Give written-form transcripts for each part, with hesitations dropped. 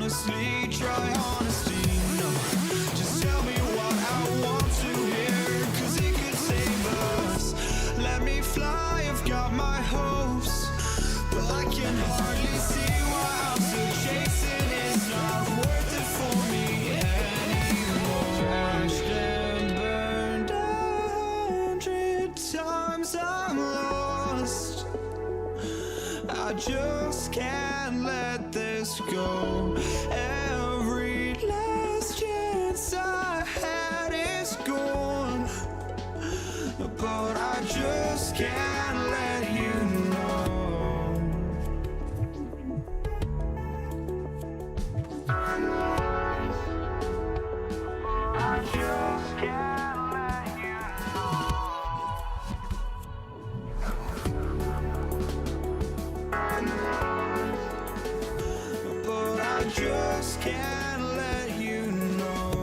honestly, try honesty. No, just tell me what I want to hear, 'cause it could save us. Let me fly, I've got my hopes, but I can hardly see why I'm still chasing. It's not worth it for me anymore. Crashed and burned 100 times, I'm lost. I just can't let this go. Every last chance I had is gone, but I just can't let you know. I just can't let you know. But I just can't let you know.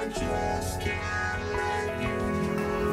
Just can't let you know.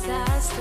Disaster.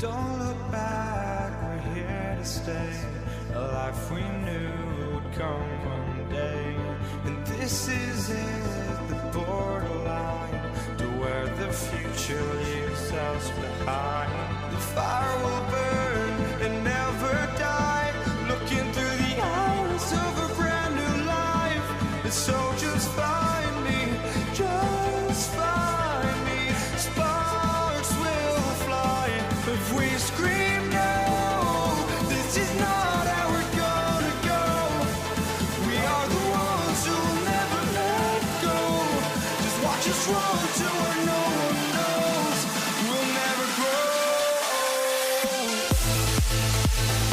Don't look back, we're here to stay. A life we knew would come one day. And this is it, the borderline to where the future leaves us behind. The fire will burn and never die, looking through the eyes of a brand new life. And so just find me, just find me. Sparks will fly if we scream no. This is not how we're gonna go. We are the ones who'll never let go. Just watch us run to where no one knows. We'll never grow. We'll never grow.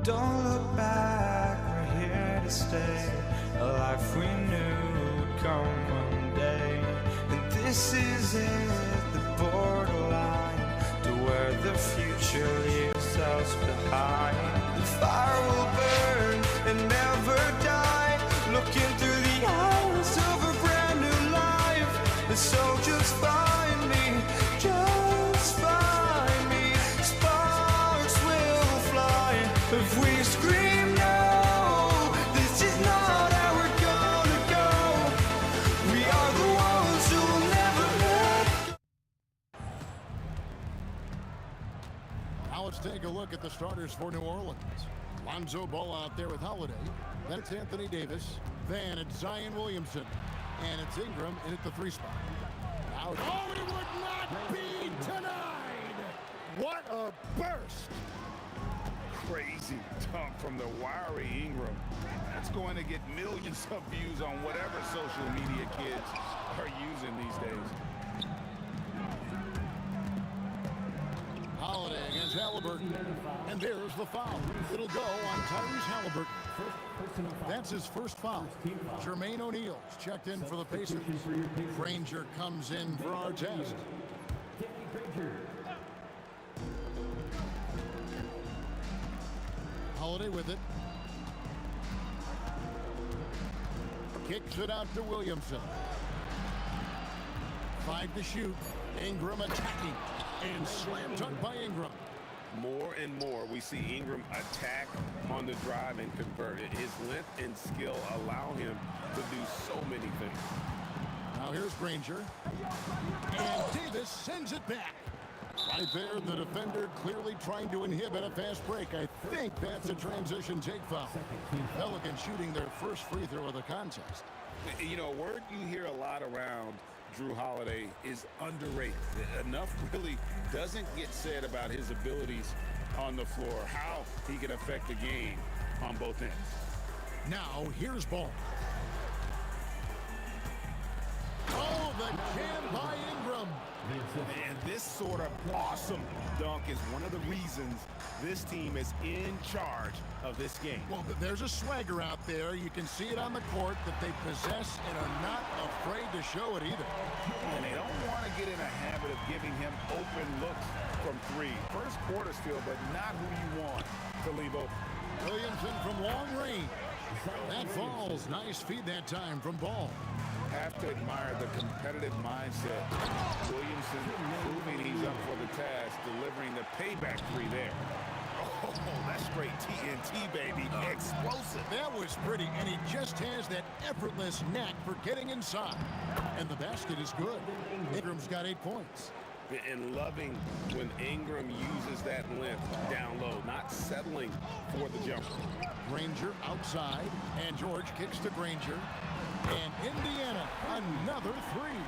Don't look back, we're here to stay. A life we knew would come one day. And this is it, the borderline to where the future leaves us behind. The fire will burn and never die, looking through the eyes of a brand new life. And so just find me, just find me. Sparks will fly if we scream no. This is not how we're gonna go. We are the ones who'll never let go. Now let's take a look at the starters for New Orleans. Lonzo Ball out there with Holiday. Then it's Anthony Davis. Then it's Zion Williamson. And it's Ingram in at the 3 spot. Now, oh, it would not be denied! What a burst! Crazy dunk from the wiry Ingram. That's going to get millions of views on whatever social media kids are using these days. Holiday against Halliburton. And there's the foul. It'll go on Tyrese Halliburton. That's his first foul. Jermaine O'Neal's checked in for the Pacers. Granger comes in for Artest. Holiday with it. Kicks it out to Williamson. 5 to shoot. Ingram attacking. And slam dunk by Ingram. More and more we see Ingram attack on the drive and convert it. His length and skill allow him to do so many things. Now here's Granger. And Davis sends it back. Right there, the defender clearly trying to inhibit a fast break. I think that's a transition take foul. Pelicans shooting their first free throw of the contest. You know, a word you hear a lot around Drew Holiday is underrated. Enough really doesn't get said about his abilities on the floor, how he can affect the game on both ends. Now, here's Ball. Oh, the jam by Ingram. And this sort of awesome dunk is one of the reasons this team is in charge of this game. Well, there's a swagger out there. You can see it on the court that they possess and are not afraid to show it either. And they don't want to get in a habit of giving him open looks from 3. First quarter still, but not who you want to leave open. Williamson from long range. That falls. Nice feed that time from Ball. Have to admire the competitive mindset. Williamson proving he's up for the task, delivering the payback 3 there. Oh, that's great TNT, baby. Explosive. That was pretty, and he just has that effortless knack for getting inside. And the basket is good. Ingram's got 8 points. And loving when Ingram uses that length down low, not settling for the jumper. Granger outside, and George kicks to Granger. And Indiana, another three.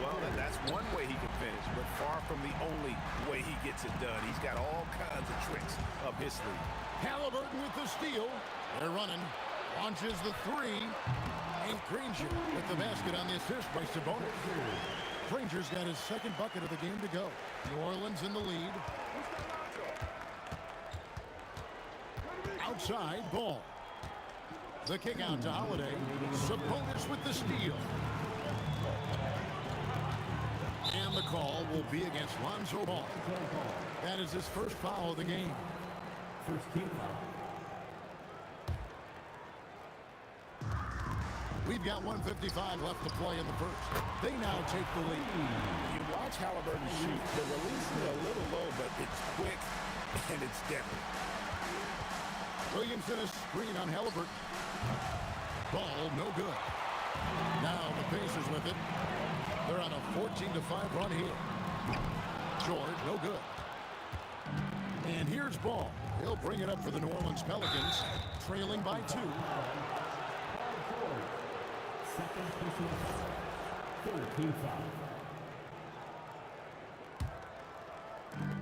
Well, that's one way he can finish, but far from the only way he gets it done. He's got all kinds of tricks up his sleeve. Halliburton with the steal. They're running. Launches the three. And Granger with the basket on the assist by Sabonis. Granger's got his second bucket of the game to go. New Orleans in the lead. Outside, Ball. The kick out to Holiday. Sabonis with the steal. And the call will be against Lonzo Ball. That is his first foul of the game. First team foul. We've got 1:55 left to play in the first. They now take the lead. You watch Halliburton shoot. The release is a little low, but it's quick and it's deadly. Williamson a screen on Halliburton. Ball no good. Now the Pacers with it. They're on a 14-5 run here. George no good. And here's Ball. He'll bring it up for the New Orleans Pelicans, trailing by 2. Second personal foul. Third team foul.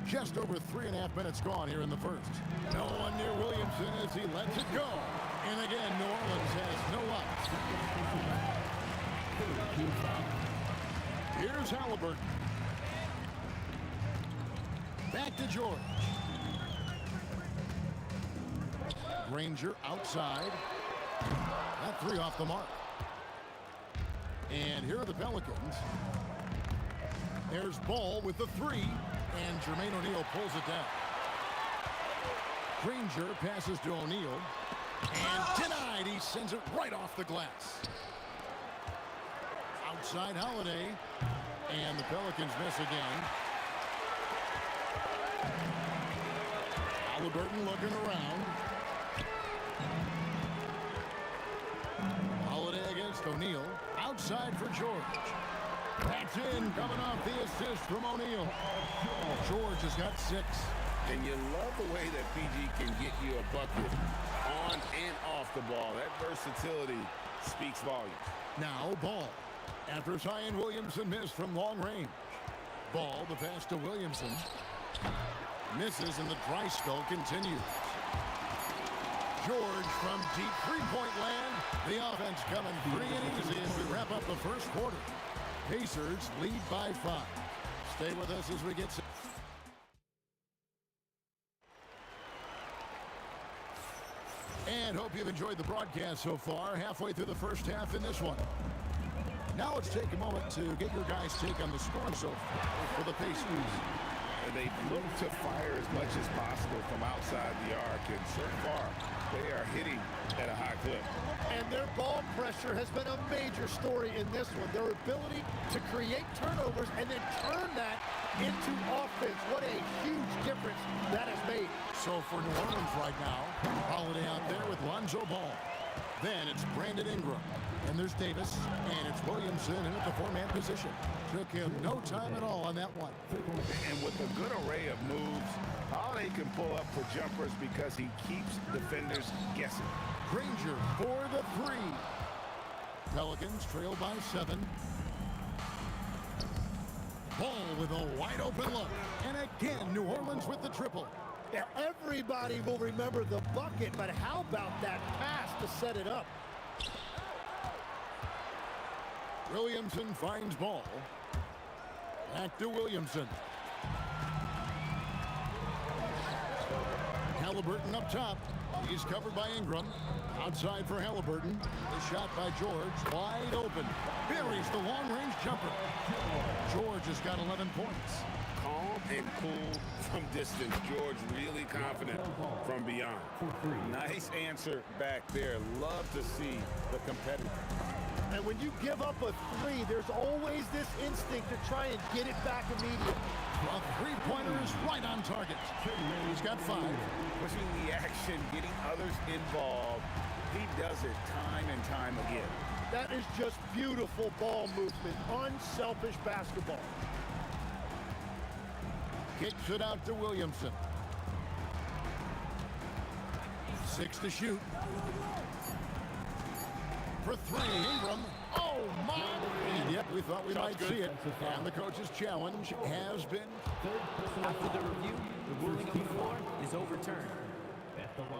Just over 3.5 minutes gone here in the first. No one near Williamson as he lets it go. And again, New Orleans has no outs. Third team foul. Here's Halliburton. Back to George. Granger outside. That three off the mark. And here are the Pelicans. There's Ball with the three. And Jermaine O'Neal pulls it down. Granger passes to O'Neal. And denied. He sends it right off the glass. Outside Holiday. And the Pelicans miss again. Halliburton looking around. Holiday against O'Neal. Outside for George. That's in, coming off the assist from O'Neal. George has got 6. And you love the way that PG can get you a bucket on and off the ball. That versatility speaks volumes. Now Ball. After Zion Williamson missed from long range. Ball, the pass to Williamson. Misses and the dry spell continues. George from deep three-point land. The offense coming free and easy as we wrap up the first quarter. Pacers lead by 5. Stay with us as we get set. And hope you've enjoyed the broadcast so far. Halfway through the first half in this one. Now let's take a moment to get your guys' take on the score so far for the Pacers. They look to fire as much as possible from outside the arc, and so far they are hitting at a high clip. And their ball pressure has been a major story in this one. Their ability to create turnovers and then turn that into offense. What a huge difference that has made. So for New Orleans right now, Holiday out there with Lonzo Ball. Then it's Brandon Ingram. And there's Davis. And it's Williamson in at the 4-man position. Took him no time at all on that one. And with a good array of moves, Holiday can pull up for jumpers because he keeps defenders guessing. Granger for the 3. Pelicans trail by 7. Ball with a wide open look. And again, New Orleans with the triple. Yeah, everybody will remember the bucket, but how about that pass to set it up? Williamson finds Ball. Back to Williamson. Halliburton up top. He's covered by Ingram. Outside for Halliburton. The shot by George. Wide open. Buries the long-range jumper. George has got 11 points. Calm and cool from distance. George really confident from beyond. Nice answer back there. Love to see the competitor. And when you give up a 3, there's always this instinct to try and get it back immediately. A three-pointer is right on target. He's got 5. Pushing the action, getting others involved. He does it time and time again. That is just beautiful ball movement. Unselfish basketball. Kicks it out to Williamson. 6 to shoot. for three. Ingram. Oh, my. And yet we thought we might see it. And the coach's challenge has been. After the review, the ruling on the floor is overturned.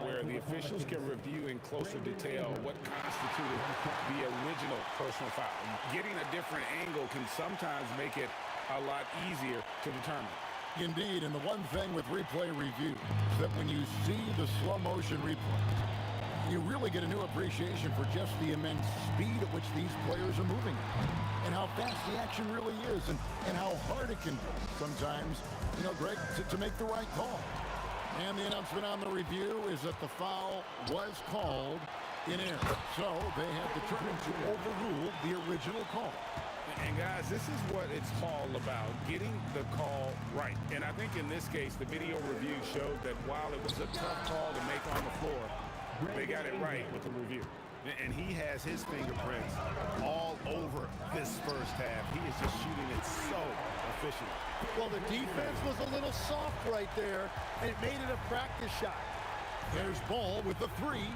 Where the officials can review in closer detail what constituted the original personal foul. Getting a different angle can sometimes make it a lot easier to determine. Indeed, and the one thing with replay review is that when you see the slow motion replay, you really get a new appreciation for just the immense speed at which these players are moving and how fast the action really is and how hard it can be sometimes, Greg, to make the right call. And the announcement on the review is that the foul was called in error. So they have determined to overrule the original call. And guys, this is what it's all about, getting the call right. And I think in this case, the video review showed that while it was a tough call to make on the floor, they got it right with the review. And he has his fingerprints all over this first half. He is just shooting it so efficient. Well, the defense was a little soft right there, and it made it a practice shot. There's Ball with the three,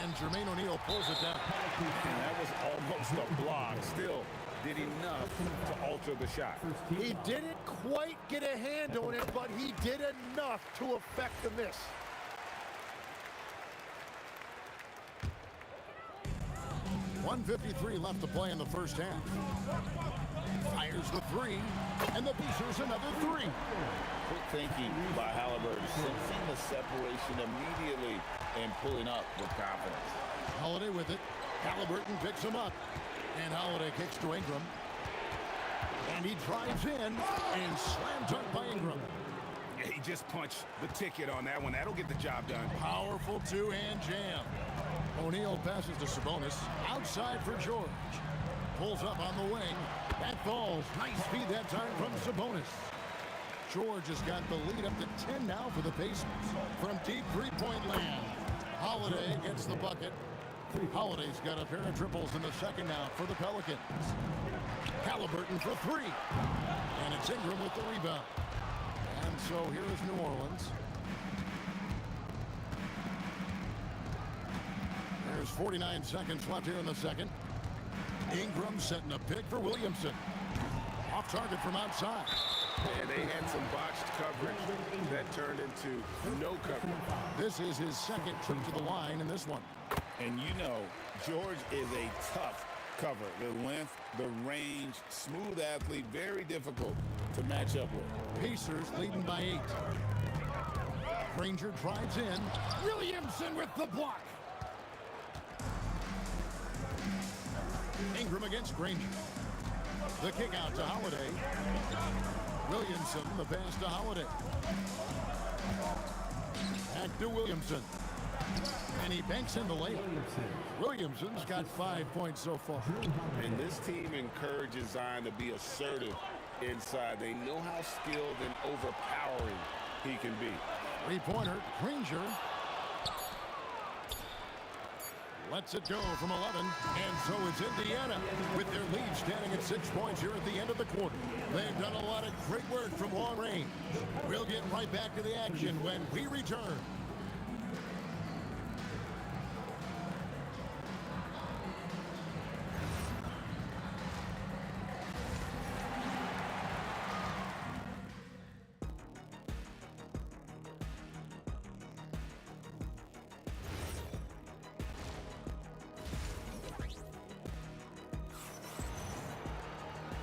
and Jermaine O'Neal pulls it down. And that was almost a block. Still did enough to alter the shot. He didn't quite get a hand on it, but he did enough to affect the miss. .153 left to play in the first half. Fires the three, and the Pacers another three. Quick thinking by Halliburton, sensing the separation immediately and pulling up with confidence. Holiday with it. Halliburton picks him up, and Holiday kicks to Ingram. And he drives in and slam dunk by Ingram. He just punched the ticket on that one. That'll get the job done. Powerful two-hand jam. O'Neal passes to Sabonis. Outside for George. Pulls up on the wing. That falls. Nice feed that time from Sabonis. George has got the lead up to 10 now for the Pacers. From deep three-point land, Holiday gets the bucket. Holiday's got a pair of triples in the second now for the Pelicans. Halliburton for three. And it's Ingram with the rebound. And so here is New Orleans. There's 49 seconds left here in the second. Ingram setting a pick for Williamson. Off target from outside. And they had some botched coverage that turned into no coverage. This is his second trip to the line in this one. And George is a tough cover. The length, the range, smooth athlete, very difficult to match up with. Pacers leading by 8. Granger drives in. Williamson with the block. Ingram against Granger. The kick out to Holiday. Williamson, the pass to Holiday. Back to Williamson. And he banks in the layup. Williamson's got 5 points so far. And this team encourages Zion to be assertive inside. They know how skilled and overpowering he can be. Three-pointer, Granger. Lets it go from 11, and so it's Indiana with their lead standing at 6 points here at the end of the quarter. They've done a lot of great work from long range. We'll get right back to the action when we return.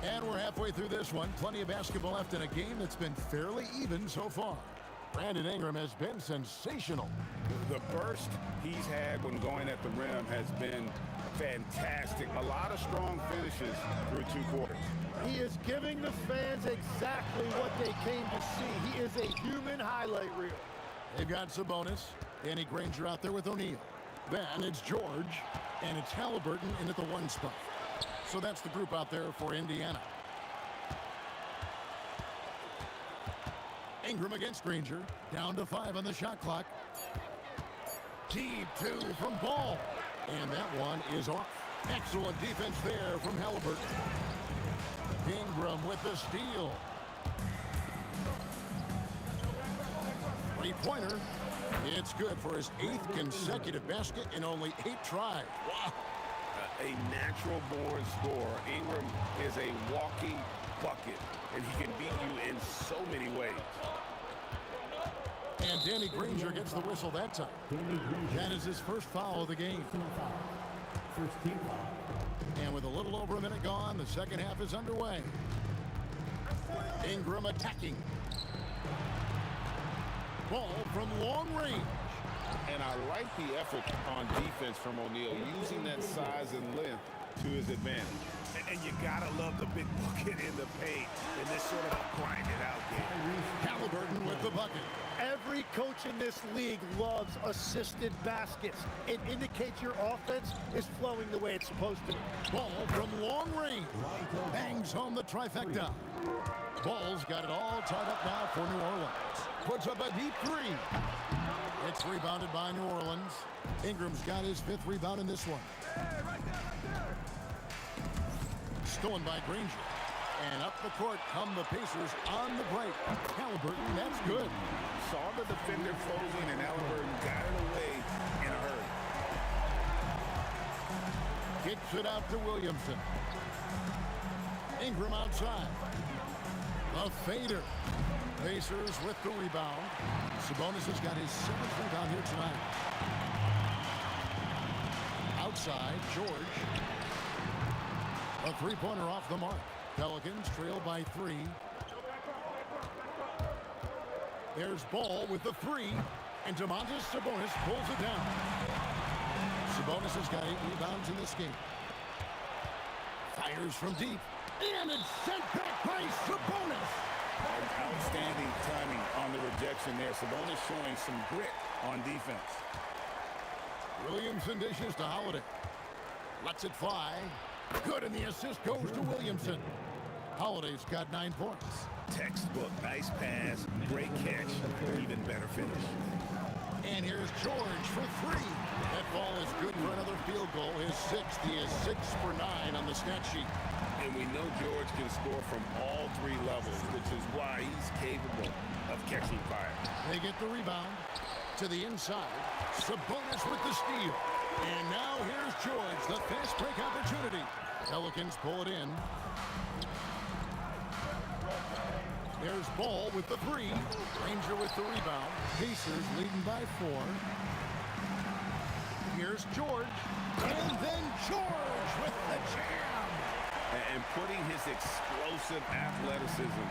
And we're halfway through this one. Plenty of basketball left in a game that's been fairly even so far. Brandon Ingram has been sensational. The burst he's had when going at the rim has been fantastic. A lot of strong finishes through 2 quarters. He is giving the fans exactly what they came to see. He is a human highlight reel. They've got Sabonis, Danny Granger out there with O'Neal. Then it's George, and it's Halliburton in at the 1 spot. So that's the group out there for Indiana. Ingram against Granger. Down to 5 on the shot clock. Deep 2 from Ball. And that one is off. Excellent defense there from Halliburton. Ingram with the steal. Three-pointer. It's good for his 8th consecutive basket in only 8 tries. Wow. A natural-born scorer. Ingram is a walking bucket, and he can beat you in so many ways. And Danny Granger gets the whistle that time. That is his first foul of the game. First team foul. And with a little over a minute gone, the second half is underway. Ingram attacking. Ball from long range. And I like the effort on defense from O'Neal, using that size and length to his advantage. And you gotta love the big bucket in the paint in this sort of a grinded-out game. Halliburton with the bucket. Every coach in this league loves assisted baskets. It indicates your offense is flowing the way it's supposed to. Ball from long range. Bangs home the trifecta. Ball's got it all tied up now for New Orleans. Puts up a deep three. It's rebounded by New Orleans. Ingram's got his 5th rebound in this one. Stolen by Granger. And up the court come the Pacers on the break. Halliburton, that's good. Saw the defender closing, and Halliburton got it away in a hurry. Kicks it out to Williamson. Ingram outside. A fader. Pacers with the rebound. Sabonis has got his 7th rebound here tonight. Outside, George. A three-pointer off the mark. Pelicans trail by 3. There's Ball with the 3. And Domantas Sabonis pulls it down. Sabonis has got 8 rebounds in this game. Fires from deep. And it's sent back by Sabonis. Outstanding timing on the rejection there. Sabonis showing some grit on defense. Williamson dishes to Holiday. Lets it fly. Good, and the assist goes to Williamson. Holiday's got 9 points. Textbook, nice pass, great catch, even better finish. And here's George for 3. That ball is good for another field goal. His 6th. He is 6 for 9 on the stat sheet. And we know George can score from all 3 levels, which is why he's capable of catching fire. They get the rebound to the inside. Sabonis with the steal. And now here's George, the fast break opportunity. Pelicans pull it in. There's Ball with the 3. Granger with the rebound. Pacers leading by 4. Here's George. And then George with the jam. And putting his explosive athleticism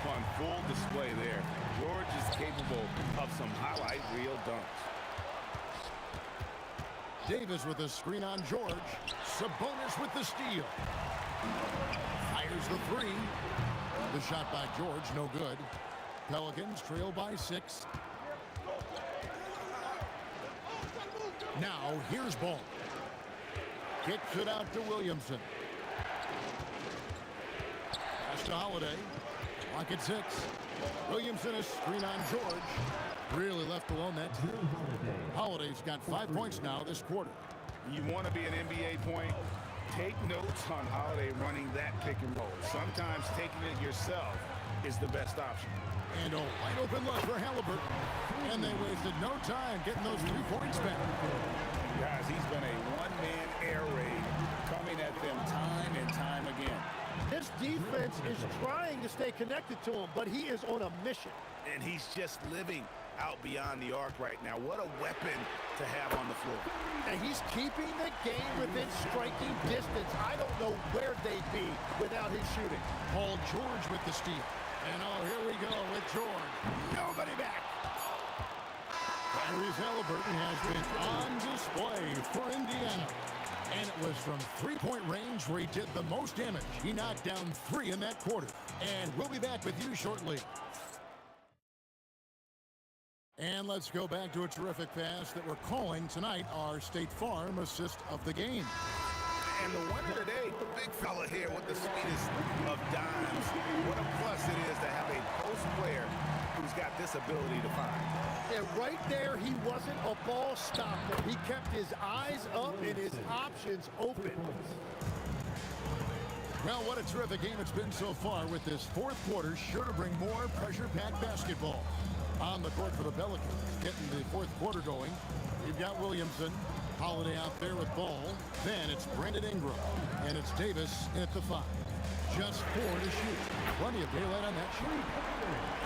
on full display there. George is capable of some highlight reel dunks. Davis with a screen on George. Sabonis with the steal. Fires the 3. The shot by George, no good. Pelicans trail by 6. Now, here's Ball. Kicks it out to Williamson. Pass to Holiday. Clock at 6. Williamson a screen on George. Really left alone that time. Holiday's got 5 points now this quarter. You want to be an NBA point? Take notes on Holiday running that pick and roll. Sometimes taking it yourself is the best option. And a wide open look for Halliburton. And they wasted no time getting those 3 points back. Guys, he's been a one-man air raid coming at them time and time again. This defense is trying to stay connected to him, but he is on a mission. And he's just living out beyond the arc right now. What a weapon to have on the floor. And he's keeping the game within striking distance. I don't know where they'd be without his shooting. Paul George with the steal. And oh, here we go with George. Nobody back. Tyrese Halliburton has been on display for Indiana. And it was from three-point range where he did the most damage. He knocked down 3 in that quarter. And we'll be back with you shortly. And let's go back to a terrific pass that we're calling tonight our State Farm assist of the game. And the winner today, the big fella here with the sweetest of dimes. What a plus it is to have a post player who's got this ability to find. And right there, he wasn't a ball stopper. He kept his eyes up and his options open. Well, what a terrific game it's been so far, with this 4th quarter sure to bring more pressure-packed basketball. On the court for the Pelicans, getting the 4th quarter going. You've got Williamson. Holiday out there with ball. Then it's Brandon Ingram. And it's Davis at the 5. Just 4 to shoot. Plenty of daylight on that shot.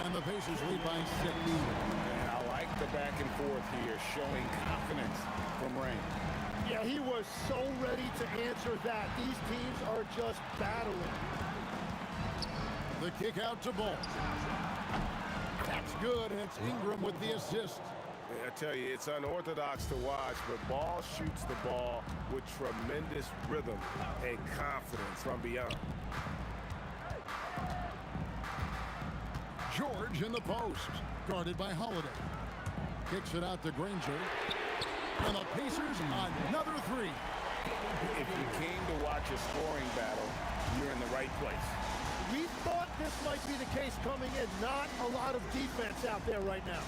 And the Pacers lead by 6. And I like the back and forth here, showing confidence from Rain. Yeah, he was so ready to answer that. These teams are just battling. The kick out to Ball. That's good, and it's Ingram with the assist. I tell you, it's unorthodox to watch, but Ball shoots the ball with tremendous rhythm and confidence from beyond. George in the post, guarded by Holiday. Kicks it out to Granger. And the Pacers another 3. If you came to watch a scoring battle, you're in the right place. We thought this might be the case coming in. Not a lot of defense out there right now.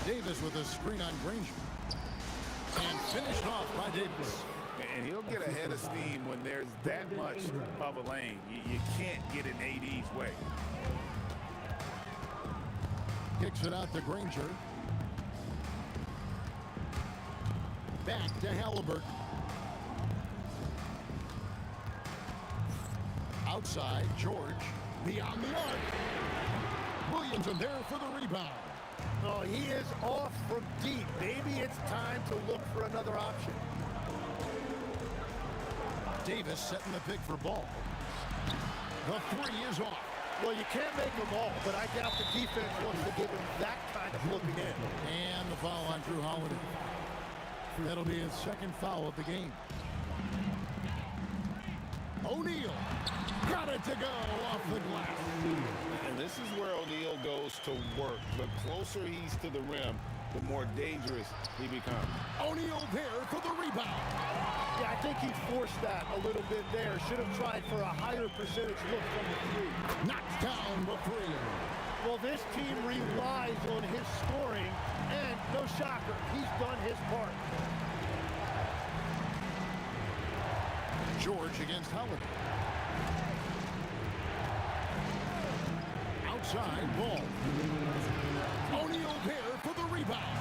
Davis with a screen on Granger. And finished off by Davis. And he'll get ahead of steam when there's that much of a lane. You can't get in AD's way. Kicks it out to Granger. Back to Halliburton. Outside, George. Beyond the arc. Williamson there for the rebound. Oh, he is off from deep. Maybe it's time to look for another option. Davis setting the pick for Ball. The 3 is off. Well, you can't make them all, but I doubt the defense wants to give him that kind of looking in. And the foul on Drew Holiday. That'll be his 2nd foul of the game. O'Neal got it to go off the glass. And this is where O'Neal goes to work. The closer he's to the rim, the more dangerous he becomes. O'Neal there for the rebound. Yeah, I think he forced that a little bit there. Should have tried for a higher percentage look from the 3. Knocks down the 3. Well, this team relies on his scoring, and no shocker, he's done his part. George against Holiday. Outside, Ball. O'Neal there for the rebound.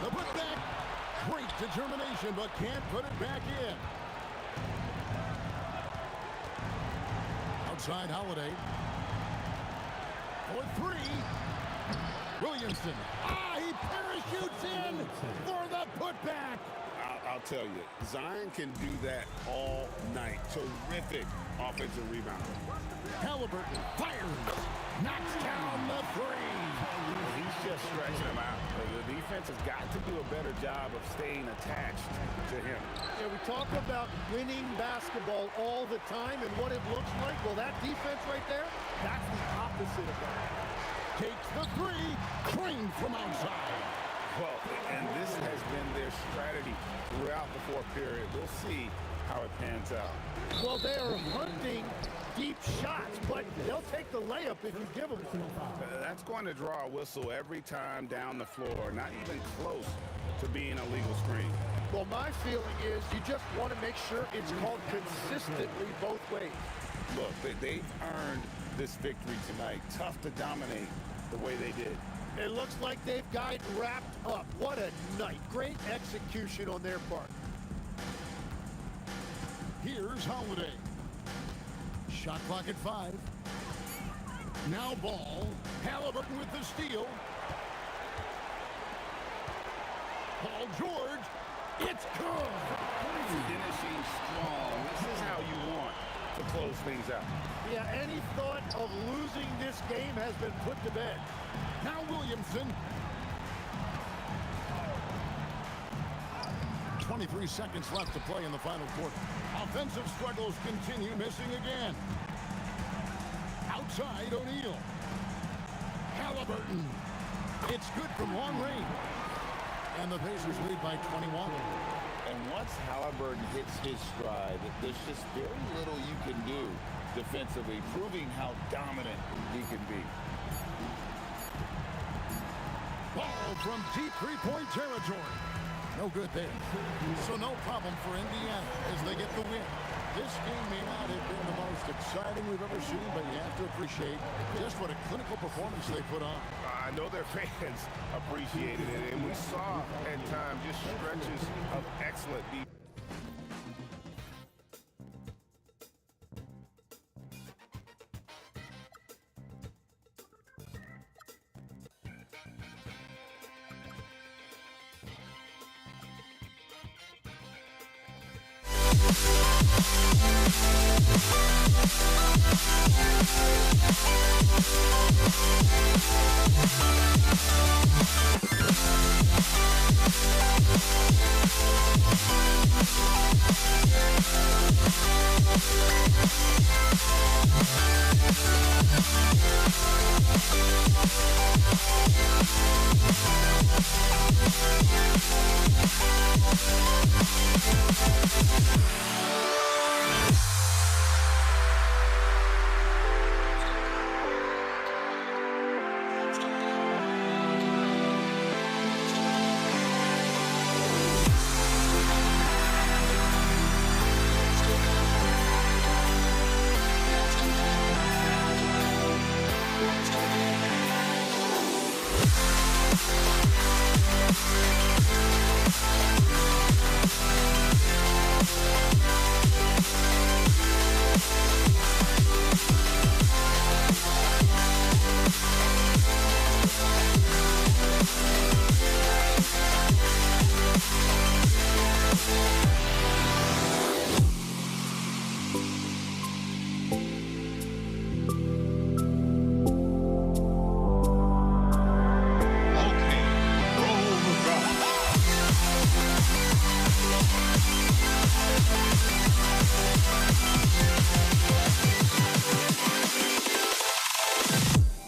The putback. Great determination, but can't put it back in. Outside, Holiday. For 3. Williamson. He parachutes in for the putback. I'll tell you, Zion can do that all night. Terrific offensive rebound. Halliburton fires. Knocks down the 3. He's just stretching him out. The defense has got to do a better job of staying attached to him. Yeah, we talk about winning basketball all the time and what it looks like. Well, that defense right there, that's the opposite of that. Takes the 3. Trained from outside. Well, and this has been their strategy throughout the 4th period. We'll see how it pans out. Well, they are hunting deep shots, but they'll take the layup if you give them one. That's going to draw a whistle every time down the floor. Not even close to being a legal screen. Well, my feeling is you just want to make sure it's called consistently both ways. Look, they've earned this victory tonight. Tough to dominate the way they did. It looks like they've got it wrapped up. What a night. Great execution on their part. Here's Holiday. Shot clock at 5. Now Ball. Halliburton with the steal. Paul George. It's good. Finishing strong. This is how you want to close things out. Yeah, any thought of losing this game has been put to bed. Now Williamson. 23 seconds left to play in the final quarter. Offensive struggles continue, missing again. Outside, O'Neal. Halliburton. It's good from long range. And the Pacers lead by 21. And once Halliburton hits his stride, there's just very little you can do defensively, proving how dominant he can be. Ball from deep three-point territory. No good there. So no problem for Indiana as they get the win. This game may not have been the most exciting we've ever seen, but you have to appreciate just what a clinical performance they put on. I know their fans appreciated it, and we saw at times just stretches of excellent defense.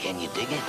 Can you dig it?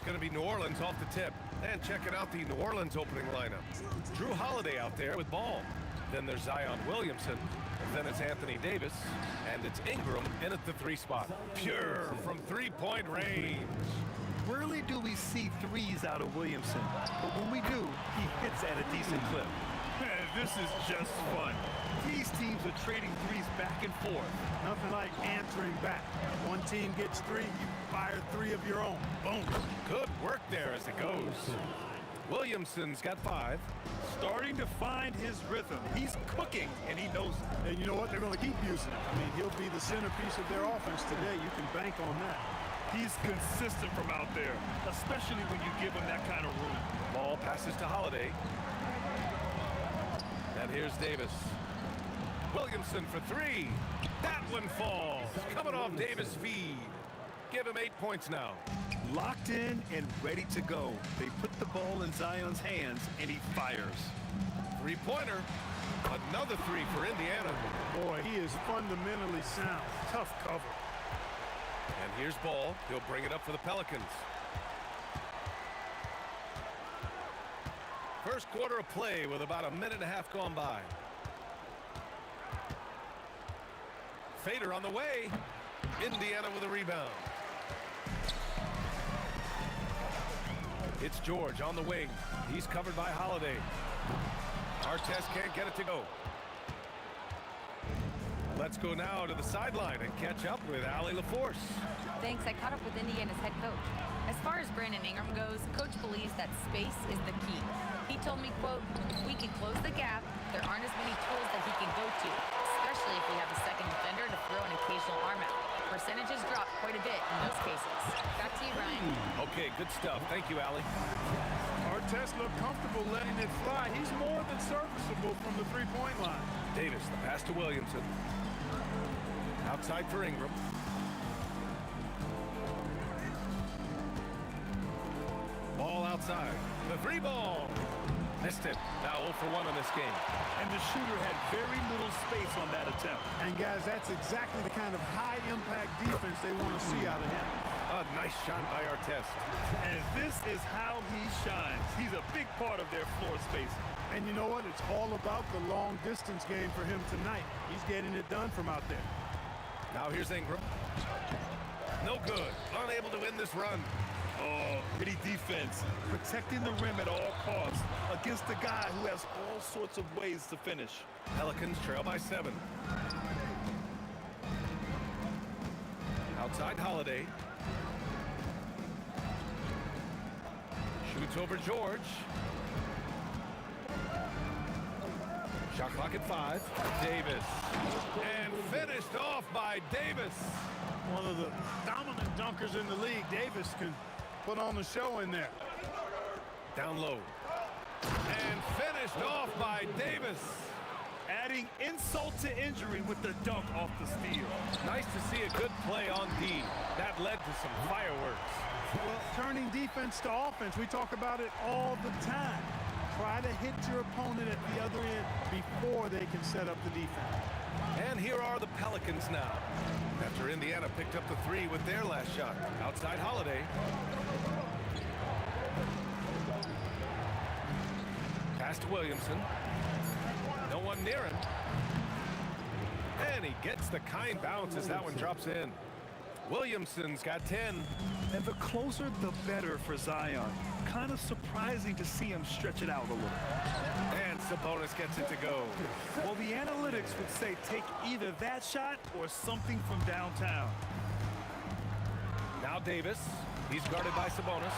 going to be New Orleans off the tip. And checking out the New Orleans opening lineup. Drew Holiday out there with ball. Then there's Zion Williamson. And then it's Anthony Davis. And it's Ingram in at the 3 spot. Pure from three-point range. Rarely do we see threes out of Williamson. But when we do, he hits at a decent clip. This is just fun. These teams are trading threes back and forth. Nothing like answering back. One team gets 3, you fire 3 of your own. Boom. Good work there as it goes. Williamson's got 5. Starting to find his rhythm. He's cooking, and he knows it. And you know what? They're going to keep using it. I mean, he'll be the centerpiece of their offense today. You can bank on that. He's consistent from out there, especially when you give him that kind of room. Ball passes to Holiday. And here's Davis. Williamson for three. That one falls. Coming off Davis' feed. Give him 8 points now. Locked in and ready to go. They put the ball in Zion's hands, and he fires. Three-pointer. Another three for Indiana. Boy, he is fundamentally sound. Tough cover. And here's Ball. He'll bring it up for the Pelicans. First quarter of play with about a minute and a half gone by. Fader on the way. Indiana with a rebound. It's George on the wing. He's covered by Holiday. Artest can't get it to go. Let's go now to the sideline and catch up with Allie LaForce. Thanks. I caught up with Indiana's head coach. As far as Brandon Ingram goes, coach believes that space is the key. He told me, quote, if we can close the gap, there aren't as many tools that he can go to, especially if we have a second defender to throw an occasional arm out. Percentages drop quite a bit in those cases. Back to you, Ryan. Okay, good stuff. Thank you, Allie. Artest looked comfortable letting it fly. He's more than serviceable from the three-point line. Davis, the pass to Williamson. Outside for Ingram. Ball outside. The three ball. Missed it. Now 0 for 1 in this game. And the shooter had very little space on that attempt. And guys, that's exactly the kind of high-impact defense they want to see out of him. A nice shot by Artest. And this is how he shines. He's a big part of their floor spacing. And you know what? It's all about the long-distance game for him tonight. He's getting it done from out there. Now here's Ingram. No good. Unable to win this run. Oh, gritty defense. Protecting the rim at all costs against a guy who has all sorts of ways to finish. Pelicans trail by 7. Outside Holiday. Shoots over George. Shot clock at 5. Davis. And finished off by Davis. One of the dominant dunkers in the league. Davis can put on the show in there. Down low. And finished off by Davis. Adding insult to injury with the dunk off the steal. Nice to see a good play on D. That led to some fireworks. Well, turning defense to offense, we talk about it all the time. Try to hit your opponent at the other end before they can set up the defense. And here are the Pelicans now. After Indiana picked up the 3 with their last shot. Outside Holiday. Pass to Williamson. No one near him. And he gets the kind bounce as that one drops in. Williamson's got 10. And the closer, the better for Zion. Kind of surprising to see him stretch it out a little. And Sabonis gets it to go. Well, the analytics would say take either that shot or something from downtown. Now Davis. He's guarded by Sabonis.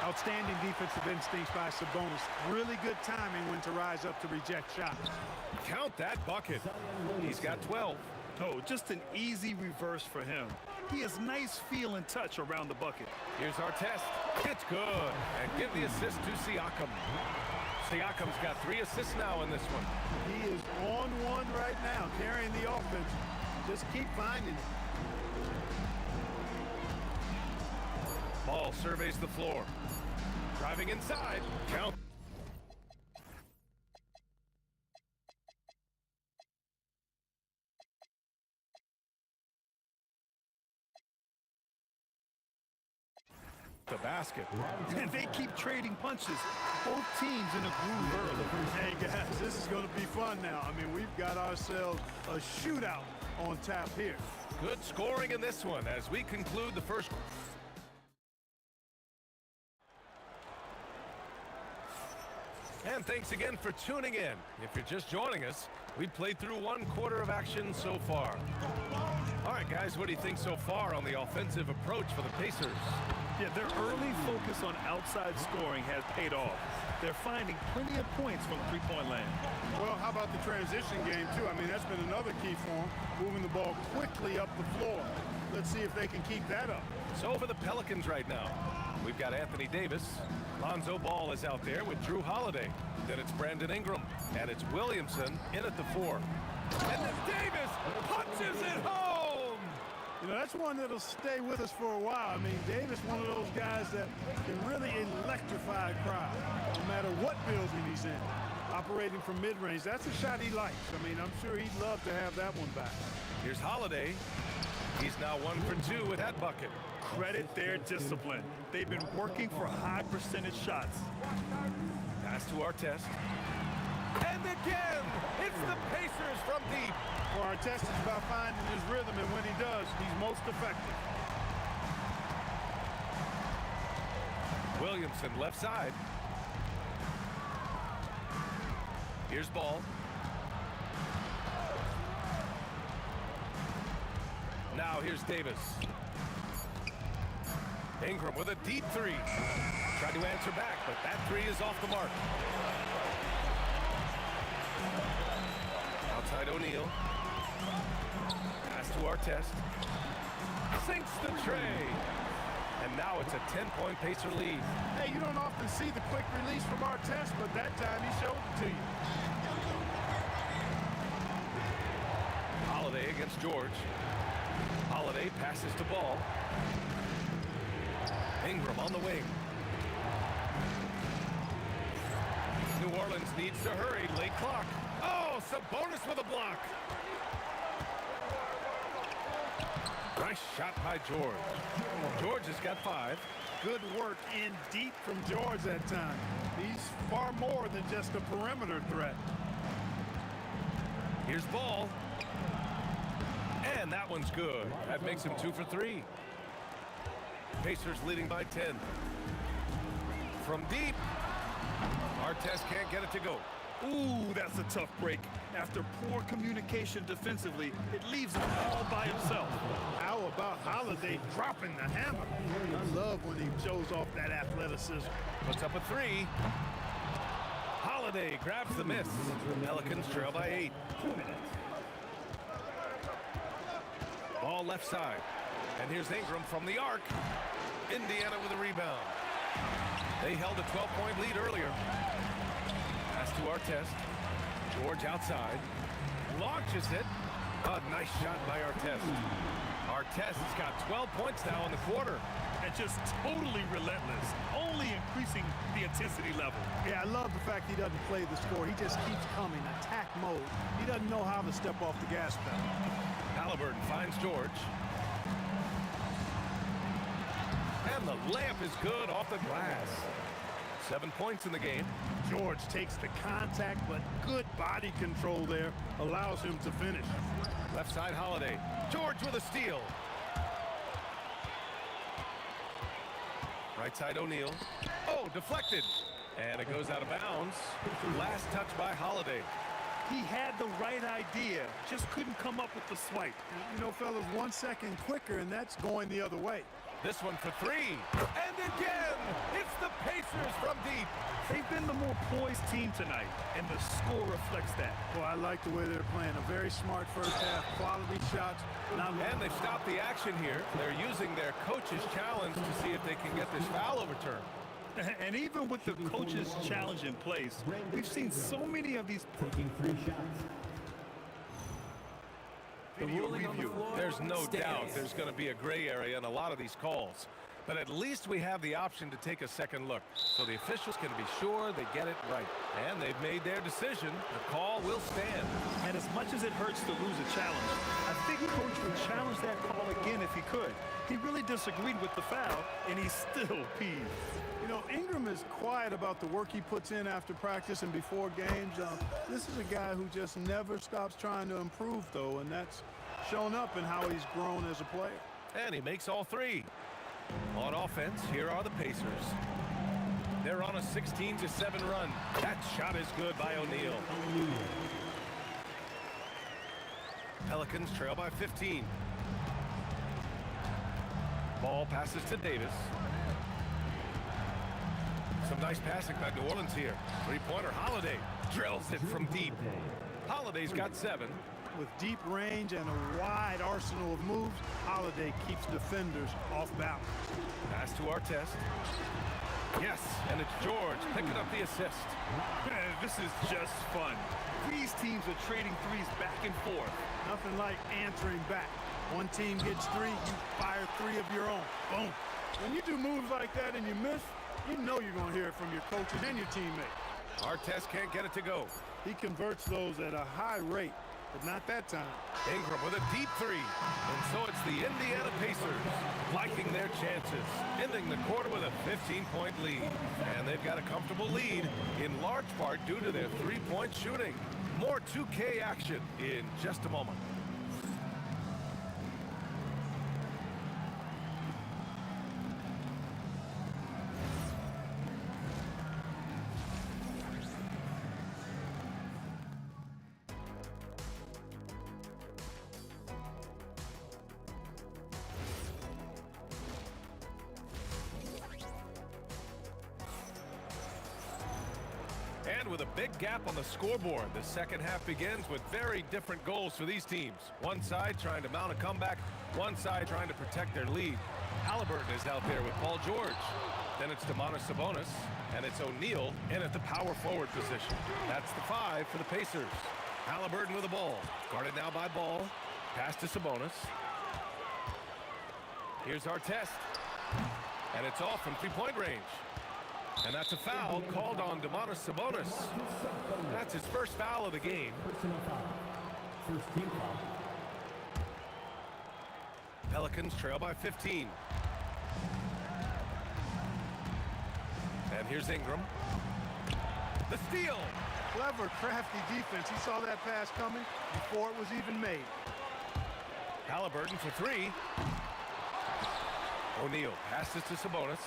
Outstanding defensive instincts by Sabonis. Really good timing when to rise up to reject shots. Count that bucket. He's got 12. Oh, just an easy reverse for him. He has nice feel and touch around the bucket. Here's Artest. It's good. And give the assist to Siakam. Siakam's got 3 assists now in this one. He is on one right now, carrying the offense. Just keep finding it. Ball surveys the floor. Driving inside. Count. The basket. And they keep trading punches. Both teams in a groove early. Hey, guys, this is going to be fun now. I mean, we've got ourselves a shootout on tap here. Good scoring in this one as we conclude the first. And thanks again for tuning in. If you're just joining us, we played through 1 quarter of action so far. All right, guys, what do you think so far on the offensive approach for the Pacers? Yeah, their early focus on outside scoring has paid off. They're finding plenty of points from three-point land. Well, how about the transition game, too? I mean, that's been another key for them, moving the ball quickly up the floor. Let's see if they can keep that up. So for the Pelicans right now, we've got Anthony Davis. Lonzo Ball is out there with Drew Holiday. Then it's Brandon Ingram. And it's Williamson in at the 4. And then Davis punches it home! You know, that's one that'll stay with us for a while. I mean, Davis, one of those guys that can really electrify a crowd, no matter what building he's in. Operating from mid-range, that's a shot he likes. I mean, I'm sure he'd love to have that one back. Here's Holiday. He's now 1 for 2 with that bucket. Credit their discipline. They've been working for high percentage shots. Pass to Artest. And again, it's the Pacers from deep. For Artest, it's about finding his rhythm, and when he does, he's most effective. Williamson left side. Here's Ball. Now here's Davis. Ingram with a deep 3. Tried to answer back, but that 3 is off the mark. Outside O'Neal. Pass to Artest. Sinks the tray. And now it's a 10-point Pacer lead. Hey, you don't often see the quick release from Artest, but that time he showed it to you. Holiday against George. Holiday passes to Ball. Ingram on the wing. New Orleans needs to hurry. Late clock. Oh, Sabonis with a block. Nice shot by George. George has got 5. Good work in deep from George that time. He's far more than just a perimeter threat. Here's Ball. And that one's good. That makes him 2 for 3. Pacers leading by 10. From deep. Artest can't get it to go. Ooh, that's a tough break. After poor communication defensively, it leaves him all by himself. How about Holiday dropping the hammer? I love when he shows off that athleticism. Puts up a 3. Holiday grabs the miss. Pelicans trail by 8. Ball left side. And here's Ingram from the arc. Indiana with a rebound. They held a 12-point lead earlier. Pass to Artest. George outside. Launches it. A nice shot by Artest. Artest has got 12 points now in the quarter. And just totally relentless, only increasing the intensity level. Yeah, I love the fact he doesn't play the score. He just keeps coming, attack mode. He doesn't know how to step off the gas pedal. Halliburton finds George. And the layup is good off the glass. 7 points in the game. George takes the contact, but good body control there allows him to finish. Left side Holiday. George with a steal. Right side O'Neal. Oh, deflected. And it goes out of bounds. Last touch by Holiday. He had the right idea, just couldn't come up with the swipe. You know, fellas, 1 second quicker, and that's going the other way. This one for 3. And again, it's the Pacers from deep. They've been the more poised team tonight, and the score reflects that. Well, I like the way they're playing. A very smart first half, quality shots. And they've stopped the action here. They're using their coach's challenge to see if they can get this foul overturned. And even with the coach's challenge in place, we've seen so many of these Taking 3 shots. Video review. There's no doubt there's going to be a gray area in a lot of these calls. But at least we have the option to take a second look. So the officials can be sure they get it right. And they've made their decision. The call will stand. And as much as it hurts to lose a challenge, I think Coach would challenge that call again if he could. He really disagreed with the foul, and he's still peeved. You know, Ingram is quiet about the work he puts in after practice and before games. This is a guy who just never stops trying to improve, though, and that's shown up in how he's grown as a player. And he makes all 3. On offense, here are the Pacers. They're on a 16-7 run. That shot is good by O'Neal. Pelicans trail by 15. Ball passes to Davis. Some nice passing by New Orleans here. Three-pointer Holiday drills it from deep. Holiday's got 7. With deep range and a wide arsenal of moves, Holiday keeps defenders off balance. Pass to Artest. Yes, and it's George picking up the assist. Man, this is just fun. These teams are trading threes back and forth. Nothing like answering back. One team gets three, you fire three of your own. Boom. When you do moves like that and you miss, you know you're going to hear it from your coaches and your teammates. Artest can't get it to go. He converts those at a high rate, but not that time. Ingram with a deep three. And so it's the Indiana Pacers liking their chances, ending the quarter with a 15-point lead. And they've got a comfortable lead, in large part due to their three-point shooting. More 2K action in just a moment. And with a big gap on the scoreboard, the second half begins with very different goals for these teams. One side trying to mount a comeback, one side trying to protect their lead. Halliburton is out there with Paul George. Then it's Domantas Sabonis, and it's O'Neal in at the power forward position. That's the 5 for the Pacers. Halliburton with the ball. Guarded now by Ball. Pass to Sabonis. Here's Artest. And it's off from three-point range. And that's a foul called on Domantas Sabonis. That's his first foul of the game. Personal foul. First team foul. Pelicans trail by 15. And here's Ingram. The steal. Clever, crafty defense. He saw that pass coming before it was even made. Halliburton for three. O'Neal passes to Sabonis.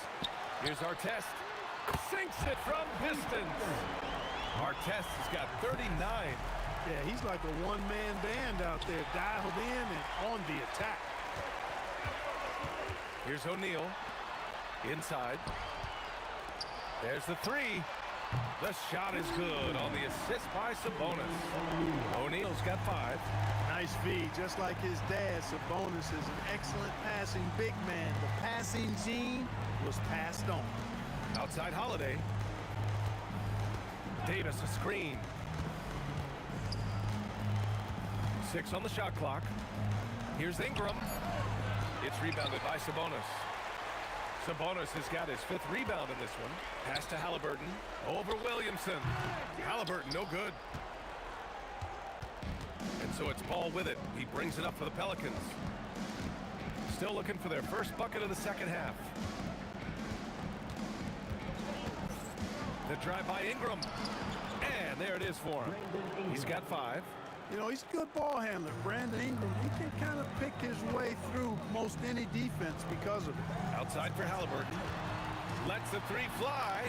Here's Artest. Sinks it from distance. Artest has got 39. Yeah, he's like a one-man band out there, dialed in and on the attack. Here's O'Neal. Inside. There's the three. The shot is good on the assist by Sabonis. O'Neal's got 5. Nice feed, just like his dad. Sabonis is an excellent passing big man. The passing gene was passed on. Outside Holiday. Davis a screen. 6 on the shot clock. Here's Ingram. It's rebounded by Sabonis. Sabonis has got his 5th rebound in this one. Pass to Halliburton. Over Williamson. Halliburton no good. And so it's Ball with it. He brings it up for the Pelicans. Still looking for their first bucket of the second half. The drive by Ingram. And there it is for him. He's got 5. You know, he's a good ball handler. Brandon Ingram, he can kind of pick his way through most any defense because of it. Outside for Halliburton. Lets the three fly.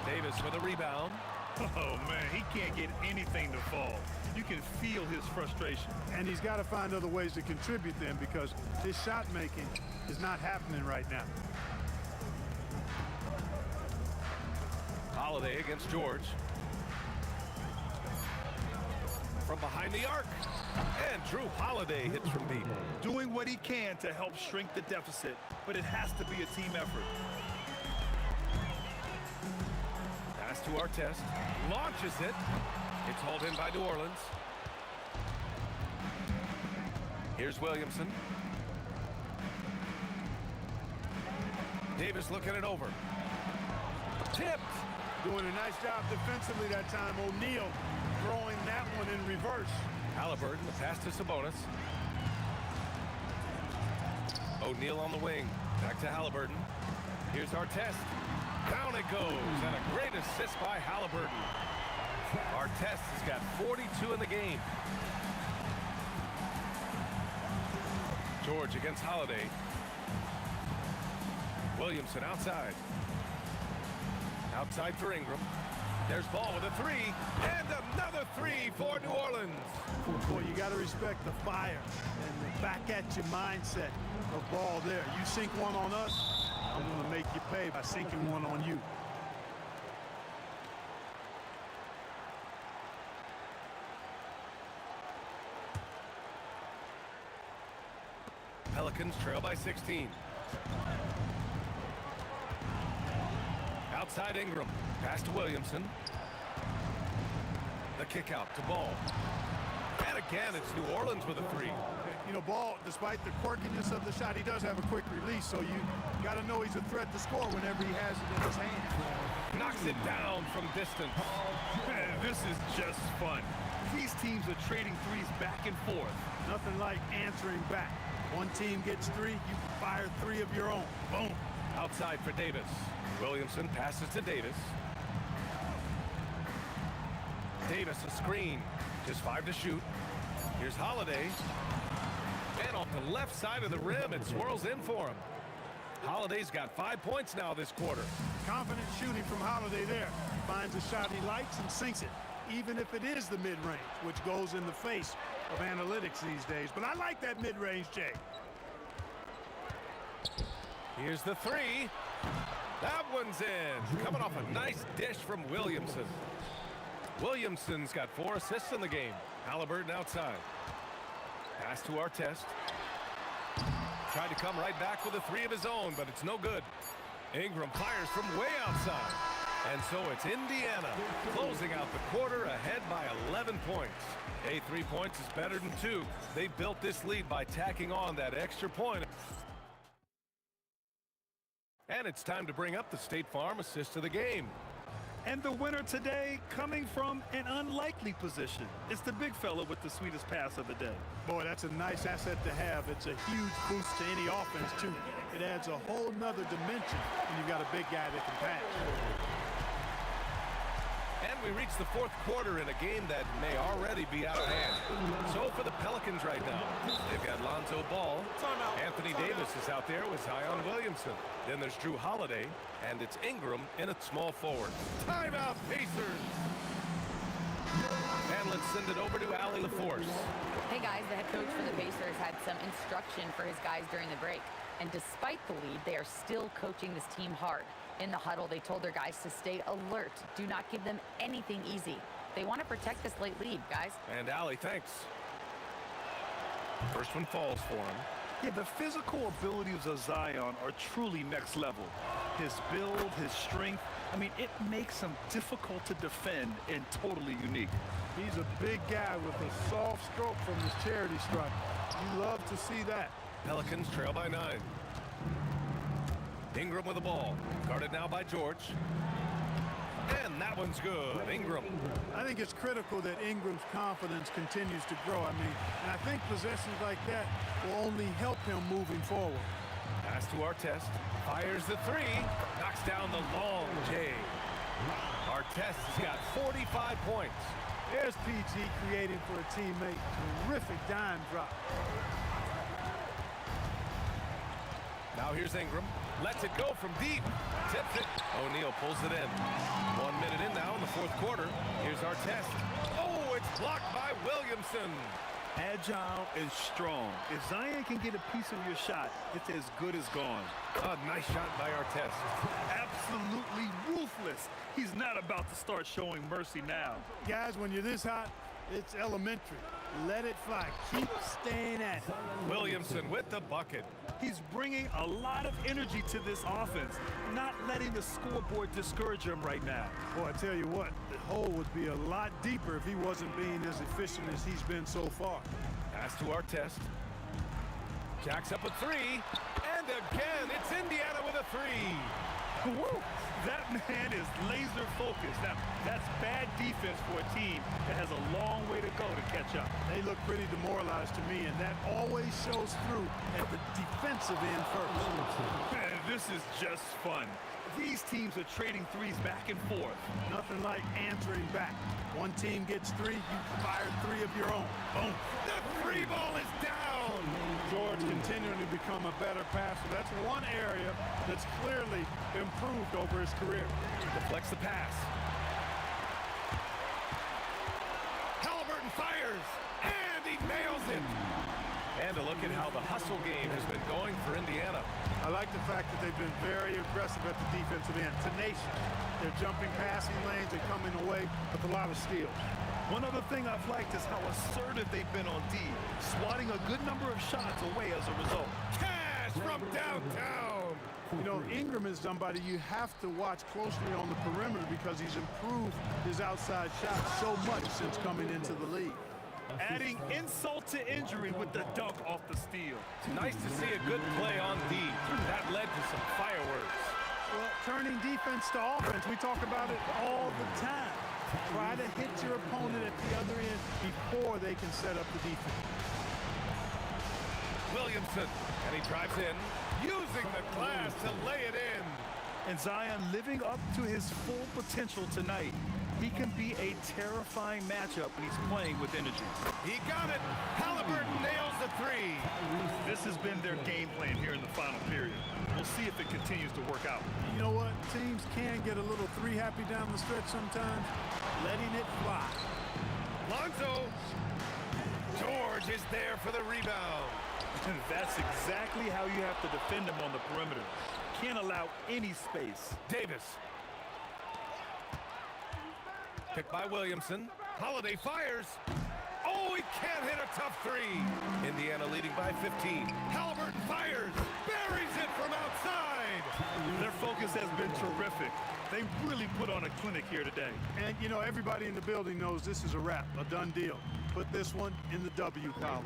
Davis with a rebound. Oh, man, he can't get anything to fall. You can feel his frustration. And he's got to find other ways to contribute then because his shot making is not happening right now. Holiday against George. From behind the arc. And Drew Holiday hits from deep. Doing what he can to help shrink the deficit, but it has to be a team effort. Pass to Artest. Launches it. It's hauled in by New Orleans. Here's Williamson. Davis looking it over. Tipped. Doing a nice job defensively that time. O'Neal throwing that one in reverse. Halliburton, the pass to Sabonis. O'Neal on the wing. Back to Halliburton. Here's Artest. Down it goes. And a great assist by Halliburton. Artest has got 42 in the game. George against Holiday. Williamson outside. Outside for Ingram. There's Ball with a three. And another three for New Orleans. Boy, you got to respect the fire and the back-at-you mindset of Ball there. You sink one on us, I'm going to make you pay by sinking one on you. Pelicans trail by 16. Outside Ingram. Pass to Williamson. The kick out to Ball. And again, it's New Orleans with a three. You know, Ball, despite the quirkiness of the shot, he does have a quick release, so you got to know he's a threat to score whenever he has it in his hand. Knocks it down from distance. Man, this is just fun. These teams are trading threes back and forth. Nothing like answering back. One team gets three, you fire three of your own. Boom. Outside for Davis. Williamson passes to Davis. Davis a screen. Just 5 to shoot. Here's Holiday. And off the left side of the rim, it swirls in for him. Holiday's got 5 points now this quarter. Confident shooting from Holiday there. Finds a shot he likes and sinks it, even if it is the mid-range, which goes in the face of analytics these days. But I like that mid-range, Jay. Here's the three. That one's in. Coming off a nice dish from Williamson. Williamson's got 4 assists in the game. Halliburton outside. Pass to Artest. Tried to come right back with a three of his own, but it's no good. Ingram fires from way outside. And so it's Indiana closing out the quarter ahead by 11 points. 3 points is better than 2. They built this lead by tacking on that extra point. And it's time to bring up the State Farm assist of the game. And the winner today coming from an unlikely position. It's the big fella with the sweetest pass of the day. Boy, that's a nice asset to have. It's a huge boost to any offense, too. It adds a whole nother dimension when you've got a big guy that can pass. And we reach the fourth quarter in a game that may already be out of hand. So for the Pelicans right now, they've got Lonzo Ball. Anthony Davis is out there with Zion Williamson. Then there's Drew Holiday, and it's Ingram in at small forward. Timeout, Pacers! And let's send it over to Allie LaForce. Hey guys, the head coach for the Pacers had some instruction for his guys during the break. And despite the lead, they are still coaching this team hard. In the huddle, they told their guys to stay alert. Do not give them anything easy. They want to protect this late lead, guys. And Allie, thanks. First one falls for him. Yeah, the physical abilities of Zion are truly next level. His build, his strength, I mean, it makes him difficult to defend and totally unique. He's a big guy with a soft stroke from his charity stripe. You love to see that. Pelicans trail by 9. Ingram with the ball. Guarded now by George. And that one's good. Ingram. I think it's critical that Ingram's confidence continues to grow. And I think possessions like that will only help him moving forward. Pass to Artest. Fires the three. Knocks down the long J. Artest has got 45 points. There's PG creating for a teammate. Terrific dime drop. Now here's Ingram. Lets it go from deep. Tips it. O'Neal pulls it in. 1 minute in now in the fourth quarter. Here's Artest. Oh, it's blocked by Williamson. Agile and strong. If Zion can get a piece of your shot, it's as good as gone. A nice shot by Artest. Absolutely ruthless. He's not about to start showing mercy now. Guys, when you're this hot, it's elementary. Let it fly. Keep staying at it. Williamson with the bucket. He's bringing a lot of energy to this offense, not letting the scoreboard discourage him right now. Boy, I tell you what, the hole would be a lot deeper if he wasn't being as efficient as he's been so far. Pass to Artest. Jacks up a three. And again, it's Indiana with a three. Woo! That man is laser focused. Now, that's bad defense for a team that has a long way to go to catch up. They look pretty demoralized to me, and that always shows through at the defensive end first. Man, this is just fun. These teams are trading threes back and forth. Nothing like answering back. One team gets three, you fire three of your own. Boom. The free ball is down. George continuing to become a better passer. That's one area that's clearly improved over his career. Deflects the pass. Halliburton fires, and he nails it. And a look at how the hustle game has been going for Indiana. I like the fact that they've been very aggressive at the defensive end. Tenacious. They're jumping passing lanes and coming away with a lot of steals. One other thing I've liked is how assertive they've been on D, swatting a good number of shots away as a result. Cash from downtown. You know, Ingram is somebody you have to watch closely on the perimeter because he's improved his outside shot so much since coming into the league. Adding insult to injury with the dunk off the steal. Nice to see a good play on D. That led to some fireworks. Well, turning defense to offense, we talk about it all the time. Try to hit your opponent at the other end before they can set up the defense. Williamson, and he drives in, using the glass to lay it in. And Zion living up to his full potential tonight. He can be a terrifying matchup when he's playing with energy. He got it. Halliburton nails the three. This has been their game plan here in the final period. We'll see if it continues to work out. You know what? Teams can get a little three-happy down the stretch sometimes. Letting it fly. Lonzo. George is there for the rebound. And that's exactly how you have to defend him on the perimeter. Can't allow any space. Davis. Picked by Williamson. Holiday fires. Oh, he can't hit a tough three. Indiana leading by 15. Halliburton fires. Buries it from outside. Their focus has been terrific. They really put on a clinic here today. And, you know, everybody in the building knows this is a wrap, a done deal. Put this one in the W column.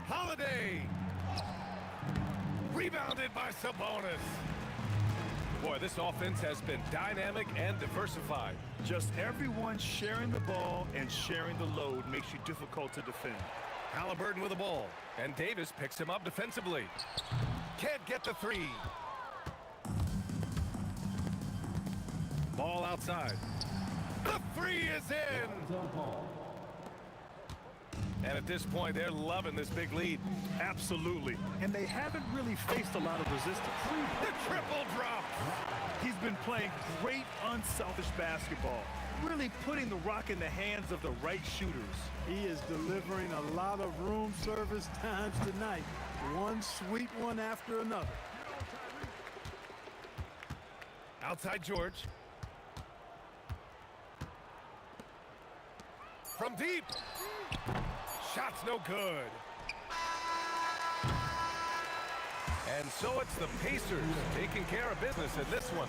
Holiday. Rebounded by Sabonis. Boy, this offense has been dynamic and diversified. Just everyone sharing the ball and sharing the load makes you difficult to defend. Halliburton with the ball, and Davis picks him up defensively. Can't get the three. Ball outside. The three is in. And at this point, they're loving this big lead. Absolutely. And they haven't really faced a lot of resistance. The triple drop. He's been playing great, unselfish basketball. Really putting the rock in the hands of the right shooters. He is delivering a lot of room service times tonight. One sweet one after another. Outside George. From deep. Shot's no good. And so it's the Pacers taking care of business in this one,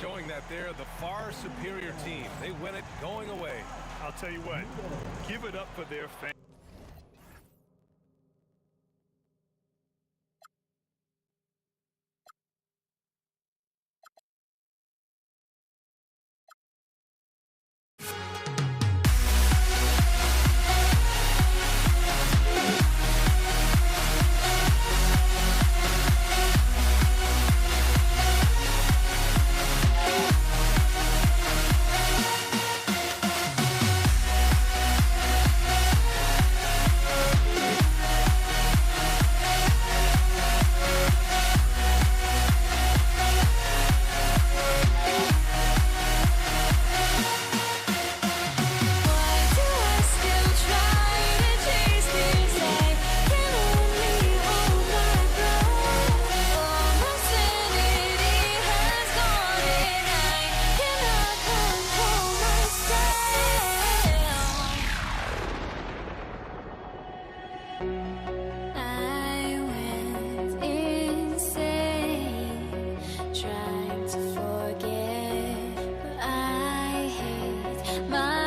showing that they're the far superior team. They win it going away. I'll tell you what, give it up for their fans. My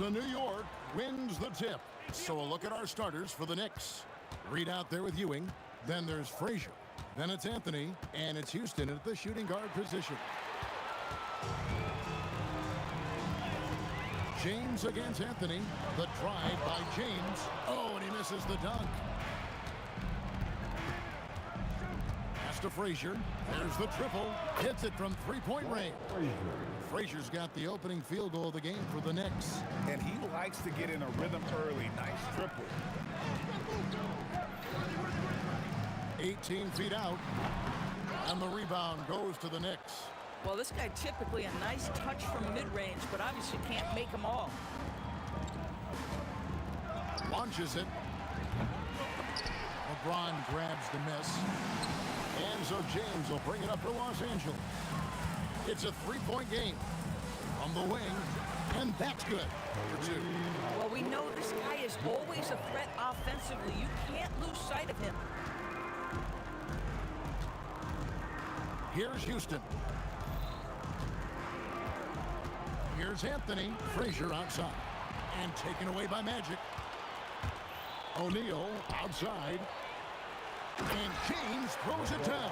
So New York wins the tip. So a look at our starters for the Knicks. Reed out there with Ewing. Then there's Frazier. Then it's Anthony. And it's Houston at the shooting guard position. James against Anthony. The drive by James. Oh, and he misses the dunk. Pass to Frazier. There's the triple. Hits it from three-point range. Frazier's got the opening field goal of the game for the Knicks. And he likes to get in a rhythm early. Nice triple. 18 feet out. And the rebound goes to the Knicks. Well, this guy typically a nice touch from mid-range, but obviously can't make them all. Launches it. LeBron grabs the miss. And so James will bring it up for Los Angeles. It's a three-point game. On the wing. And that's good for two. Well, we know this guy is always a threat offensively. You can't lose sight of him. Here's Houston. Here's Anthony. Frazier outside. And taken away by Magic. O'Neal outside. And James throws it down.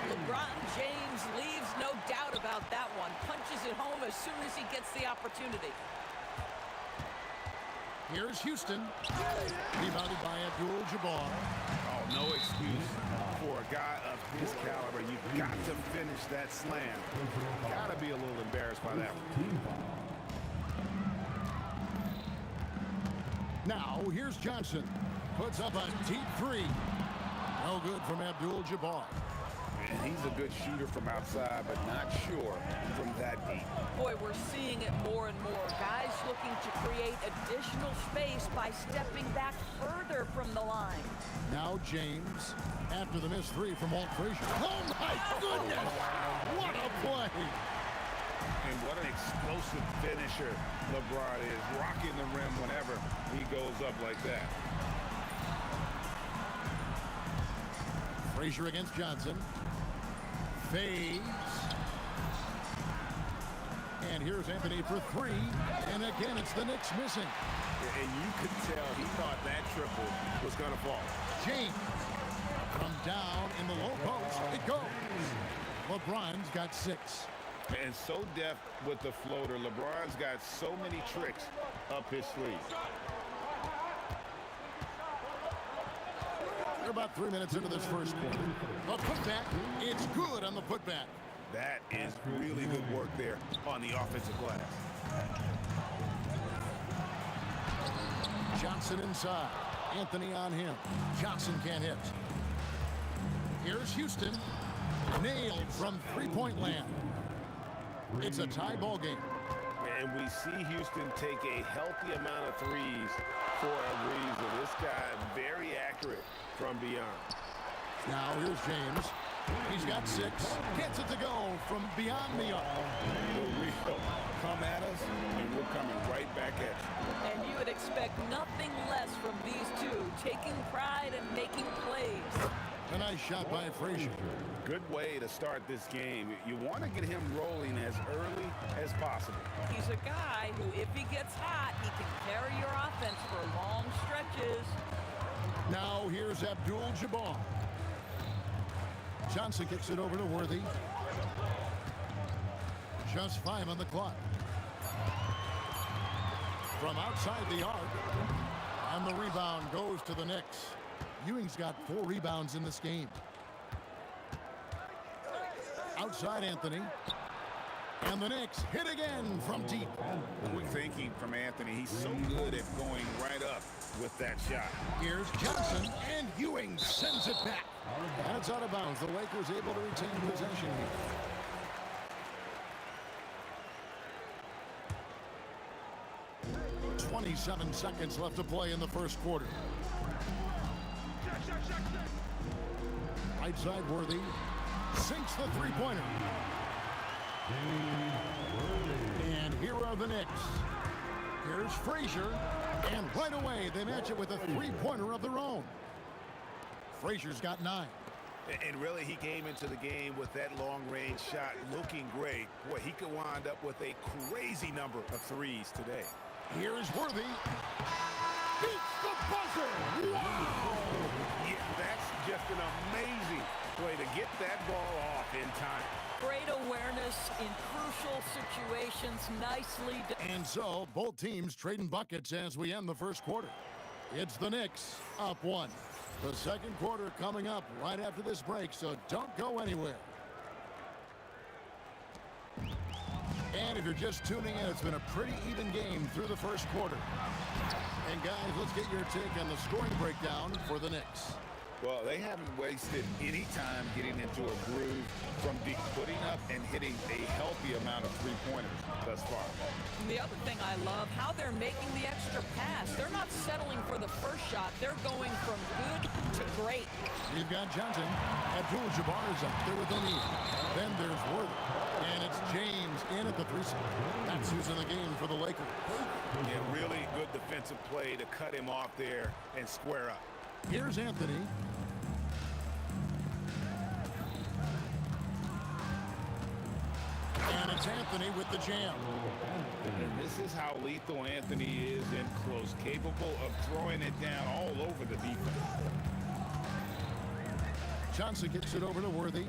LeBron James leaves no doubt about that one. Punches it home as soon as he gets the opportunity. Here's Houston. Rebounded by Abdul-Jabbar. Oh, no excuse for a guy of his caliber. You've got to finish that slam. Got to be a little embarrassed by that one. Now, here's Johnson. Puts up a deep three. No good from Abdul-Jabbar. And he's a good shooter from outside, but not sure from that deep. Boy, we're seeing it more and more. Guys looking to create additional space by stepping back further from the line. Now James, after the missed three from Walt Frazier. Oh, my goodness! What a play! And what an explosive finisher LeBron is, rocking the rim whenever he goes up like that. Frazier against Johnson. Fades. And here's Anthony for three. And again, it's the Knicks missing. And you could tell he thought that triple was going to fall. James from down in the low post. It goes. LeBron's got 6. And so deft with the floater. LeBron's got so many tricks up his sleeve. We're about 3 minutes into this first quarter. A putback. It's good on the putback. That is really good work there on the offensive glass. Johnson inside. Anthony on him. Johnson can't hit. Here's Houston. Nailed from three-point land. It's a tie ball game. And we see Houston take a healthy amount of threes for a reason. This guy very accurate from beyond. Now here's James. He's got 6. Gets it to go from beyond the arc. We'll come at us, and we're coming right back at you. And you would expect nothing less from these two, taking pride and making plays. A nice shot by Frazier. Good way to start this game. You want to get him rolling as early as possible. He's a guy who, if he gets hot, he can carry your offense for long stretches. Now here's Abdul-Jabbar. Johnson kicks it over to Worthy. Just 5 on the clock. From outside the arc. And the rebound goes to the Knicks. Ewing's got 4 rebounds in this game. Outside Anthony. And the Knicks hit again from deep. Quick thinking from Anthony. He's so good at going right up with that shot. Here's Johnson, and Ewing sends it back. And it's out of bounds. The Lakers able to retain possession here. .27 seconds left to play in the first quarter. Right side Worthy sinks the three-pointer. And here are the Knicks. Here's Frazier, and right away they match it with a three-pointer of their own. Frazier's got 9. And really, he came into the game with that long-range shot looking great. Boy, he could wind up with a crazy number of threes today. Here's Worthy. Beats the buzzer. Wow! Yeah, that's just an amazing way to get that ball off in time. Great awareness in crucial situations. Nicely done. And so, both teams trading buckets as we end the first quarter. It's the Knicks up 1. The second quarter coming up right after this break, so don't go anywhere. And if you're just tuning in, it's been a pretty even game through the first quarter. And guys, let's get your take on the scoring breakdown for the Knicks. Well, they haven't wasted any time getting into a groove from deep, putting up and hitting a healthy amount of three-pointers thus far. And the other thing I love, how they're making the extra pass. They're not settling for the first shot. They're going from good to great. You've got Johnson. Abdul-Jabbar is up there with O'Neal. Then there's Worthy. And it's James in at the 3-spot. That's who's in the game for the Lakers. Yeah, really good defensive play to cut him off there and square up. Here's Anthony. And it's Anthony with the jam. And this is how lethal Anthony is in close, capable of throwing it down all over the defense. Johnson gets it over to Worthy.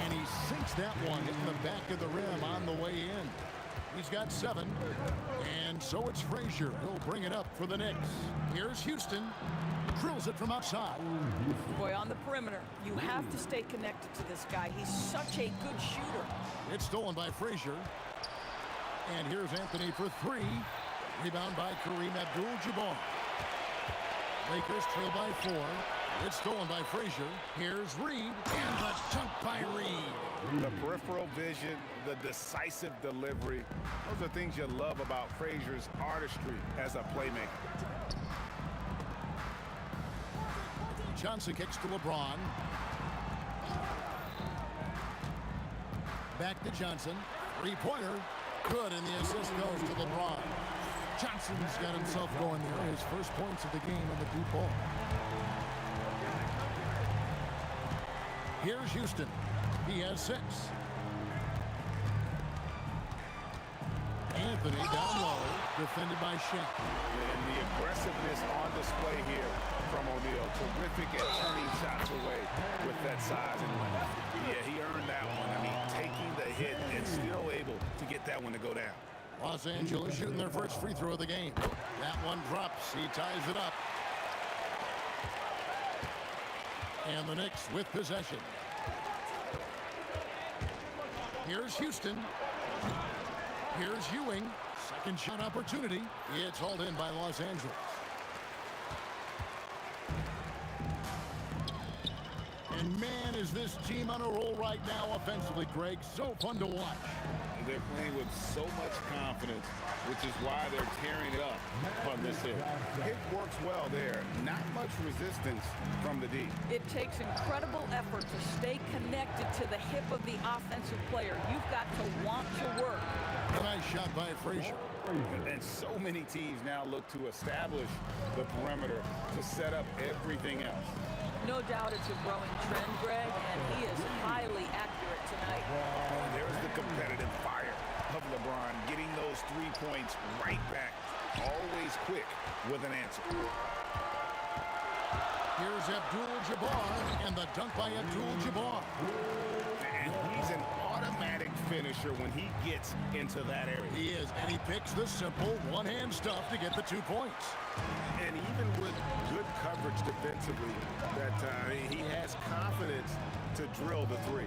And he sinks that one in the back of the rim on the way in. He's got 7. And so it's Frazier. He'll bring it up for the Knicks. Here's Houston. Drills it from outside. Boy, on the perimeter, you have to stay connected to this guy. He's such a good shooter. It's stolen by Frazier. And here's Anthony for 3. Rebound by Kareem Abdul-Jabbar. Lakers trail by 4. It's stolen by Frazier. Here's Reed. And the dunk by Reed. The peripheral vision, the decisive delivery. Those are things you love about Frazier's artistry as a playmaker. Johnson kicks to LeBron. Back to Johnson. 3-pointer. Good, and the assist goes to LeBron. Johnson's got himself going there. His first points of the game on the deep ball. Here's Houston. He has 6. Anthony down low, defended by Shaq. And the aggressiveness on display here from O'Neal. Terrific at turning shots away with that size and length. Yeah, he earned that one. I mean, taking the hit and still able to get that one to go down. Los Angeles shooting their first free throw of the game. That one drops. He ties it up. And the Knicks with possession. Here's Houston. Here's Ewing. Second shot opportunity. It's hauled in by Los Angeles. And man, is this team on a roll right now offensively, Greg. So fun to watch. They're playing with so much confidence, which is why they're tearing it up on this hit. It works well there. Not much resistance from the D. It takes incredible effort to stay connected to the hip of the offensive player. You've got to want to work. Nice shot by Frazier. And so many teams now look to establish the perimeter to set up everything else. No doubt it's a growing trend, Greg, and he is highly accurate tonight. There's the competitive fire of LeBron, getting those 3 points right back. Always quick with an answer. Here's Abdul-Jabbar, and the dunk by Abdul-Jabbar. And he's an automatic finisher when he gets into that area. He is, and he picks the simple one-hand stuff to get the 2 points. And even with good coverage defensively, he has confidence to drill the 3.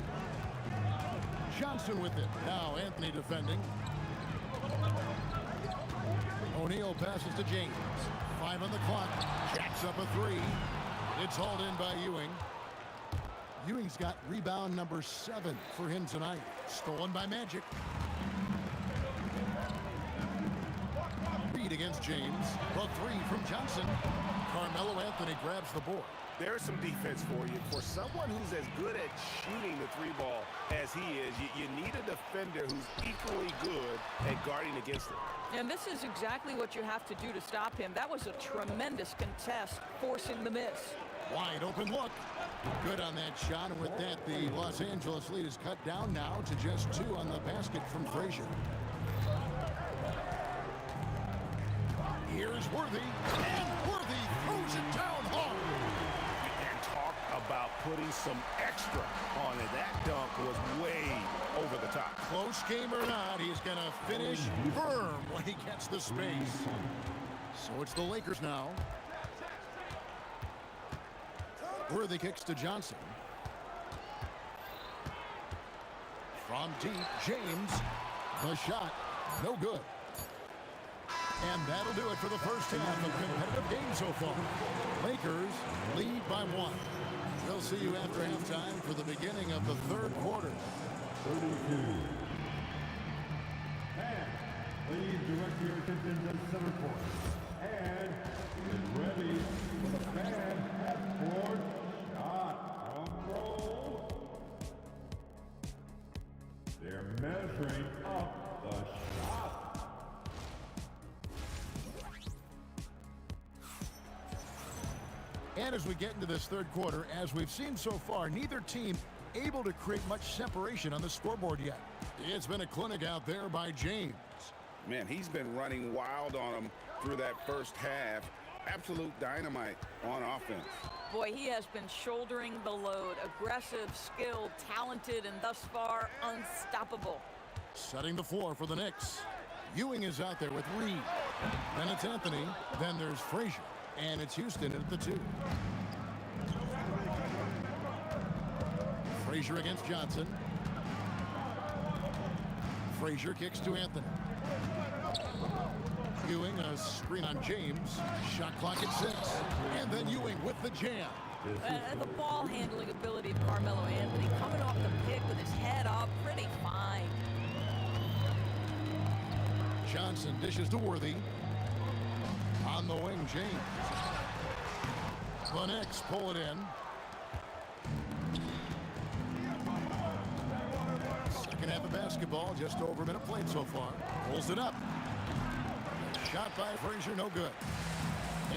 Johnson with it. Now Anthony defending. O'Neal passes to James. 5 on the clock. Jacks up a 3. It's hauled in by Ewing. Ewing's got rebound number 7 for him tonight. Stolen by Magic. Reed against James. The 3 from Johnson. Carmelo Anthony grabs the board. There's some defense for you. For someone who's as good at shooting the 3 ball as he is, you need a defender who's equally good at guarding against it. And this is exactly what you have to do to stop him. That was a tremendous contest, forcing the miss. Wide open look. Good on that shot, and with that, the Los Angeles lead is cut down now to just 2 on the basket from Frazier. Here's Worthy, and Worthy throws it down hard. And talk about putting some extra on it. That dunk was way over the top. Close game or not, he's going to finish firm when he gets the space. So it's the Lakers now. Worthy kicks to Johnson. From deep, James. The shot, no good. And that'll do it for the first half of competitive game so far. Lakers lead by 1. We'll see you after halftime for the beginning of the third quarter. 32. And please direct your attention to center court. And get ready for the fan half-court shot. Drum roll. They're measuring up the shot. And as we get into this third quarter, as we've seen so far, neither team able to create much separation on the scoreboard yet. It's been a clinic out there by James. Man, he's been running wild on him through that first half. Absolute dynamite on offense. Boy, he has been shouldering the load. Aggressive, skilled, talented, and thus far unstoppable. Setting the floor for the Knicks. Ewing is out there with Reed. Then it's Anthony. Then there's Frazier. And it's Houston at the 2. Frazier against Johnson. Frazier kicks to Anthony. Ewing, a screen on James. Shot clock at 6. And then Ewing with the jam. The ball handling ability of Carmelo Anthony coming off the pick with his head up, pretty fine. Johnson dishes to Worthy. On the wing, James. The Knicks pull it in. Second half of basketball, just over a minute played so far. Pulls it up. Shot by Frazier, no good.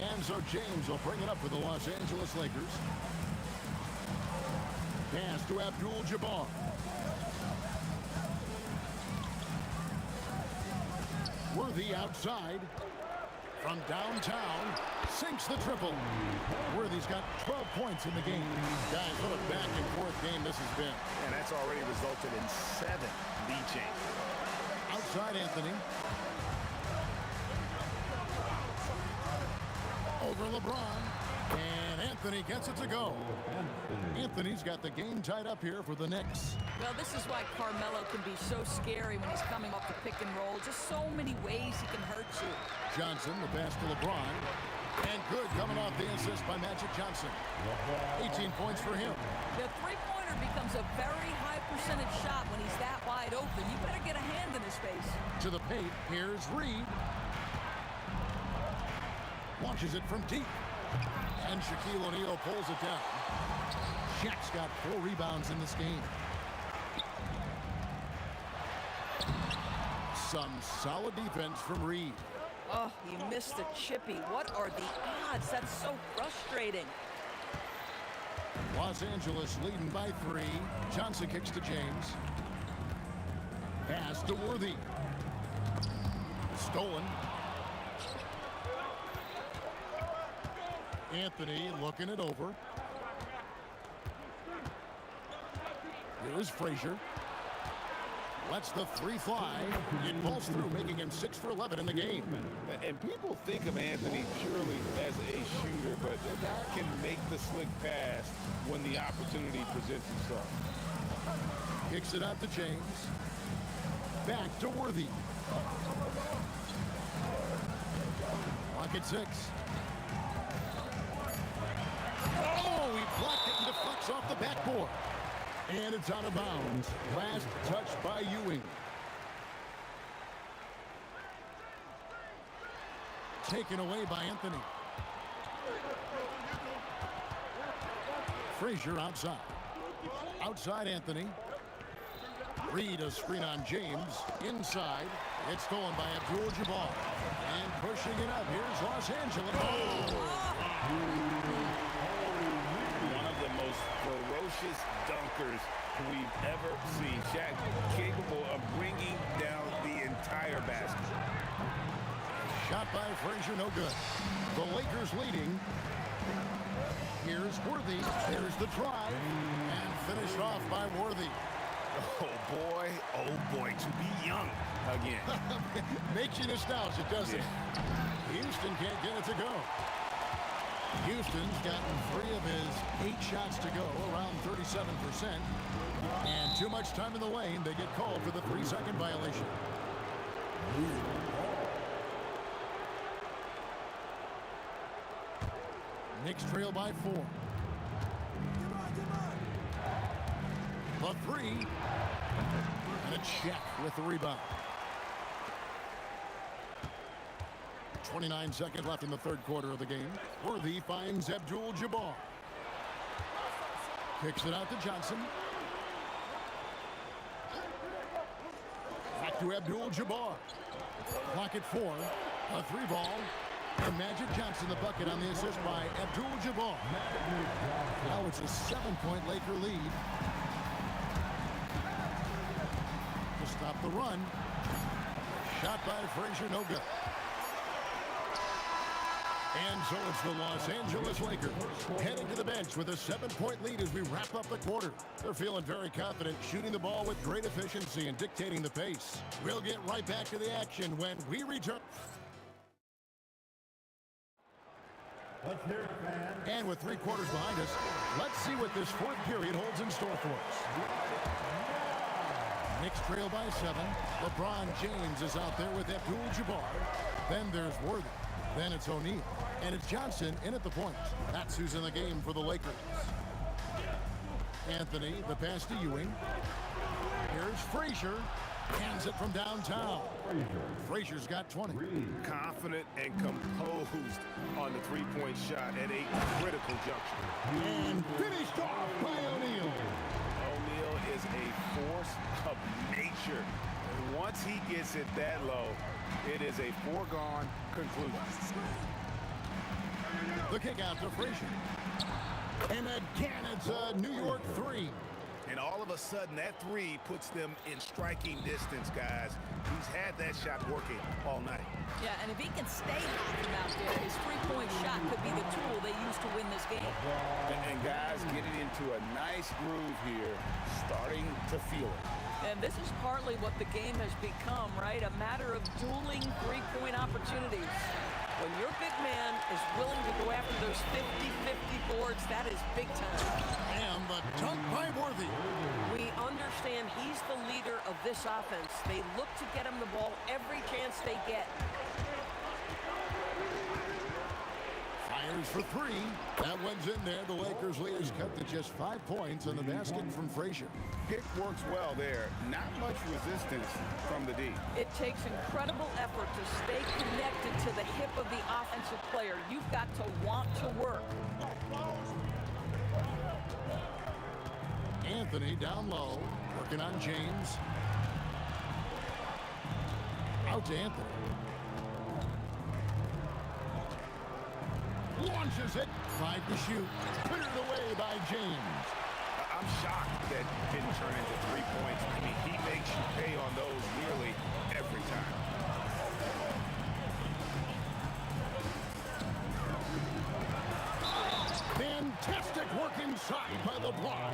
And so James will bring it up for the Los Angeles Lakers. Pass to Abdul-Jabbar. Worthy outside. From downtown, sinks the triple. Worthy's got 12 points in the game. Guys, what a back-and-forth game this has been. And that's already resulted in 7 lead changes. Outside Anthony. Over LeBron. And Anthony gets it to go. Anthony's got the game tied up here for the Knicks. Well, this is why Carmelo can be so scary when he's coming off the pick and roll. Just so many ways he can hurt you. Johnson, the pass to LeBron. And good coming off the assist by Magic Johnson. 18 points for him. The three-pointer becomes a very high percentage shot when he's that wide open. You better get a hand in his face. To the paint, here's Reed. Launches it from deep. And Shaquille O'Neal pulls it down. Shaq's got 4 rebounds in this game. Some solid defense from Reed. Oh, he missed the chippy. What are the odds? That's so frustrating. Los Angeles leading by 3. Johnson kicks to James. Pass to Worthy. Stolen. Anthony looking it over. Here's Frazier. Lets the 3 fly. It pulls through, making him 6 for 11 in the game. And people think of Anthony purely as a shooter, but the guy can make the slick pass when the opportunity presents itself. Kicks it out to James. Back to Worthy. Clock at 6. Oh, he blocked it and deflects off the backboard. And it's out of bounds. Last touch by Ewing. Taken away by Anthony. Frazier outside. Outside Anthony. Reed a screen on James. Inside. It's stolen by Abdul-Jabbar. And pushing it up. Here's Los Angeles. Oh! playmakers we've ever seen. Shaq capable of bringing down the entire basket. Shot by Frazier, no good. The Lakers leading. Here's Worthy. There's the drive. And finished off by Worthy. Oh, boy, to be young again. Makes you nostalgic, doesn't it? Houston can't get it to go. Houston's gotten 3 of his 8 shots to go, around 37%. And too much time in the lane, they get called for the 3-second violation. Knicks trail by 4. The 3. And a check with the rebound. 29 seconds left in the third quarter of the game. Worthy finds Abdul-Jabbar. Kicks it out to Johnson. Back to Abdul-Jabbar. Clock at 4. A 3 ball. And Magic Johnson the bucket on the assist by Abdul-Jabbar. Now it's a 7-point Laker lead. To stop the run. Shot by Frazier, no good. And so it's the Los Angeles Lakers heading to the bench with a 7-point lead as we wrap up the quarter. They're feeling very confident, shooting the ball with great efficiency and dictating the pace. We'll get right back to the action when we return. And with 3 quarters behind us, let's see what this fourth period holds in store for us. Knicks trail by 7. LeBron James is out there with Abdul-Jabbar. Then there's Worthy. Then it's O'Neal. And it's Johnson in at the point. That's who's in the game for the Lakers. Anthony, the pass to Ewing. Here's Frazier. Hands it from downtown. Frazier's got 20. Confident and composed on the 3-point shot at a critical juncture. And finished off by O'Neal. O'Neal is a force of nature. And once he gets it that low, it is a foregone conclusion. The kick out to Frazier. And again, it's a New York 3. And all of a sudden, that 3 puts them in striking distance, guys. He's had that shot working all night. Yeah, and if he can stay hot from out there, his 3-point shot could be the tool they use to win this game. And guys getting into a nice groove here, starting to feel it. And this is partly what the game has become, right? A matter of dueling 3-point opportunities. When your big man is willing to go after those 50-50 boards, that is big time. And the dunk by Worthy. We understand he's the leader of this offense. They look to get him the ball every chance they get. Fires for 3. That one's in there. The Lakers leaders cut to just 5 points on the basket from Frazier. Pick works well there. Not much resistance from the D. It takes incredible effort to stay connected to the hip of the offensive player. You've got to want to work. Anthony down low, working on James. Out to Anthony. Launches it. 5 to shoot. Cleared away by James. I'm shocked that didn't turn into 3 points. I mean, he makes you pay on those nearly every time. Fantastic work inside by the block.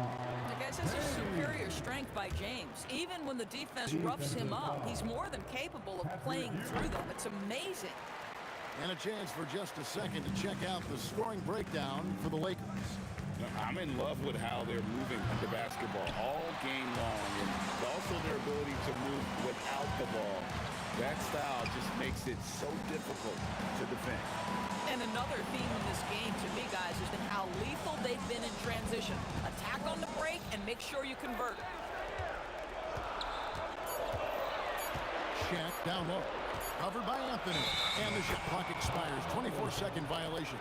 Guys, this is superior strength by James. Even when the defense roughs him up, he's more than capable of playing through them. It's amazing. And a chance for just a second to check out the scoring breakdown for the Lakers. I'm in love with how they're moving the basketball all game long, and also their ability to move without the ball. That style just makes it so difficult to defend. And another theme in this game to me, guys, has been how lethal they've been in transition. Attack on the break and make sure you convert. Shaq down low. Covered by Anthony. And the shot clock expires. 24-second violation.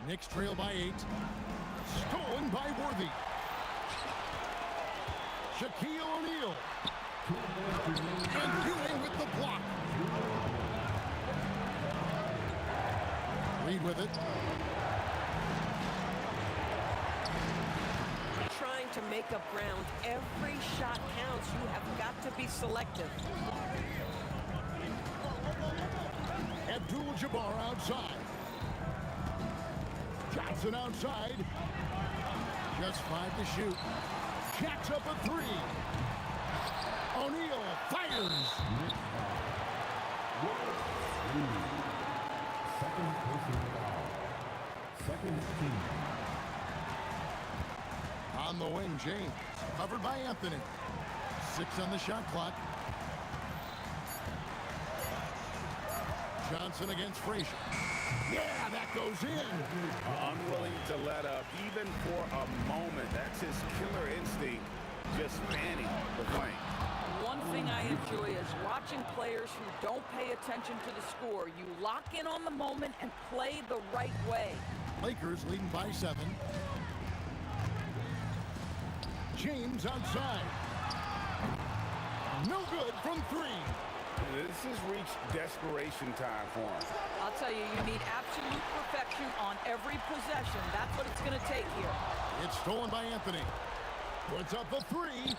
Knicks trail by 8. Stolen by Worthy. Shaquille O'Neal. And Ewing with the block. lead with it. Trying to make up ground. Every shot counts. You have got to be selective. Abdul-Jabbar outside. Johnson outside. Just 5 to shoot. Jacks up a 3. O'Neal fires. Second personal foul. Second team. On the wing, James. Covered by Anthony. 6 on the shot clock. Johnson against Frazier. Yeah, that goes in. Unwilling to let up, even for a moment. That's his killer instinct, just fanning the flank. One thing I enjoy is watching players who don't pay attention to the score. You lock in on the moment and play the right way. Lakers leading by 7. James outside. No good from 3. This has reached desperation time for him. I'll tell you, you need absolute perfection on every possession. That's what it's going to take here. It's stolen by Anthony. Puts up a 3.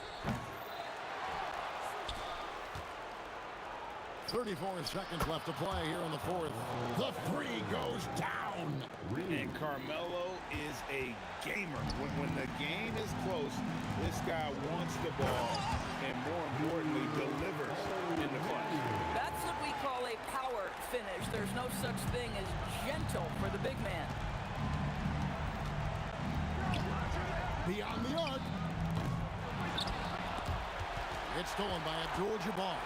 34 seconds left to play here in the 4th. The 3 goes down. And Carmelo is a gamer. When the game is close, this guy wants the ball and, more importantly, delivers in the clutch. That's what we call a power finish. There's no such thing as gentle for the big man. Beyond the arc. It's stolen by Abdul-Jabbar.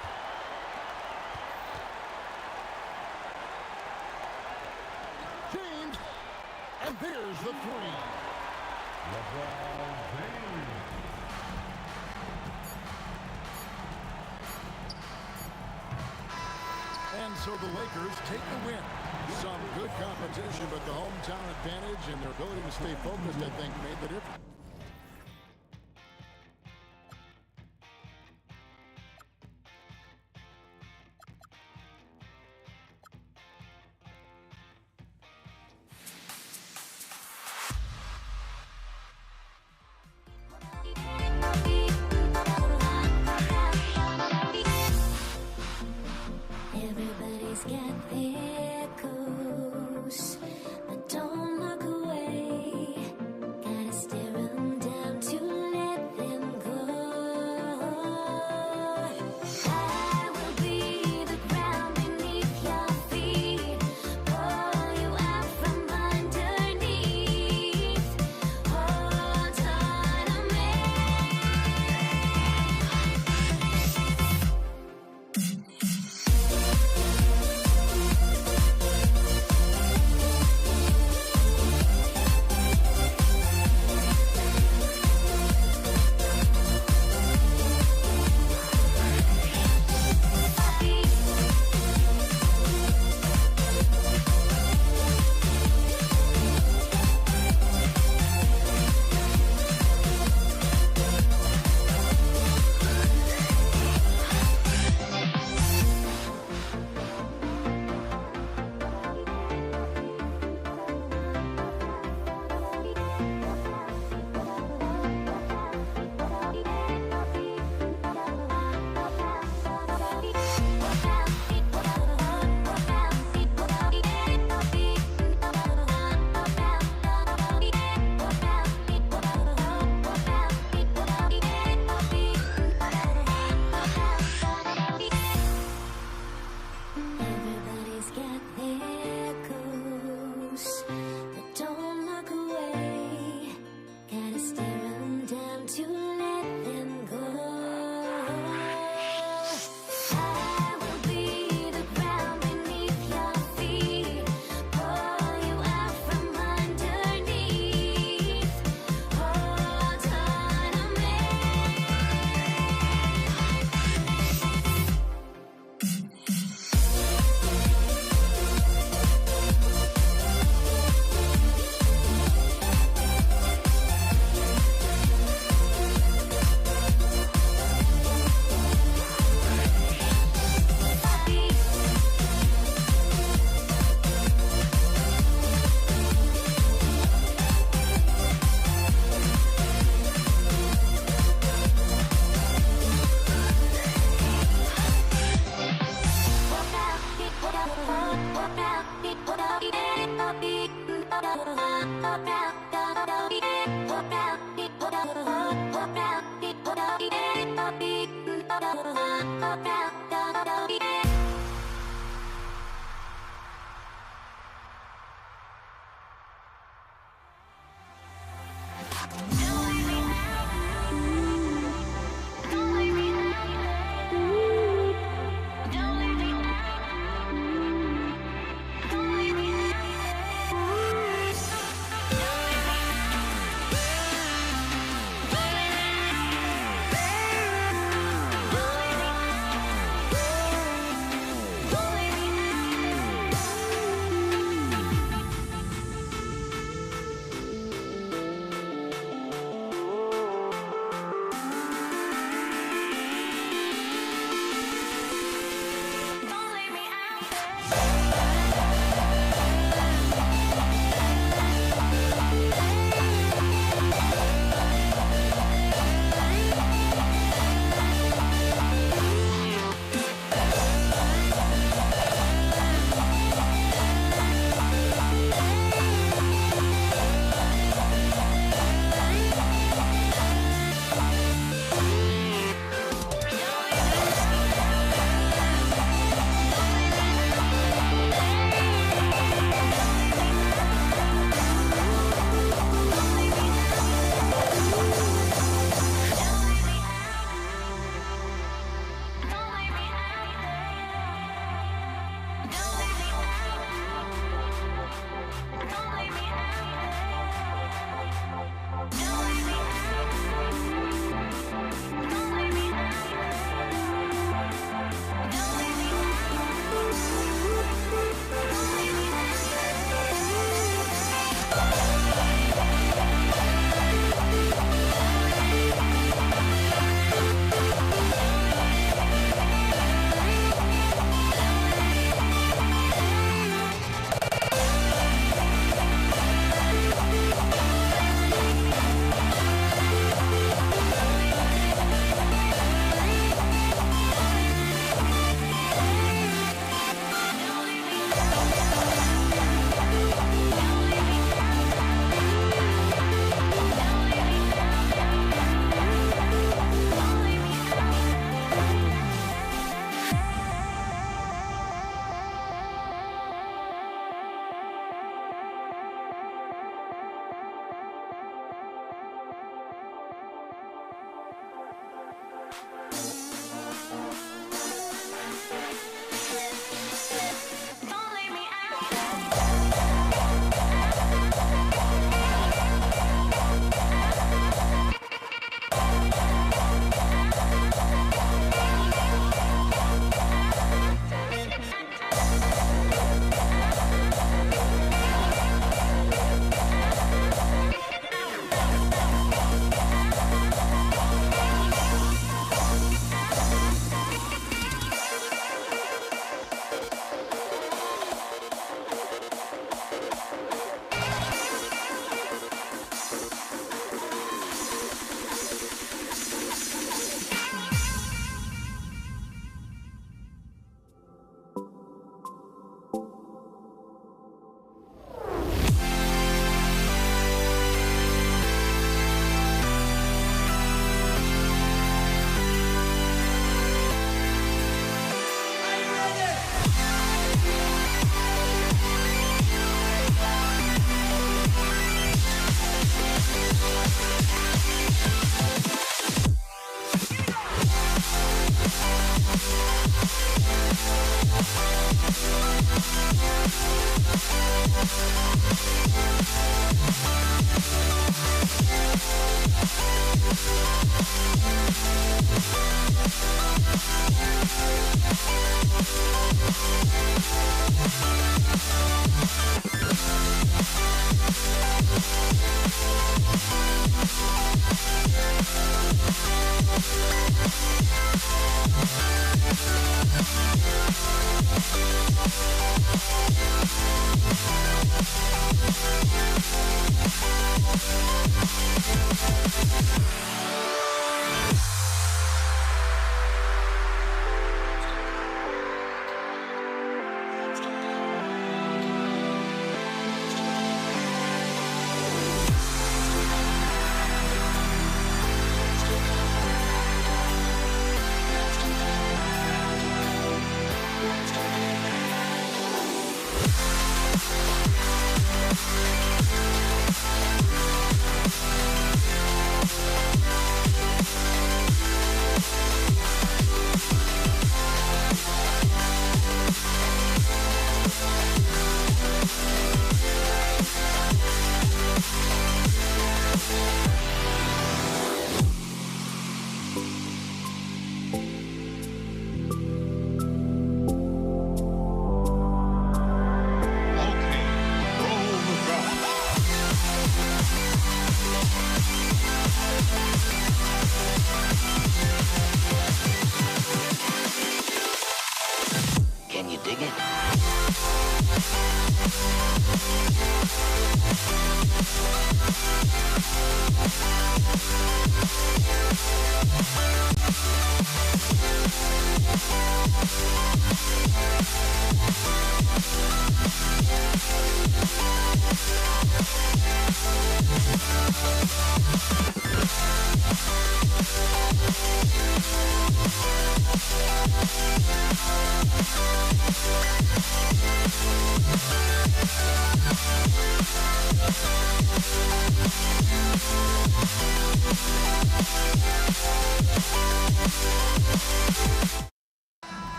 James, and there's the 3. LeBron James. And so the Lakers take the win. Some good competition, but the hometown advantage and their ability to stay focused, I think, made the difference. Everybody's got their goals, but don't look away. Gotta stare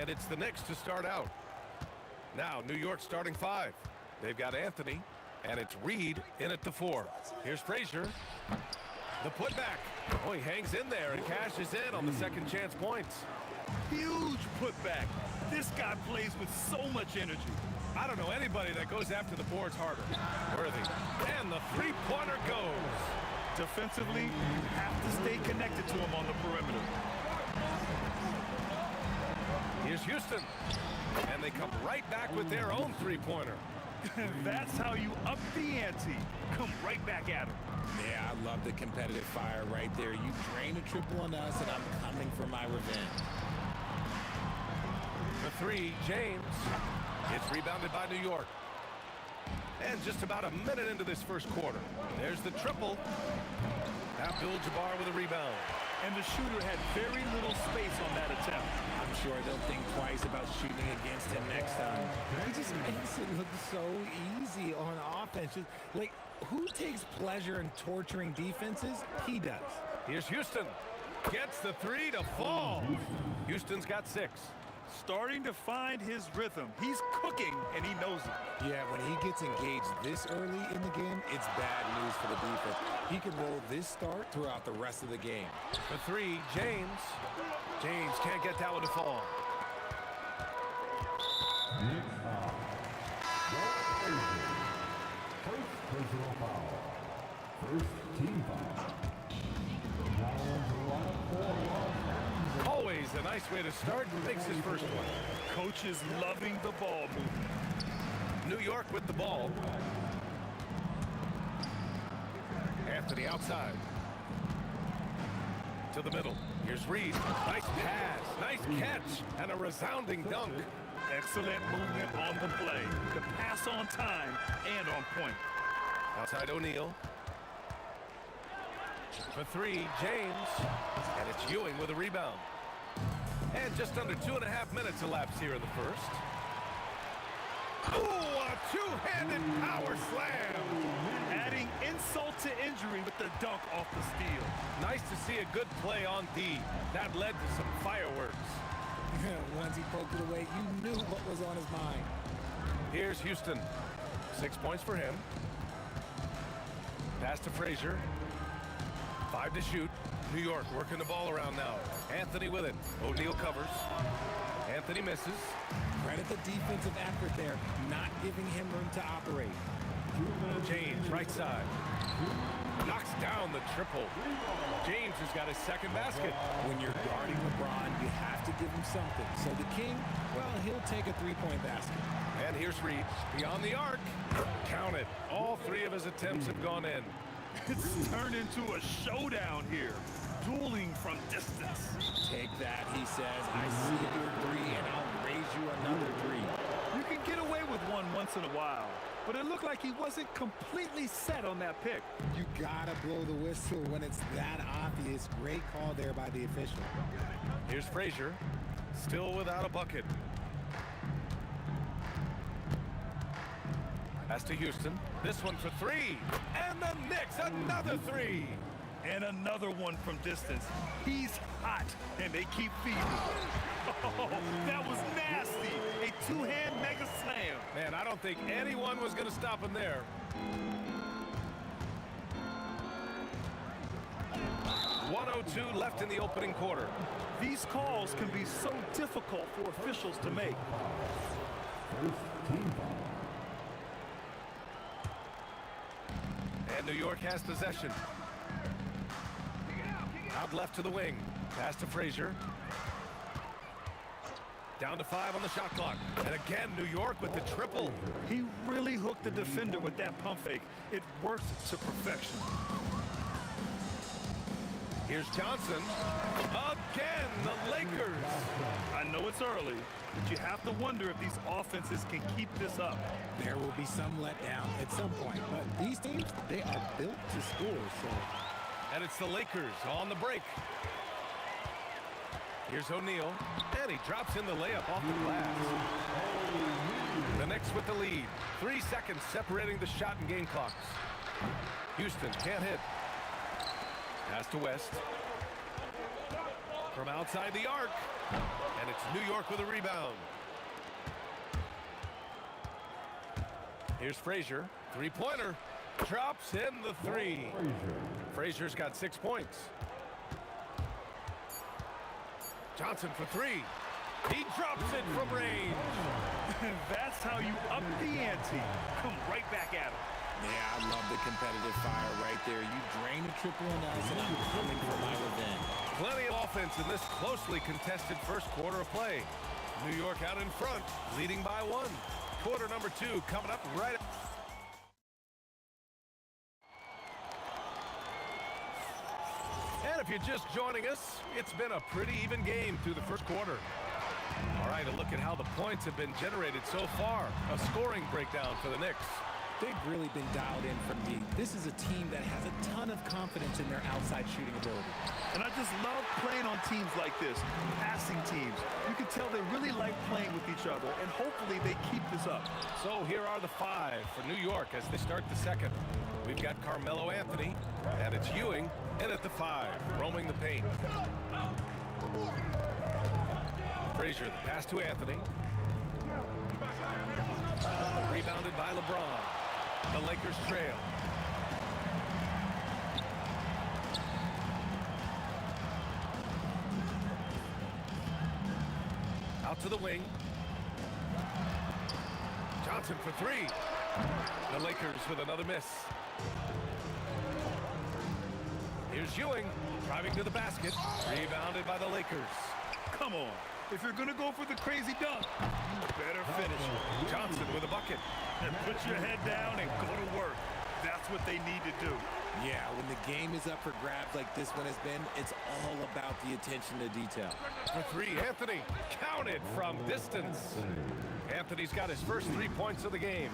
And it's the Knicks to start out. Now, New York starting 5. They've got Anthony, and it's Reed in at the 4. Here's Frazier. The putback. Oh, he hangs in there and cashes in on the second chance points. Huge putback. This guy plays with so much energy. I don't know anybody that goes after the boards harder. Worthy. And the three-pointer goes. Defensively, you have to stay connected to him on the perimeter. Here's Houston. And they come right back with their own three-pointer. That's how you up the ante. Come right back at him. Yeah, I love the competitive fire right there. You drain a triple on us, and I'm coming for my revenge. The 3, James. It's rebounded by New York. And just about a minute into this first quarter. There's the triple. Abdul-Jabbar with a rebound. And the shooter had very little space on that attempt. I'm sure they'll think twice about shooting against him next time. He just makes it look so easy on offense. Just, like, who takes pleasure in torturing defenses? He does. Here's Houston. Gets the 3 to fall. Houston's got 6. Starting to find his rhythm. He's cooking, and he knows it. Yeah, when he gets engaged this early in the game, it's bad news for the defense. He can roll this start throughout the rest of the game. The 3, James. James can't get that one to fall. First personal foul. First team foul. Always a nice way to start. Makes his first one. Coach is loving the ball movement. New York with the ball. Anthony outside. To the middle. Here's Reed. Nice pass. Nice catch. And a resounding dunk. Excellent movement on the play. The pass on time and on point. Outside O'Neal. For 3, James. And it's Ewing with a rebound. And just under 2.5 minutes elapsed here in the first. Oh, a two-handed power slam. Adding insult to injury with the dunk off the steal. Nice to see a good play on D. That led to some fireworks. Once he poked it away, you knew what was on his mind. Here's Houston. 6 points for him. Pass to Frazier. 5 to shoot. New York working the ball around now. Anthony with it. O'Neal covers. Anthony misses. Credit the defensive effort there, not giving him room to operate. James, right side. Knocks down the triple. James has got his second basket. When you're guarding LeBron, you have to give him something. So the King, well, he'll take a three-point basket. And here's Reed. Beyond the arc. Count it. All 3 of his attempts have gone in. It's turned into a showdown here. Dueling from distance. Take that, he says. I see your 3, and I'll raise you another 3. You can get away with one once in a while, but it looked like he wasn't completely set on that pick. You gotta blow the whistle when it's that obvious. Great call there by the official. Here's Frazier. Still without a bucket. Pass to Houston. This one for 3. And the Knicks, another 3. And another one from distance. He's hot, and they keep feeding. Oh, that was nasty. A two-hand mega slam. Man, I don't think anyone was going to stop him there. .102 left in the opening quarter. These calls can be so difficult for officials to make. First team foul. And New York has possession. Out left to the wing. Pass to Frazier. Down to 5 on the shot clock. And again, New York with the triple. He really hooked the defender with that pump fake. It worked to perfection. Here's Johnson. Again, the Lakers. know it's early, but you have to wonder if these offenses can keep this up. There will be some letdown at some point, but these teams, they are built to score, so. And it's the Lakers on the break. Here's O'Neal, and he drops in the layup off the glass. The Knicks with the lead. 3 seconds separating the shot and game clocks. Houston can't hit. Pass to West. From outside the arc. And it's New York with a rebound. Here's Frazier. Three-pointer. Drops in the three. Frazier's got 6 points. Johnson for three. He drops it from range. That's how you up the ante. Come right back at him. Yeah, I love the competitive fire right there. You drain a triple on us, and I'm coming for my revenge. Plenty of offense in this closely contested first quarter of play. New York out in front, leading by 1. Quarter number 2 coming up right. And if you're just joining us, it's been a pretty even game through the first quarter. All right, a look at how the points have been generated so far. A scoring breakdown for the Knicks. They've really been dialed in from deep. This is a team that has a ton of confidence in their outside shooting ability. And I just love playing on teams like this, passing teams. You can tell they really like playing with each other, and hopefully they keep this up. So here are the 5 for New York as they start the second. We've got Carmelo Anthony, and it's Ewing in at the 5, roaming the paint. Frazier, the pass to Anthony. Rebounded by LeBron. The Lakers trail. Out to the wing. Johnson for 3. The Lakers with another miss. Here's Ewing, driving to the basket. Rebounded by the Lakers. Come on. If you're going to go for the crazy dunk, you better finish it. Johnson with a bucket. And put your head down and go to work. That's what they need to do. Yeah, when the game is up for grabs like this one has been, it's all about the attention to detail. For 3, Anthony. Counted from distance. Anthony's got his first 3 points of the game.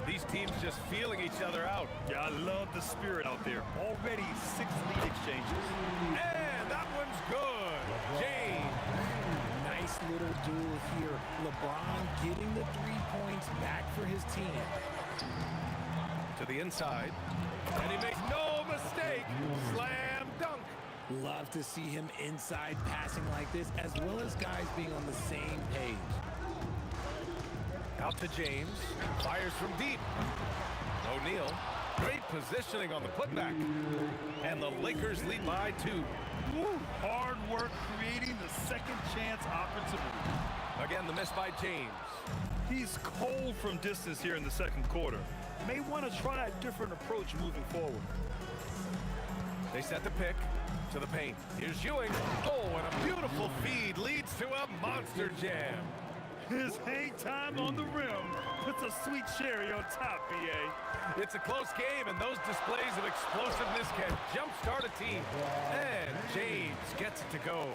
These teams just feeling each other out. Yeah, I love the spirit out there. Already 6 lead exchanges. And that one's good. James. Nice little duel here. LeBron getting the 3 points back for his team. To the inside. And he makes no mistake. Slam dunk. Love to see him inside passing like this, as well as guys being on the same page. Out to James. Fires from deep. O'Neal. Great positioning on the putback. And the Lakers lead by 2. Woo, hard work creating the second chance opportunity. Again, the miss by James. He's cold from distance here in the second quarter. May want to try a different approach moving forward. They set the pick to the paint. Here's Ewing. Oh, and a beautiful feed leads to a monster jam. His hang time on the rim puts a sweet cherry on top, B.A. It's a close game, and those displays of explosiveness can jumpstart a team. And James gets it to go.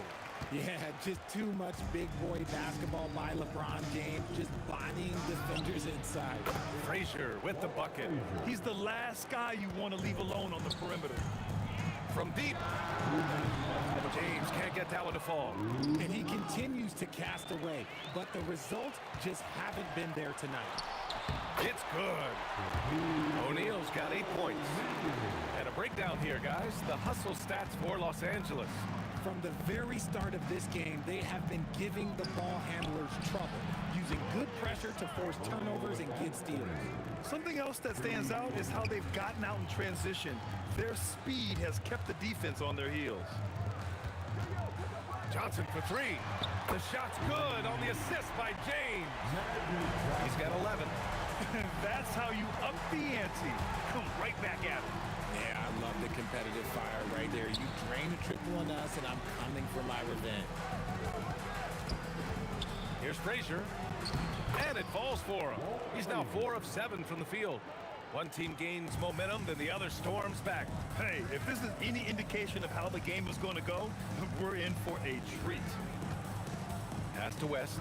Yeah, just too much big boy basketball by LeBron James, just bodying defenders inside. Frazier with the bucket. He's the last guy you want to leave alone on the perimeter. From deep. James can't get that one to fall. And he continues to cast away, but the results just haven't been there tonight. It's good. O'Neal's got 8 points. And a breakdown here, guys. The hustle stats for Los Angeles. From the very start of this game, they have been giving the ball handlers trouble, using good pressure to force turnovers and get steals. Something else that stands out is how they've gotten out in transition. Their speed has kept the defense on their heels. Johnson for 3. The shot's good on the assist by James. He's got 11. That's how you up the ante. Come right back at him. Yeah, I love the competitive fire right there. You drain a triple on us, and I'm coming for my revenge. Here's Frazier. And it falls for him. He's now 4 of 7 from the field. One team gains momentum, then the other storms back. Hey, if this is any indication of how the game is going to go, we're in for a treat. Pass to West.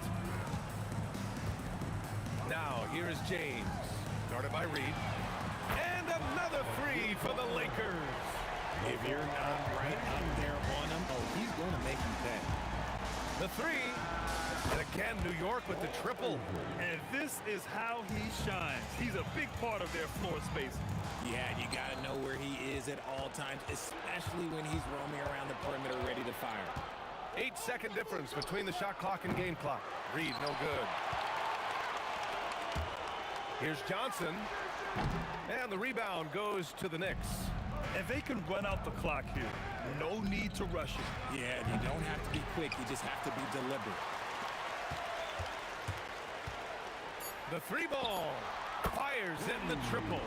Now, here is James. Guarded by Reed. And another three for the Lakers. If you're not right up there on him, oh, he's going to make you pay. The three. And again, New York with the triple. And this is how he shines. He's a big part of their floor space. Yeah, you got to know where he is at all times, especially when he's roaming around the perimeter ready to fire. 8-second difference between the shot clock and game clock. Reed, no good. Here's Johnson. And the rebound goes to the Knicks. And they can run out the clock here. No need to rush it. Yeah, you don't have to be quick. You just have to be deliberate. The three ball fires in the triple.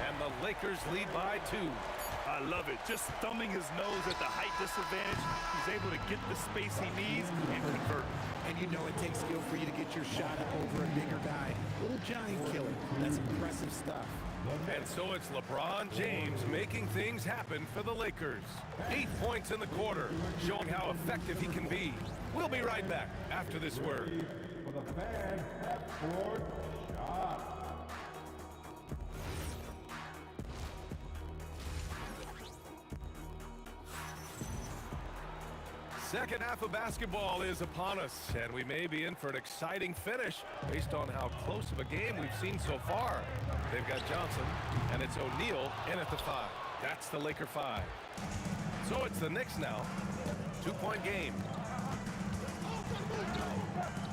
And the Lakers lead by 2. I love it. Just thumbing his nose at the height disadvantage. He's able to get the space he needs and convert. And you know it takes skill for you to get your shot up over a bigger guy. Little giant killer. That's impressive stuff. And so it's LeBron James making things happen for the Lakers. 8 points in the quarter, showing how effective he can be. We'll be right back after this word. For the fan at court shot. Second half of basketball is upon us, and we may be in for an exciting finish based on how close of a game we've seen so far. They've got Johnson, and it's O'Neal in at the 5. That's the Laker 5. So it's the Knicks now. 2-point game.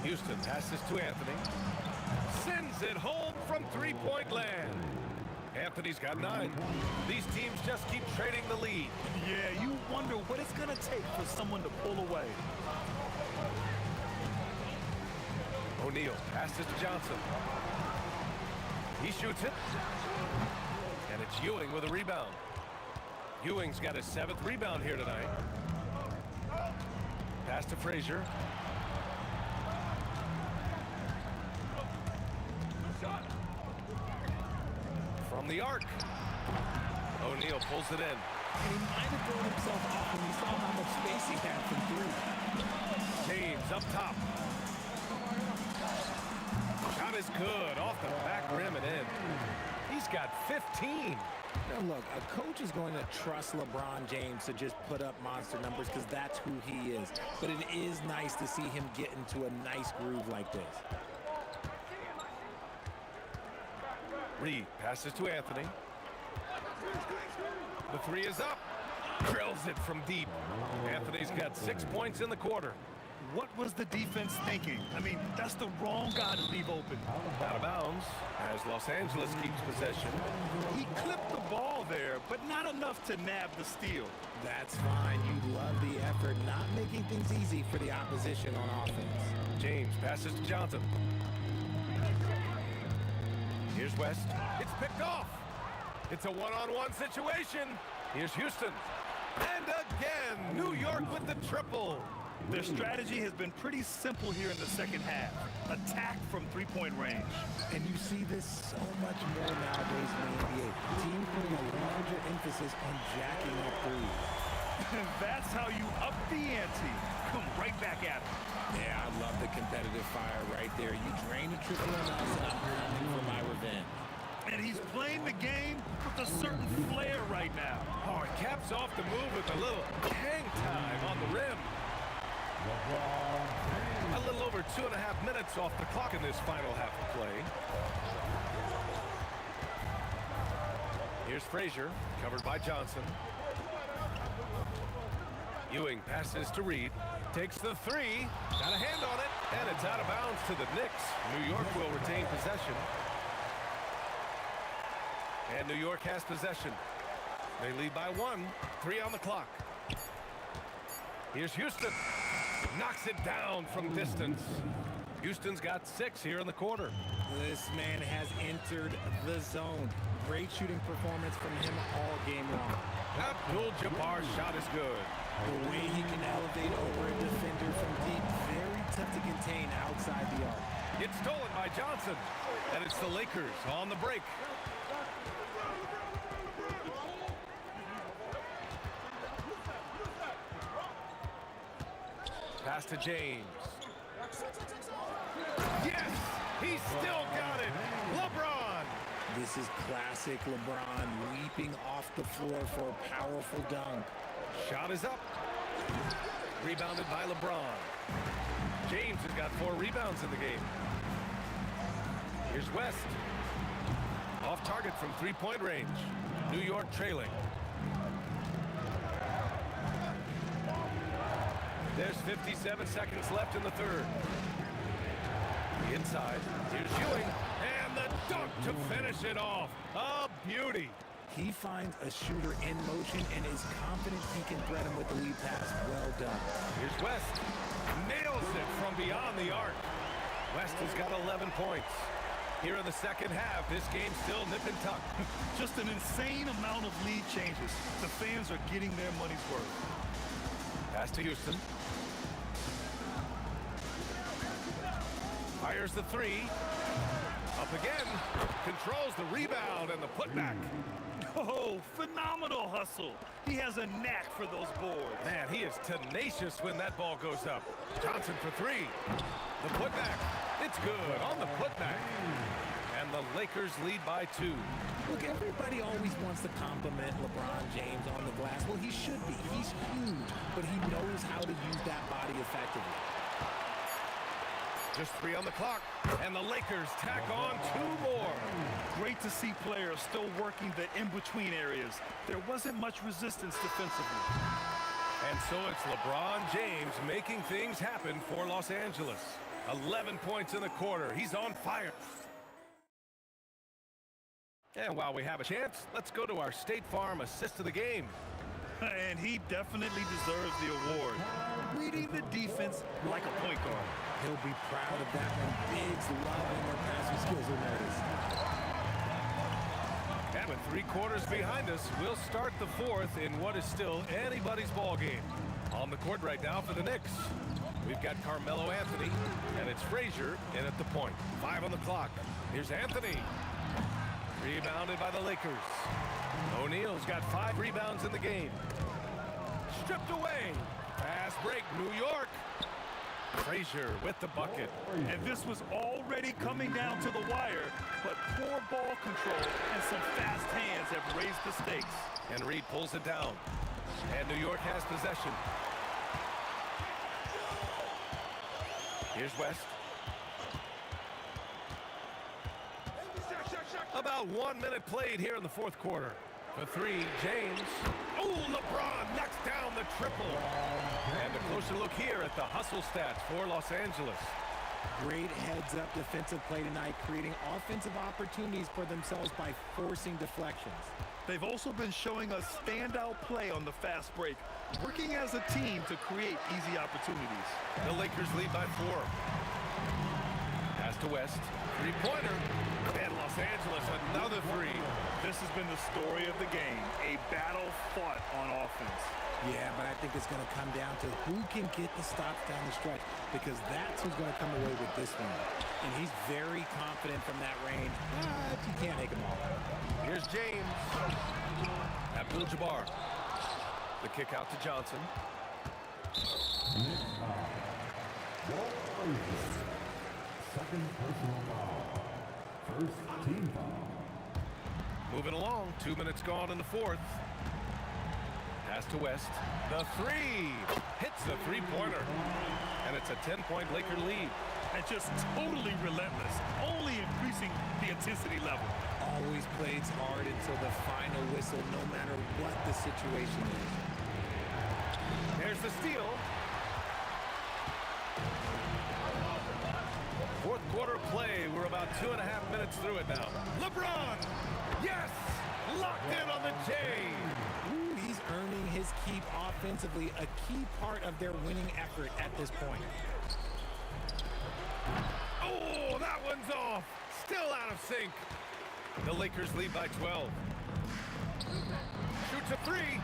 Houston passes to Anthony. Sends it home from three-point land. Anthony's got 9. These teams just keep trading the lead. Yeah, you wonder what it's going to take for someone to pull away. O'Neal passes to Johnson. He shoots it. And it's Ewing with a rebound. Ewing's got his 7th rebound here tonight. Pass to Frazier. From the arc. O'Neal pulls it in. And he might have thrown himself off when he saw how much space he had from 3. James up top. Shot is good. Off the back rim and in. He's got 15. Now look, a coach is going to trust LeBron James to just put up monster numbers because that's who he is. But it is nice to see him get into a nice groove like this. Reed passes to Anthony. The 3 is up. Drills it from deep. Anthony's got 6 points in the quarter. What was the defense thinking? I mean, that's the wrong guy to leave open. Out of bounds as Los Angeles keeps possession. He clipped the ball there, but not enough to nab the steal. That's fine. You love the effort, not making things easy for the opposition on offense. James passes to Johnson. Here's West. It's picked off. It's a one-on-one situation. Here's Houston. And again, New York with the triple. Their strategy has been pretty simple here in the second half. Attack from three-point range. And you see this so much more nowadays in the NBA. Teams putting a larger emphasis on jacking up threes. And that's how you up the ante. Come right back at it. Yeah, I love the competitive fire right there. You drain the triple on us, and I'm coming for my revenge. And he's playing the game with a certain flair right now. Oh, it caps off the move with a little hang time on the rim. A little over 2.5 minutes off the clock in this final half of play. Here's Frazier, covered by Johnson. Ewing passes to Reed, takes the 3, got a hand on it, and it's out of bounds to the Knicks. New York will retain possession. And New York has possession. They lead by 1, 3 on the clock. Here's Houston. Knocks it down from distance. Houston's got 6 here in the quarter. This man has entered the zone. Great shooting performance from him all game long. Abdul-Jabbar's shot is good. The way he can elevate over a defender from deep, very tough to contain outside the arc. It's stolen by Johnson, and it's the Lakers on the break. Pass to James. Yes, he still got it. LeBron. This is classic LeBron leaping off the floor for a powerful dunk. Shot is up. Rebounded by LeBron. James has got 4 rebounds in the game. Here's West. Off target from three-point range. New York trailing. There's 57 seconds left in the third. Inside. Here's Ewing. And the dunk to finish it off. A beauty. He finds a shooter in motion and is confident he can threat him with the lead pass. Well done. Here's West. Nails it from beyond the arc. West has got 11 points. Here in the second half, this game's still nip and tuck. Just an insane amount of lead changes. The fans are getting their money's worth. Pass to Houston. Fires the three. Up again. Controls the rebound and the putback. Oh, phenomenal hustle. He has a knack for those boards. Man, he is tenacious when that ball goes up. Johnson for three. The putback. It's good on the putback. And the Lakers lead by 2. Look, everybody always wants to compliment LeBron James on the glass. Well, he should be. He's huge, but he knows how to use that body effectively. Just 3 on the clock, and the Lakers tack on 2 more. Great to see players still working the in-between areas. There wasn't much resistance defensively. And so it's LeBron James making things happen for Los Angeles. 11 points in the quarter. He's on fire. And while we have a chance, let's go to our State Farm assist of the game. And he definitely deserves the award. Reading the defense like a point guard. He'll be proud of that when bigs love when their passing skills are noticed. And with 3 quarters behind us, we'll start the fourth in what is still anybody's ball game. On the court right now for the Knicks, we've got Carmelo Anthony, and it's Frazier in at the point. 5 on the clock. Here's Anthony. Rebounded by the Lakers. O'Neal's got 5 rebounds in the game. Stripped away. Fast break, New York. Frazier with the bucket. And this was already coming down to the wire, but poor ball control and some fast hands have raised the stakes. And Reed pulls it down. And New York has possession. Here's West. About 1 minute played here in the fourth quarter. For 3, James. Oh, LeBron knocks down the triple. And a closer look here at the hustle stats for Los Angeles. Great heads-up defensive play tonight, creating offensive opportunities for themselves by forcing deflections. They've also been showing us standout play on the fast break, working as a team to create easy opportunities. The Lakers lead by 4. Pass to West. 3-pointer. And Los Angeles, another 3. This has been the story of the game, a battle fought on offense. Yeah, but I think it's going to come down to who can get the stops down the stretch, because that's who's going to come away with this one. And he's very confident from that range, but you can't make them all. Here's James. Abdul-Jabbar. The kick out to Johnson. Second personal foul. First team foul. Moving along, 2 minutes gone in the fourth. Pass to West. The 3 hits the 3-pointer. And it's a 10-point Laker lead. And just totally relentless, only increasing the intensity level. Always plays hard until the final whistle, no matter what the situation is. There's the steal. Fourth quarter play. We're about 2.5 minutes through it now. LeBron! Yes! Locked in on the J! Ooh, he's earning his keep offensively, a key part of their winning effort at this point. Oh, that one's off. Still out of sync. The Lakers lead by 12. Shoots a 3.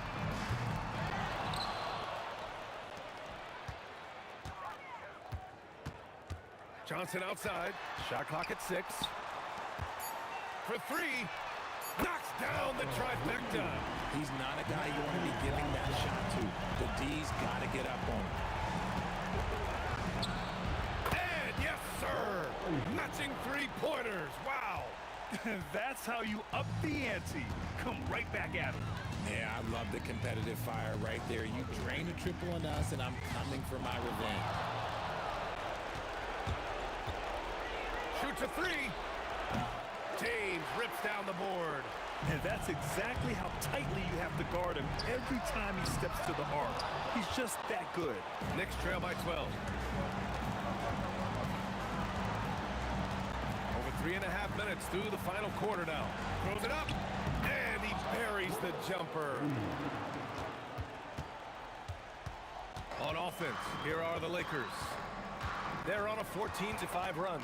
Johnson outside. Shot clock at 6. For 3. Knocks down the trifecta. He's not a guy you want to be giving that shot to. The D's got to get up on him. Matching three-pointers. Wow. That's how you up the ante. Come right back at him. Yeah, I love the competitive fire right there. You drain a triple on us, and I'm coming for my revenge. Shoots a three. James rips down the board. And that's exactly how tightly you have to guard him every time he steps to the arc. He's just that good. Knicks trail by 12. Over 3.5 minutes through the final quarter now. Throws it up, and he buries the jumper. On offense, here are the Lakers. They're on a 14-5 run.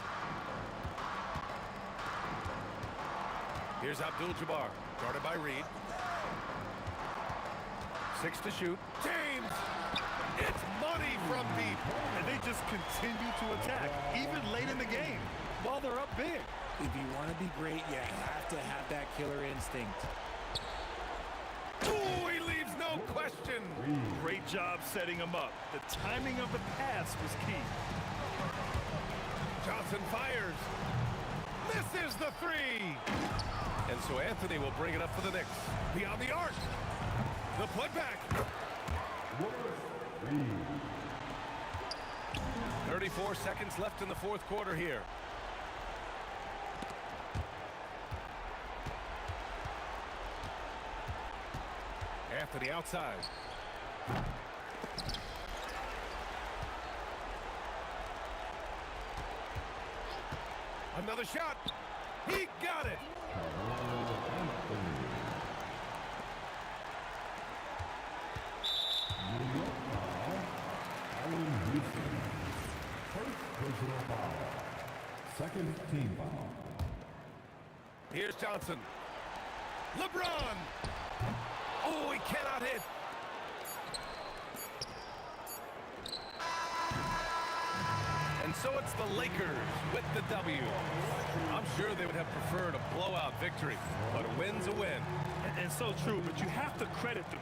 Here's Abdul-Jabbar, guarded by Reed. 6 to shoot. James! It's money from deep. And they just continue to attack, even late in the game, while they're up big. If you want to be great, you have to have that killer instinct. Ooh, he leaves no question. Great job setting him up. The timing of the pass was key. Johnson fires. Misses the three. And so Anthony will bring it up for the Knicks. Beyond the arc. The putback. 34 seconds left in the fourth quarter here. Anthony outside. Another shot. He got it. Second team foul. Here's Johnson. LeBron. Oh, he cannot hit. And so it's the Lakers with the W. I'm sure they would have preferred a blowout victory, but a win's a win. And so true, but you have to credit the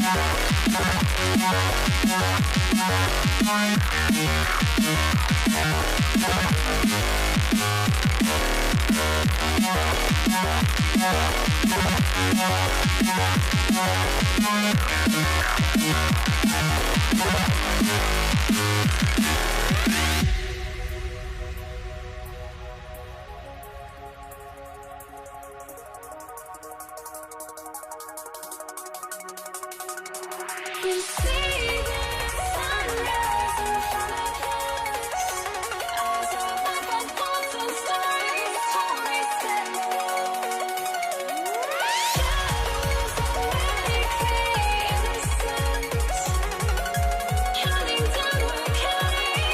Counting down, we're counting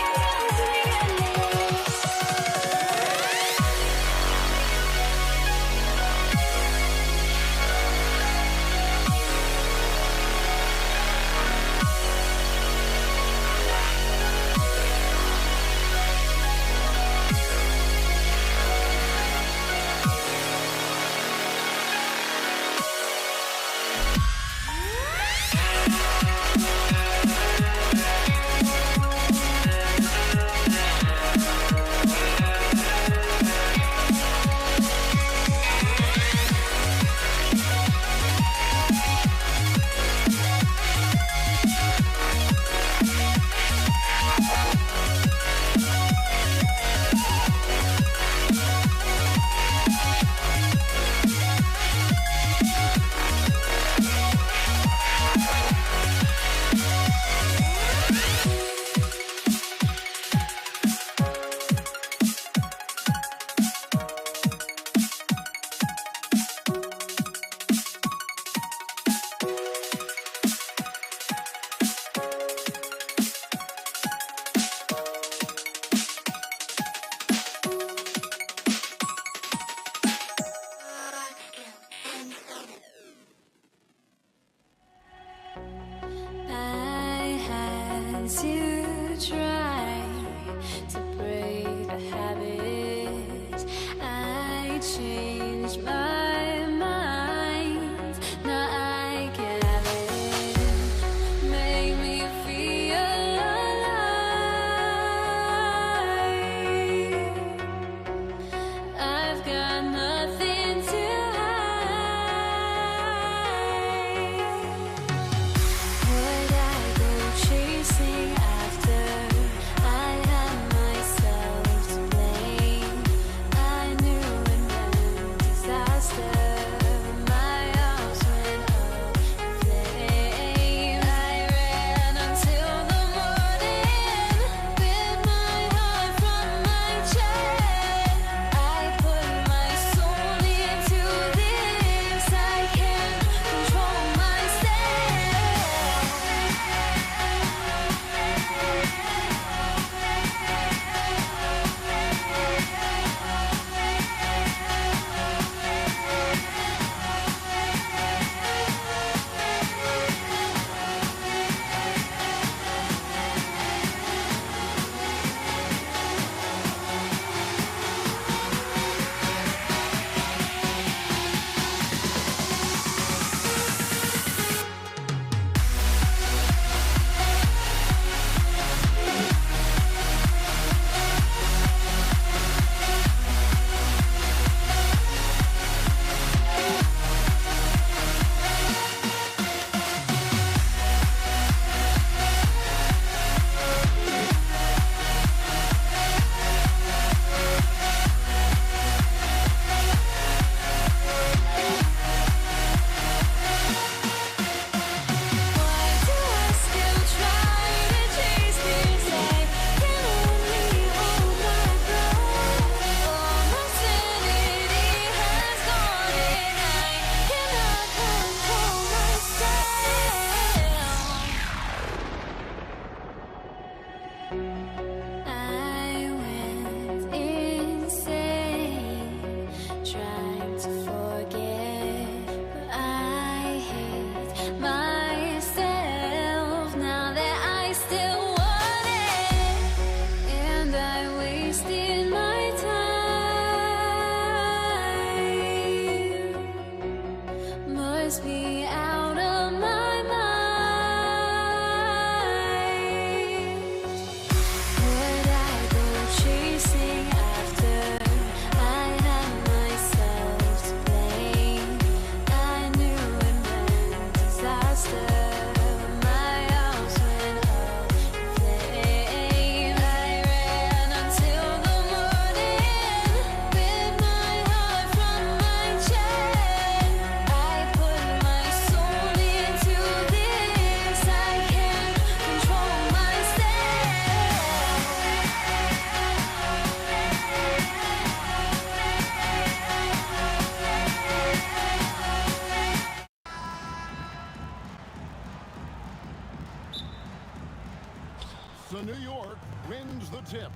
York wins the tip.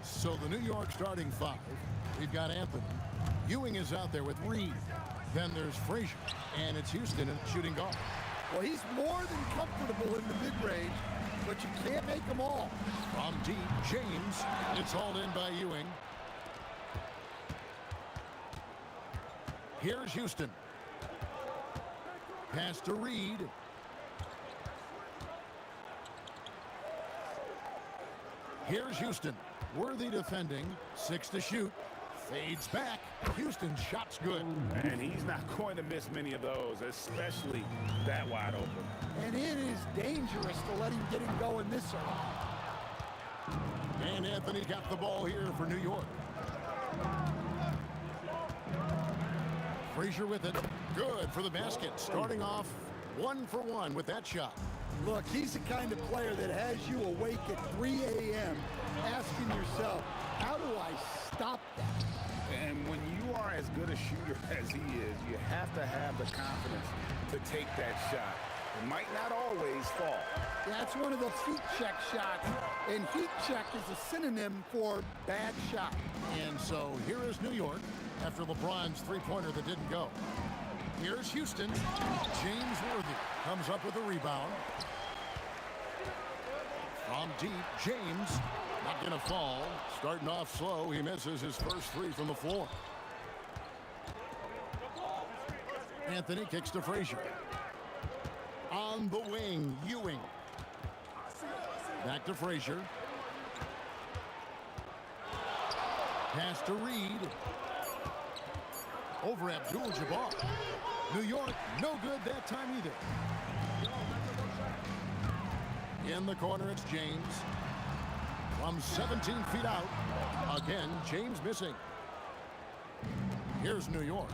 So the New York starting five. We've got Anthony. Ewing is out there with Reed. Then there's Frazier. And it's Houston shooting guard. Well, he's more than comfortable in the mid-range, but you can't make them all. From deep, James. It's hauled in by Ewing. Here's Houston. Pass to Reed. Here's Houston. Worthy defending. 6 to shoot. Fades back. Houston's shot's good. And he's not going to miss many of those, especially that wide open. And it is dangerous to let him get him going this early. And Anthony got the ball here for New York. Frazier with it. Good for the basket. Starting off 1 for 1 with that shot. Look, he's the kind of player that has you awake at 3 a.m. asking yourself, how do I stop that? And when you are as good a shooter as he is, you have to have the confidence to take that shot. It might not always fall. That's one of those heat check shots, and heat check is a synonym for bad shot. And so here is New York after LeBron's three-pointer that didn't go. Here's Houston. James Worthy comes up with a rebound. From deep, James not going to fall. Starting off slow, he misses his first three from the floor. Anthony kicks to Frazier. On the wing, Ewing. Back to Frazier. Pass to Reed. Over Abdul-Jabbar. New York, no good that time either. In the corner, it's James. From 17 feet out. Again, James missing. Here's New York.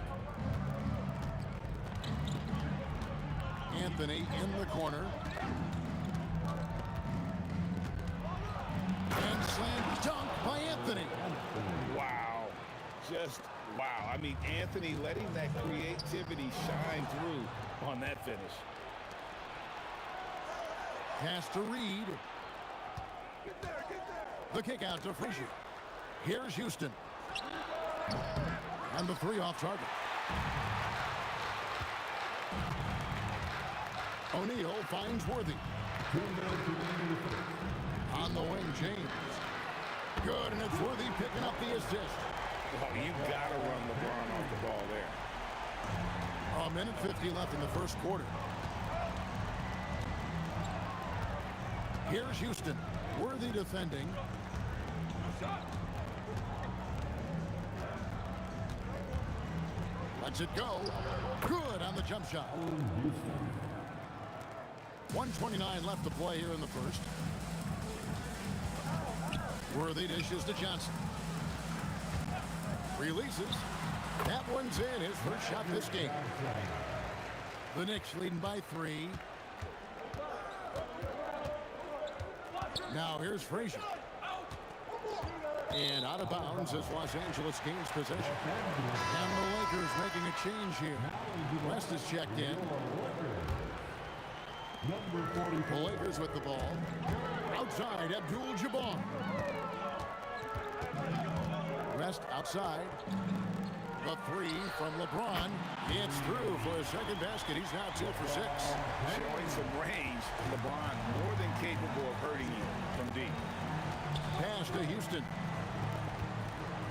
Anthony in the corner. And slam dunk by Anthony. Wow. Just wow. I mean, Anthony letting that creativity shine through on that finish. Pass to Reed. The kick out to Frazier. Here's Houston. And the three off target. O'Neal finds Worthy. On the wing, James. Good, and it's Worthy picking up the assist. Oh, you gotta run LeBron off the ball there. A minute 50 left in the first quarter. Here's Houston. Worthy defending. Lets it go. Good on the jump shot. 1:29 left to play here in the first. Worthy dishes to Johnson. Releases. That one's in. His first shot this game. The Knicks leading by 3. Now here's Frazier. And out of bounds as Los Angeles gains possession. And the Lakers making a change here. West is checked in. The Lakers with the ball. Outside, Abdul-Jabbar. West outside. The three from LeBron. It's through for a second basket. He's now 2 for 6. Showing some range. LeBron more than capable of hurting you from deep. Pass to Houston.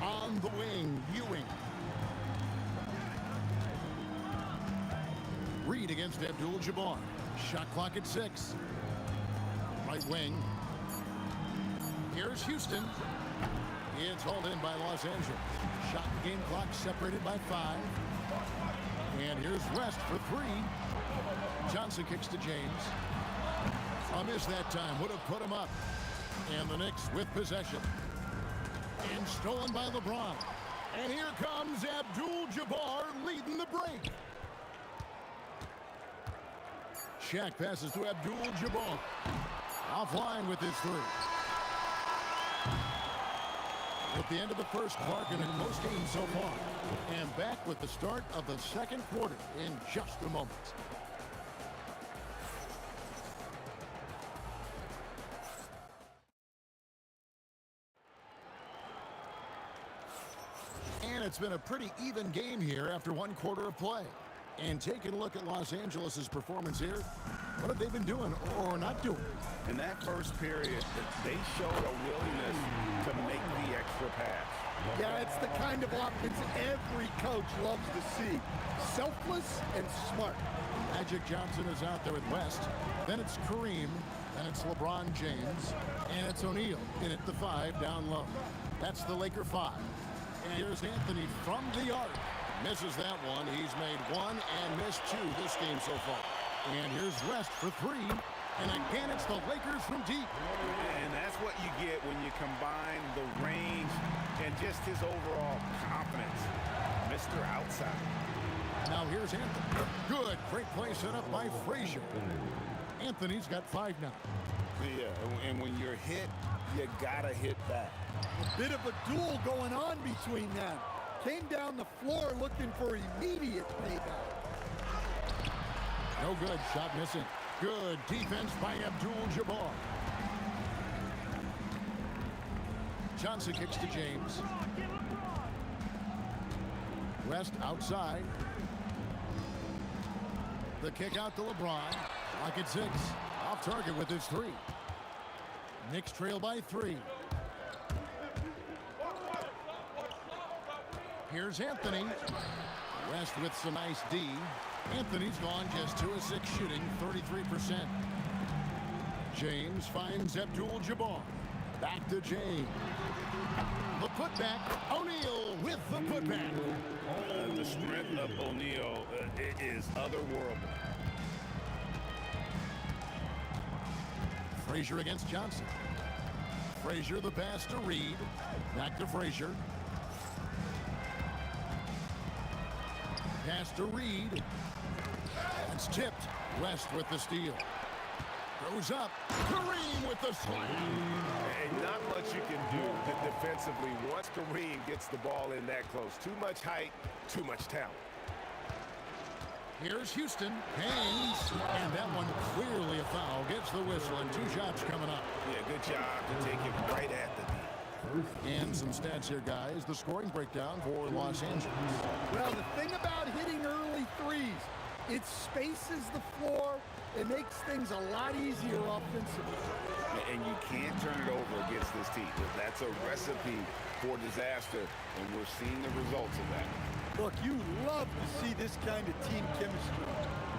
On the wing, Ewing. Reed against Abdul-Jabbar. Shot clock at 6. Right wing. Here's Houston. It's hauled in by Los Angeles. Shot game clock separated by 5. And here's West for 3. Johnson kicks to James. A miss that time. Would have put him up. And the Knicks with possession. And stolen by LeBron. And here comes Abdul-Jabbar leading the break. Shaq passes to Abdul-Jabbar. Offline with his 3. At the end of the first, Clark in a close game so far. And back with the start of the second quarter in just a moment. It's been a pretty even game here after one quarter of play. And taking a look at Los Angeles' performance here, what have they been doing or not doing? In that first period, they showed a willingness to make the extra pass. Yeah, it's the kind of offense every coach loves to see. Selfless and smart. Magic Johnson is out there with West. Then it's Kareem. Then it's LeBron James. And it's O'Neal in at the 5 down low. That's the Laker 5. And here's Anthony from the arc. Misses that one. He's made 1 and missed 2 this game so far. And here's West for 3. And again, it's the Lakers from deep. And that's what you get when you combine the range and just his overall confidence. Mr. Outside. Now here's Anthony. Good. Great play set up by Frazier. Anthony's got 5 now. Yeah, and when you're hit, you gotta hit back. A bit of a duel going on between them. Came down the floor looking for immediate payback. No good. Shot missing. Good defense by Abdul-Jabbar. Johnson kicks to James. West outside. The kick out to LeBron. Lock at 6. Off target with his 3. Knicks trail by 3. Here's Anthony. West with some nice D. Anthony's gone just 2 of 6 shooting, 33%. James finds Abdul-Jabbar. Back to James. The putback. O'Neal with the putback. The strength of O'Neal is otherworldly. Frazier against Johnson. Frazier the pass to Reed. Back to Frazier. Pass to Reed. It's tipped. West with the steal. Goes up. Kareem with the slam. And not much you can do defensively once Kareem gets the ball in that close. Too much height, too much talent. Here's Houston. Hangs. And that one clearly a foul. Gets the whistle and 2 shots coming up. Yeah, good job to take it right at the knee. And some stats here, guys. The scoring breakdown for Los Angeles. Well, the thing about hitting early threes, it spaces the floor. It makes things a lot easier offensively. And you can't turn it over against this team. That's a recipe for disaster, and we're seeing the results of that. Look, you love to see this kind of team chemistry.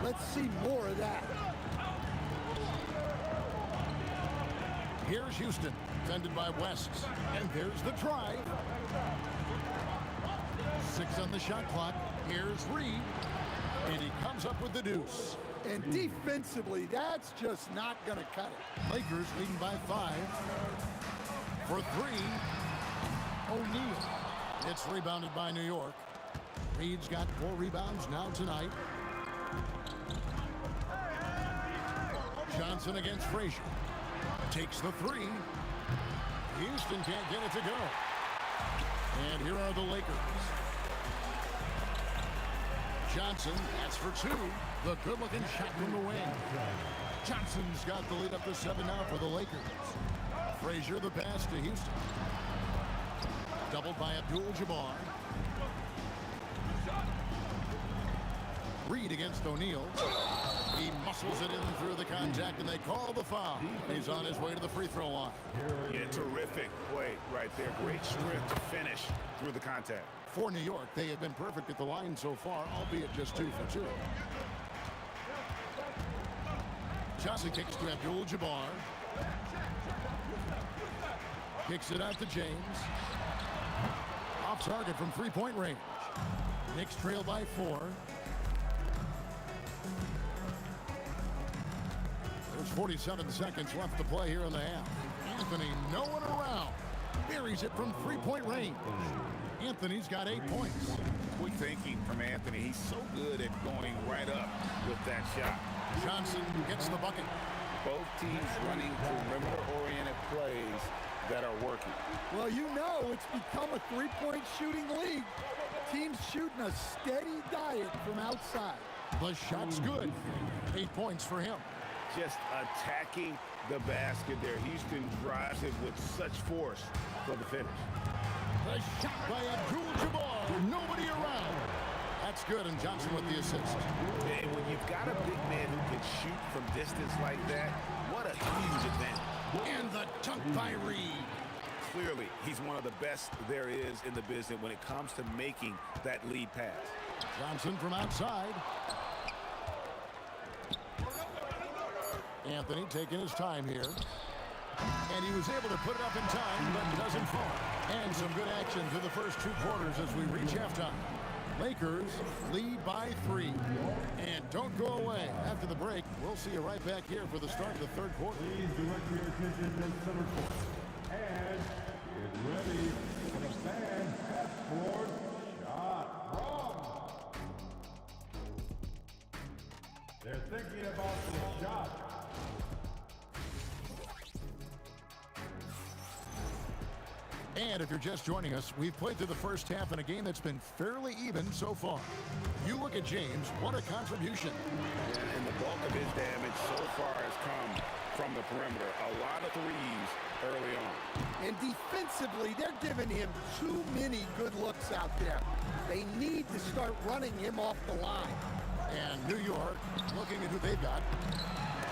Let's see more of that. Here's Houston, defended by West. And there's the try. 6 on the shot clock. Here's Reed. And he comes up with the deuce. And defensively, that's just not going to cut it. Lakers leading by 5. For 3, O'Neal. It's rebounded by New York. Reed's got 4 rebounds now tonight. Johnson against Frazier. Takes the 3. Houston can't get it to go. And here are the Lakers. Johnson, that's for 2. The good-looking shot from the wing. Johnson's got the lead up to 7 now for the Lakers. Frazier the pass to Houston. Doubled by Abdul-Jabbar. Reed against O'Neal. He muscles it in through the contact, and they call the foul. He's on his way to the free throw line. Yeah, terrific play right there. Great strength to finish through the contact. For New York, they have been perfect at the line so far, albeit just 2 for 2. Johnson kicks to Abdul-Jabbar. Kicks it out to James. Off target from 3-point range. Knicks trail by 4. There's 47 seconds left to play here in the half. Anthony, no one around. Buries it from 3-point range. Anthony's got 8 points. Quick thinking from Anthony. He's so good at going right up with that shot. Johnson gets the bucket. Both teams running perimeter-oriented plays that are working. Well, you know it's become a 3-point shooting league. Teams shooting a steady diet from outside. The shot's good. 8 points for him. Just attacking the basket there. Houston drives it with such force for the finish. The shot by Abdul-Jabbar. Nobody around. That's good, and Johnson with the assist. And when you've got a big man who can shoot from distance like that, what a huge advantage. And the dunk by Reed. Clearly, he's one of the best there is in the business when it comes to making that lead pass. Johnson from outside. Anthony taking his time here. And he was able to put it up in time, but doesn't fall. And some good action through the first 2 quarters as we reach halftime. Lakers lead by 3. And don't go away. After the break, we'll see you right back here for the start of the 3rd quarter. Please direct your attention to center court. And get ready for the fan half-court shot. Wrong. They're thinking about the shot. And if you're just joining us, we've played through the first half in a game that's been fairly even so far. You look at James, what a contribution. And the bulk of his damage so far has come from the perimeter. A lot of threes early on. And defensively, they're giving him too many good looks out there. They need to start running him off the line. And New York, looking at who they've got.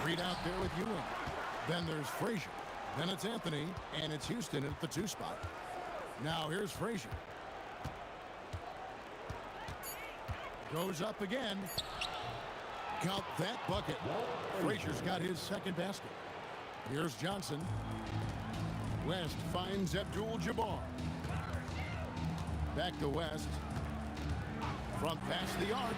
Reed out there with Ewing. Then there's Frazier. Then it's Anthony, and it's Houston at the 2 spot. Now here's Frazier. Goes up again. Count that bucket. Frazier's got his 2nd basket. Here's Johnson. West finds Abdul-Jabbar. Back to West. Front past the arc.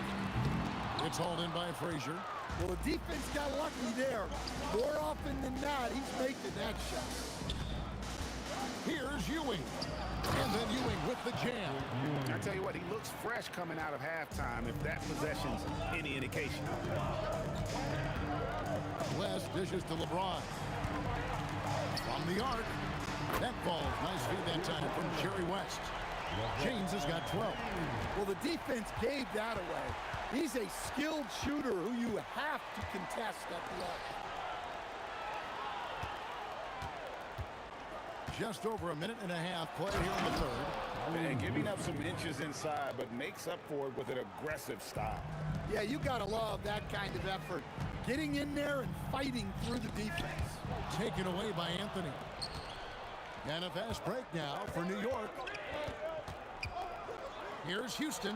It's hauled in by Frazier. Well, the defense got lucky there. More often than not, he's making that shot. Here's Ewing. And then Ewing with the jam. I tell you what, he looks fresh coming out of halftime, if that possession's any indication. West dishes to LeBron. From the arc. That falls. Nice feed that time from Jerry West. James has got 12. Well, the defense gave that away. He's a skilled shooter who you have to contest at the arc. Just over a minute and a half play here in the 3rd. And giving up some inches inside, but makes up for it with an aggressive style. Yeah, you got to love that kind of effort. Getting in there and fighting through the defense. Taken away by Anthony. And a fast break now for New York. Here's Houston.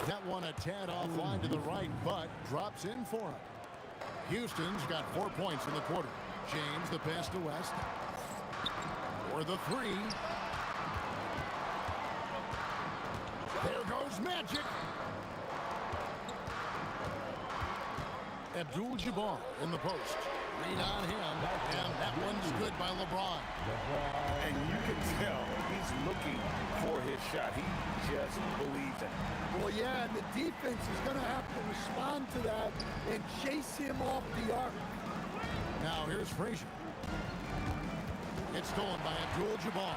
That one a tad offline to the right, but drops in for him. Houston's got 4 points in the quarter. James, the pass to West. For the 3. There goes Magic. Abdul-Jabbar in the post. Read on him, and that one's good by LeBron. And you can tell he's looking for his shot. He just believes in it. Well, yeah, and the defense is going to have to respond to that and chase him off the arc. Now here's Frazier. It's stolen by Abdul-Jabbar.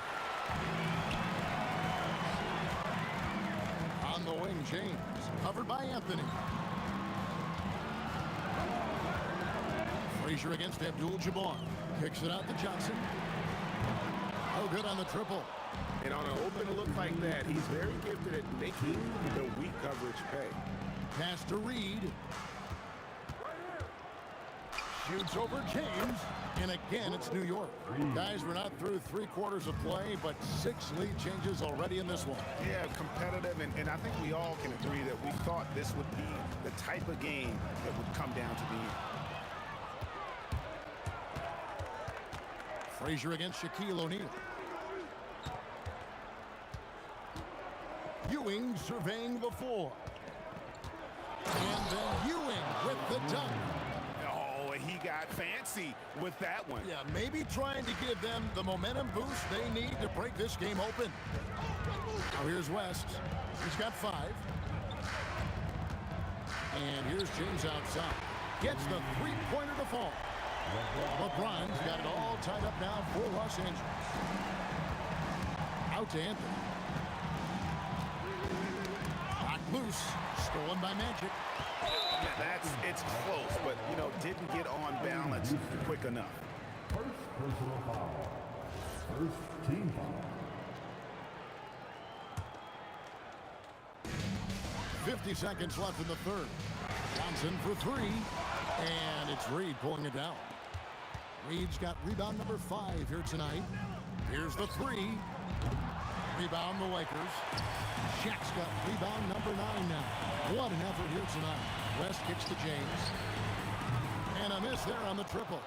On the wing, James. Covered by Anthony. Frazier against Abdul-Jabbar. Kicks it out to Johnson. Oh, good on the triple. And on an open look like that, he's very gifted at making the weak coverage pay. Pass to Reed. Shoots over James. And again, it's New York. Guys, we're not through 3 quarters of play, but 6 lead changes already in this one. Yeah, competitive, and I think we all can agree that we thought this would be the type of game that would come down to the end. Frazier against Shaquille O'Neal. Ewing surveying the floor. And then Ewing with the dunk. Oh, he got fancy with that one. Yeah, maybe trying to give them the momentum boost they need to break this game open. Now here's West. He's got 5. And here's James outside. Gets the 3-pointer to fall. LeBron's got it all tied up now for Los Angeles. Out to Anthony. Knocked loose. Stolen by Magic. It's close, but, didn't get on balance quick enough. First personal foul. First team foul. 50 seconds left in the third. Johnson for three, and it's Reed pulling it down. Reed's got rebound number 5 here tonight. Here's the three. Rebound the Lakers. Shaq's got rebound number 9 now. What an effort here tonight. West kicks to James. And a miss there on the triple.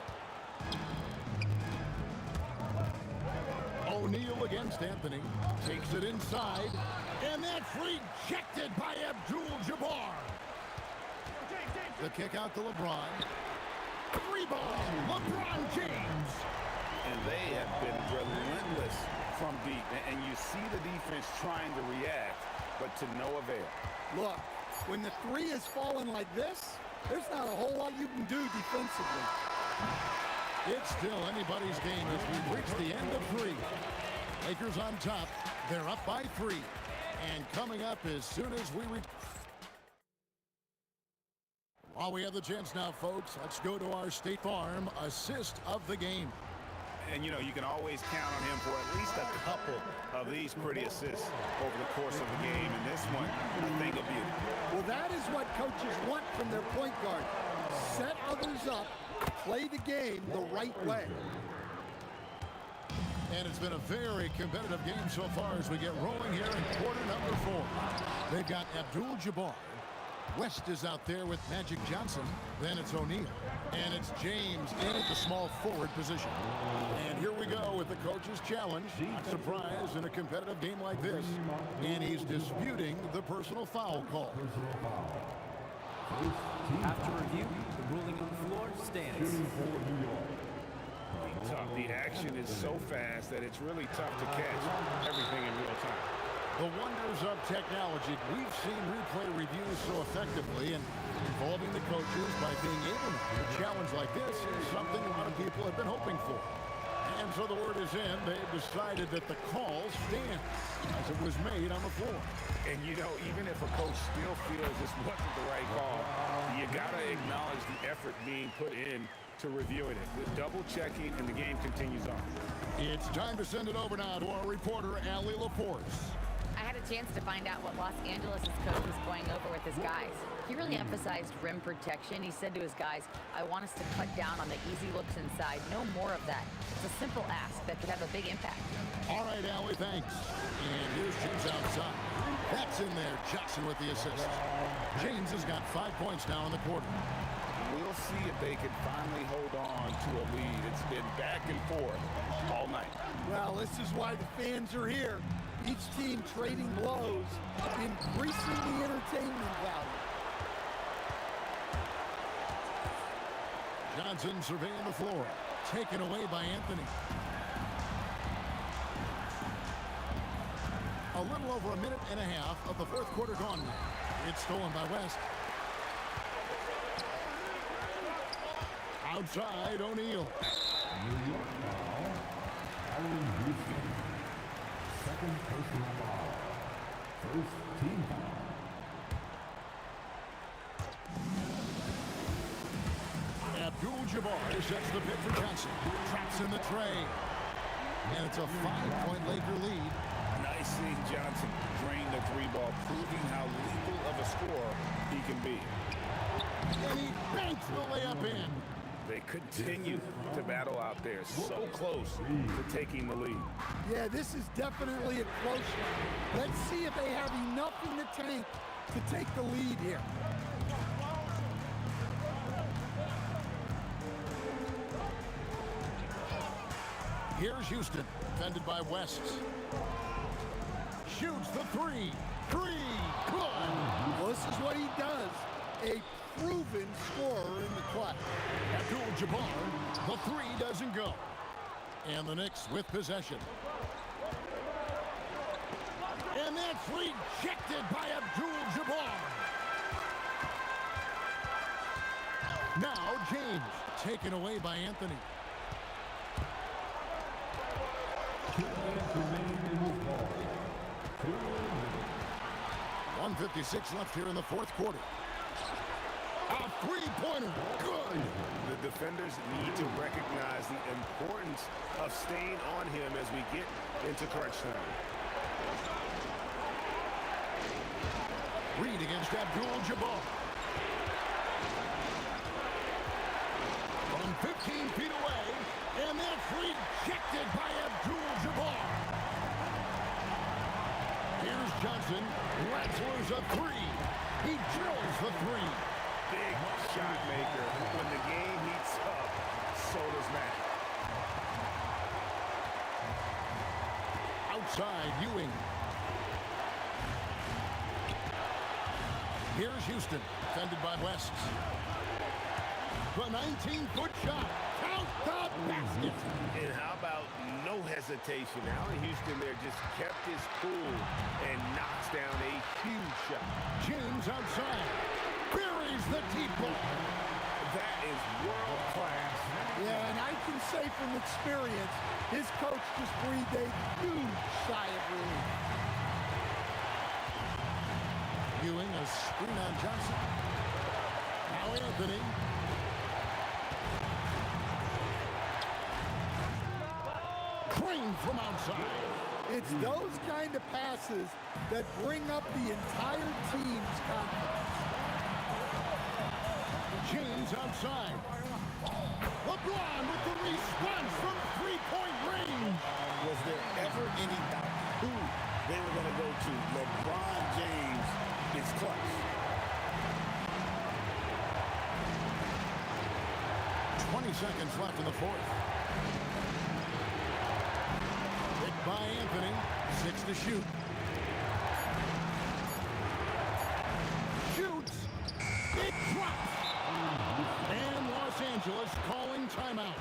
O'Neal against Anthony. Takes it inside. And that's rejected by Abdul-Jabbar. The kick out to LeBron. Rebound, LeBron James. And they have been relentless from deep. And you see the defense trying to react, but to no avail. Look, when the three is falling like this, there's not a whole lot you can do defensively. It's still anybody's game as we reach the end of 3. Lakers on top. They're up by 3. And coming up as soon as we while we have the chance now, folks, let's go to our State Farm assist of the game. And, you know, you can always count on him for at least a couple of these pretty assists over the course of the game. And this one, a thing of beauty. Well, that is what coaches want from their point guard. Set others up, play the game the right way. And it's been a very competitive game so far as we get rolling here in quarter number 4. They've got Abdul-Jabbar. West is out there with Magic Johnson. Then it's O'Neal. And it's James in at the small forward position. And here we go with the coach's challenge. Not surprised in a competitive game like this. And he's disputing the personal foul call. After review, the ruling on the floor stands. The action is so fast that it's really tough to catch everything in real time. The wonders of technology. We've seen replay reviews so effectively and involving the coaches by being able to challenge like this is something a lot of people have been hoping for. And so the word is in. They've decided that the call stands as it was made on the floor. And, you know, even if a coach still feels this wasn't the right call, you got to acknowledge the effort being put in to reviewing it. The double checking, and the game continues on. It's time to send it over now to our reporter, Allie LaForce. I had a chance to find out what Los Angeles' coach was going over with his guys. He really emphasized rim protection. He said to his guys, I want us to cut down on the easy looks inside. No more of that. It's a simple ask that could have a big impact. All right, Allie, thanks. And here's James outside. That's in there. Jackson with the assist. James has got 5 points now in the quarter. We'll see if they can finally hold on to a lead. It's been back and forth all night. Well, this is why the fans are here. Each team trading blows, increasing the entertainment value. Johnson surveying the floor. Taken away by Anthony. A little over a minute and a half of the fourth quarter gone now. It's stolen by West. Outside, O'Neal. New York foul. Allen Houston. Second personal foul. First team foul. Abdul-Jabbar sets the pick for Johnson. Traps in the tray. And it's a 5-point Laker lead. Nice seeing Johnson drain the 3-ball, proving how lethal of a scorer he can be. And he banks the layup in. They continue to battle out there, so close to taking the lead. Yeah, this is definitely a close one. Let's see if they have enough in the tank to take the lead here. Here's Houston, defended by West. Shoots the three. Good. Well, this is what he does. A proven scorer in the clutch. Abdul-Jabbar, the three doesn't go. And the Knicks with possession. And that's rejected by Abdul-Jabbar. Now James, taken away by Anthony. 2 minutes remaining in this ball. 2 minutes. 1:56 left here in the fourth quarter. A three-pointer. Good. The defenders need to recognize the importance of staying on him as we get into crunch time. Reed against Abdul-Jabbar. From 15 feet away, and that's rejected by Abdul-Jabbar. Here's Johnson. Wrestler's a three. He drills the three. Big shot maker. When the game heats up, so does Matt. Outside, Ewing. Here's Houston, defended by West. The 19-foot shot. Count the basket. And how about no hesitation? Allen Houston there just kept his cool and knocks down a huge shot. James outside. Buries the deep ball. That is world class. Yeah, and I can say from experience, his coach just breathed a huge sigh of relief. Ewing, a screen on Johnson. Now Anthony. Crane from outside. It's those kind of passes that bring up the entire team's confidence. James outside. LeBron with the response from three-point range. Was there ever any doubt who they were going to go to? LeBron James is clutch. 20 seconds left in the fourth. Picked by Anthony. 6 to shoot. Shoots. It drops. And Los Angeles calling timeout.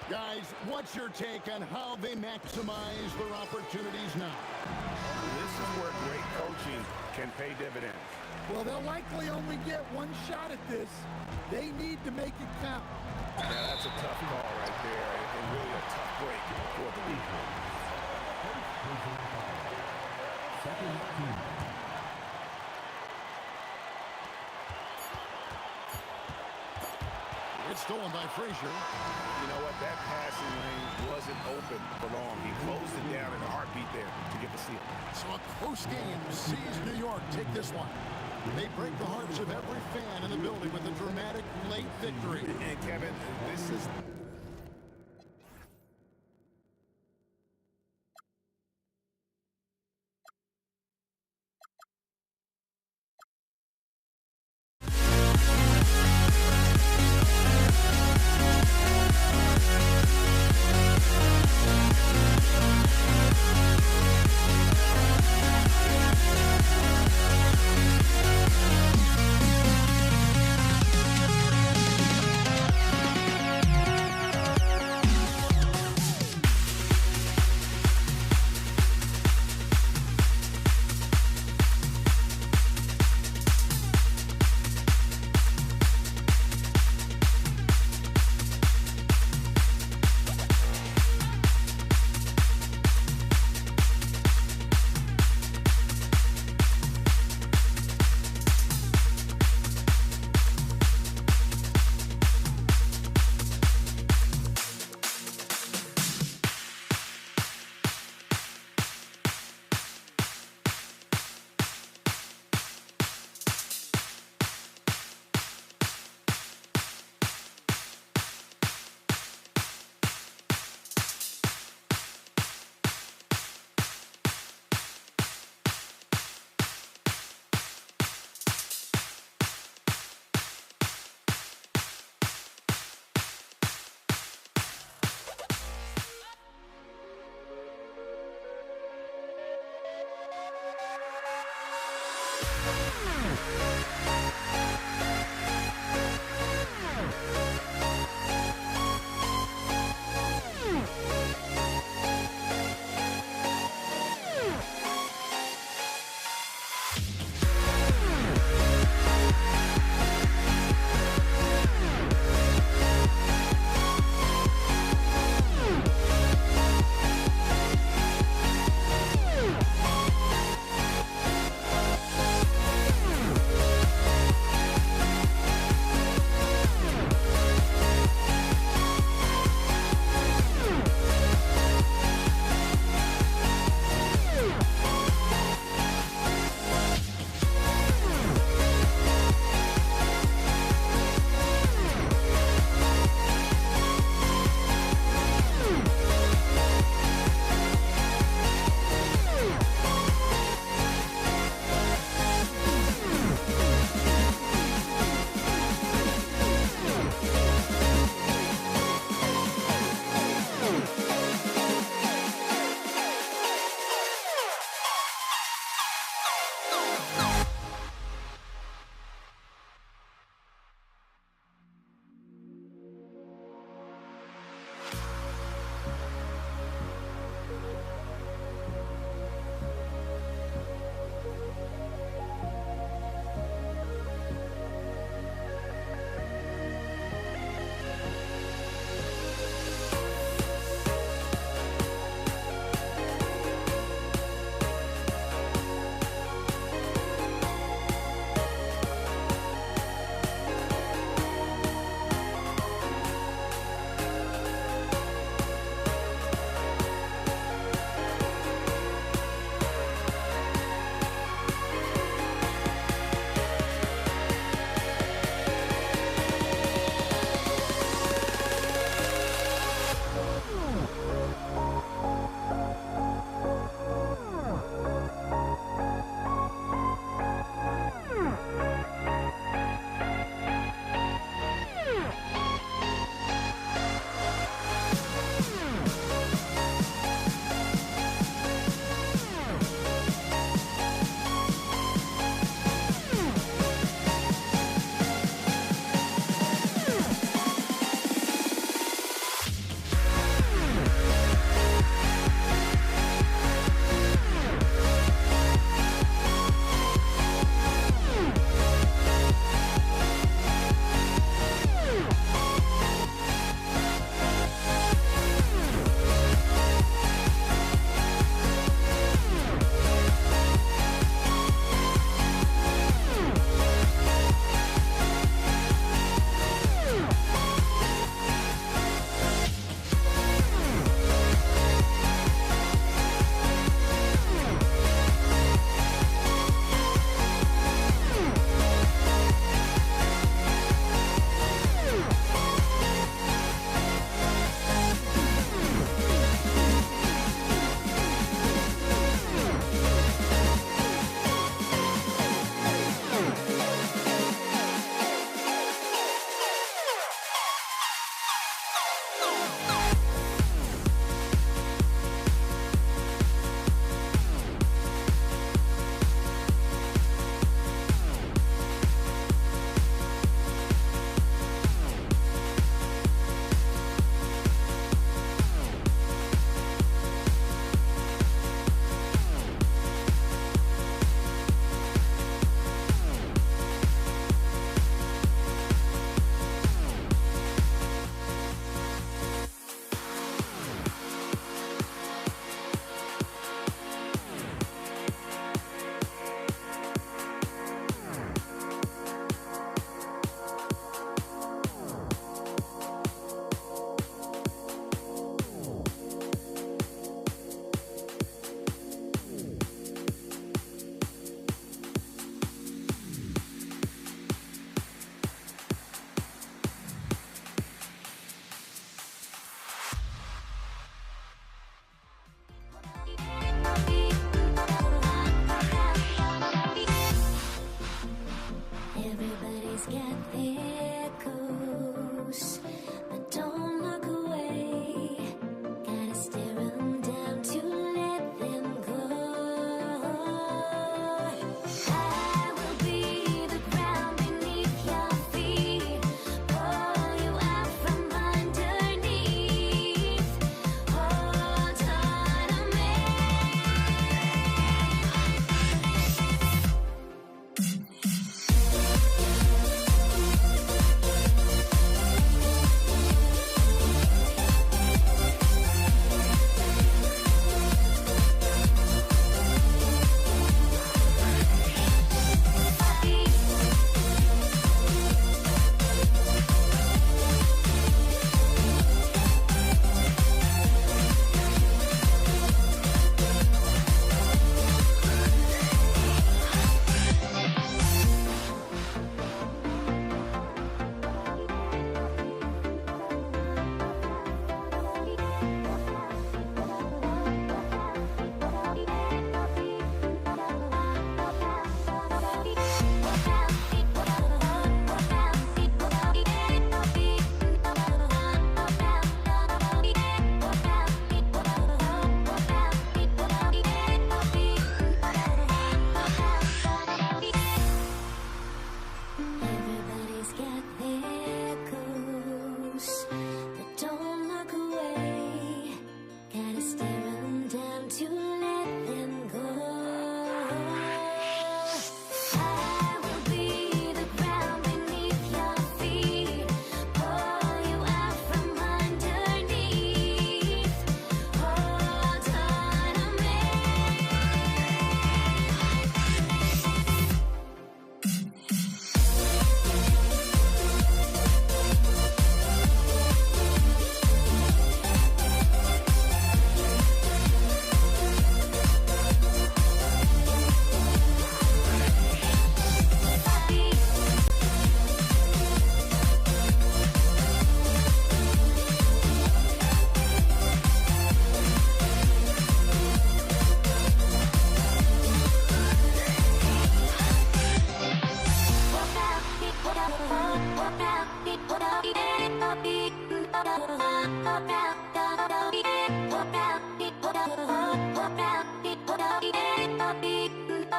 Guys, what's your take on how they maximize their opportunities now? This is where great coaching can pay dividends. Well, they'll likely only get one shot at this. They need to make it count. Yeah, that's a tough call right there, and really a tough break for the league. Second team. It's stolen by Frazier. You know what? That passing lane wasn't open for long. He closed it down in a heartbeat there to get the steal. So a close game sees New York take this one. They break the hearts of every fan in the building with a dramatic late victory. And Kevin, this is...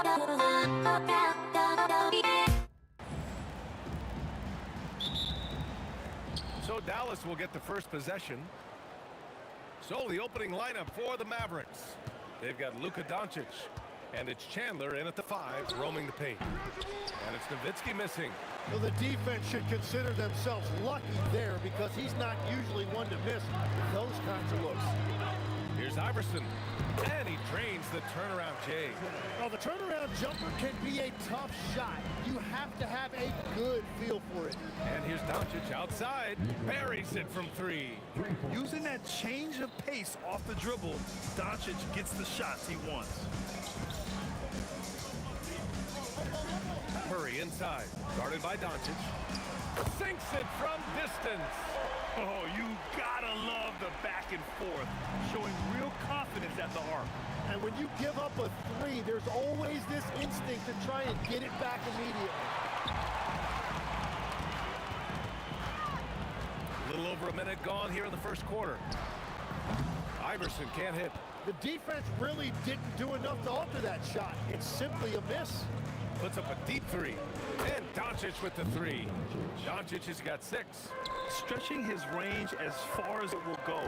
So Dallas will get the first possession. So the opening lineup for the Mavericks. They've got Luka Doncic, and it's Chandler in at the 5, roaming the paint. And it's Nowitzki missing. Well, the defense should consider themselves lucky there because he's not usually one to miss those kinds of looks. Here's Iverson, and he drains the turnaround J. Well, the turnaround jumper can be a tough shot. You have to have a good feel for it. And here's Doncic outside, buries it from 3. Using that change of pace off the dribble, Doncic gets the shots he wants. Murray inside, guarded by Doncic. Sinks it from distance. Oh, you gotta love the back and forth, showing real confidence at the arc. And when you give up a 3, there's always this instinct to try and get it back immediately. A little over a minute gone here in the first quarter. Iverson can't hit. The defense really didn't do enough to alter that shot. It's simply a miss. Puts up a deep 3. And Doncic with the 3. Doncic has got 6. Stretching his range as far as it will go,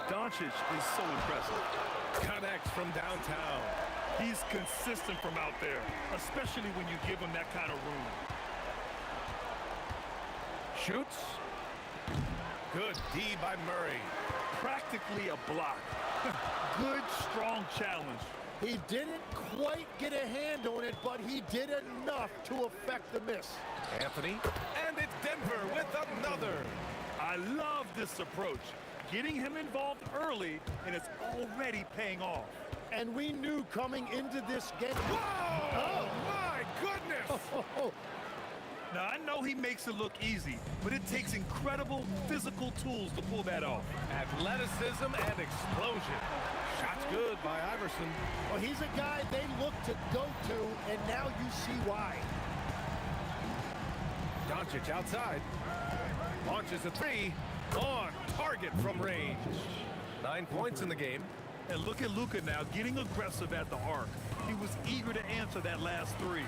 Doncic is so impressive. Connects from downtown. He's consistent from out there, especially when you give him that kind of room. Shoots. Good D by Murray. Practically a block. Good, strong challenge. He didn't quite get a hand on it, but he did enough to affect the miss. Anthony, and it's Denver with another. I love this approach. Getting him involved early, and it's already paying off. And we knew coming into this game. Whoa! Oh, my goodness! Now, I know he makes it look easy, but it takes incredible physical tools to pull that off. Athleticism and explosion. Shot's good by Iverson. Well, he's a guy they look to go to, and now you see why. Doncic outside. Launches a 3. On target from range. 9 points in the game. And look at Luka now, getting aggressive at the arc. He was eager to answer that last 3.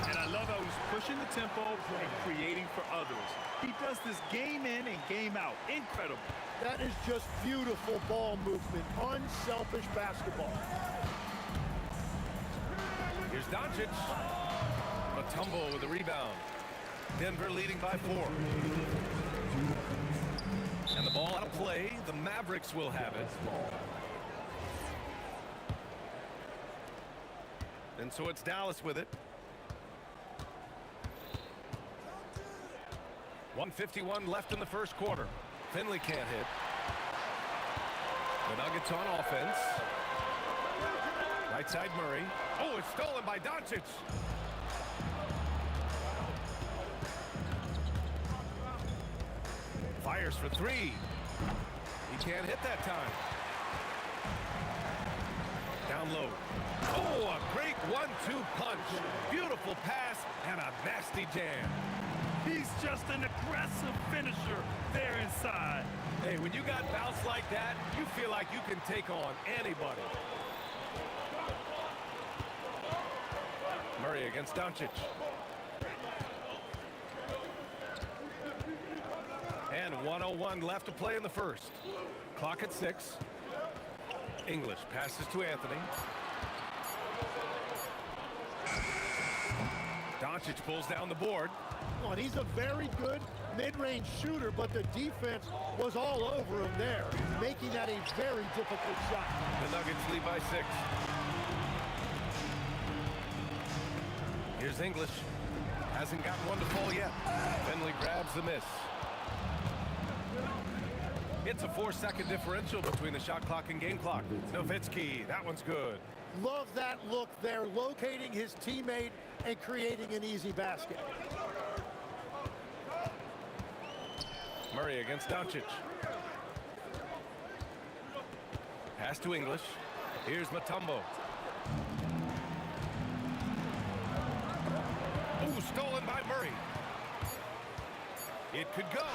And I love how he's pushing the tempo and creating for others. He does this game in and game out. Incredible. That is just beautiful ball movement. Unselfish basketball. Here's Doncic. Mutombo with the rebound. Denver leading by 4. And the ball out of play. The Mavericks will have it. And so it's Dallas with it. 1:51 left in the first quarter. Finley can't hit. The Nuggets on offense. Right side Murray. Oh, it's stolen by Doncic. Fires for 3. He can't hit that time. Down low. Oh, a great 1-2 punch. Beautiful pass and a nasty jam. He's just an aggressive finisher there inside. Hey, when you got bounce like that, you feel like you can take on anybody. Murray against Doncic. And 1:01 left to play in the first. Clock at 6. English passes to Anthony. Doncic pulls down the board. Well, he's a very good mid-range shooter, but the defense was all over him there, making that a very difficult shot. The Nuggets lead by 6. Here's English. Hasn't got one to fall yet. Finley grabs the miss. It's a 4-second differential between the shot clock and game clock. Nowitzki, that one's good. Love that look there, locating his teammate and creating an easy basket. Murray against Doncic. Pass to English. Here's Mutombo. Ooh, stolen by Murray. It could go.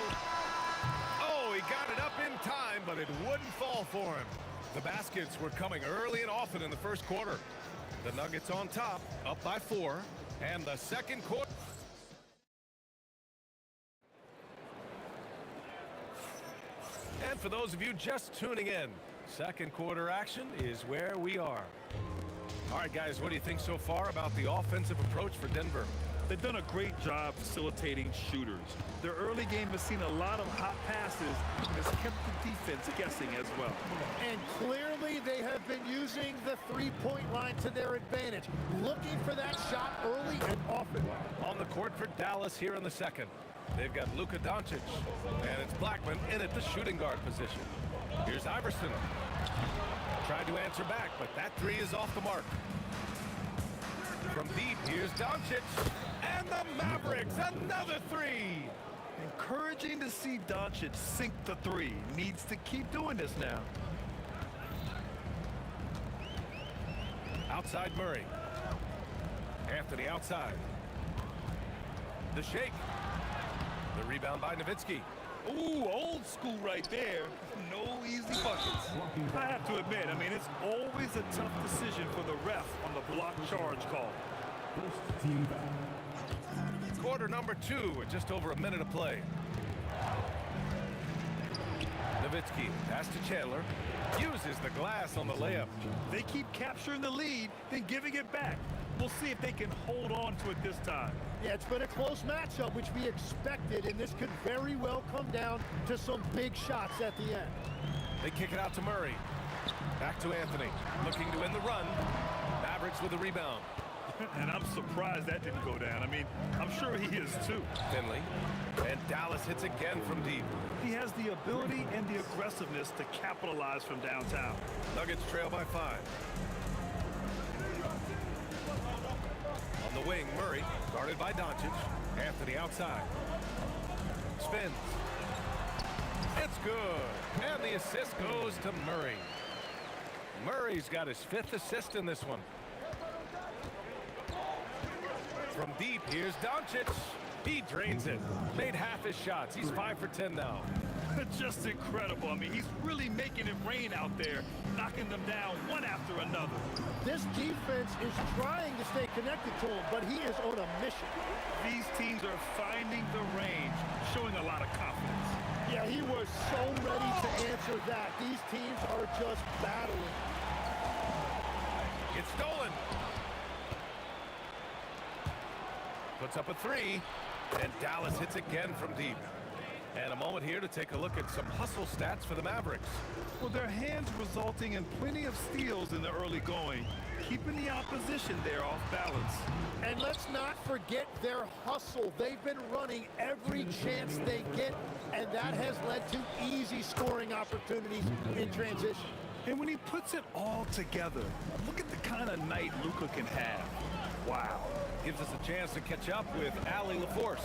Oh, he got it up in time, but it wouldn't fall for him. The baskets were coming early and often in the first quarter. The Nuggets on top, up by 4. And the second quarter. And for those of you just tuning in, second quarter action is where we are. All right, guys, what do you think so far about the offensive approach for Denver? They've done a great job facilitating shooters. Their early game has seen a lot of hot passes and has kept the defense guessing as well. And clearly they have been using the three-point line to their advantage, looking for that shot early and often. On the court for Dallas here in the second. They've got Luka Doncic, and it's Blackman in at the shooting guard position. Here's Iverson. Tried to answer back, but that three is off the mark. From deep, here's Doncic. And the Mavericks, another three. Encouraging to see Doncic sink the three. Needs to keep doing this now. Outside Murray. Anthony outside. The shake. The rebound by Nowitzki. Ooh, old school right there. No easy buckets. I have to admit, I mean, it's always a tough decision for the ref on the block charge call. Quarter number 2 with just over a minute of play. Nowitzki pass to Chandler. Uses the glass on the layup. They keep capturing the lead, then giving it back. We'll see if they can hold on to it this time. Yeah, it's been a close matchup, which we expected, and this could very well come down to some big shots at the end. They kick it out to Murray. Back to Anthony. Looking to win the run. Mavericks with the rebound. And I'm surprised that didn't go down. I mean, I'm sure he is too. Finley. And Dallas hits again from deep. He has the ability and the aggressiveness to capitalize from downtown. Nuggets trail by 5. On the wing, Murray, guarded by Doncic. Anthony outside. Spins. It's good. And the assist goes to Murray. Murray's got his 5th assist in this one. From deep, here's Doncic. He drains it. Made half his shots. He's 5 for 10 now. Just incredible. I mean, he's really making it rain out there, knocking them down one after another. This defense is trying to stay connected to him, but he is on a mission. These teams are finding the range, showing a lot of confidence. Yeah, he was so ready to answer that. These teams are just battling. It's stolen. Puts up a 3, and Dallas hits again from deep. And a moment here to take a look at some hustle stats for the Mavericks. Well, their hands resulting in plenty of steals in the early going, keeping the opposition there off balance. And let's not forget their hustle. They've been running every chance they get, and that has led to easy scoring opportunities in transition. And when he puts it all together, look at the kind of night Luka can have. Wow. Gives us a chance to catch up with Allie LaForce.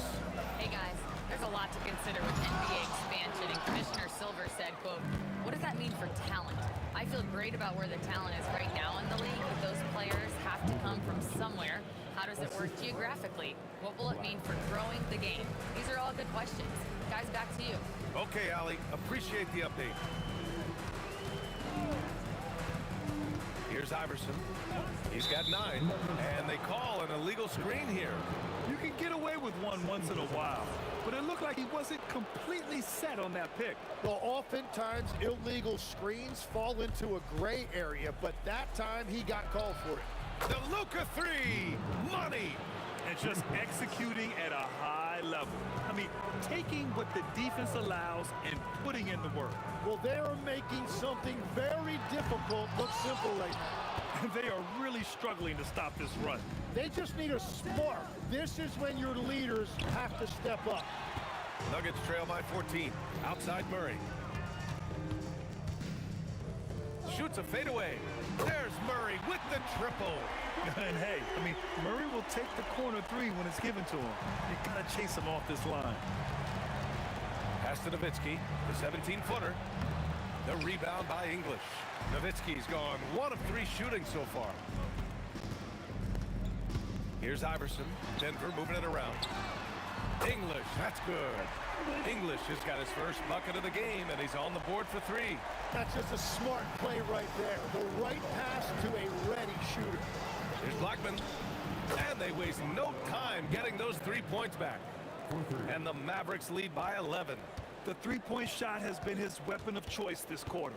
Hey guys, there's a lot to consider with NBA expansion, and Commissioner Silver said, quote, what does that mean for talent? I feel great about where the talent is right now in the league, but those players have to come from somewhere. How does it work geographically? What will it mean for growing the game? These are all good questions. Guys, back to you. Okay, Allie, appreciate the update. Here's Iverson. He's got 9, and they call an illegal screen here. You can get away with one once in a while, but it looked like he wasn't completely set on that pick. Well, oftentimes illegal screens fall into a gray area, but that time he got called for it. The Luka 3, money! And just executing at a high level. I mean, taking what the defense allows and putting in the work. Well, they are making something very difficult look simple right now. They are really struggling to stop this run. They just need a spark. This is when your leaders have to step up. Nuggets trail by 14. Outside Murray. Shoots a fadeaway. There's Murray with the triple. And hey, I mean, Murray will take the corner 3 when it's given to him. You gotta chase him off this line. Pass to Nowitzki, the 17-footer. The rebound by English. Nowitzki's gone 1 of 3 shooting so far. Here's Iverson. Denver moving it around. English, that's good. English has got his first bucket of the game, and he's on the board for 3. That's just a smart play right there. The right pass to a ready shooter. Blackman. And they waste no time getting those 3 points back. And the Mavericks lead by 11. The three-point shot has been his weapon of choice this quarter.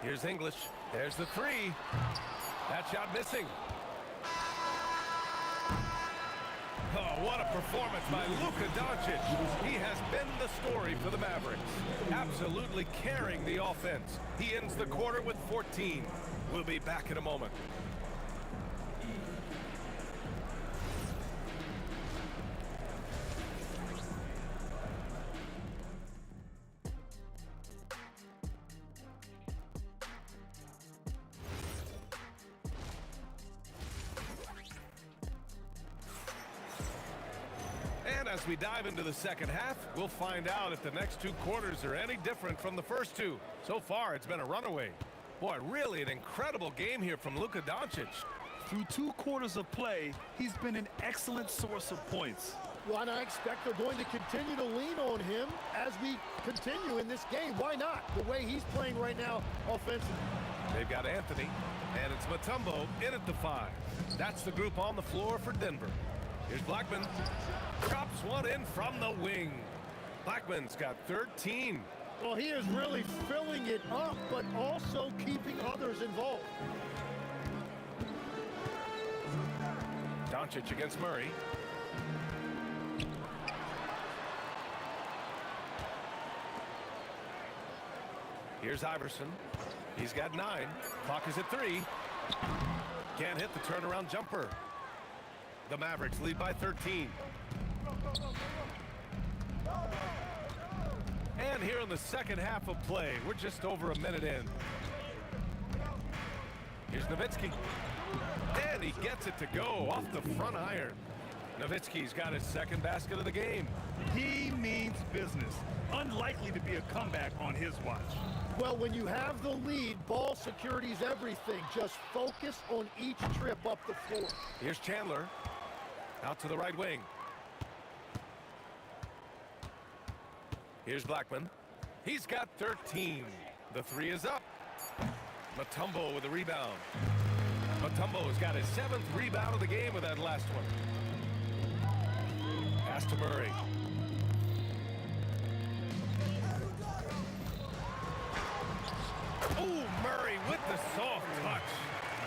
Here's English. There's the three. That shot missing. Oh, what a performance by Luka Doncic. He has been the story for the Mavericks. Absolutely carrying the offense. He ends the quarter with 14. We'll be back in a moment. And as we dive into the second half, we'll find out if the next 2 quarters are any different from the first 2. So far, it's been a runaway. Boy, really an incredible game here from Luka Doncic. Through 2 quarters of play, he's been an excellent source of points. Well, and I expect they're going to continue to lean on him as we continue in this game. Why not? The way he's playing right now offensively. They've got Anthony, and it's Mutombo in at the 5. That's the group on the floor for Denver. Here's Blackman. Drops one in from the wing. Blackman's got 13. Well, he is really filling it up, but also keeping others involved. Doncic against Murray. Here's Iverson. He's got 9. Clock is at 3. Can't hit the turnaround jumper. The Mavericks lead by 13. And here in the second half of play, we're just over a minute in. Here's Nowitzki. And he gets it to go off the front iron. Nowitzki's got his second basket of the game. He means business. Unlikely to be a comeback on his watch. Well, when you have the lead, ball security is everything. Just focus on each trip up the floor. Here's Chandler. Out to the right wing. Here's Blackman. He's got 13. The 3 is up. Mutombo with a rebound. Mutombo's got his 7th rebound of the game with that last one. Pass to Murray. Oh, Murray with the soft touch.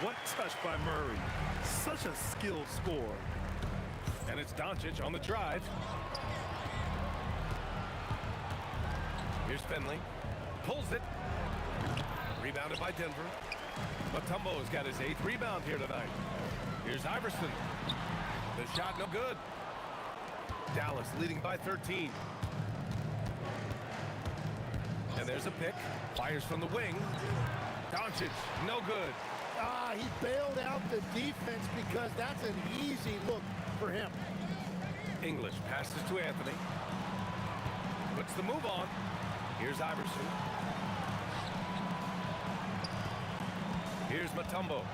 What touch by Murray. Such a skilled scorer. And it's Doncic on the drive. Here's Finley. Pulls it. Rebounded by Denver. Mutombo's got his 8th rebound here tonight. Here's Iverson. The shot no good. Dallas leading by 13. And there's a pick. Fires from the wing. Doncic, no good. He bailed out the defense because that's an easy look for him. English passes to Anthony. Puts the move on. Here's Iverson. Here's Mutombo.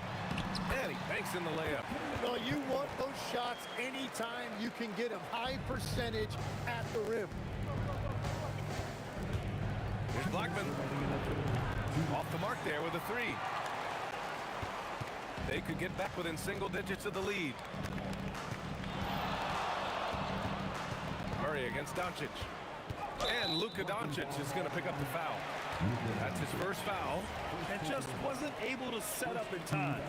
And he banks in the layup. Well, you want those shots anytime you can get them. High percentage at the rim. Here's Blackman. Off the mark there with a 3. They could get back within single digits of the lead. Murray against Doncic. And Luka Doncic is going to pick up the foul. That's his first foul. And just wasn't able to set up in time.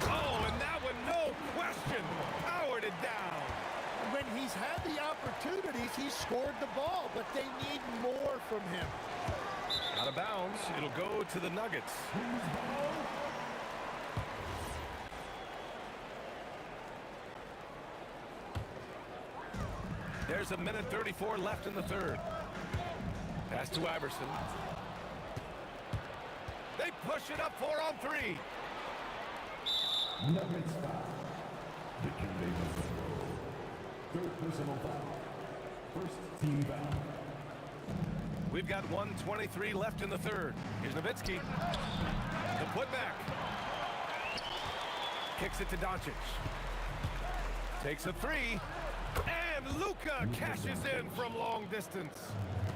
Oh, and that one, no question, powered it down. When he's had the opportunities, he's scored the ball, but they need more from him. Out of bounds, it'll go to the Nuggets. There's a minute 34 left in the third. Pass to Iverson. They push it up 4 on 3. Nuggets foul. Victor Davis. Third personal foul. First team foul. We've got 1:23 left in the third. Here's Nowitzki. The putback. Kicks it to Doncic. Takes a 3. And Luka cashes in from long distance.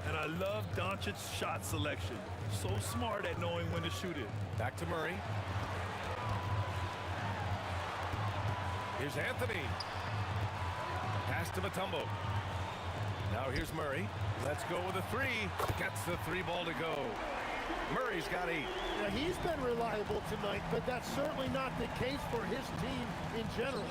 And I love Doncic's shot selection. So smart at knowing when to shoot it. Back to Murray. Here's Anthony. Pass to Mutombo. Now here's Murray. Let's go with a three. Gets the three ball to go. Murray's got 8. Now, he's been reliable tonight, but that's certainly not the case for his team in general.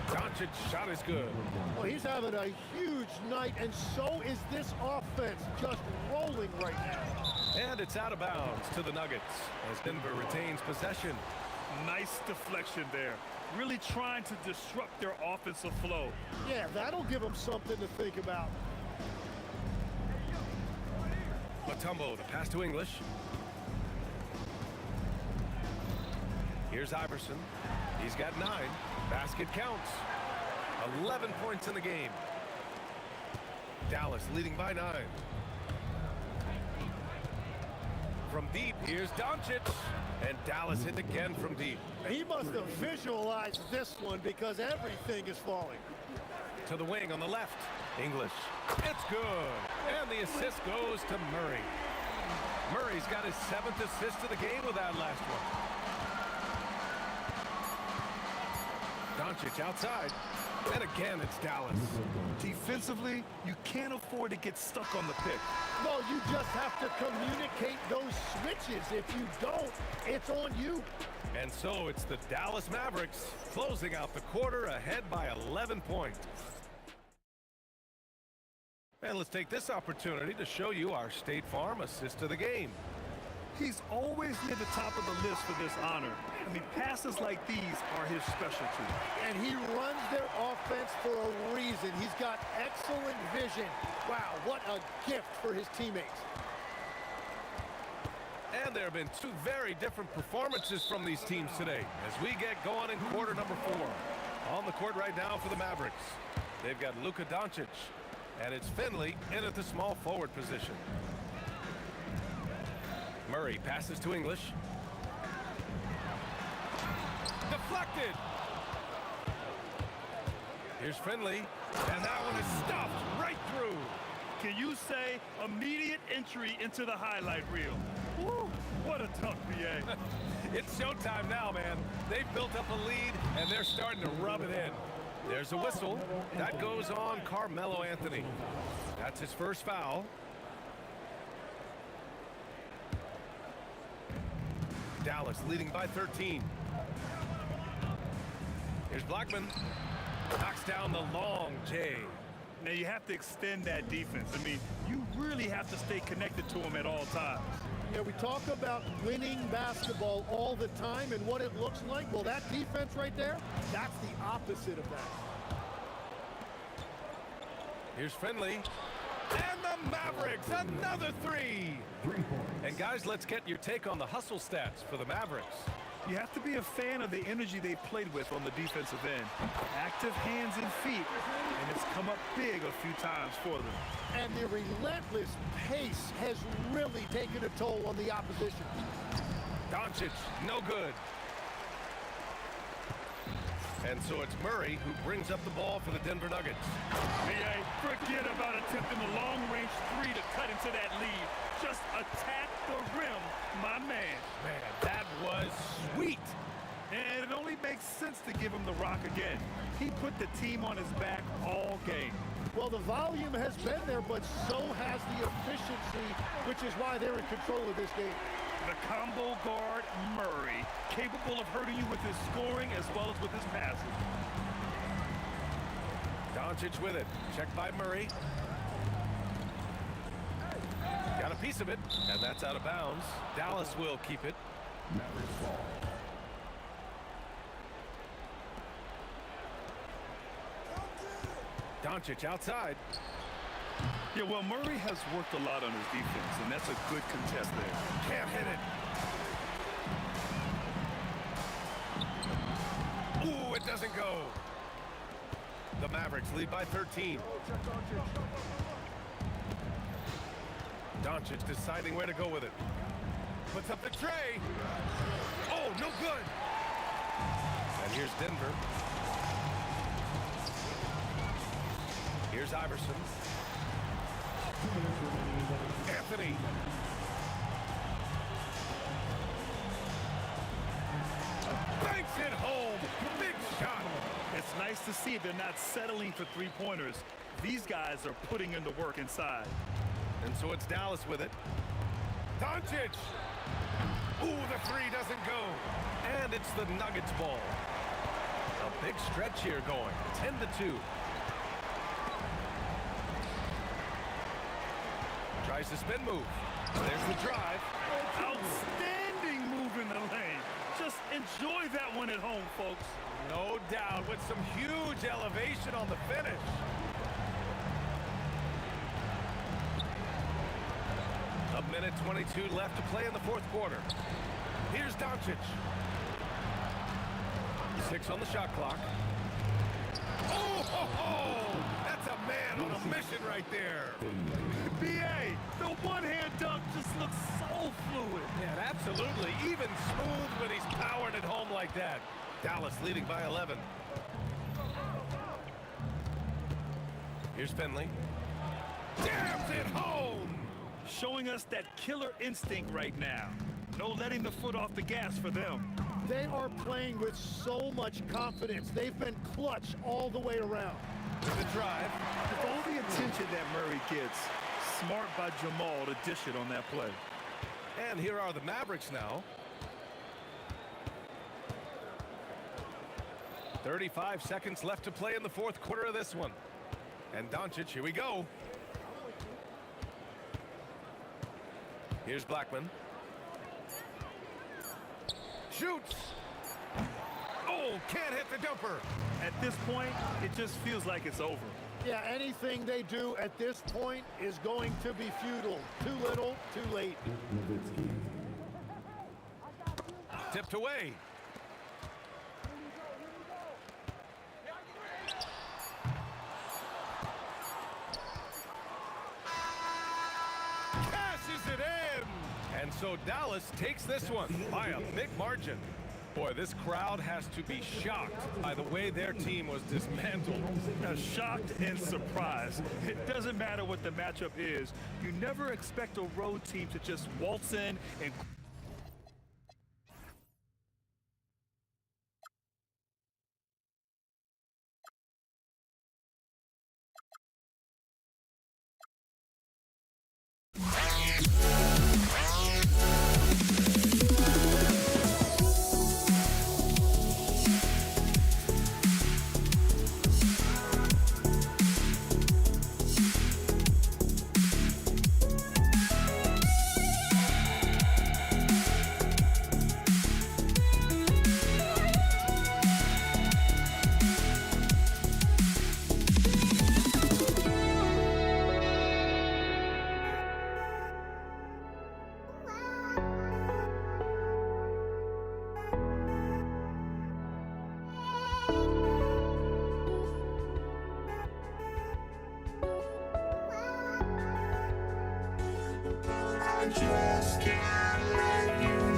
Doncic's shot is good. Well, he's having a huge night, and so is this offense, just rolling right now. And it's out of bounds to the Nuggets as Denver retains possession. Nice deflection there. Really trying to disrupt their offensive flow. Yeah, that'll give them something to think about. Mutombo, the pass to English. Here's Iverson. He's got 9. Basket counts. 11 points in the game. Dallas leading by 9. From deep, here's Doncic. And Dallas hit again from deep. He must have visualized this one because everything is falling. To the wing on the left. English. It's good. And the assist goes to Murray. Murray's got his 7th assist of the game with that last one. Doncic outside. And again, it's Dallas. Defensively, you can't afford to get stuck on the pick. No, you just have to communicate those switches. If you don't, it's on you. And so it's the Dallas Mavericks closing out the quarter ahead by 11 points. And let's take this opportunity to show you our State Farm assist of the game. He's always near the top of the list for this honor. I mean, passes like these are his specialty. And he runs their offense for a reason. He's got excellent vision. Wow, what a gift for his teammates. And there have been 2 very different performances from these teams today as we get going in quarter number 4. On the court right now for the Mavericks, they've got Luka Doncic, and it's Finley in at the small forward position. Murray passes to English. Deflected. Here's Finley, and that one is stuffed right through. Can you say immediate entry into the highlight reel? Woo, what a tough PA. It's showtime now, man. They've built up a lead, and they're starting to rub it in. There's a whistle. That goes on Carmelo Anthony. That's his first foul. Dallas leading by 13. Here's Blackman. Knocks down the long J. Now you have to extend that defense. I mean, you really have to stay connected to him at all times. Yeah, we talk about winning basketball all the time and what it looks like. Well, that defense right there, that's the opposite of that. Here's Finley. And the Mavericks, another 3. And guys, let's get your take on the hustle stats for the Mavericks. You have to be a fan of the energy they played with on the defensive end. Active hands and feet, and it's come up big a few times for them. And the relentless pace has really taken a toll on the opposition. Doncic, no good. And so it's Murray who brings up the ball for the Denver Nuggets. Forget about attempting the long-range 3 to cut into that lead. Just attack the rim, my man. Man, that was sweet. And it only makes sense to give him the rock again. He put the team on his back all game. Well, the volume has been there, but so has the efficiency, which is why they're in control of this game. The combo guard, Murray, capable of hurting you with his scoring as well as with his passing. Doncic with it. Checked by Murray. Got a piece of it, and that's out of bounds. Dallas will keep it. Doncic outside. Yeah, well, Murray has worked a lot on his defense, and that's a good contest there. Can't hit it. Ooh, it doesn't go. The Mavericks lead by 13. Doncic deciding where to go with it. Puts up the tray. Oh, no good. And here's Denver. Here's Iverson. Anthony. Banks it home. Big shot. It's nice to see they're not settling for three-pointers. These guys are putting in the work inside. And so it's Dallas with it. Doncic. Ooh, the three doesn't go. And it's the Nuggets ball. A big stretch here going. 10-2. Tries the spin move. There's the drive. Outstanding move in the lane. Just enjoy that one at home, folks. No doubt, with some huge elevation on the finish. A minute 22 left to play in the fourth quarter. Here's Doncic. 6 on the shot clock. Oh, that's a man on a mission right there. B.A., the one-hand dunk just looks so fluid. Yeah, absolutely. Even smooth when he's powered at home like that. Dallas leading by 11. Here's Finley. Jams it home! Showing us that killer instinct right now. No letting the foot off the gas for them. They are playing with so much confidence. They've been clutch all the way around. The drive. With all the attention that Murray gets, smart by Jamal to dish it on that play. And here are the Mavericks now. 35 seconds left to play in the fourth quarter of this one. And Doncic, here we go. Here's Blackman. Shoots. Oh, can't hit the jumper. At this point, it just feels like it's over. Yeah, anything they do at this point is going to be futile. Too little, too late. Tipped away. Cashes it in. And so Dallas takes this one by a big margin. Boy, this crowd has to be shocked by the way their team was dismantled. Shocked and surprised. It doesn't matter what the matchup is. You never expect a road team to just waltz in and... Just can't let you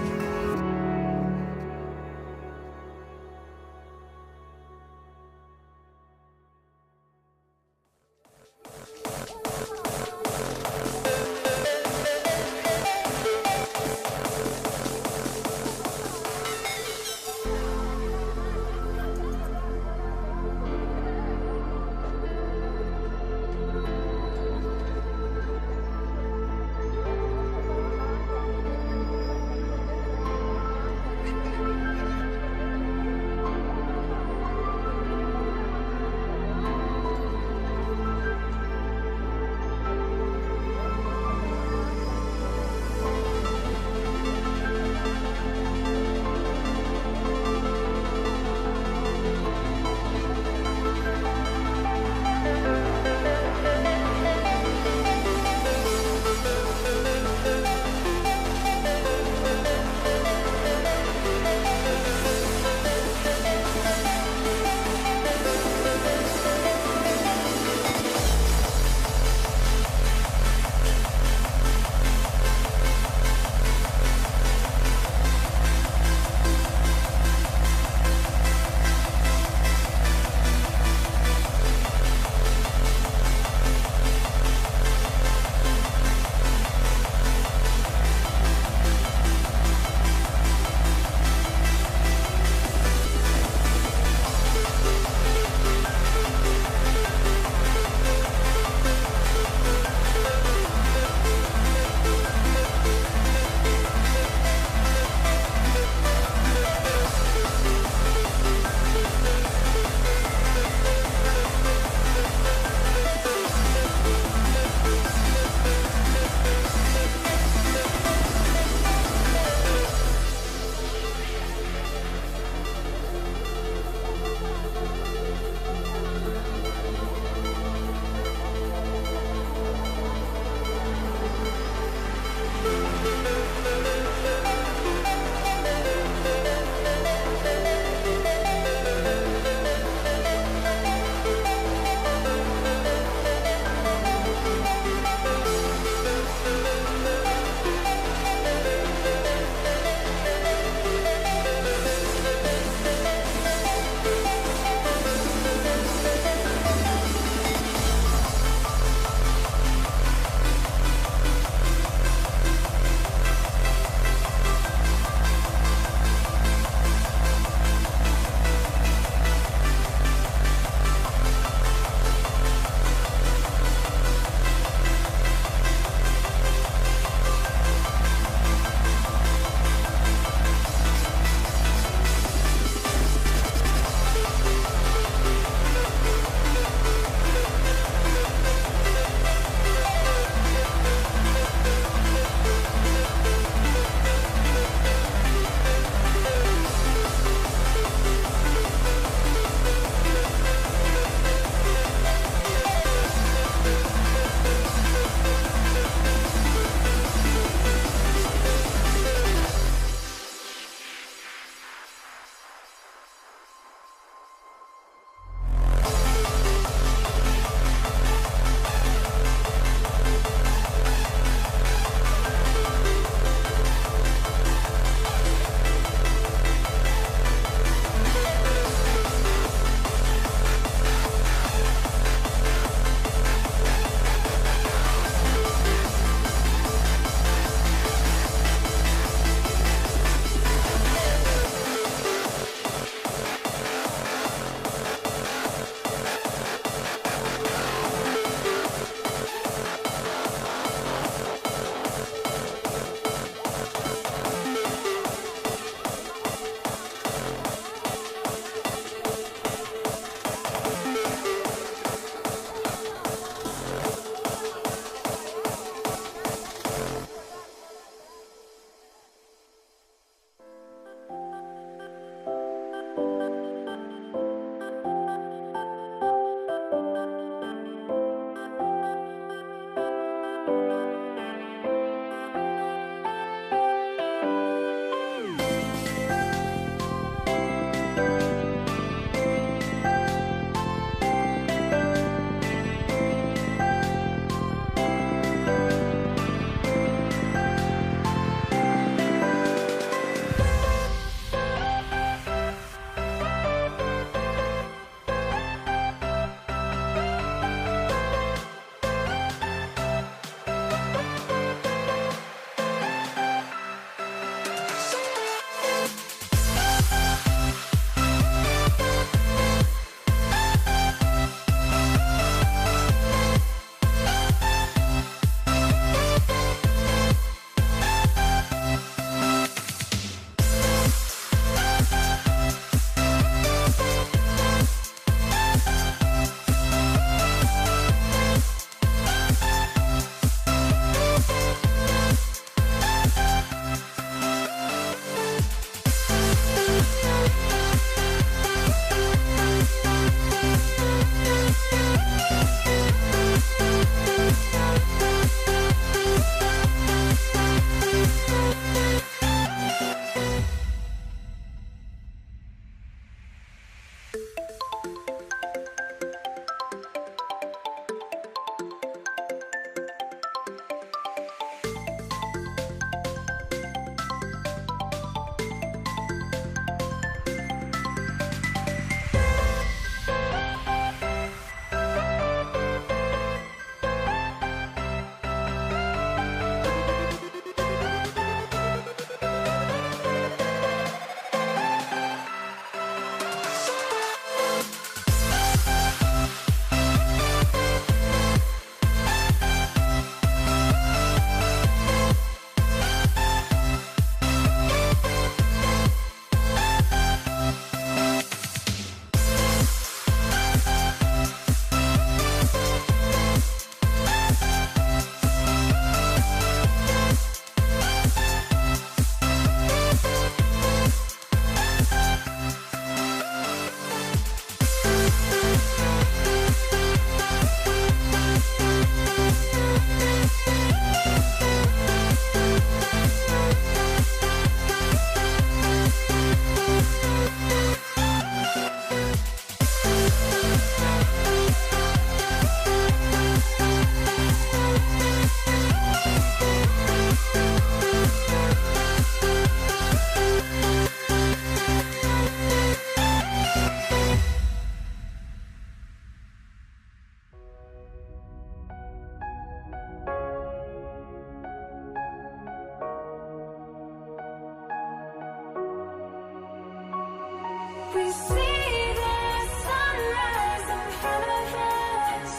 see the sunrise in front of us.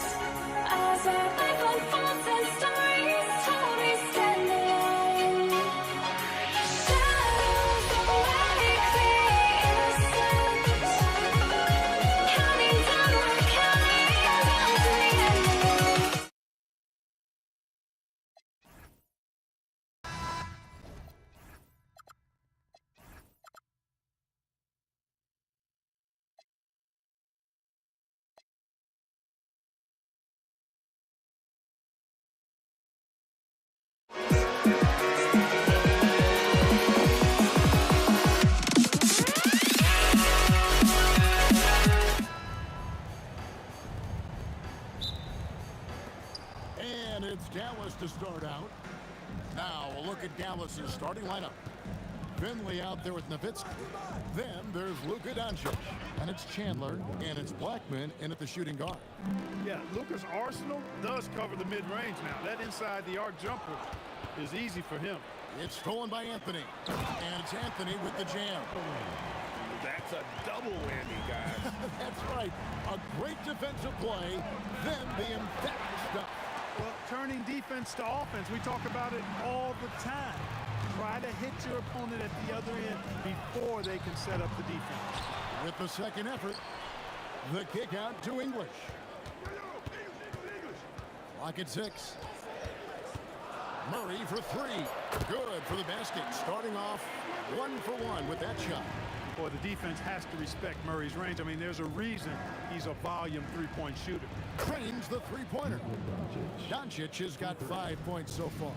As our life unfolds and stories told, we stand alone. Shadows awake the innocent, counting down, we're counting down to the end. And it's Dallas to start out. Now we'll look at Dallas's starting lineup. Finley out there with Nowitzki. Then there's Luka Doncic. And it's Chandler. And it's Blackman in at the shooting guard. Yeah, Luka's arsenal does cover the mid-range now. That inside the arc jumper is easy for him. It's stolen by Anthony. And it's Anthony with the jam. That's a double whammy, guys. That's right. A great defensive play. Then the emphatic stuff. Well, turning defense to offense, we talk about it all the time. Try to hit your opponent at the other end before they can set up the defense. With the second effort, the kick out to English. Clock at 6. Murray for 3. Good for the basket. Starting off 1 for 1 with that shot. Boy, the defense has to respect Murray's range. I mean, there's a reason he's a volume three-point shooter. Trains the three-pointer. Doncic has got 5 points so far.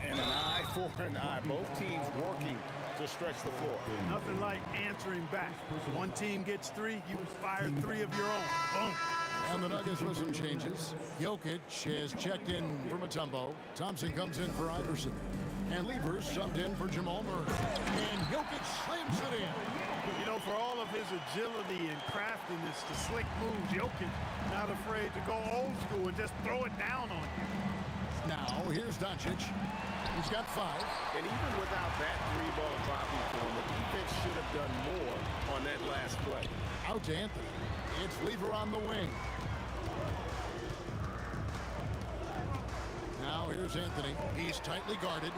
And an eye for an eye. Both teams working to stretch the floor. Nothing like answering back. One team gets 3, you fire 3 of your own. Boom. And the Nuggets with some changes. Jokic has checked in for Mutombo. Thompson comes in for Iverson. And Levers subbed in for Jamal Murray. And Jokic slams it in. You know, for all of his agility and craftiness to slick moves, Jokic not afraid to go old school and just throw it down on you. Now, here's Doncic. He's got 5. And even without that 3-ball dropping for him, the defense should have done more on that last play. Out to Anthony. It's Lever on the wing. Now here's Anthony. He's tightly guarded.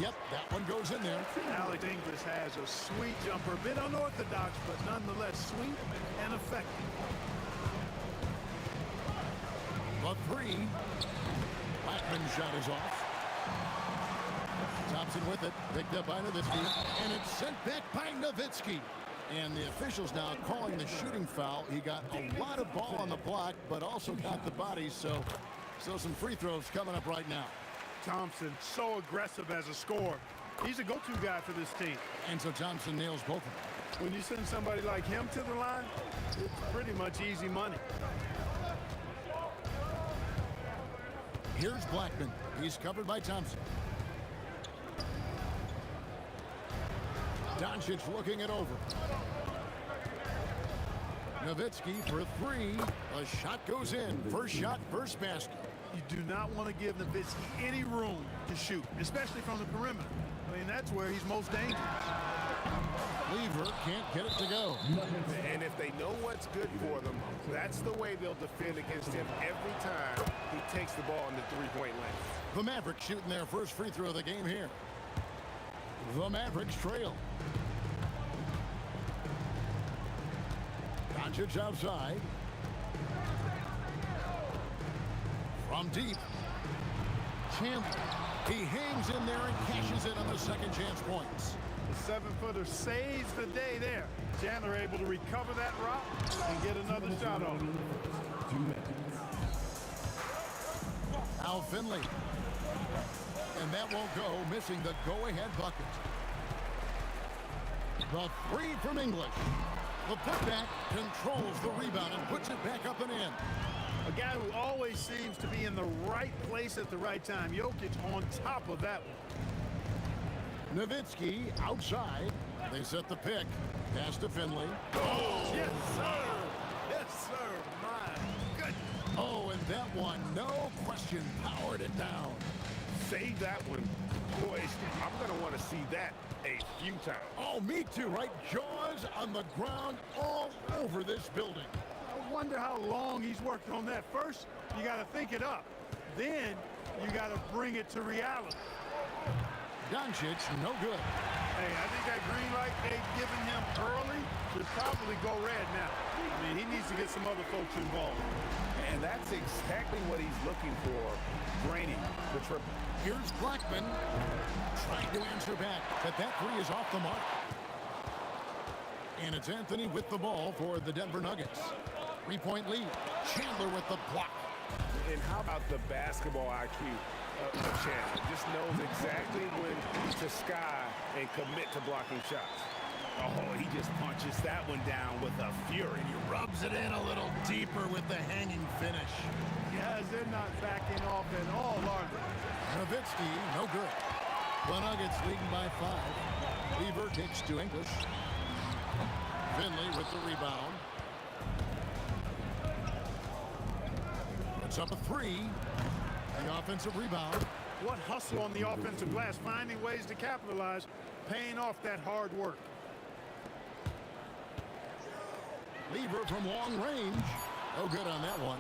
Yep, that one goes in there. Alex English has a sweet jumper, a bit unorthodox, but nonetheless sweet and effective. The 3. Blackman's shot is off. Thompson with it. Picked up by Nowitzki. And it's sent back by Nowitzki. And the officials now calling the shooting foul. He got a lot of ball on the block, but also got the body. So some free throws coming up right now. Thompson, so aggressive as a scorer. He's a go-to guy for this team. And so Thompson nails both of them. When you send somebody like him to the line, it's pretty much easy money. Here's Blackman. He's covered by Thompson. Doncic looking it over. Nowitzki for 3. A shot goes in. First shot, first basket. You do not want to give Nowitzki any room to shoot, especially from the perimeter. I mean, that's where he's most dangerous. Lever can't get it to go. And if they know what's good for them, that's the way they'll defend against him every time he takes the ball in the three-point lane. The Mavericks shooting their first free throw of the game here. The Mavericks trail. Doncic outside. From deep. Chandler. He hangs in there and cashes in on the second chance points. The 7-footer saves the day there. Chandler able to recover that rock and get another shot off. Al Finley. And that won't go, missing the go-ahead bucket. The 3 from English. The putback controls the rebound and puts it back up and in. A guy who always seems to be in the right place at the right time. Jokic on top of that one. Nowitzki outside. They set the pick. Pass to Finley. Oh, yes, sir. Yes, sir. My goodness. Oh, and that one, no question, powered it down. save that one. Boys, I'm going to want to see that a few times. Oh, me too, right? Jaws on the ground all over this building. I wonder how long he's working on that. First, you got to think it up. Then, you got to bring it to reality. Doncic, no good. Hey, I think that green light they've given him early should probably go red now. I mean, he needs to get some other folks involved. And that's exactly what he's looking for, draining the triple. Here's Blackman trying to answer back, but that three is off the mark. And it's Anthony with the ball for the Denver Nuggets. 3-point lead. Chandler with the block. And how about the basketball IQ of Chandler? Just knows exactly when to sky and commit to blocking shots. Oh, he just punches that one down with a fury. He rubs it in a little deeper with the hanging finish. Guys, they're not backing off at all, are they? Nowitzki, no good. The Nuggets leading by 5. Lever kicks to English. Finley with the rebound. It's up a 3. The offensive rebound. What hustle on the offensive glass, finding ways to capitalize, paying off that hard work. Lever from long range. No good on that one.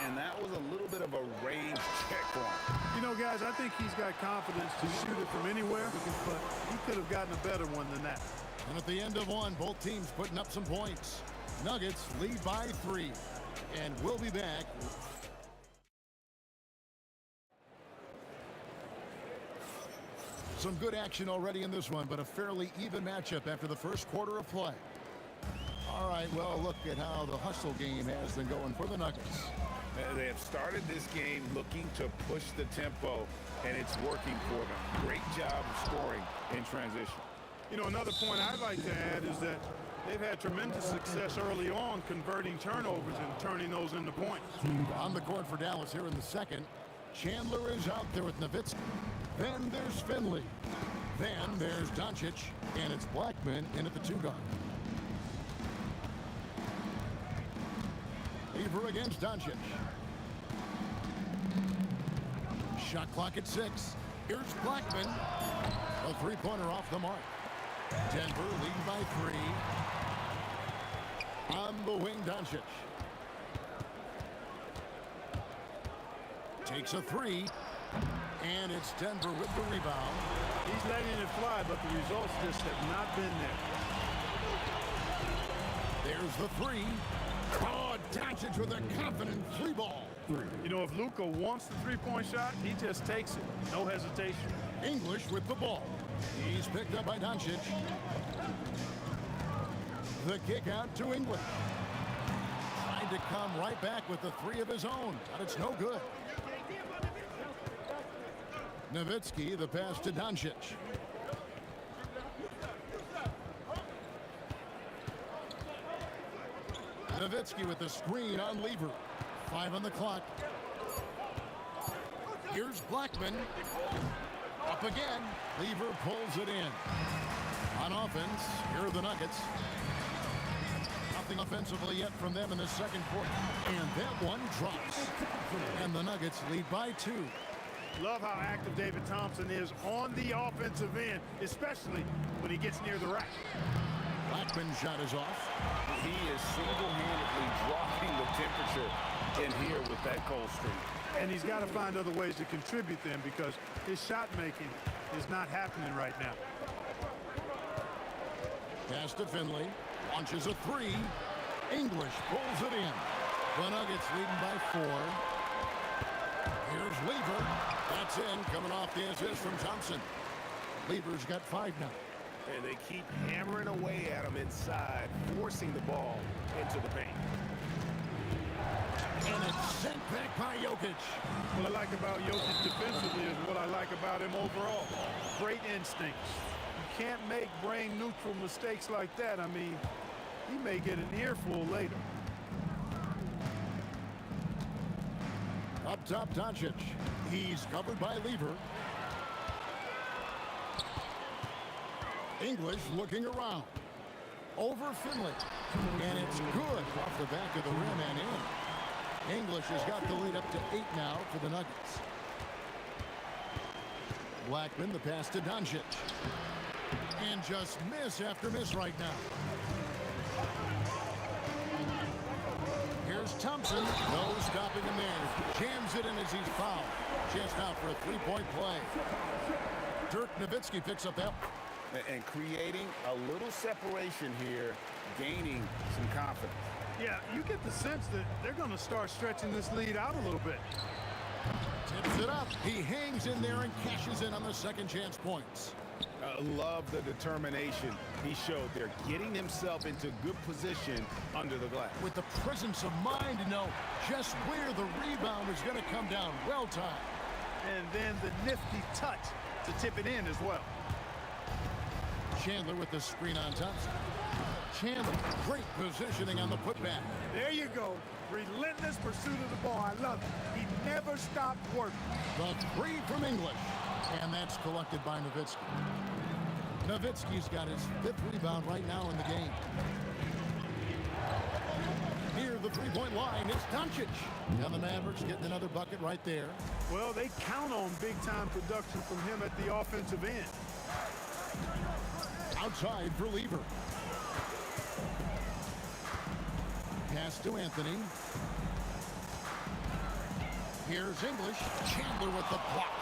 And that was a little bit of a range check for him. You know, guys, I think he's got confidence to shoot it from anywhere, but he could have gotten a better one than that. And at the end of one, both teams putting up some points. Nuggets lead by 3. And we'll be back. Some good action already in this one, but a fairly even matchup after the first quarter of play. All right, well, look at how the hustle game has been going for the Nuggets. They have started this game looking to push the tempo, and it's working for them. Great job of scoring in transition. You know, another point I'd like to add is that they've had tremendous success early on converting turnovers and turning those into points. On the court for Dallas here in the second. Chandler is out there with Nowitzki. Then there's Finley. Then there's Doncic, and it's Blackman in at the 2 guard. Lever against Doncic. Shot clock at 6. Here's Blackman. A 3-pointer off the mark. Denver lead by 3. On the wing, Doncic. Takes a 3. And it's Denver with the rebound. He's letting it fly, but the results just have not been there. There's the 3. Oh, Doncic with a confident 3 ball. You know, if Luka wants the 3-point shot, he just takes it. No hesitation. English with the ball. He's picked up by Doncic. The kick out to English. Trying to come right back with the 3 of his own, but it's no good. Nowitzki, the pass to Doncic. Nowitzki with the screen on Lever. 5 on the clock. Here's Blackman. Up again. Lever pulls it in. On offense, here are the Nuggets. Nothing offensively yet from them in the second quarter. And that one drops. And the Nuggets lead by 2. Love how active David Thompson is on the offensive end, especially when he gets near the rack. Blackman's shot is off. He is single-handedly dropping the temperature in here with that cold streak. And he's got to find other ways to contribute them because his shot making is not happening right now. Pass to Finley. Launches a 3. English pulls it in. The Nuggets leading by 4. Here's Lever. That's in, coming off the assist from Thompson. Lever's got 5 now. And they keep hammering away at him inside, forcing the ball into the paint. And it's sent back by Jokic. What I like about Jokic defensively is what I like about him overall. Great instincts. You can't make brain-neutral mistakes like that. I mean, he may get an earful later. Up top, Doncic. He's covered by Lever. English looking around. Over Finley. And it's good off the back of the rim and in. English has got the lead up to 8 now for the Nuggets. Blackman, the pass to Doncic. And just miss after miss right now. Here's Thompson. No stopping him there. Jams it in as he's fouled. Chance now for a three-point play. Dirk Nowitzki picks up that. And creating a little separation here, gaining some confidence. Yeah, you get the sense that they're going to start stretching this lead out a little bit. Tips it up. He hangs in there and cashes in on the second chance points. Love the determination he showed there, getting himself into good position under the glass. With the presence of mind to know just where the rebound is going to come down. Well timed. And then the nifty touch to tip it in as well. Chandler with the screen on Thompson. Chandler, great positioning on the putback. There you go. Relentless pursuit of the ball. I love it. He never stopped working. The three from English. And that's collected by Nowitzki. Nowitzki's got his fifth rebound right now in the game. Near the three-point line, it's Doncic. And the Mavericks getting another bucket right there. Well, they count on big-time production from him at the offensive end. Outside for Lever. Pass to Anthony. Here's English. Chandler with the block.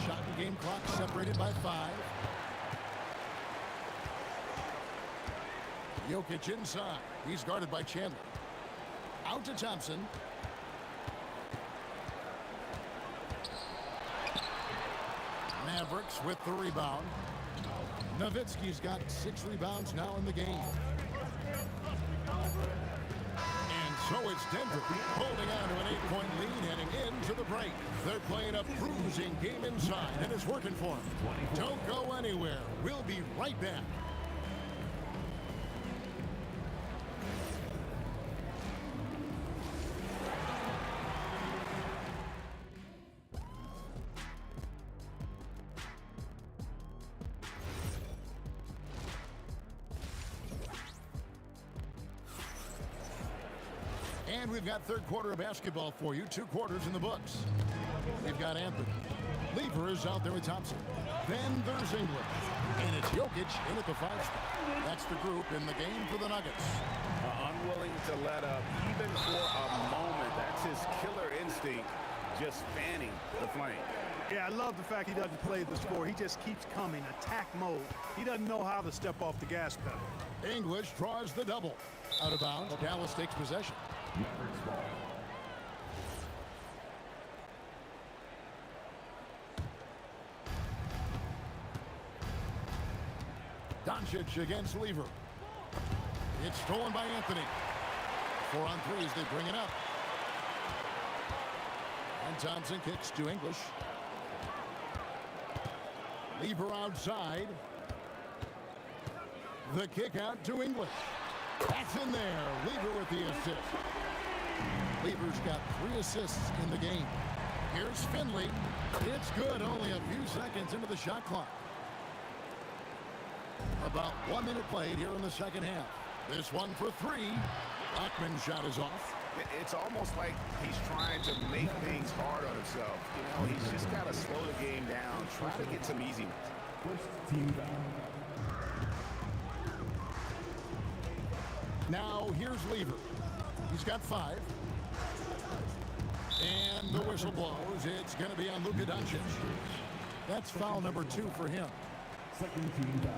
Shot and game clock separated by 5. Jokic inside. He's guarded by Chandler. Out to Thompson. Mavericks with the rebound. Nowitzki's got 6 rebounds now in the game. And so it's Denver holding on to an 8-point lead heading into the break. They're playing a bruising game inside, and it's working for them. Don't go anywhere. We'll be right back. And we've got third quarter of basketball for you. 2 quarters in the books. We've got Anthony. Lever is out there with Thompson. Then there's English. And it's Jokic in at the 5 spot. That's the group in the game for the Nuggets. Unwilling to let up even for a moment. That's his killer instinct, just fanning the flame. Yeah, I love the fact he doesn't play the score. He just keeps coming, attack mode. He doesn't know how to step off the gas pedal. English draws the double. Out of bounds, Dallas takes possession. Doncic against Lever. It's stolen by Anthony. 4 on 3 as they bring it up. And Thompson kicks to English. Lever outside. The kick out to English. That's in there. Lever with the assist. Lever's got 3 assists in the game. Here's Finley. It's good. Only a few seconds into the shot clock. About 1 minute played here in the second half. This one for 3. Blackman's shot is off. It's almost like he's trying to make things hard on himself. You know, he's just got to slow the game down, try to get some easy ones. Now here's Lever. He's got 5. And the whistle blows. It's going to be on Luka Doncic. That's foul number 2 for him. Second team foul.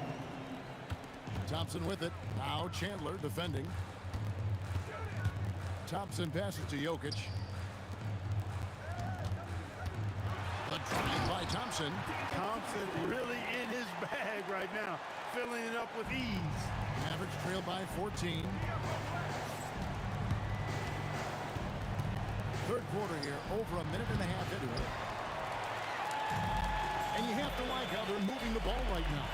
Thompson with it. Now Chandler defending. Thompson passes to Jokic. The drive by Thompson. Thompson really in his bag right now, filling it up with ease. Mavericks trail by 14. Third quarter here, over a minute and a half into it. And you have to like how they're moving the ball right now.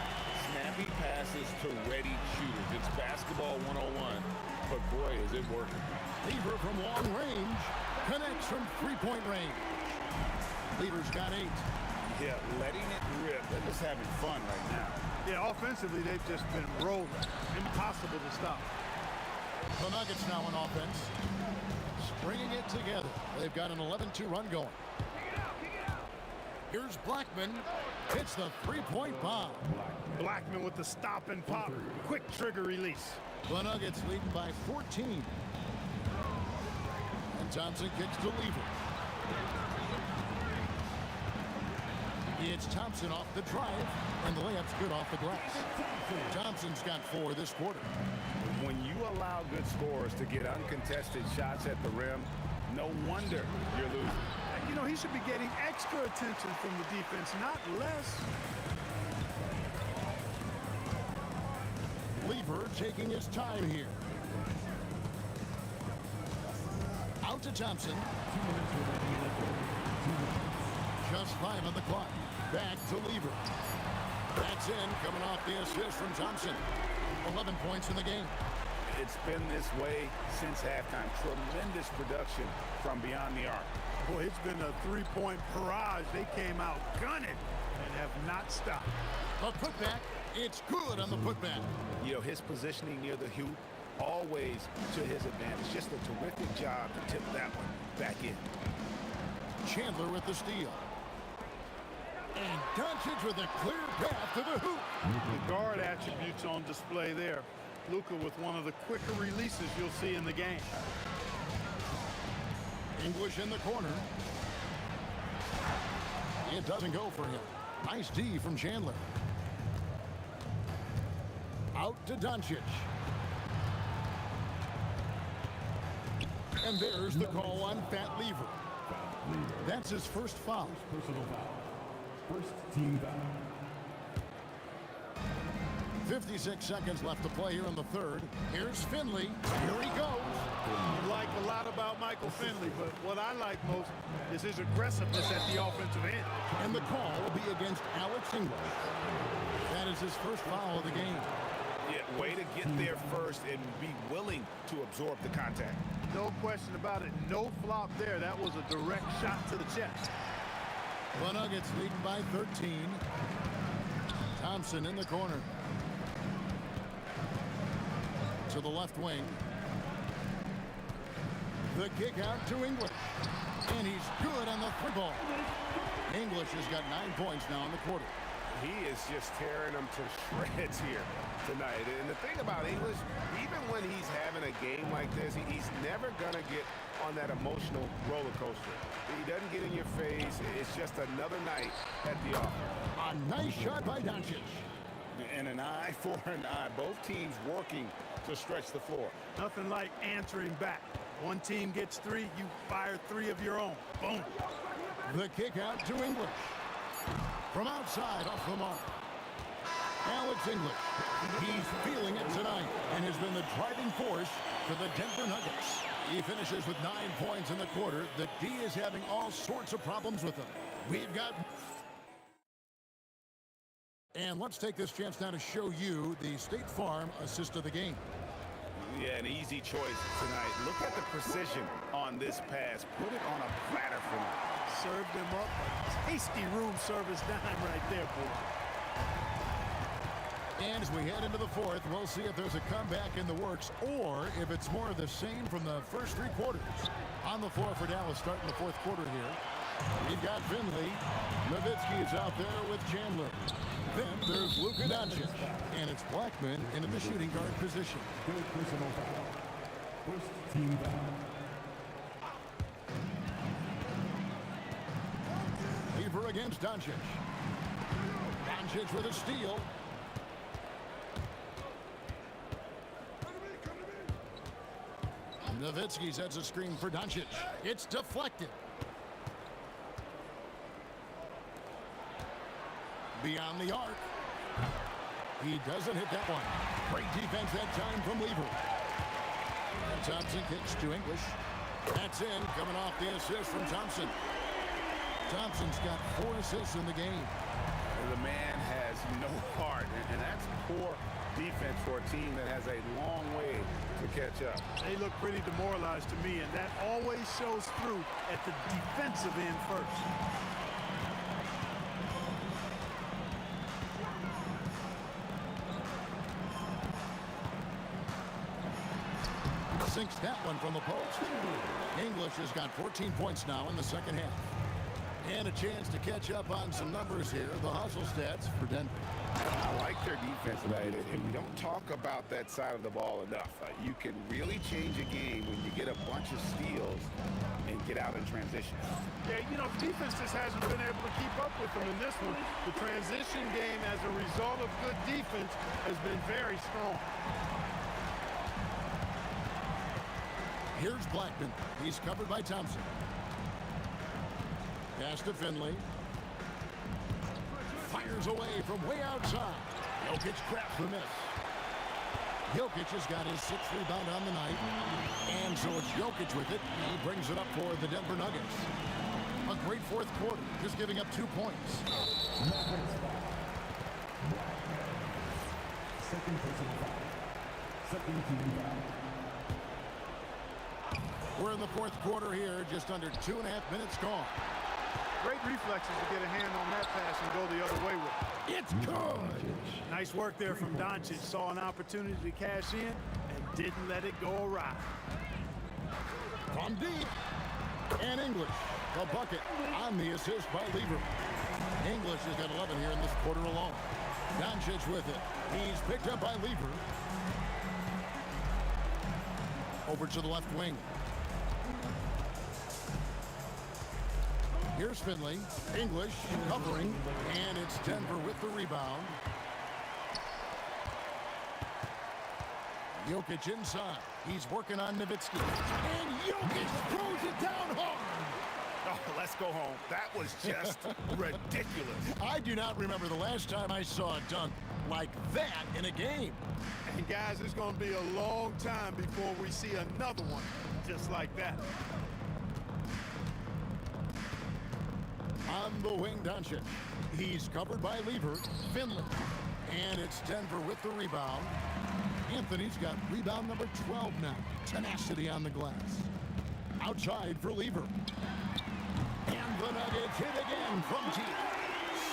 Snappy passes to ready shooters. It's basketball 101, but boy, is it working. Lever from long range connects from 3-point range. Lever's got 8. Yeah, letting it rip. They're just having fun right now. Yeah, offensively, they've just been rolling. Impossible to stop. The Nuggets now on offense. Stringing it together. They've got an 11-2 run going. Here's Blackman. Hits the three-point bomb. Blackman with the stop and pop. Quick trigger release. The Nuggets leading by 14. And Thompson kicks to Lever. It's Thompson off the drive, and the layup's good off the glass. Thompson's got 4 this quarter. When you allow good scorers to get uncontested shots at the rim, no wonder you're losing. You know, he should be getting extra attention from the defense, not less. Lever taking his time here. Out to Thompson. Just 5 on the clock. Back to Lever. That's in, coming off the assist from Thompson. 11 points in the game. It's been this way since halftime. Tremendous production from beyond the arc. Boy, it's been a three-point barrage. They came out gunning and have not stopped. A putback. It's good on the putback. You know, his positioning near the hoop, always to his advantage. Just a terrific job to tip that one back in. Chandler with the steal. And Doncic with a clear path to the hoop. The guard attributes on display there. Luka with one of the quicker releases you'll see in the game. English in the corner. It doesn't go for him. Nice D from Chandler. Out to Doncic. And there's the call on Fat Lever. That's his first foul. Personal foul. First team foul. 56 seconds left to play here in the third. Here's Finley. Here he goes. You like a lot about Michael Finley, but what I like most is his aggressiveness at the offensive end. And the call will be against Alex English. That is his first foul of the game. Yeah, way to get there first and be willing to absorb the contact. No question about it. No flop there. That was a direct shot to the chest. The Nuggets leading by 13. Thompson in the corner. To the left wing. The kick out to English. And he's good on the 3-ball. English has got 9 points now in the quarter. He is just tearing them to shreds here tonight. And the thing about English, even when he's having a game like this, he's never going to get on that emotional roller coaster. He doesn't get in your face. It's just another night at the office. A nice shot by Doncic. And an eye for an eye. Both teams working to stretch the floor. Nothing like answering back. One team gets 3, you fire 3 of your own. Boom. The kick out to English. From outside, off the mark. Alex English. He's feeling it tonight and has been the driving force for the Denver Nuggets. He finishes with 9 points in the quarter. The D is having all sorts of problems with him. We've got... And let's take this chance now to show you the State Farm assist of the game. Yeah, an easy choice tonight. Look at the precision on this pass. Put it on a platter for me. Served them up a tasty room service dime right there, boy. And as we head into the fourth, we'll see if there's a comeback in the works or if it's more of the same from the first 3 quarters. On the floor for Dallas starting the fourth quarter here. We've got Finley. Nowitzki is out there with Chandler. Then there's Luka Doncic. And it's Blackman into the shooting guard position. Good personal foul. First team foul. Lever against Doncic. Doncic with a steal. Nowitzki sets a screen for Doncic. It's deflected. Beyond the arc. He doesn't hit that one. Great defense that time from Lever. And Thompson kicks to English. That's in, coming off the assist from Thompson. Thompson's got 4 assists in the game. The man has no heart, and that's poor defense for a team that has a long way to catch up. They look pretty demoralized to me, and that always shows through at the defensive end first. Sinks that one from the post. English has got 14 points now in the second half. And a chance to catch up on some numbers here. The hustle stats for Denver. I like their defense tonight, and we don't talk about that side of the ball enough. You can really change a game when you get a bunch of steals and get out in transition. Yeah, you know, defense just hasn't been able to keep up with them in this one. The transition game, as a result of good defense, has been very strong. Here's Blackman. He's covered by Thompson. Pass to Finley. Fires away from way outside. Jokic crafts the miss. Jokic has got his 6th rebound on the night. And so it's Jokic with it. He brings it up for the Denver Nuggets. A great fourth quarter, just giving up 2 points. Second personal foul. Second team foul. We're in the fourth quarter here, just under 2.5 minutes gone. Great reflexes to get a hand on that pass and go the other way with it. It's good. Nice work there from Doncic. Saw an opportunity to cash in and didn't let it go awry. From deep. And English, the bucket on the assist by Lever. English has got 11 here in this quarter alone. Doncic with it. He's picked up by Lever. Over to the left wing. Here's Finley. English covering, and it's Denver with the rebound. Jokic inside. He's working on Nowitzki. And Jokic throws it down hard. Oh, let's go home. That was just ridiculous. I do not remember the last time I saw a dunk like that in a game. And guys, it's going to be a long time before we see another one just like that. On the wing, Doncic. He's covered by Lever. Finley. And it's Denver with the rebound. Anthony's got rebound number 12 now. Tenacity on the glass. Outside for Lever. And the Nuggets hit again from deep.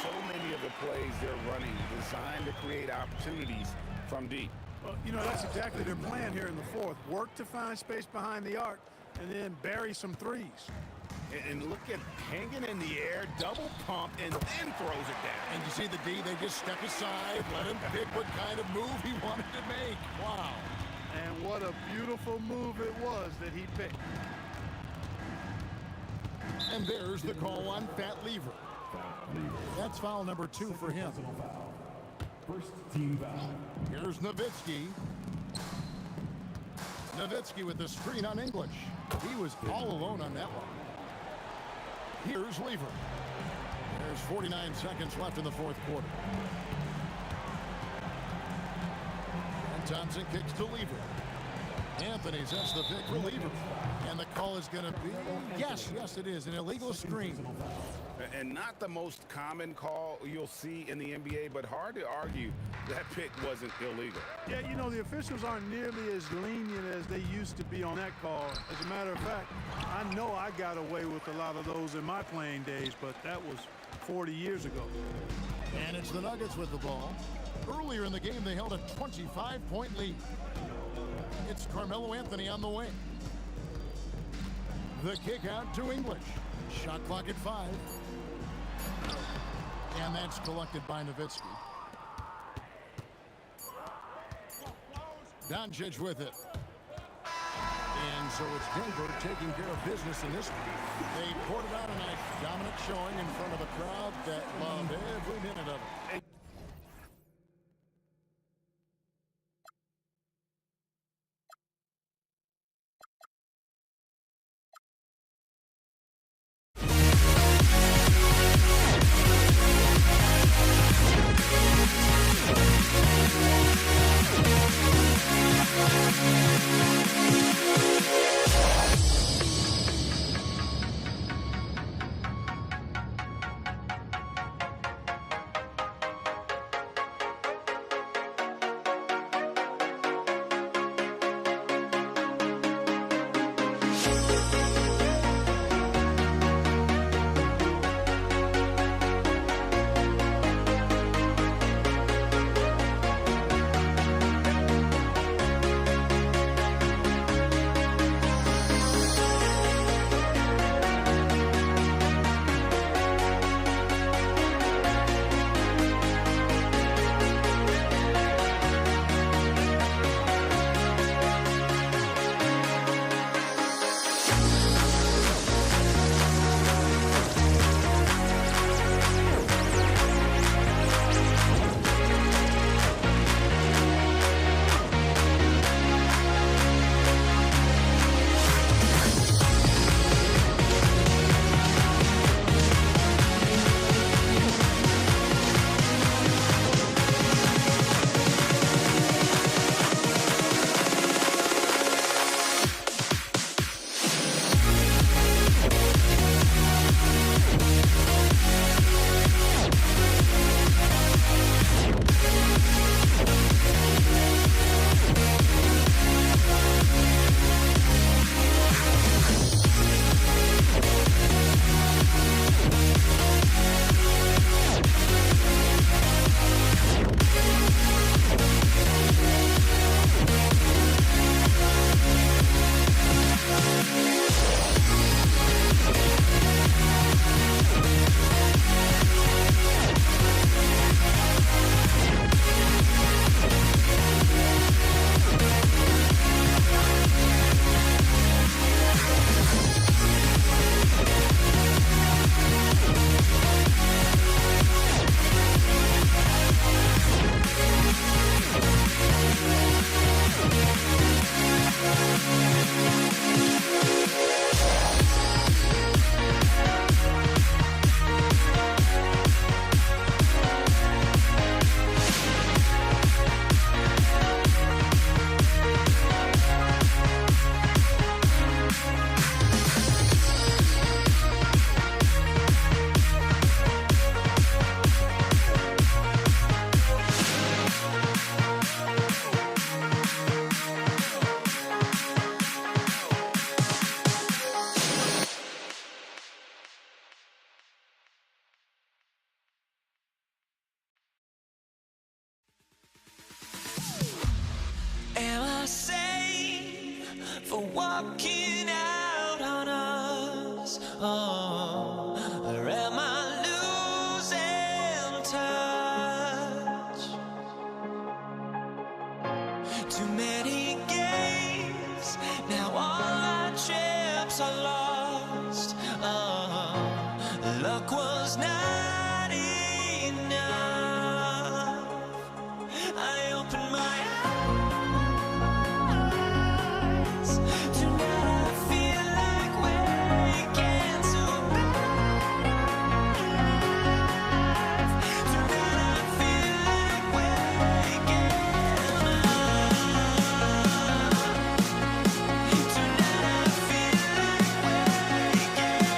So many of the plays they're running designed to create opportunities from deep. Well, you know, that's exactly their plan here in the fourth. Work to find space behind the arc and then bury some threes. And look at hanging in the air, double pump, and then throws it down. And you see the D, they just step aside, let him pick what kind of move he wanted to make. Wow. And what a beautiful move it was that he picked. And there's the call on Fat Lever. That's foul number 2 for him. First team foul. Here's Nowitzki. Nowitzki with the screen on English. He was all alone on that one. Here's Lever. There's 49 seconds left in the fourth quarter. And Thompson kicks to Lever. Anthony sets the pick for Lever. And the call is going to be, yes, it is, an illegal screen. And not the most common call you'll see in the NBA, but hard to argue that pick wasn't illegal. Yeah, you know, the officials aren't nearly as lenient as they used to be on that call. As a matter of fact, I know I got away with a lot of those in my playing days, but that was 40 years ago. And it's the Nuggets with the ball. Earlier in the game, they held a 25-point lead. It's Carmelo Anthony on the wing. The kick out to English. Shot clock at 5. And that's collected by Nowitzki. Doncic with it. And so it's Denver taking care of business in this one. They poured it out a nice dominant showing in front of a crowd that loved every minute of it. for walking out on us? Oh, or am I losing touch? Too many games, now all our chips are lost. Oh, luck was not enough. I opened my eyes. Tonight I feel like waking to a better life. Tonight I feel like waking up. Tonight I feel like waking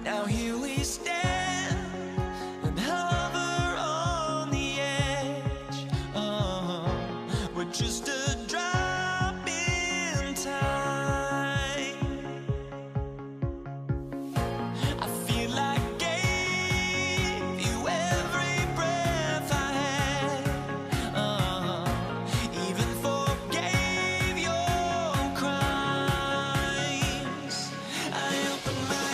Now here we stand and hover on the edge. Oh, we're just a drop in time. I feel like I gave you every breath I had. Oh, even forgave your crimes. I opened my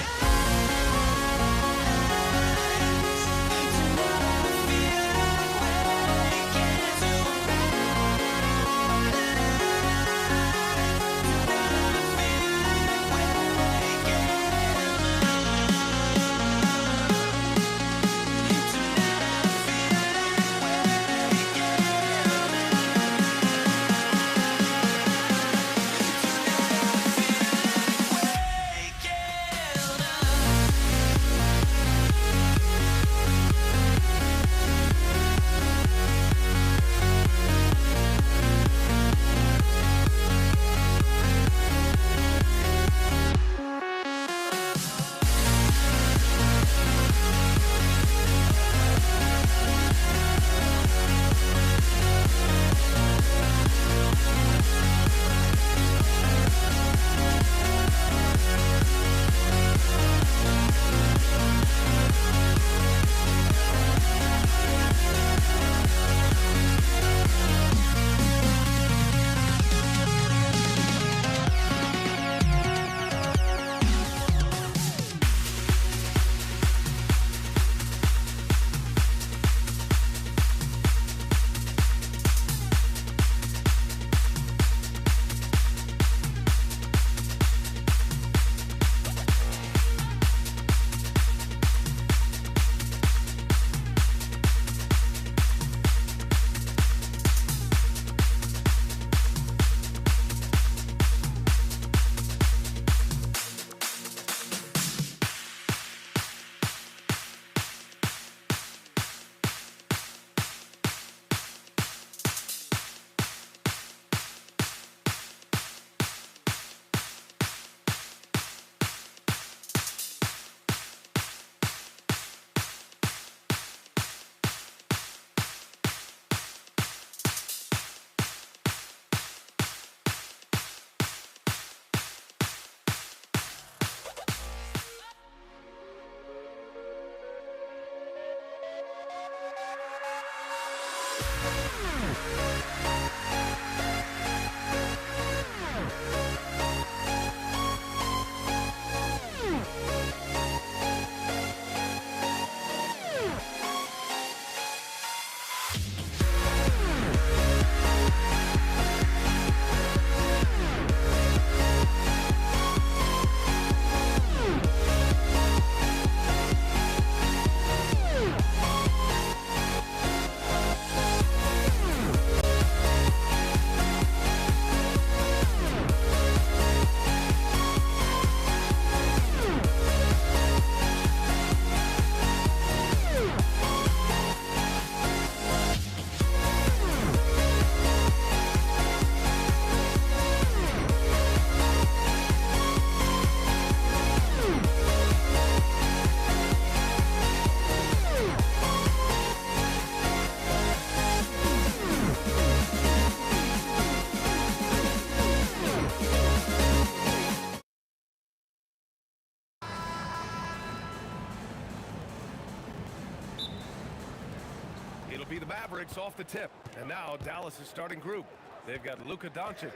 It'll be the Mavericks off the tip. And now Dallas' starting group. They've got Luka Doncic.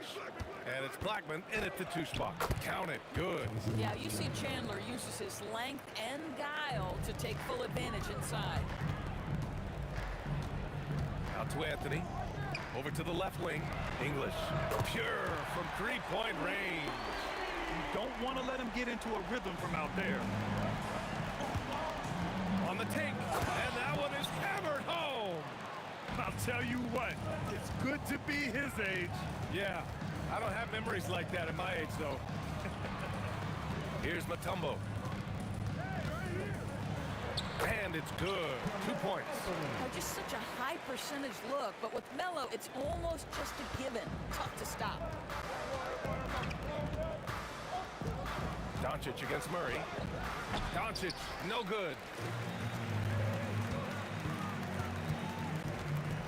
And it's Blackman in at the 2 spot. Count it. Good. Yeah, you see Chandler uses his length and guile to take full advantage inside. Out to Anthony. Over to the left wing. English. Pure from 3-point range. You don't want to let him get into a rhythm from out there. On the take. And that one is hammered home. I'll tell you what, it's good to be his age. Yeah, I don't have memories like that at my age, though. Here's Mutombo. And it's good. 2 points. Oh, just such a high percentage look, but with Melo, it's almost just a given. Tough to stop. Doncic against Murray. Doncic, no good.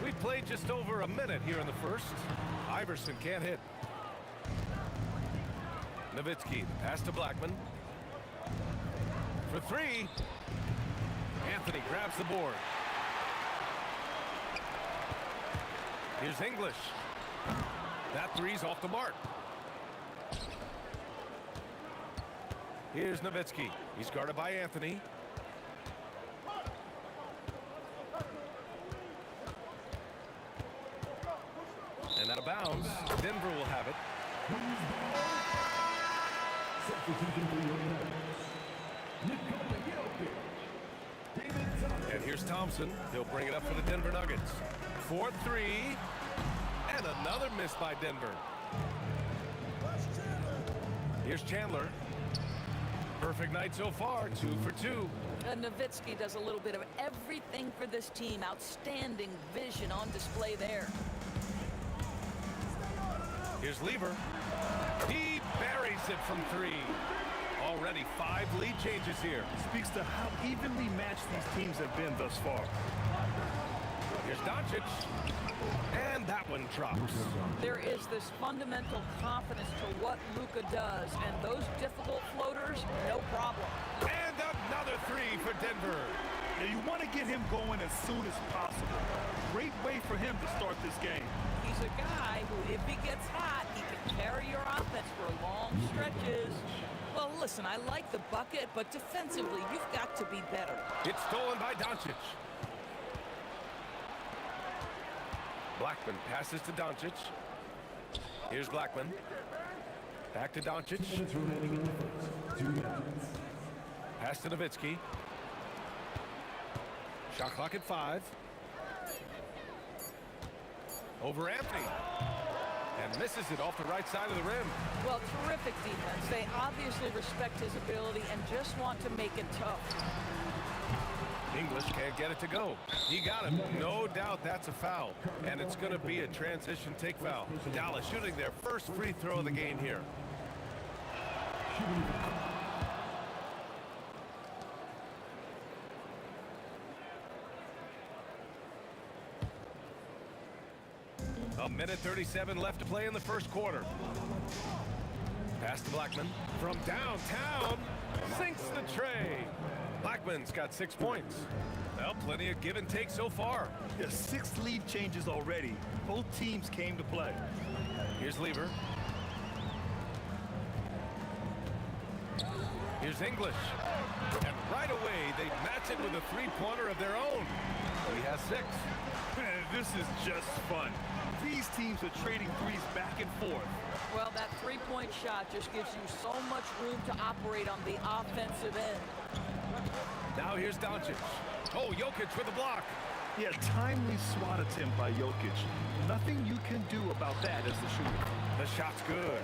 We've played just over a minute here in the first. Iverson can't hit. Nowitzki, pass to Blackman. For 3. Anthony grabs the board. Here's English. That 3's off the mark. Here's Nowitzki. He's guarded by Anthony. And out of bounds. Denver will have it. And here's Thompson. He'll bring it up for the Denver Nuggets. 4-3. And another miss by Denver. Here's Chandler. Perfect night so far. 2 for 2. Nowitzki does a little bit of everything for this team. Outstanding vision on display there. Here's Lever. He buries it from 3. Already 5 lead changes here. Speaks to how evenly matched these teams have been thus far. Here's Doncic. And that one drops. There is this fundamental confidence to what Luka does, and those difficult floaters, no problem. And another 3 for Denver. Yeah, you want to get him going as soon as possible. Great way for him to start this game. He's a guy who, if he gets hot, he can carry your offense for long stretches. Well, listen, I like the bucket, but defensively, you've got to be better. It's stolen by Doncic. Blackman passes to Doncic. Here's Blackman. Back to Doncic. Pass to Nowitzki. Shot clock at 5. Over Anthony. And misses it off the right side of the rim. Well, terrific defense. They obviously respect his ability and just want to make it tough. English can't get it to go. He got him. No doubt that's a foul. And it's going to be a transition take foul. Dallas shooting their first free throw of the game here. A minute 37 left to play in the first quarter. Pass to Blackman. From downtown, sinks the tray. Blackman's got 6 points. Well, plenty of give and take so far. Yeah, 6 lead changes already. Both teams came to play. Here's Lever. Here's English. And right away, they match it with a 3-pointer of their own. He has 6. This is just fun. These teams are trading threes back and forth. Well, that 3-point shot just gives you so much room to operate on the offensive end. Now here's Doncic. Oh, Jokic with a block. Yeah, timely SWAT attempt by Jokic. Nothing you can do about that as the shooter. The shot's good.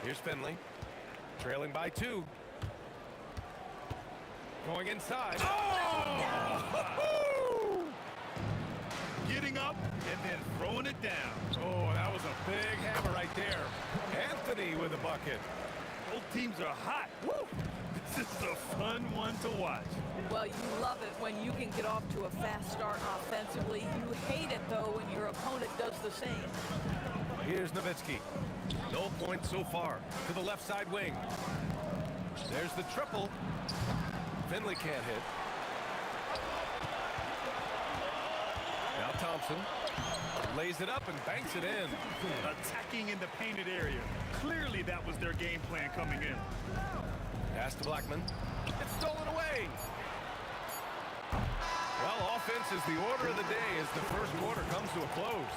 Here's Finley. Trailing by 2. Going inside. Oh! Getting up and then throwing it down. Oh, that was a big hammer right there. Anthony with a bucket. Both teams are hot. Woo! This is a fun one to watch. Well, you love it when you can get off to a fast start offensively. You hate it, though, when your opponent does the same. Here's Nowitzki. No points so far. To the left side wing. There's the triple. Finley can't hit. Thompson lays it up and banks it in. Attacking in the painted area. Clearly that was their game plan coming in. Pass to Blackman. It's stolen away. Well, offense is the order of the day as the first quarter comes to a close.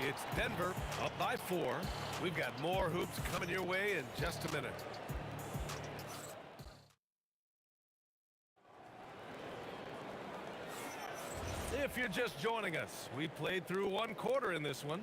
It's Denver up by 4. We've got more hoops coming your way in just a minute. If you're just joining us, we played through one quarter in this one.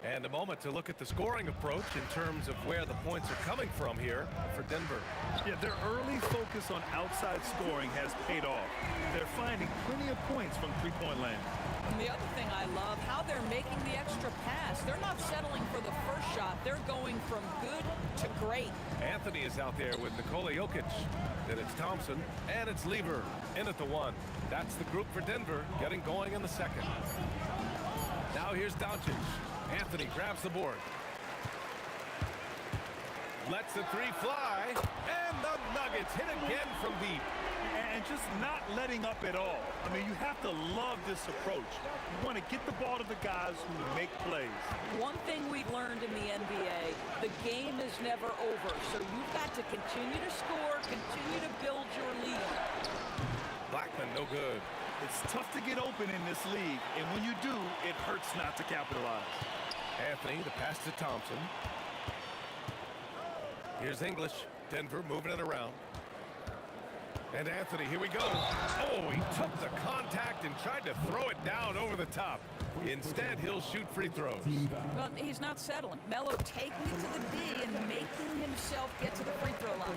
And a moment to look at the scoring approach in terms of where the points are coming from here for Denver. Yeah, their early focus on outside scoring has paid off. They're finding plenty of points from three-point land. And the other thing I love, how they're making the extra pass. They're not settling for the first shot. They're going from good to great. Anthony is out there with Nikola Jokic. Then it's Thompson, and it's Lever in at the 1. That's the group for Denver getting going in the second. Now here's Doncic. Anthony grabs the board. Lets the 3 fly, and the Nuggets hit again from deep. And just not letting up at all. I mean, you have to love this approach. You want to get the ball to the guys who make plays. One thing we've learned in the NBA, the game is never over. So you've got to continue to score, continue to build your lead. Blackman, no good. It's tough to get open in this league, and when you do, it hurts not to capitalize. Anthony, the pass to Thompson. Here's English. Denver moving it around. And Anthony, here we go. Oh, he took the contact and tried to throw it down over the top. Instead, he'll shoot free throws. Well, he's not settling. Melo taking it to the D and making himself get to the free throw line.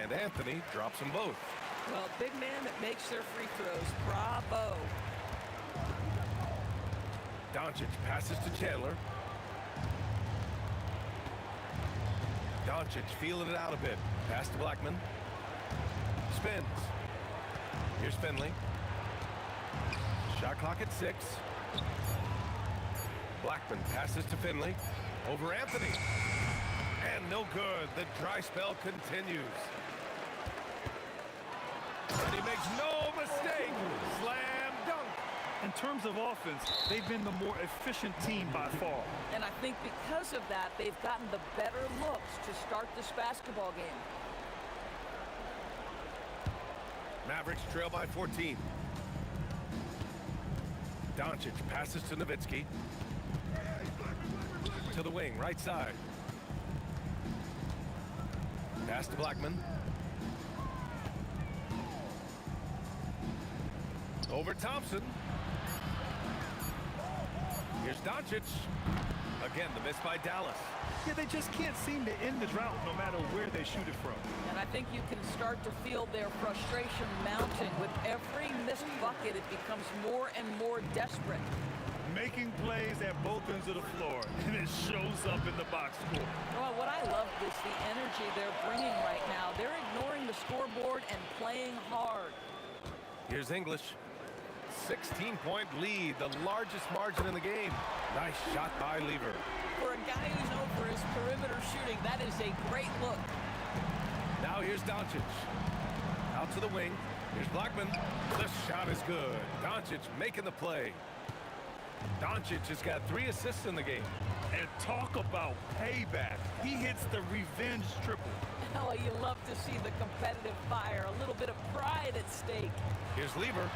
And Anthony drops them both. Well, big man that makes their free throws. Bravo. Doncic passes to Chandler. Doncic feeling it out a bit. Pass to Blackman. Spins. Here's Finley. Shot clock at 6. Blackman passes to Finley. Over Anthony. And no good. The dry spell continues. And he makes no mistake. Slam dunk. In terms of offense, they've been the more efficient team by far. And I think because of that, they've gotten the better looks to start this basketball game. Mavericks trail by 14. Doncic passes to Nowitzki. To the wing, right side. Pass to Blackman. Over Thompson. Here's Doncic. Again, the miss by Dallas. Yeah, they just can't seem to end the drought no matter where they shoot it from. And I think you can start to feel their frustration mounting. With every missed bucket, it becomes more and more desperate. Making plays at both ends of the floor, and it shows up in the box score. Well, what I love is the energy they're bringing right now. They're ignoring the scoreboard and playing hard. Here's English. 16-point lead, the largest margin in the game. Nice shot by Lever. For a guy who's known for his perimeter shooting, that is a great look. Now here's Doncic. Out to the wing. Here's Blackman. The shot is good. Doncic making the play. Doncic has got 3 assists in the game. And talk about payback. He hits the revenge triple. Oh, you love to see the competitive fire. A little bit of pride at stake. Here's Lever.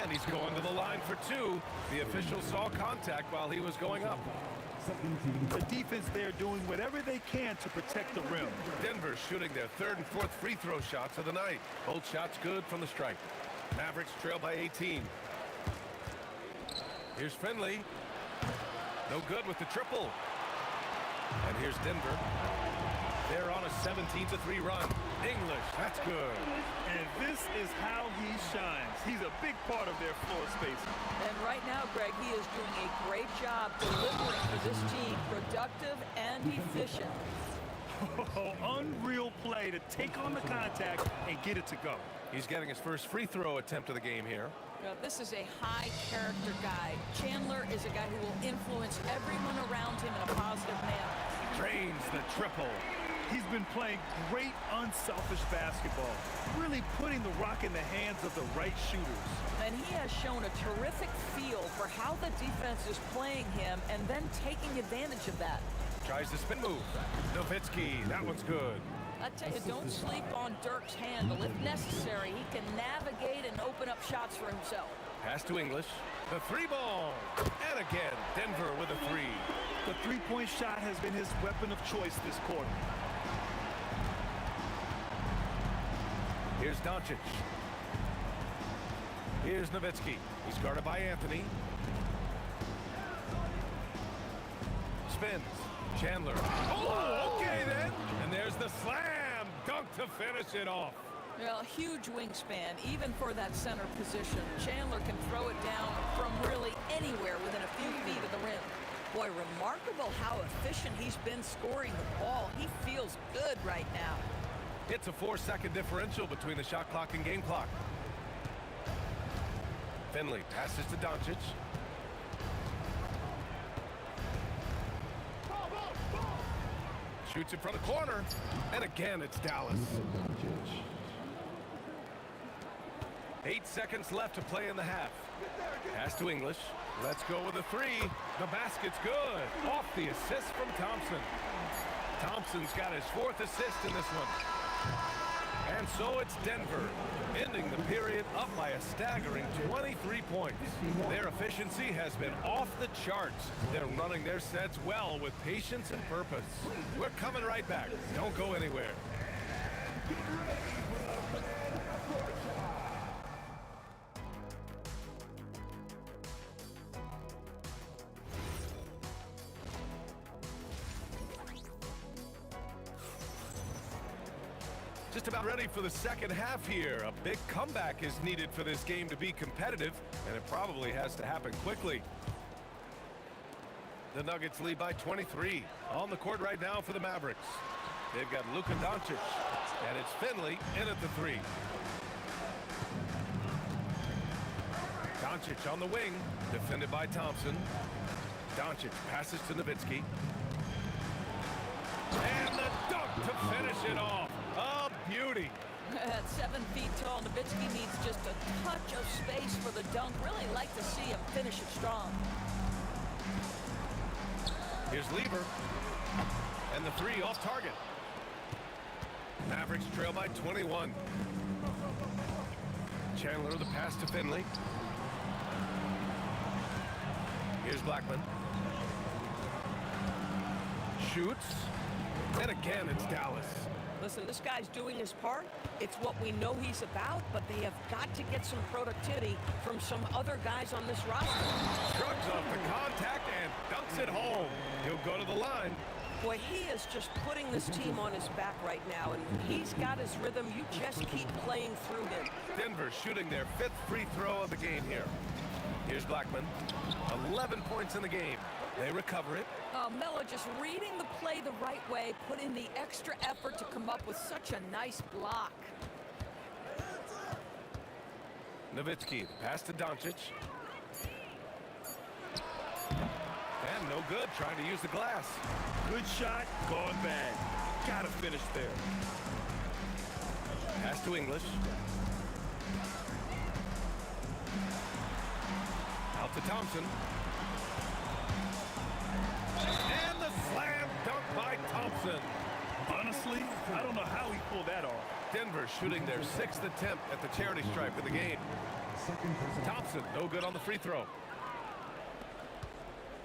And he's going to the line for 2. The official saw contact while he was going up. The defense there doing whatever they can to protect the rim. Denver shooting their 3rd and 4th free throw shots of the night. Both shots good from the stripe. Mavericks trail by 18. Here's Finley. No good with the triple. And here's Denver. They're on a 17-3 run. English, that's good. And this is how he shines. He's a big part of their floor spacing. And right now, Greg, he is doing a great job delivering for this team. Productive and efficient. Oh, unreal play to take on the contact and get it to go. He's getting his first free throw attempt of the game here. Now, this is a high-character guy. Chandler is a guy who will influence everyone around him in a positive manner. Drains the triple. He's been playing great, unselfish basketball, really putting the rock in the hands of the right shooters. And he has shown a terrific feel for how the defense is playing him and then taking advantage of that. Tries the spin move. Nowitzki, that one's good. I tell you, don't sleep on Dirk's handle. If necessary, he can navigate and open up shots for himself. Pass to English. The three ball. And again, Denver with a three. The three-point shot has been his weapon of choice this quarter. Here's Doncic. Here's Nowitzki. He's guarded by Anthony. Spins. Chandler. Oh, okay then. And there's the slam dunk to finish it off. Well, huge wingspan, even for that center position. Chandler can throw it down from really anywhere within a few feet of the rim. Boy, remarkable how efficient he's been scoring the ball. He feels good right now. It's a 4-second differential between the shot clock and game clock. Finley passes to Doncic. Shoots it from the corner. And again, it's Dallas. 8 seconds left to play in the half. Pass to English. Let's go with a three. The basket's good. Off the assist from Thompson. Thompson's got his 4th assist in this one. And so it's Denver, ending the period up by a staggering 23 points. Their efficiency has been off the charts. They're running their sets well with patience and purpose. We're coming right back. Don't go anywhere. Just about ready for the second half here. A big comeback is needed for this game to be competitive, and it probably has to happen quickly. The Nuggets lead by 23. On the court right now for the Mavericks. They've got Luka Doncic, and it's Finley in at the three. Doncic on the wing, defended by Thompson. Doncic passes to Nowitzki. And the dunk to finish it off. A beauty. At 7 feet tall, Nowitzki needs just a touch of space for the dunk. Really like to see him finish it strong. Here's Lieber. And the three off target. Mavericks trail by 21. Chandler the pass to Finley. Here's Blackman. Shoots. And again, it's Dallas. Listen, this guy's doing his part. It's what we know he's about, but they have got to get some productivity from some other guys on this roster. Shrugs off the contact and dunks it home. He'll go to the line. Boy, he is just putting this team on his back right now, and he's got his rhythm. You just keep playing through him. Denver shooting their 5th free throw of the game here. Here's Blackman. 11 points in the game. They recover it. Melo just reading the play the right way, put in the extra effort to come up with such a nice block. Nowitzki, pass to Doncic. And no good, trying to use the glass. Good shot, gone bad. Gotta finish there. Pass to English. Out to Thompson. And the slam dunk by Thompson. Honestly, I don't know how he pulled that off. Denver shooting their 6th attempt at the charity stripe of the game. Thompson, no good on the free throw.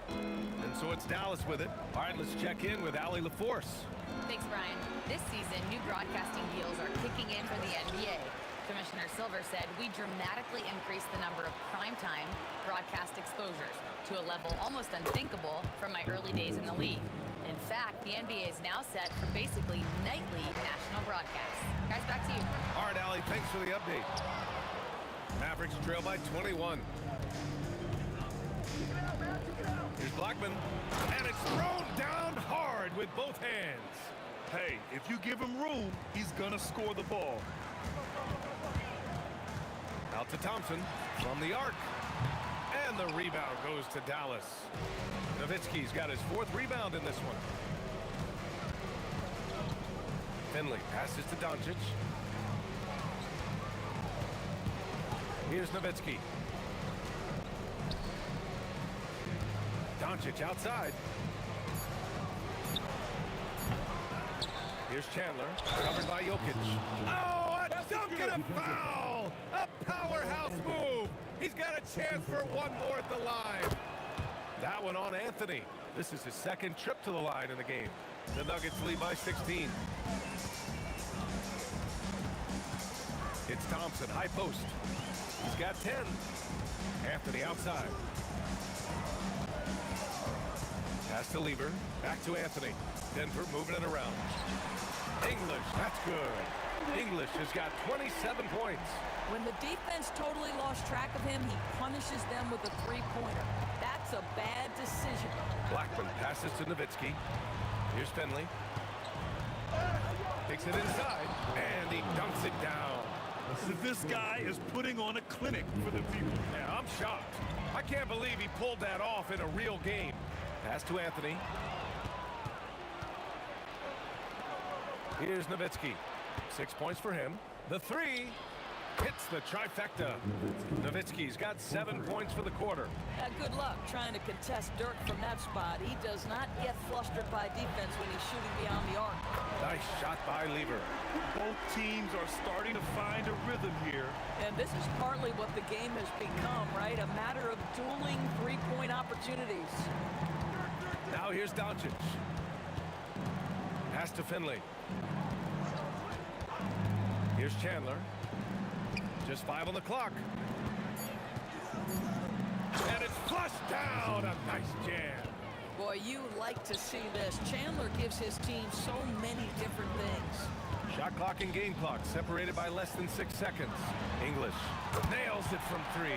And so it's Dallas with it. All right, let's check in with Allie LaForce. Thanks, Brian. This season, new broadcasting deals are kicking in for the NBA. Commissioner Silver said we dramatically increased the number of primetime broadcast exposures to a level almost unthinkable from my early days in the league. In fact, the NBA is now set for basically nightly national broadcasts. Guys, back to you. All right, Allie, thanks for the update. Mavericks trail by 21. Here's Blackman, and it's thrown down hard with both hands. Hey, if you give him room, he's gonna score the ball. Out to Thompson from the arc. And the rebound goes to Dallas. Nowitzki's got his 4th rebound in this one. Finley passes to Doncic. Here's Nowitzki. Doncic outside. Here's Chandler, covered by Jokic. Oh, a dunk and a foul! A powerhouse move! He's got a chance for one more at the line. That one on Anthony. This is his second trip to the line in the game. The Nuggets lead by 16. It's Thompson, high post. He's got 10. Anthony outside. Pass to Lever. Back to Anthony. Denver moving it around. English, that's good. English has got 27 points. When the defense totally lost track of him, he punishes them with a three-pointer. That's a bad decision. Blackman passes to Nowitzki. Here's Finley. Takes it inside, and he dunks it down. This guy is putting on a clinic for the people. Yeah, I'm shocked. I can't believe he pulled that off in a real game. Pass to Anthony. Here's Nowitzki. 6 points for him. The three hits the trifecta. Nowitzki's got 7 points for the quarter. Good luck trying to contest Dirk from that spot. He does not get flustered by defense when he's shooting beyond the arc. Nice shot by Lever. Both teams are starting to find a rhythm here. And this is partly what the game has become, right? A matter of dueling three-point opportunities. Now here's Doncic. Pass to Finley. Here's Chandler. Just 5 on the clock. And it's flushed down. A nice jam. Boy, you like to see this. Chandler gives his team so many different things. Shot clock and game clock separated by less than 6 seconds. English nails it from 3.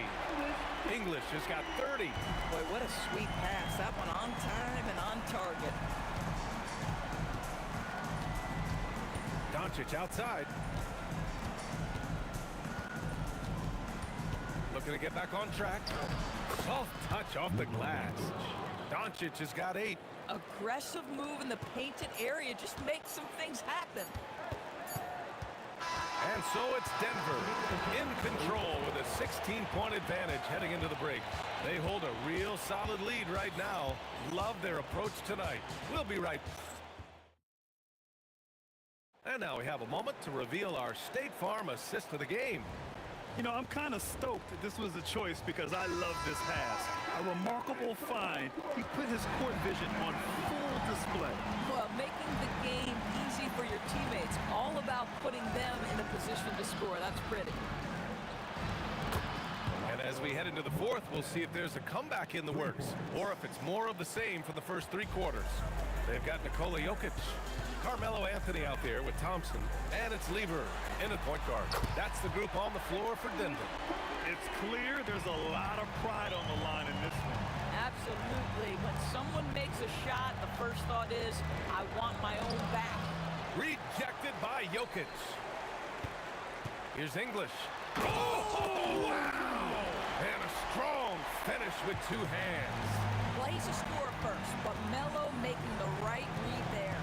English has got 30. Boy, what a sweet pass. That one on time and on target. Doncic outside. Looking to get back on track. Soft touch off the glass. Doncic has got 8. Aggressive move in the painted area just makes some things happen. And so it's Denver in control with a 16-point advantage heading into the break. They hold a real solid lead right now. Love their approach tonight. We'll be right back. And now we have a moment to reveal our State Farm assist of the game. You know, I'm kind of stoked that this was a choice because I love this pass. A remarkable find. He put his court vision on full display. Well, making the game easy for your teammates. All about putting them in a position to score. That's pretty. And as we head into the fourth, we'll see if there's a comeback in the works or if it's more of the same for the first 3 quarters. They've got Nikola Jokic, Carmelo Anthony out there with Thompson, and it's Lever in at point guard. That's the group on the floor for Denver. It's clear there's a lot of pride on the line in this one. Absolutely. When someone makes a shot, the first thought is, I want my own back. Rejected by Jokic. Here's English. Oh, wow! And a strong finish with 2 hands. Well, he's a scorer first, but Melo making the right read there.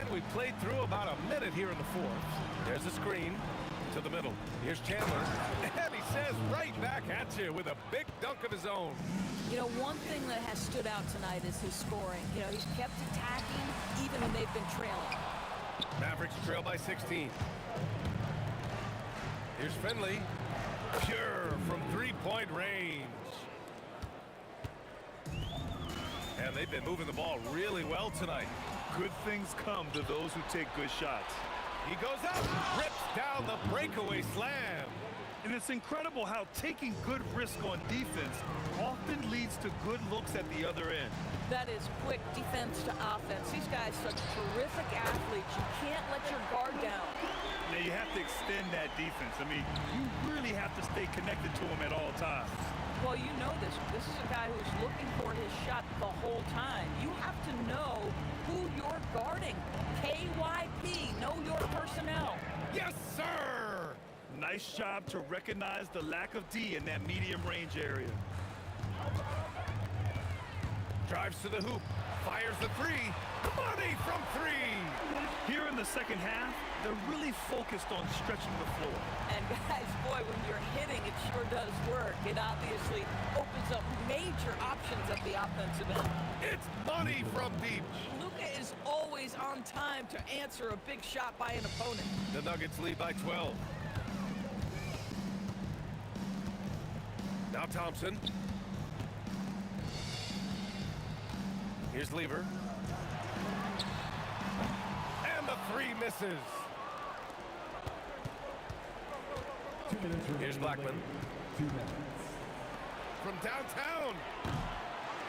And we played through about a minute here in the fourth. There's a screen to the middle. Here's Chandler. And he says right back at you with a big dunk of his own. You know, one thing that has stood out tonight is his scoring. You know, he's kept attacking even when they've been trailing. Mavericks trail by 16. Here's Finley. Pure from 3-point range. And they've been moving the ball really well tonight. Good things come to those who take good shots. He goes up, rips down the breakaway slam. And it's incredible how taking good risk on defense often leads to good looks at the other end. That is quick defense to offense. These guys are such terrific athletes. You can't let your guard down. Now you have to extend that defense. I mean, you really have to stay connected to him at all times. Well, you know this. This is a guy who's looking for his shot the whole time. You have to know who you're guarding. KYP, know your personnel. Yes, sir! Nice job to recognize the lack of D in that medium range area. Drives to the hoop, Fires the three. Money from three. Here in the second half, they're really focused on stretching the floor. And guys, boy, when you're hitting, it sure does work. It obviously opens up major options at the offensive end. It's money from deep. Luka is always on time to answer a big shot by an opponent. The Nuggets lead by 12. Now Thompson. Here's Lever. And the three misses. Here's Blackman. From downtown.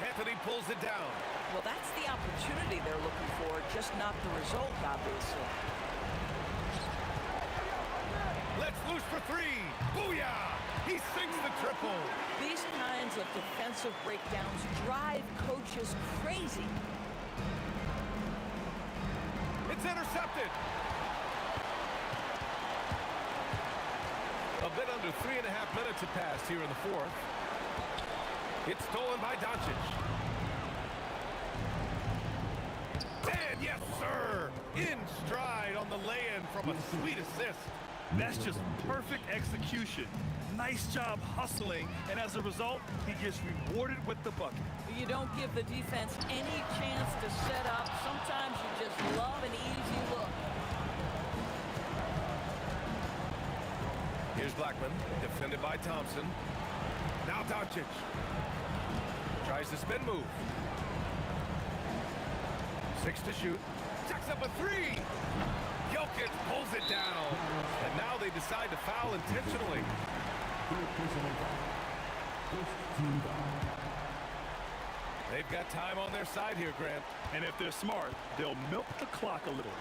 Anthony pulls it down. Well, that's the opportunity they're looking for, just not the result, obviously. Let's loose for three. Booyah! He sinks the triple. These kinds of defensive breakdowns drive coaches crazy. It's intercepted. A bit under 3.5 minutes have passed here in the fourth. It's stolen by Doncic. And yes, sir, in stride on the lay-in from a sweet assist. That's just perfect execution. Nice job hustling, and as a result, he gets rewarded with the bucket. You don't give the defense any chance to set up. Sometimes you just love an easy look. Here's Blackman, defended by Thompson. Now Doncic. Tries the spin move. 6 to shoot. Checks up a three. Jokic pulls it down. And now they decide to foul intentionally. They've got time on their side here, Grant. And if they're smart, they'll milk the clock a little.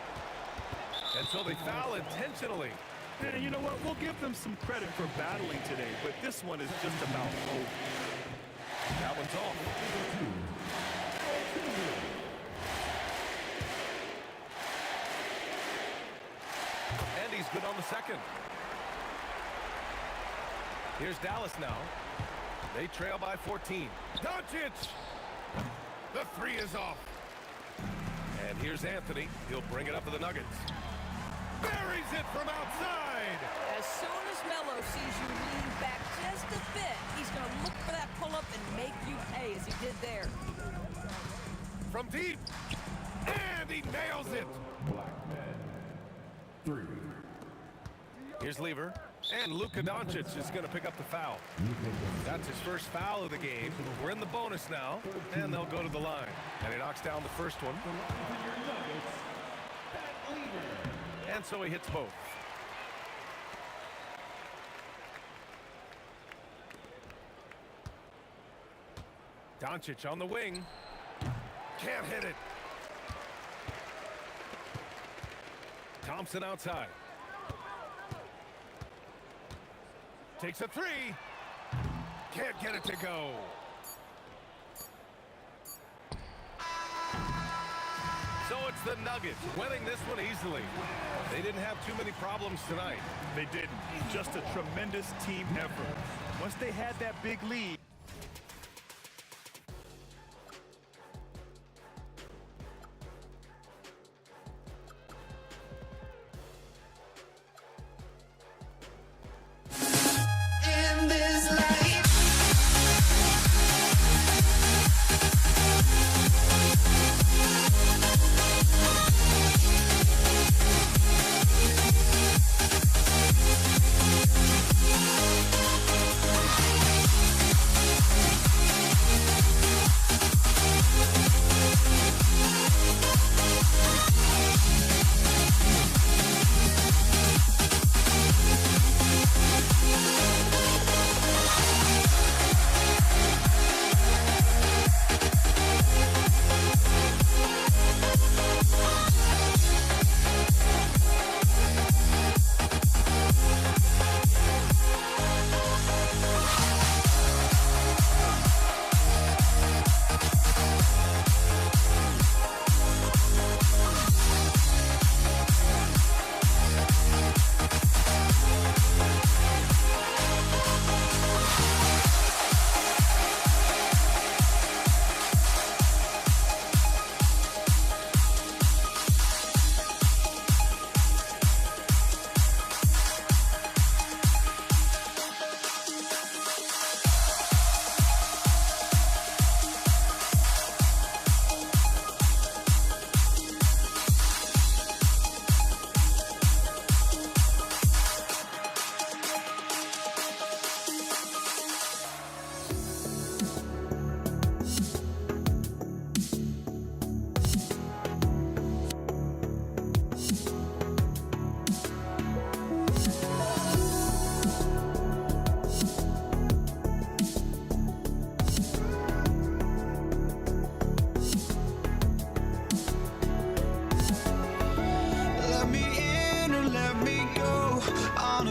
And so they foul intentionally. And you know what? We'll give them some credit for battling today, but this one is just about over. That one's off. And he's good on the second. Here's Dallas now. They trail by 14. Doncic! The three is off. And here's Anthony. He'll bring it up to the Nuggets. Buries it from outside. As soon as Melo sees you lean back just a bit, he's going to look for that pull-up and make you pay as he did there. From deep. And he nails it. Three. Here's Lever. And Luka Doncic is going to pick up the foul. That's his first foul of the game. We're in the bonus now, and they'll go to the line. And he knocks down the first one. And so he hits both. Doncic on the wing. Can't hit it. Thompson outside. Takes a three. Can't get it to go. So it's the Nuggets winning this one easily. They didn't have too many problems tonight. They didn't. Just a tremendous team effort. Once they had that big lead,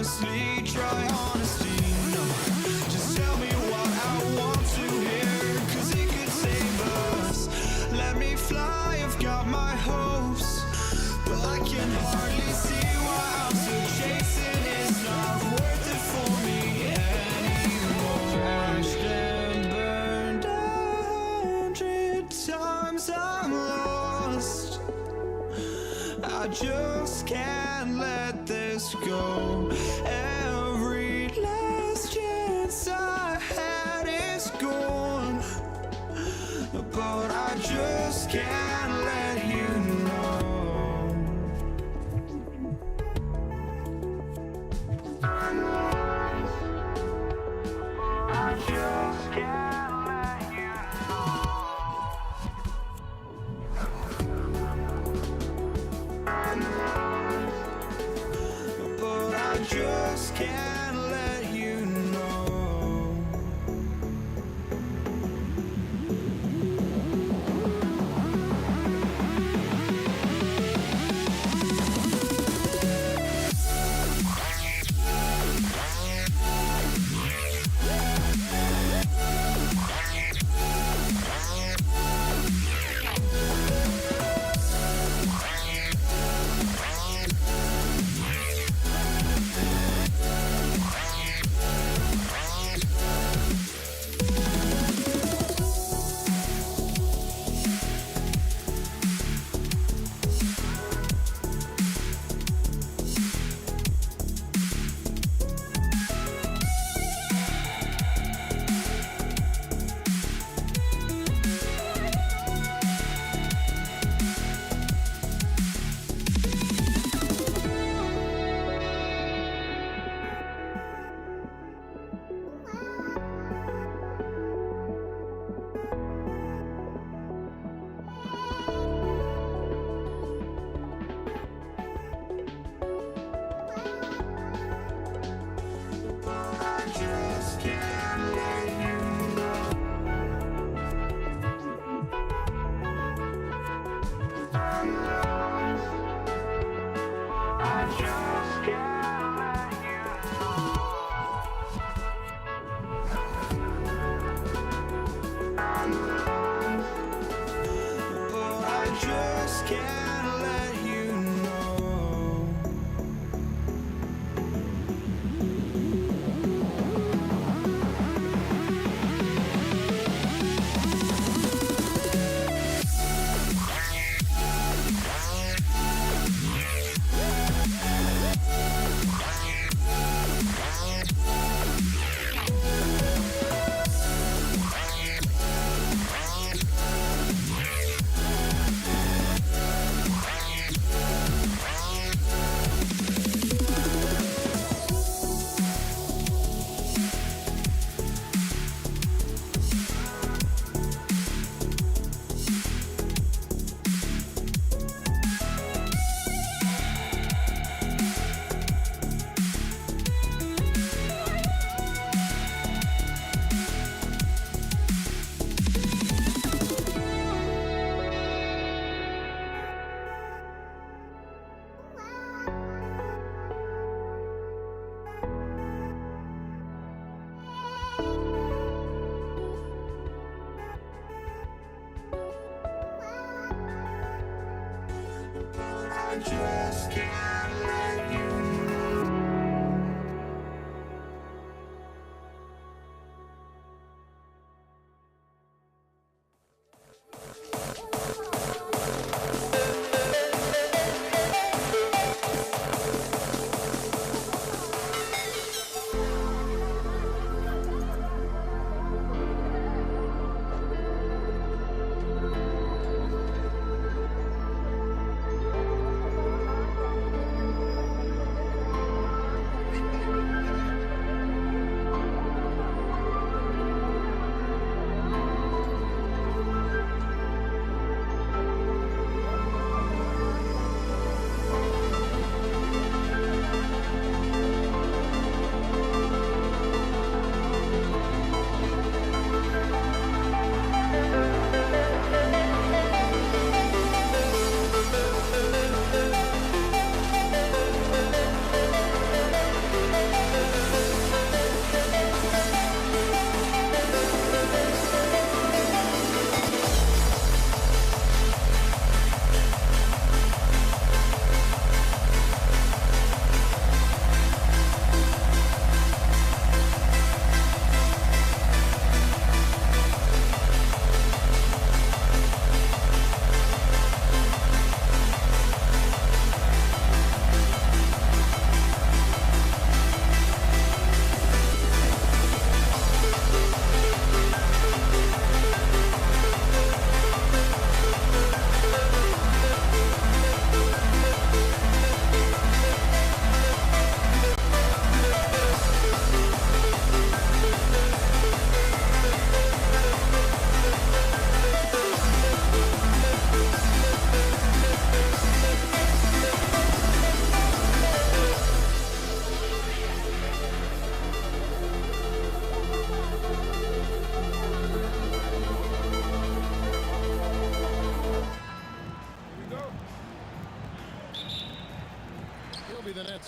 honestly, try honesty. No, just tell me what I want to hear, 'cause it could save us. Let me fly, I've got my hopes, but I can hardly see why I'm still chasing. It's not worth it for me anymore. Crashed and burned 100 times, I'm lost. I just can't let this go. Every last chance I had is gone, but I just can't let you know. I just can't let you know. But I just can't let you know.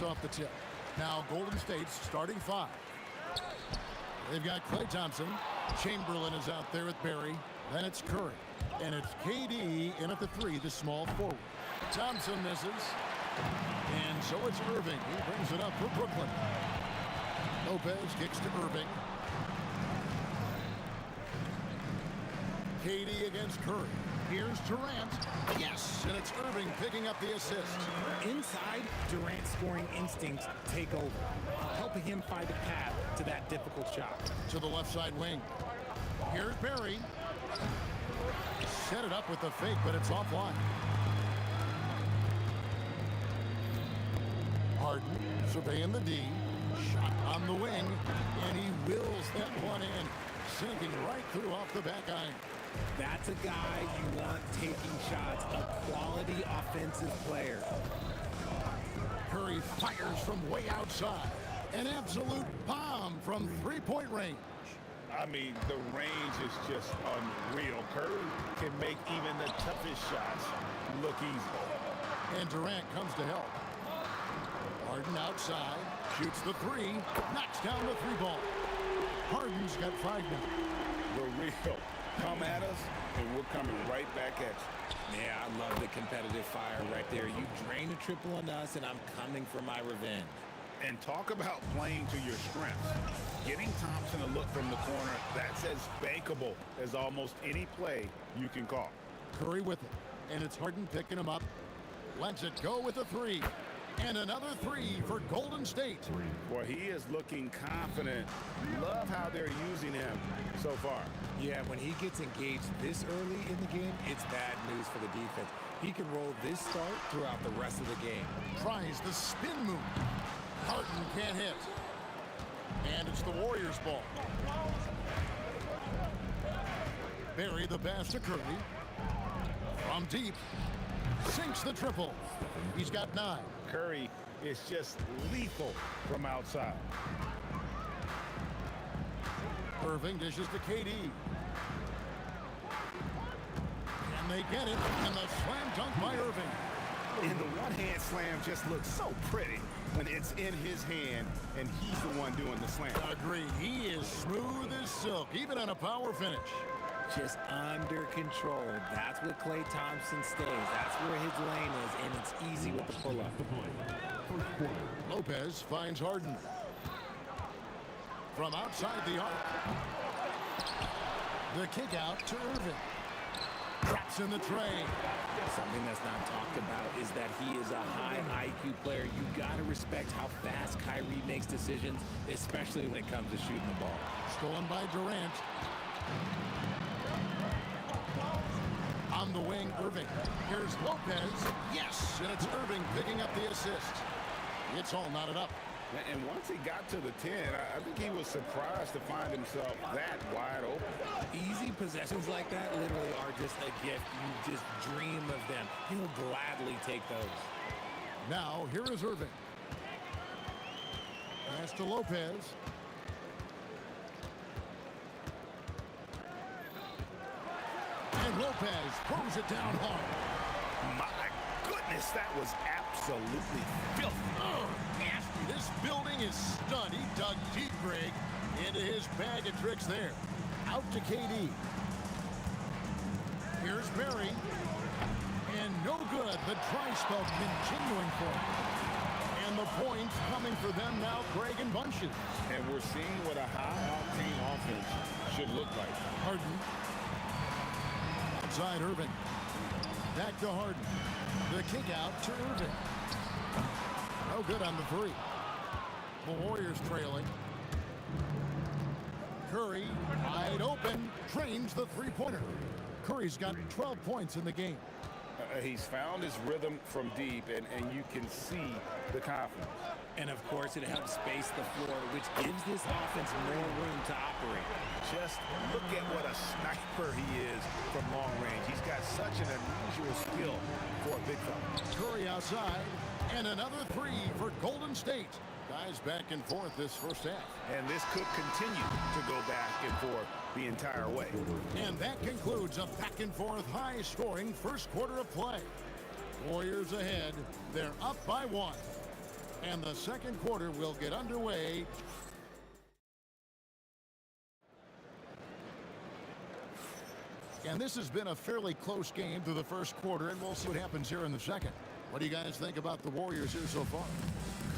Davis off the tip. Now Golden State's starting 5. They've got Klay Thompson. Chamberlain is out there with Barry. Then it's Curry. And it's KD in at the 3, the small forward. Thompson misses. And so it's Irving. He brings it up for Brooklyn. Lopez kicks to Irving. KD against Curry. Here's Durant. Yes, and it's Irving picking up the assist. Inside, Durant's scoring instincts take over, helping him find a path to that difficult shot. To the left side wing. Here's Barry. Set it up with the fake, but it's offline. Harden surveying the D. Shot on the wing, and he wills that one in, sinking right through off the back iron. That's a guy you want taking shots, a quality offensive player. Curry fires from way outside. An absolute bomb from three-point range. I mean, the range is just unreal. Curry can make even the toughest shots look easy. And Durant comes to help. Harden outside, shoots the 3, knocks down the 3 ball. Harden's got 5 now. The real. Come at us, and we're coming right back at you. Yeah, I love the competitive fire right there. You drain a triple on us, and I'm coming for my revenge. And talk about playing to your strengths. Getting Thompson a look from the corner, that's as bankable as almost any play you can call. Curry with it, and it's Harden picking him up. Lets it go with a 3. And another 3 for Golden State. Boy, he is looking confident. Love how they're using him so far. Yeah, when he gets engaged this early in the game, it's bad news for the defense. He can roll this start throughout the rest of the game. Tries the spin move. Harden can't hit. And it's the Warriors' ball. Barry the pass to Curry. From deep. Sinks the triple. He's got 9. Curry is just lethal from outside. Irving dishes to KD. And they get it. And the slam dunk by Irving. And the one-hand slam just looks so pretty when it's in his hand and he's the one doing the slam. Agree. He is smooth as silk, even on a power finish. Just under control. That's what Klay Thompson stays. That's where his lane is, and it's easy with the pull-up. Lopez finds Harden. From outside the arc. The kick out to Irving. Traps in the tray. Something that's not talked about is that he is a high IQ player. You got to respect how fast Kyrie makes decisions, especially when it comes to shooting the ball. Stolen by Durant. On the wing, Irving. Here's Lopez. Yes, and it's Irving picking up the assist. It's all knotted up. And once he got to the 10, I think he was surprised to find himself that wide open. Easy possessions like that literally are just a gift. You just dream of them. He'll gladly take those. Now, here is Irving. Pass to Lopez. And Lopez throws it down hard. My goodness, that was absolutely filthy. Oh, nasty. This building is stunned. He dug deep, Greg, into his bag of tricks there. Out to KD. Here's Barry. And no good. The dry spell continuing for him. And the points coming for them now, Greg, in bunches. And we're seeing what a high-octane offense should look like. Harden. Outside Irving. Back to Harden. The kick out to Irving. No good on the 3. The Warriors trailing. Curry, wide open, trains the 3-pointer. Curry's got 12 points in the game. He's found his rhythm from deep, and you can see the confidence. And, of course, it helps space the floor, which gives this offense more room to operate. Just look at what a sniper he is from long range. He's got such an unusual skill for a big fella. Curry outside, and another 3 for Golden State. Guys back and forth this first half. And this could continue to go back and forth the entire way. And that concludes a back and forth high-scoring first quarter of play. Warriors ahead. They're up by 1. And the second quarter will get underway. And this has been a fairly close game through the first quarter, and we'll see what happens here in the second. What do you guys think about the Warriors here so far?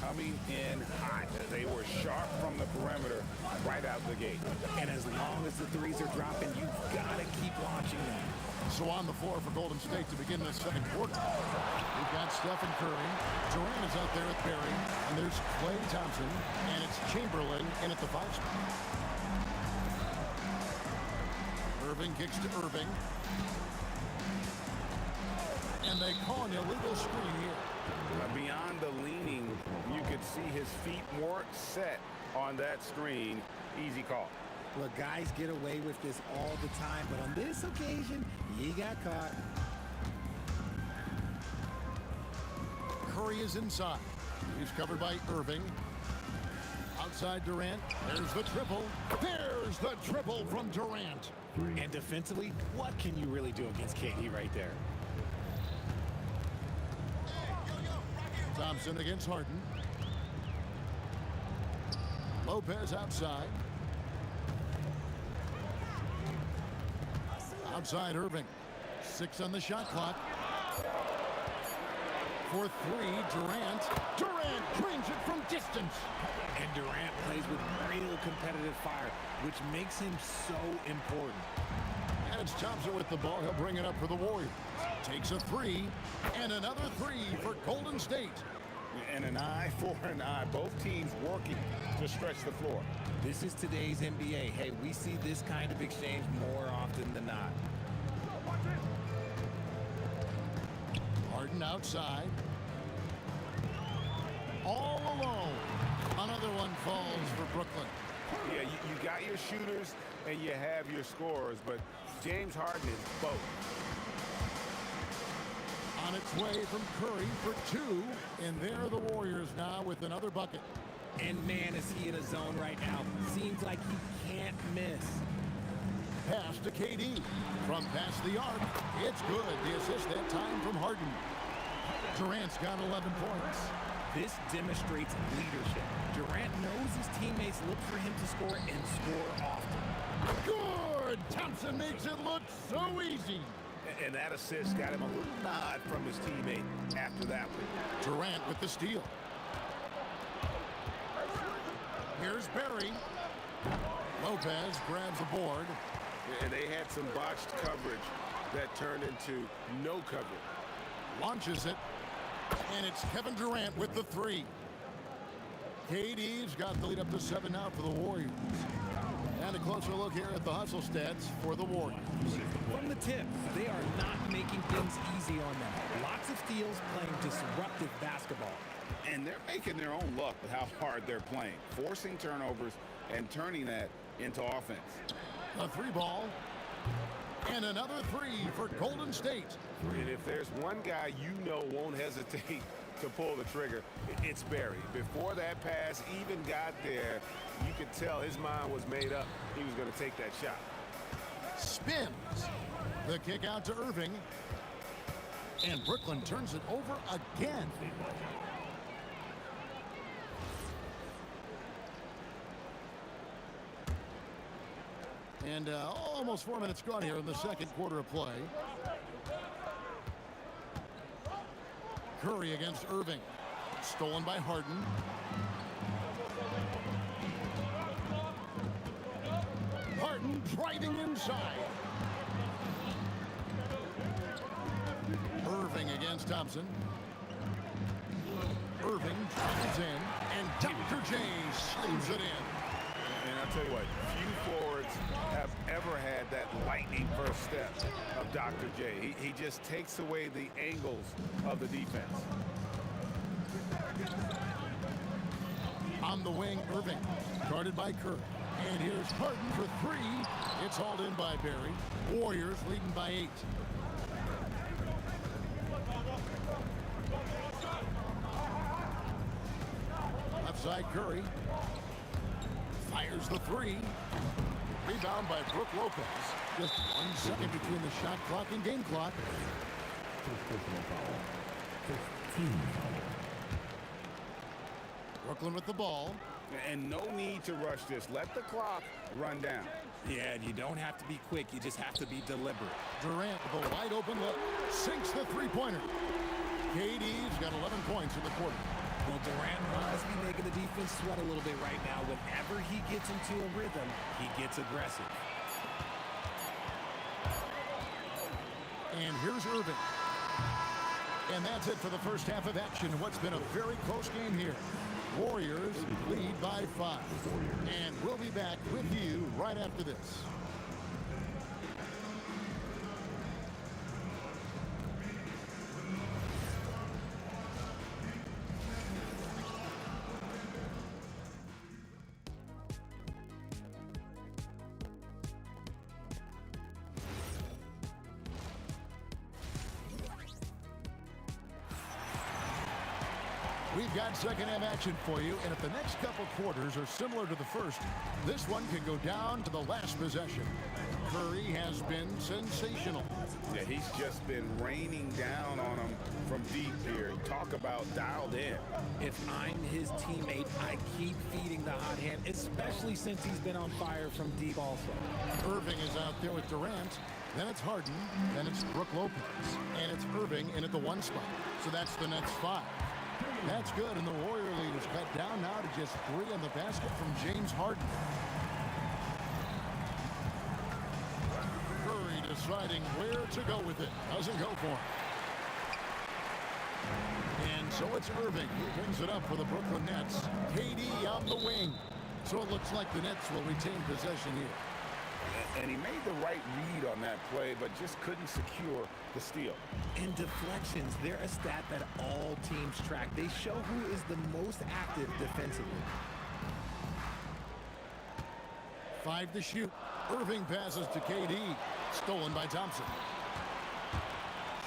Coming in hot. They were sharp from the perimeter right out the gate. And as long as the threes are dropping, you've got to keep watching them. So on the floor for Golden State to begin the second quarter. We've got Stephen Curry. Durant is out there with Barry. And there's Klay Thompson. And it's Chamberlain in at the 5 spot. Irving kicks to Irving. And they call an illegal screen here. Beyond the leaning, you could see his feet weren't set on that screen. Easy call. Look, guys get away with this all the time, but on this occasion, he got caught. Curry is inside. He's covered by Irving. Outside Durant. There's the triple. There's the triple from Durant. And defensively, what can you really do against KD right there? Thompson against Harden. Lopez outside. Outside Irving. 6 on the shot clock. For 3, Durant. Durant drains it from distance. And Durant plays with real competitive fire, which makes him so important. And it's Thompson with the ball. He'll bring it up for the Warriors. Takes a 3. And another 3 for Golden State. And an eye for an eye. Both teams working to stretch the floor. This is today's NBA. Hey, we see this kind of exchange more often than not. Harden outside. All alone. Another one falls for Brooklyn. Yeah, you got your shooters and you have your scorers, but James Harden is both. On its way from Curry for 2. And there are the Warriors now with another bucket. And man, is he in a zone right now. Seems like he can't miss. Pass to KD. From past the arc. It's good. The assist that time from Harden. Durant's got 11 points. This demonstrates leadership. Durant knows his teammates look for him to score and score often. Good! Thompson makes it look so easy. And that assist got him a little nod from his teammate after that one. Durant with the steal. Here's Barry. Lopez grabs the board. And they had some botched coverage that turned into no coverage. Launches it. And it's Kevin Durant with the 3. KD's got the lead up to 7 now for the Warriors. And a closer look here at the hustle stats for the Warriors. From the tip, they are not making things easy on them. Lots of steals, playing disruptive basketball. And they're making their own luck with how hard they're playing, forcing turnovers and turning that into offense. A 3 ball. And another 3 for Golden State. And if there's one guy you know won't hesitate to pull the trigger, it's Barry. Before that pass even got there, you could tell his mind was made up. He was going to take that shot. Spins. The kick out to Irving. And Brooklyn turns it over again. And almost 4 minutes gone here in the second quarter of play. Curry against Irving. Stolen by Harden. Harden driving inside. Irving against Thompson. Irving drives in, and Dr. J slams it in. And I'll tell you what, few forwards have ever had that lightning first step of Dr. J. He just takes away the angles of the defense. On the wing, Irving, guarded by Curry. And here's Harden for 3. It's hauled in by Barry. Warriors leading by 8. Left side, Curry. Fires the 3. Rebound by Brook Lopez. Just 1 second between the shot clock and game clock. Brooklyn with the ball. And no need to rush this. Let the clock run down. Yeah, and you don't have to be quick. You just have to be deliberate. Durant with a wide open look. Sinks the three-pointer. KD's got 11 points in the quarter. Well, Durant must be making the defense sweat a little bit right now. Whenever he gets into a rhythm, he gets aggressive. And here's Irving. And that's it for the first half of action. What's been a very close game here. Warriors lead by 5. And we'll be back with you right after this. We've got second half action for you, and if the next couple quarters are similar to the first, this one can go down to the last possession. Curry has been sensational. Yeah, he's just been raining down on him from deep here. Talk about dialed in. If I'm his teammate, I keep feeding the hot hand, especially since he's been on fire from deep also. Irving is out there with Durant. Then it's Harden. Then it's Brook Lopez. And it's Irving in at the 1 spot. So that's the Nets 5. That's good, and the Warrior lead is cut down now to just 3 on the basket from James Harden. Curry deciding where to go with it. Doesn't go for him. And so it's Irving who brings it up for the Brooklyn Nets. KD on the wing. So it looks like the Nets will retain possession here. And he made the right read on that play, but just couldn't secure the steal. And deflections, they're a stat that all teams track. They show who is the most active defensively. 5 to shoot. Irving passes to KD. Stolen by Thompson.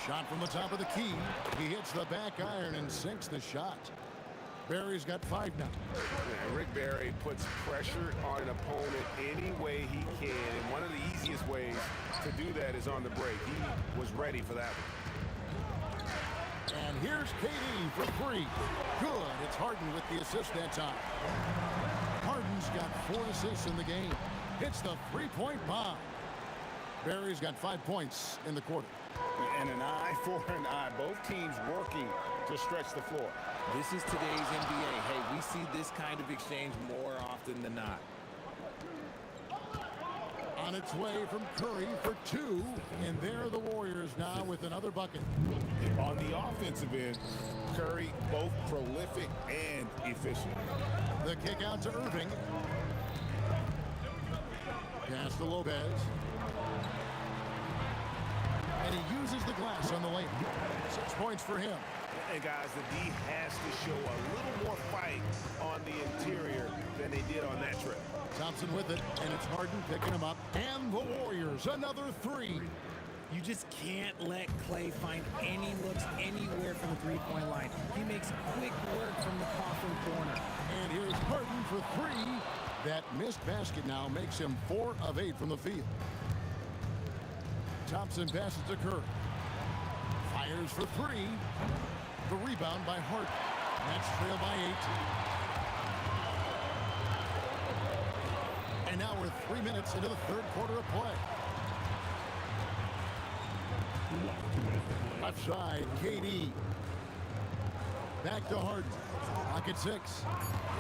Shot from the top of the key. He hits the back iron and sinks the shot. Barry's got 5 now. Yeah, Rick Barry puts pressure on an opponent any way he can, and one of the easiest ways to do that is on the break. He was ready for that one. And here's KD for 3. Good. It's Harden with the assist that time. Harden's got 4 assists in the game. Hits the 3-point bomb. Barry's got 5 points in the quarter. And an eye for an eye. Both teams working to stretch the floor. This is today's NBA. Hey, we see this kind of exchange more often than not. On its way from Curry for 2. And there are the Warriors now with another bucket. On the offensive end, Curry both prolific and efficient. The kick out to Irving. Pass to Lopez. And he uses the glass on the lane. 6 points for him. And guys, the D has to show a little more fight on the interior than they did on that trip. Thompson with it, and it's Harden picking him up. And the Warriors, another 3. You just can't let Clay find any looks anywhere from the three-point line. He makes quick work from the coffin corner. And here's Harden for 3. That missed basket now makes him 4 of 8 from the field. Thompson passes to Curry. Fires for 3. The rebound by Harden. That's trailed by 8. And now we're 3 minutes into the third quarter of play. Left side, KD. Back to Harden. Pocket 6.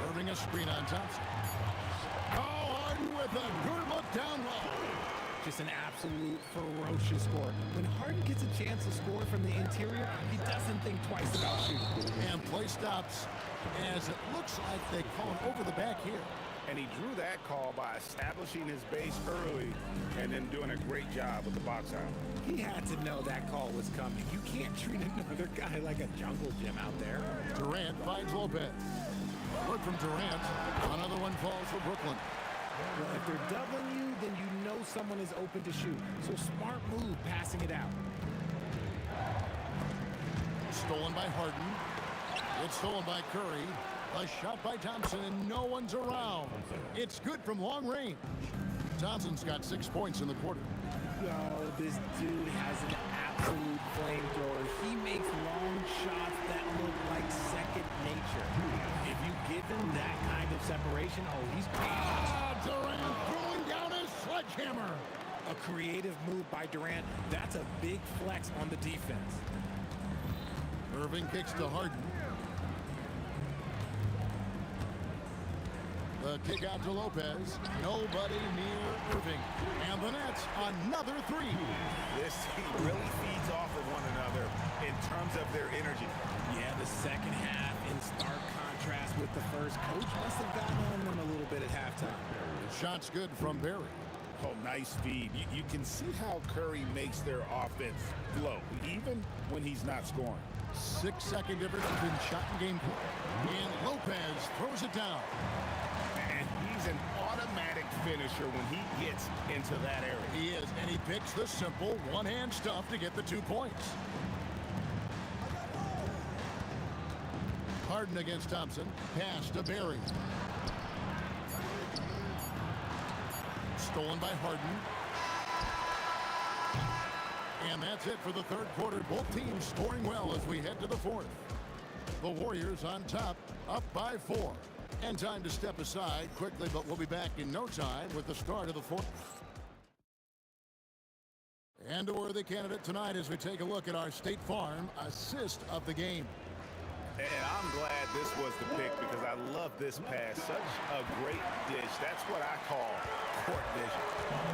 Irving a screen on Thompson. Oh, Harden with a good look down low. Just an absolute ferocious score. When Harden gets a chance to score from the interior, he doesn't think twice about shooting. And play stops as it looks like they call him over the back here. And he drew that call by establishing his base early and then doing a great job with the box out. He had to know that call was coming. You can't treat another guy like a jungle gym out there. Durant finds Lopez. Look from Durant. Another one falls for Brooklyn. Well, if they're doubling you, then you know someone is open to shoot. So smart move passing it out. Stolen by Harden. It's stolen by Curry. A shot by Thompson, and no one's around. It's good from long range. Thompson's got 6 points in the quarter. Oh, this dude has an absolute flamethrower. He makes long shots that look like second nature. If you give him that kind of separation, oh, he's Durant throwing down his sledgehammer. a creative move by Durant. That's a big flex on the defense. Irving kicks to Harden. The kick out to Lopez. Nobody near Irving. And the Nets, another three. This team really feeds off of one another in terms of their energy. Yeah, the second half in stark contrast with the first. Coach must have gotten on them a little bit at halftime. The shot's good from Barry. Oh, nice feed. You can see how Curry makes their offense flow, even when he's not scoring. 6-second difference between shot and game play. And Lopez throws it down. And he's an automatic finisher when he gets into that area. He is, and he picks the simple one-hand stuff to get the 2 points. Harden against Thompson. Pass to Barry. Stolen by Harden. And that's it for the third quarter. Both teams scoring well as we head to the fourth. The Warriors on top, up by 4. And time to step aside quickly, but we'll be back in no time with the start of the fourth. And a worthy candidate tonight as we take a look at our State Farm assist of the game. And I'm glad this was the pick because I love this pass. Such a great dish. That's what I call court vision.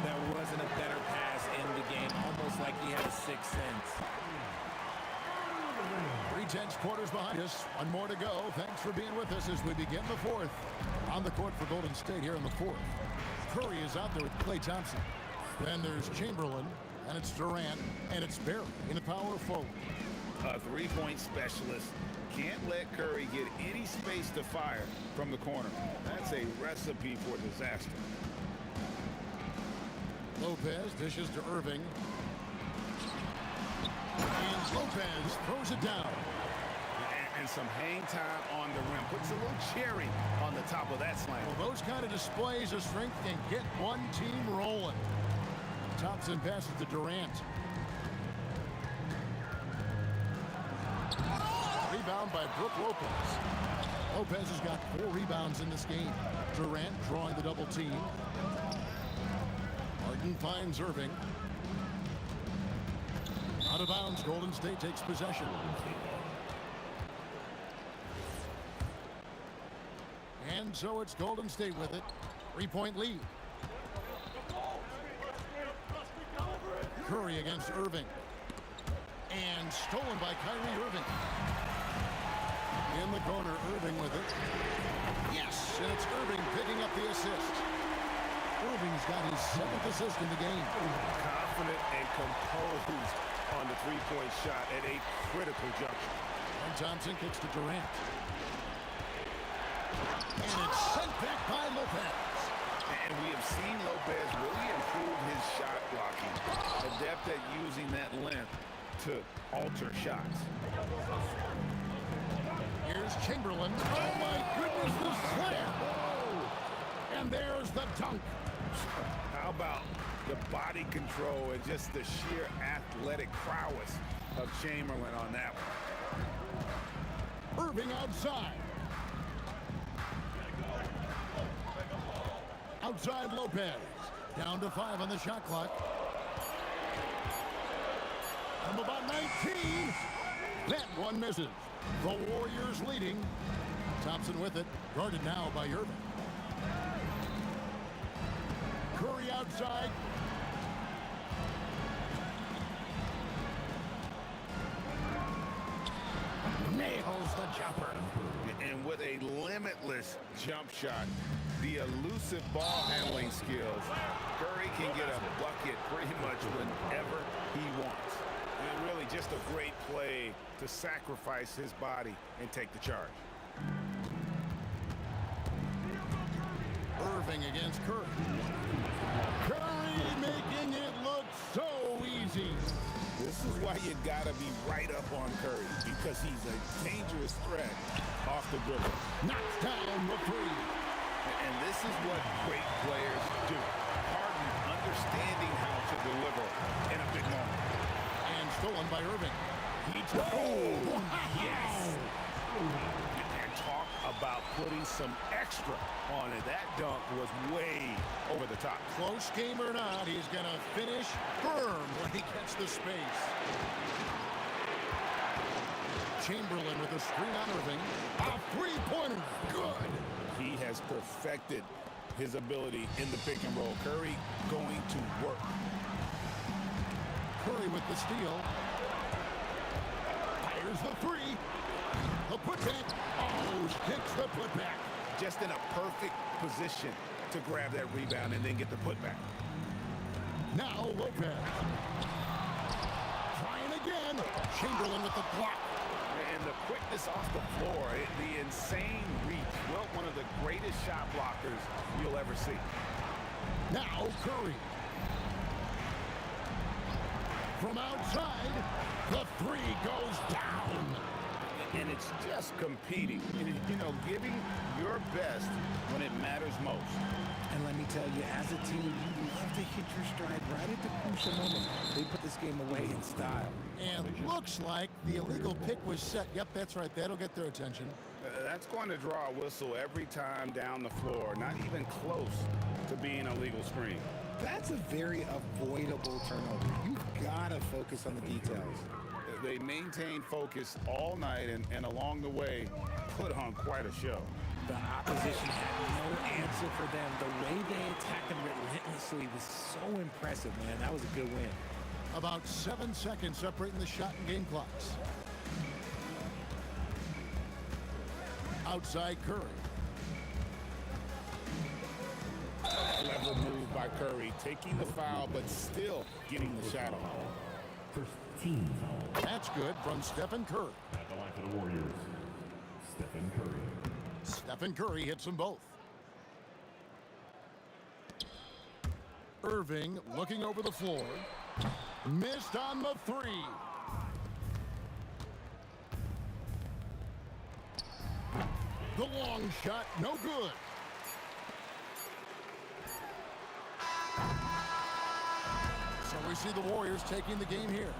There wasn't a better pass in the game, almost like he had a sixth sense. 3/10 quarters behind us. One more to go. Thanks for being with us as we begin the fourth. On the court for Golden State here in the fourth. Curry is out there with Klay Thompson. Then there's Chamberlain, and it's Durant, and it's Barry in the power forward. A three-point specialist. Can't let Curry get any space to fire from the corner. That's a recipe for disaster. Lopez dishes to Irving. And Lopez throws it down. And some hang time on the rim. Puts a little cherry on the top of that slam. Well, those kind of displays of strength can get one team rolling. Thompson passes to Durant. Rebound by Brook Lopez. Lopez has got 4 rebounds in this game. Durant drawing the double team. Harden finds Irving. Out of bounds, Golden State takes possession. And so it's Golden State with it. 3-point lead. Curry against Irving. And stolen by Kyrie Irving. In the corner, Irving with it. Yes, and it's Irving picking up the assist. Irving's got his 7th assist in the game. Confident and composed on the three-point shot at a critical juncture. And Thompson kicks to Durant. And it's sent back by Lopez. And we have seen Lopez really improve his shot blocking. Adept at using that length to alter shots. Here's Chamberlain. Oh my goodness, the slam! And there's the dunk. How about the body control and just the sheer athletic prowess of Chamberlain on that one? Irving outside. Outside Lopez. Down to 5 on the shot clock. From about 19. That one misses. The Warriors leading. Thompson with it. Guarded now by Irving. Curry outside. Nails the jumper. And with a limitless jump shot, the elusive ball handling skills, Curry can get a bucket pretty much whenever he wants. And really just a great play to sacrifice his body and take the charge. Irving against Curry. Curry making it look so easy. This is why you gotta be right up on Curry, because he's a dangerous threat off the dribble. Knocks down the 3. And this is what great players do. Harden understanding how to deliver in a big moment. And stolen by Irving. Oh, yes! And talk about putting some extra on it. That dunk was way over the top. Close game or not, he's going to finish firm when he gets the space. Chamberlain with a screen on Irving. A three-pointer. Good. He has perfected his ability in the pick and roll. Curry going to work. Curry with the steal. Here's the three. The putback. Oh, hits the putback. Just in a perfect position to grab that rebound and then get the putback. Now Lopez. Trying again. Chamberlain with the block. And the quickness off the floor, the insane reach. Well, one of the greatest shot blockers you'll ever see. Now Curry. From outside, the three goes down. And it's just competing. You know, giving your best when it matters most. And let me tell you, as a team, you love to hit your stride right at the crucial moment. They put this game away in style. And looks like the illegal pick was set. Yep, that's right. That'll get their attention. That's going to draw a whistle every time down the floor. Not even close to being a legal screen. That's a very avoidable turnover. You've got to focus on the details. They maintained focus all night and along the way put on quite a show. The opposition had no answer for them. The way they attacked them relentlessly was so impressive, man. That was a good win. About 7 seconds separating the shot and game clocks. Outside Curry. Clever move by Curry, taking the foul, but still getting the shot off. First team foul. That's good from Stephen Curry. At the line for the Warriors, Stephen Curry. Stephen Curry hits them both. Irving looking over the floor. Missed on the three. The long shot, no good. So we see the Warriors taking the game here.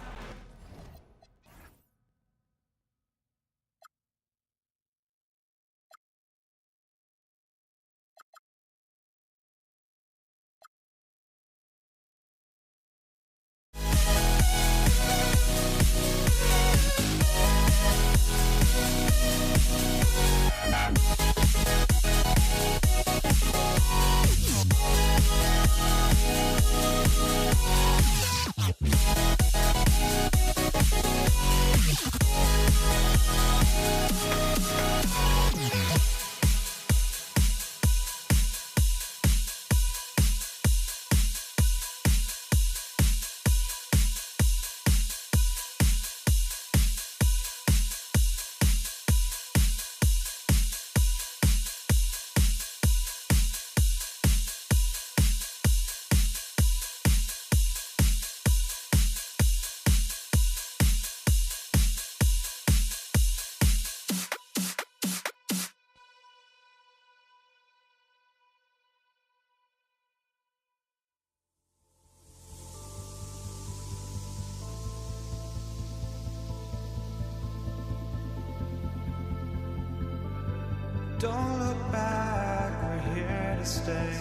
Don't look back, we're here to stay.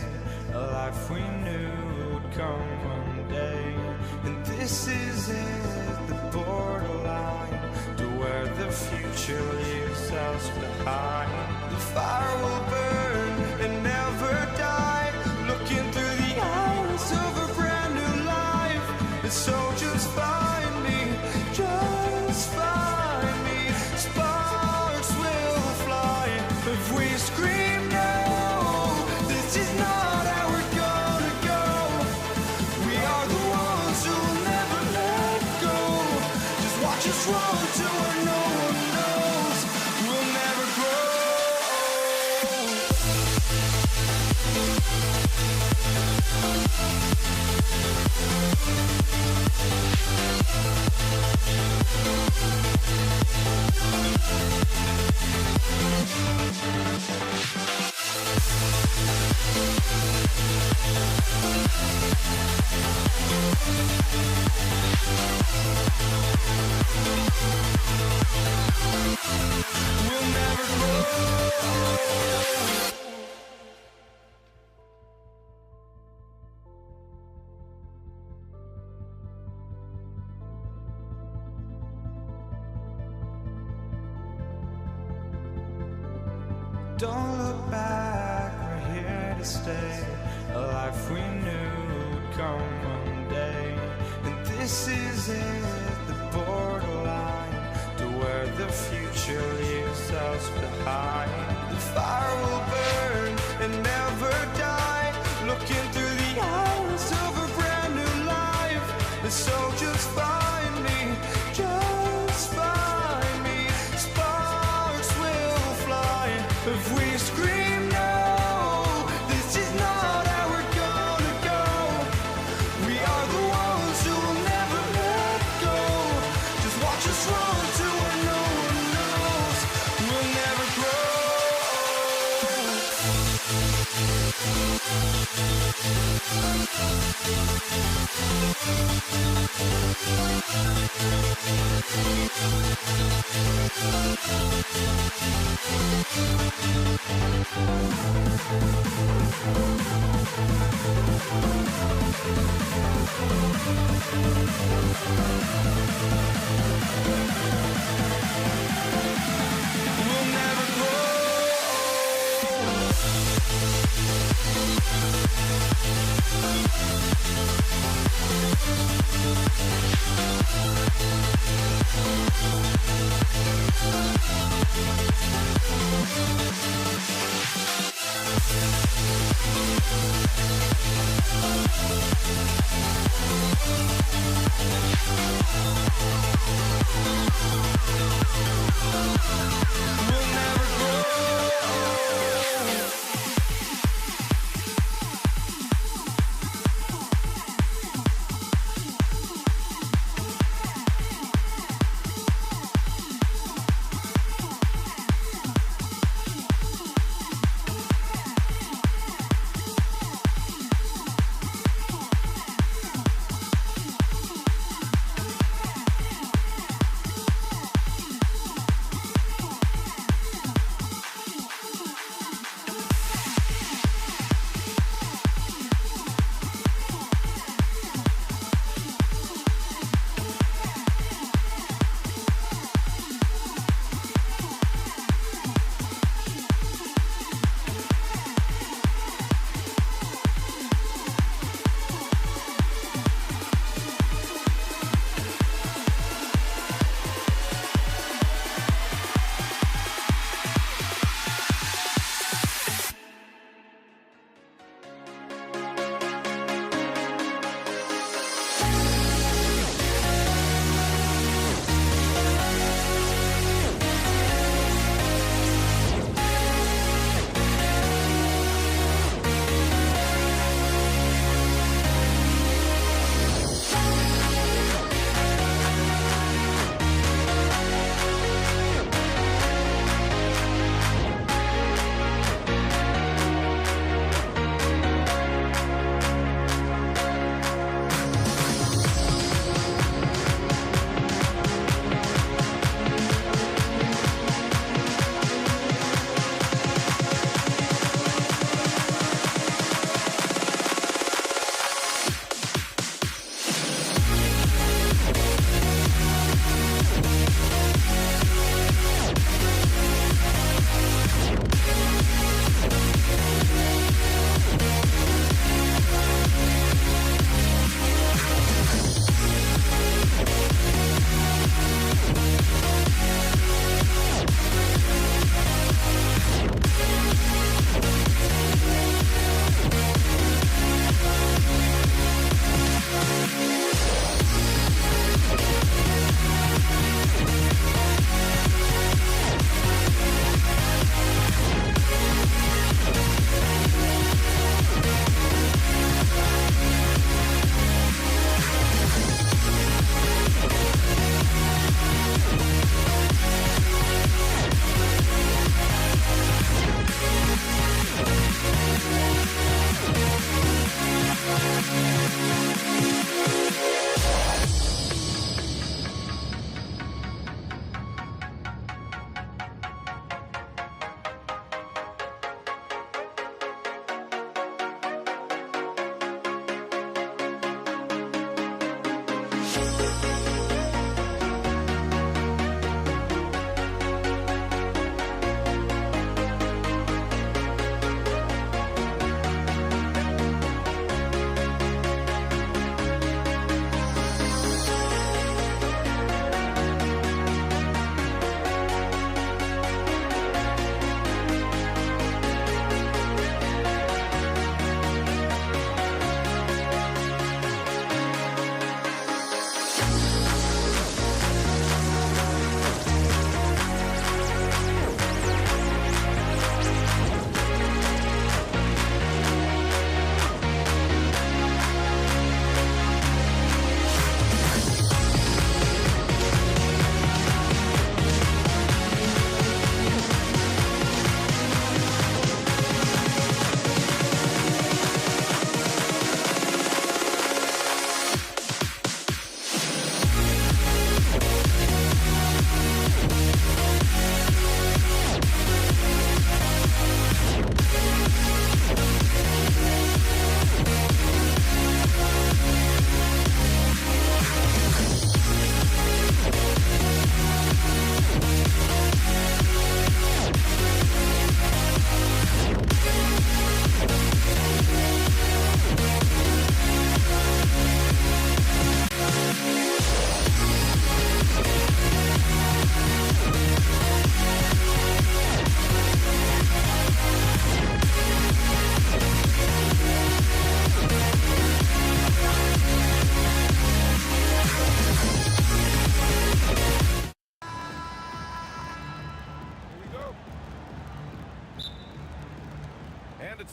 A life we knew would come one day. And this is it, the borderline to where the future leaves us behind. The fire will burn and never die. Looking through the eyes of a brand new life. And so just find me, just find me. Sparks will fly if we scream no. This is not how we're gonna go. We are the ones who'll never let go. Just watch us run to where no one knows. We'll never grow. Don't look back, we're here to stay. A life we knew would come one day. And this is it, the borderline to where the future leaves us behind. The fire will burn and never die, looking through the eyes of a brand new life. And so just find me, just find me. Sparks will fly if we scream no. This is not how we're gonna go. We are the ones who will never let go. Just watch us run to where no one knows. We'll never grow. We'll never grow. We'll never grow.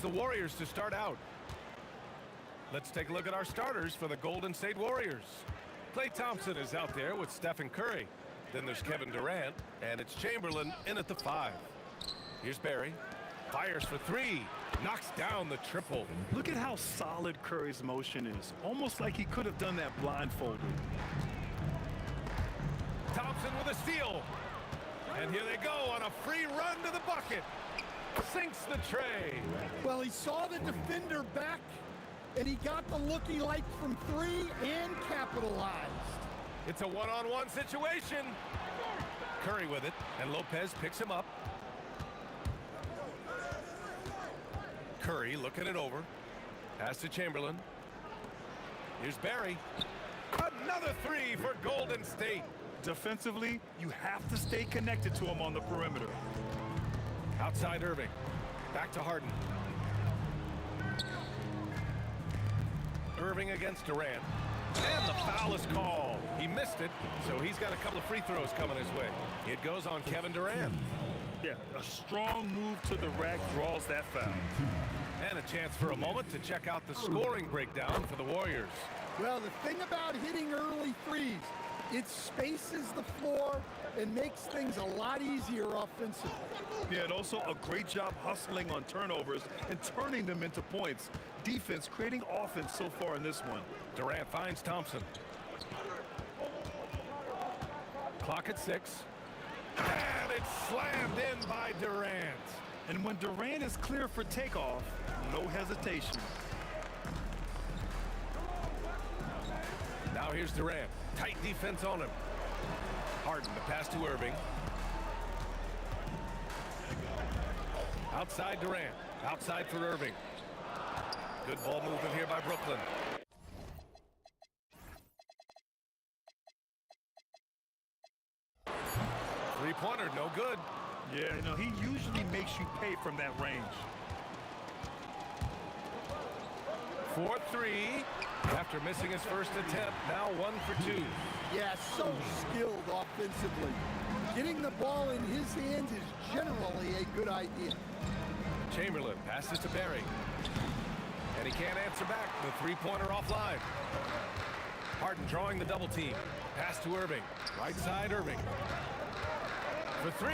the Warriors to start out. Let's take a look at our starters for the Golden State Warriors. Klay Thompson is out there with Stephen Curry. Then there's Kevin Durant, and it's Chamberlain in at the 5. Here's Barry. Fires for 3. Knocks down the triple. Look at how solid Curry's motion is. Almost like he could have done that blindfolded. Thompson with a steal. And here they go on a free run to the bucket. Sinks the tray. Well, he saw the defender back, and he got the look he liked from 3 and capitalized. It's a one-on-one situation. Curry with it, and Lopez picks him up. Curry looking it over. Pass to Chamberlain. Here's Barry. Another 3 for Golden State. Defensively, you have to stay connected to him on the perimeter. Outside Irving. Back to Harden. Irving against Durant. And the foul is called. He missed it, so he's got a couple of free throws coming his way. It goes on Kevin Durant. Yeah, a strong move to the rack draws that foul. And a chance for a moment to check out the scoring breakdown for the Warriors. Well, the thing about hitting early threes, it spaces the floor and makes things a lot easier offensively. Yeah, and also a great job hustling on turnovers and turning them into points. Defense creating offense so far in this one. Durant finds Thompson. Clock at 6. And it's slammed in by Durant. And when Durant is clear for takeoff, no hesitation. Now here's Durant. Tight defense on him. Harden, the pass to Irving. Outside Durant. Outside for Irving. Good ball movement here by Brooklyn. Three-pointer, no good. Yeah, you know, he usually makes you pay from that range. 4-3. After missing his first attempt, now 1 for 2. Yeah, so skilled offensively. Getting the ball in his hands is generally a good idea. Chamberlain passes to Barry. And he can't answer back. The three-pointer offline. Harden drawing the double team. Pass to Irving. Right side Irving. For 3.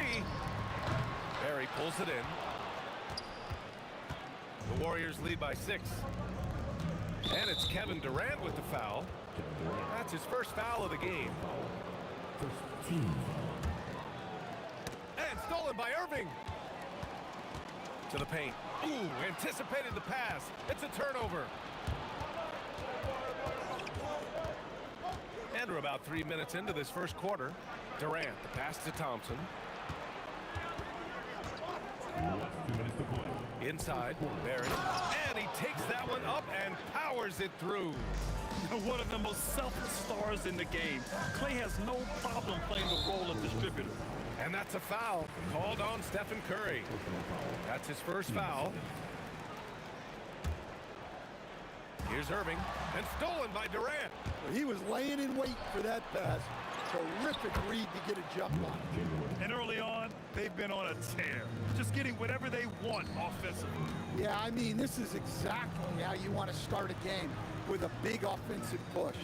Barry pulls it in. The Warriors lead by 6. And it's Kevin Durant with the foul. That's his first foul of the game. And stolen by Irving. To the paint. Ooh, anticipated the pass. It's a turnover. And we're about 3 minutes into this first quarter. Durant, the pass to Thompson. Inside, Barry. And he takes that one up and powers it through. One of the most selfless stars in the game. Klay has no problem playing the role of distributor. And that's a foul called on Stephen Curry. That's his first foul. Here's Irving, and stolen by Durant. He was laying in wait for that pass. Terrific read to get a jump on. And early on, they've been on a tear. Just getting whatever they want offensively. Yeah, I mean, this is exactly how you want to start a game, with a big offensive push.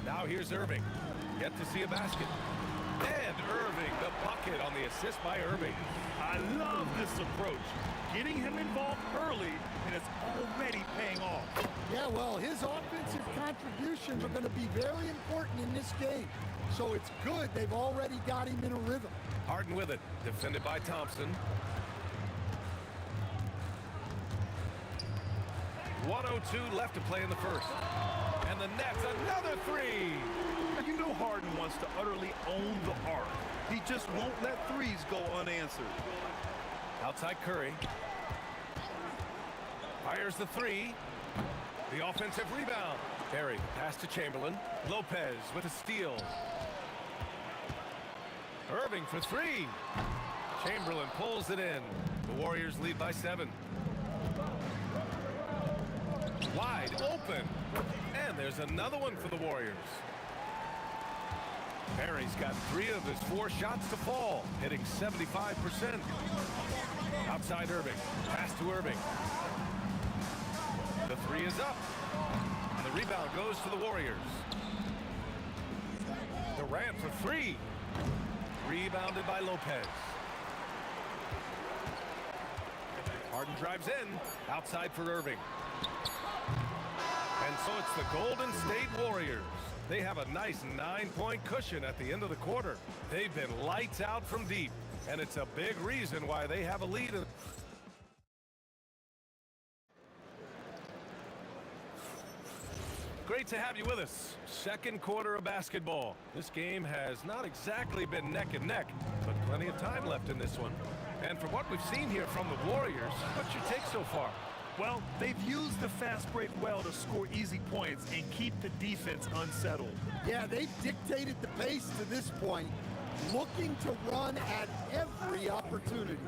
Now here's Irving. Yet to see a basket. And Irving, the bucket on the assist by Irving. I love this approach. Getting him involved early, and it's already paying off. Yeah, well, his offensive contributions are going to be very important in this game. So it's good they've already got him in a rhythm. Harden with it, defended by Thompson. 1:02 left to play in the first. And the Nets, another 3. You know Harden wants to utterly own the arc. He just won't let threes go unanswered. Outside Curry. Fires the 3. The offensive rebound. Barry, pass to Chamberlain. Lopez with a steal. Irving for 3. Chamberlain pulls it in. The Warriors lead by 7. Wide open. And there's another one for the Warriors. Barry's got 3 of his 4 shots to fall, hitting 75%. Outside Irving. Pass to Irving. The 3 is up. And the rebound goes to the Warriors. Durant for 3. Rebounded by Lopez. Harden drives in. Outside for Irving. And so it's the Golden State Warriors. They have a nice 9-point cushion at the end of the quarter. They've been lights out from deep, and it's a big reason why they have a lead. Great to have you with us. Second quarter of basketball. This game has not exactly been neck and neck, but plenty of time left in this one. And from what we've seen here from the Warriors, what's your take so far? Well, they've used the fast break well to score easy points and keep the defense unsettled. Yeah, they've dictated the pace to this point, looking to run at every opportunity.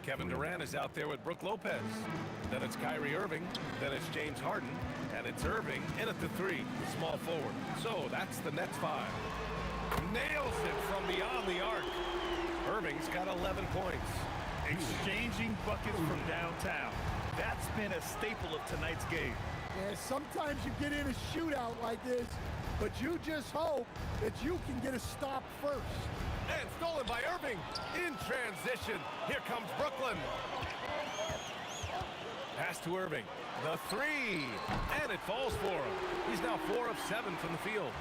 Kevin Durant is out there with Brook Lopez. Then it's Kyrie Irving. Then it's James Harden. And it's Irving in at the 3, small forward. So that's the Nets 5. Nails it from beyond the arc. Irving's got 11 points. Exchanging buckets from downtown. That's been a staple of tonight's game. Yeah, sometimes you get in a shootout like this, but you just hope that you can get a stop first. And stolen by Irving. In transition. Here comes Brooklyn. Pass to Irving. The 3. And it falls for him. He's now 4 of 7 from the field.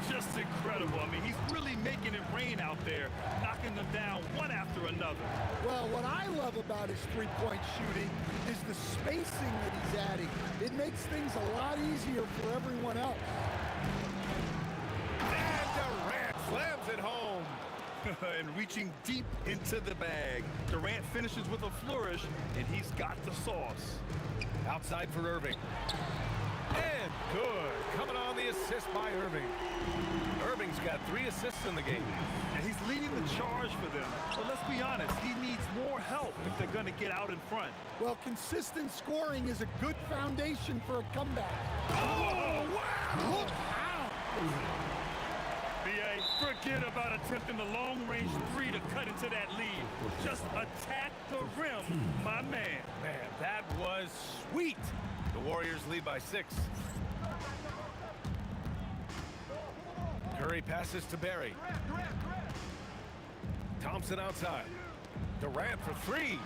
Just incredible. I mean, he's really making it rain out there, knocking them down one after another. Well, what I love about his three-point shooting is the spacing that he's adding. It makes things a lot easier for everyone else. And Durant slams it home. And reaching deep into the bag. Durant finishes with a flourish, and he's got the sauce. Outside for Irving. And good. Coming on the assist by Irving. Irving's got 3 assists in the game. And he's leading the charge for them. But let's be honest, he needs more help if they're going to get out in front. Well, consistent scoring is a good foundation for a comeback. Oh, wow! Look out! B.A., forget about attempting the long-range 3 to cut into that lead. Just attack the rim, my man. Man, that was sweet. The Warriors lead by 6. Curry passes to Barry. Thompson outside. Durant for 3.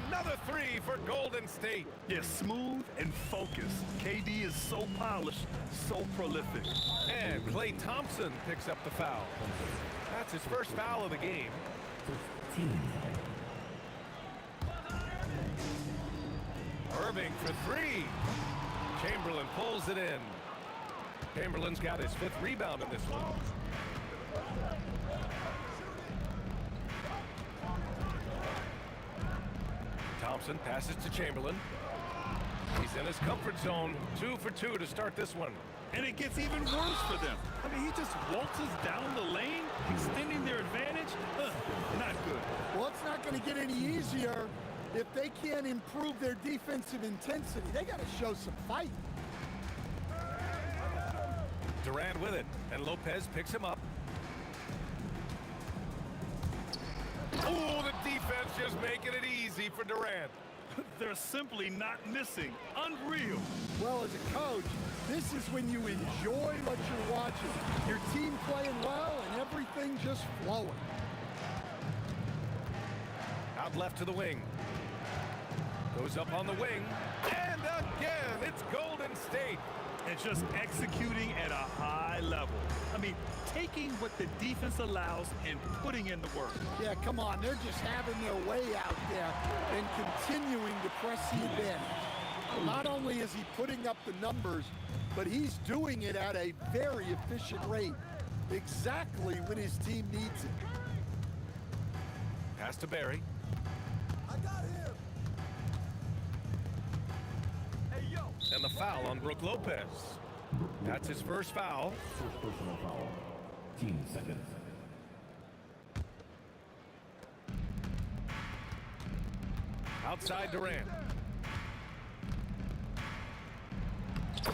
Another 3 for Golden State. Yeah, smooth and focused. KD is so polished, so prolific. And Klay Thompson picks up the foul. That's his first foul of the game. Irving for 3. Chamberlain pulls it in. Chamberlain's got his 5th rebound in this one. Thompson passes to Chamberlain. He's in his comfort zone. 2 for 2 to start this one. And it gets even worse for them. I mean, he just waltzes down the lane, extending their advantage. Not good. Well, it's not going to get any easier if they can't improve their defensive intensity. They got to show some fight. Durant with it, and Lopez picks him up. Oh, the defense just making it easy for Durant. They're simply not missing. Unreal. Well, as a coach, this is when you enjoy what you're watching. Your team playing well and everything just flowing. Out left to the wing. Goes up on the wing. And again, it's Golden State. And just executing at a high level. I mean, taking what the defense allows and putting in the work. Yeah, come on. They're just having their way out there and continuing to press the advantage. Not only is he putting up the numbers, but he's doing it at a very efficient rate. Exactly when his team needs it. Pass to Barry. I got him. Hey, yo. And the foul on Brook Lopez. That's his first foul. First personal foul. Team seconds. Outside Durant.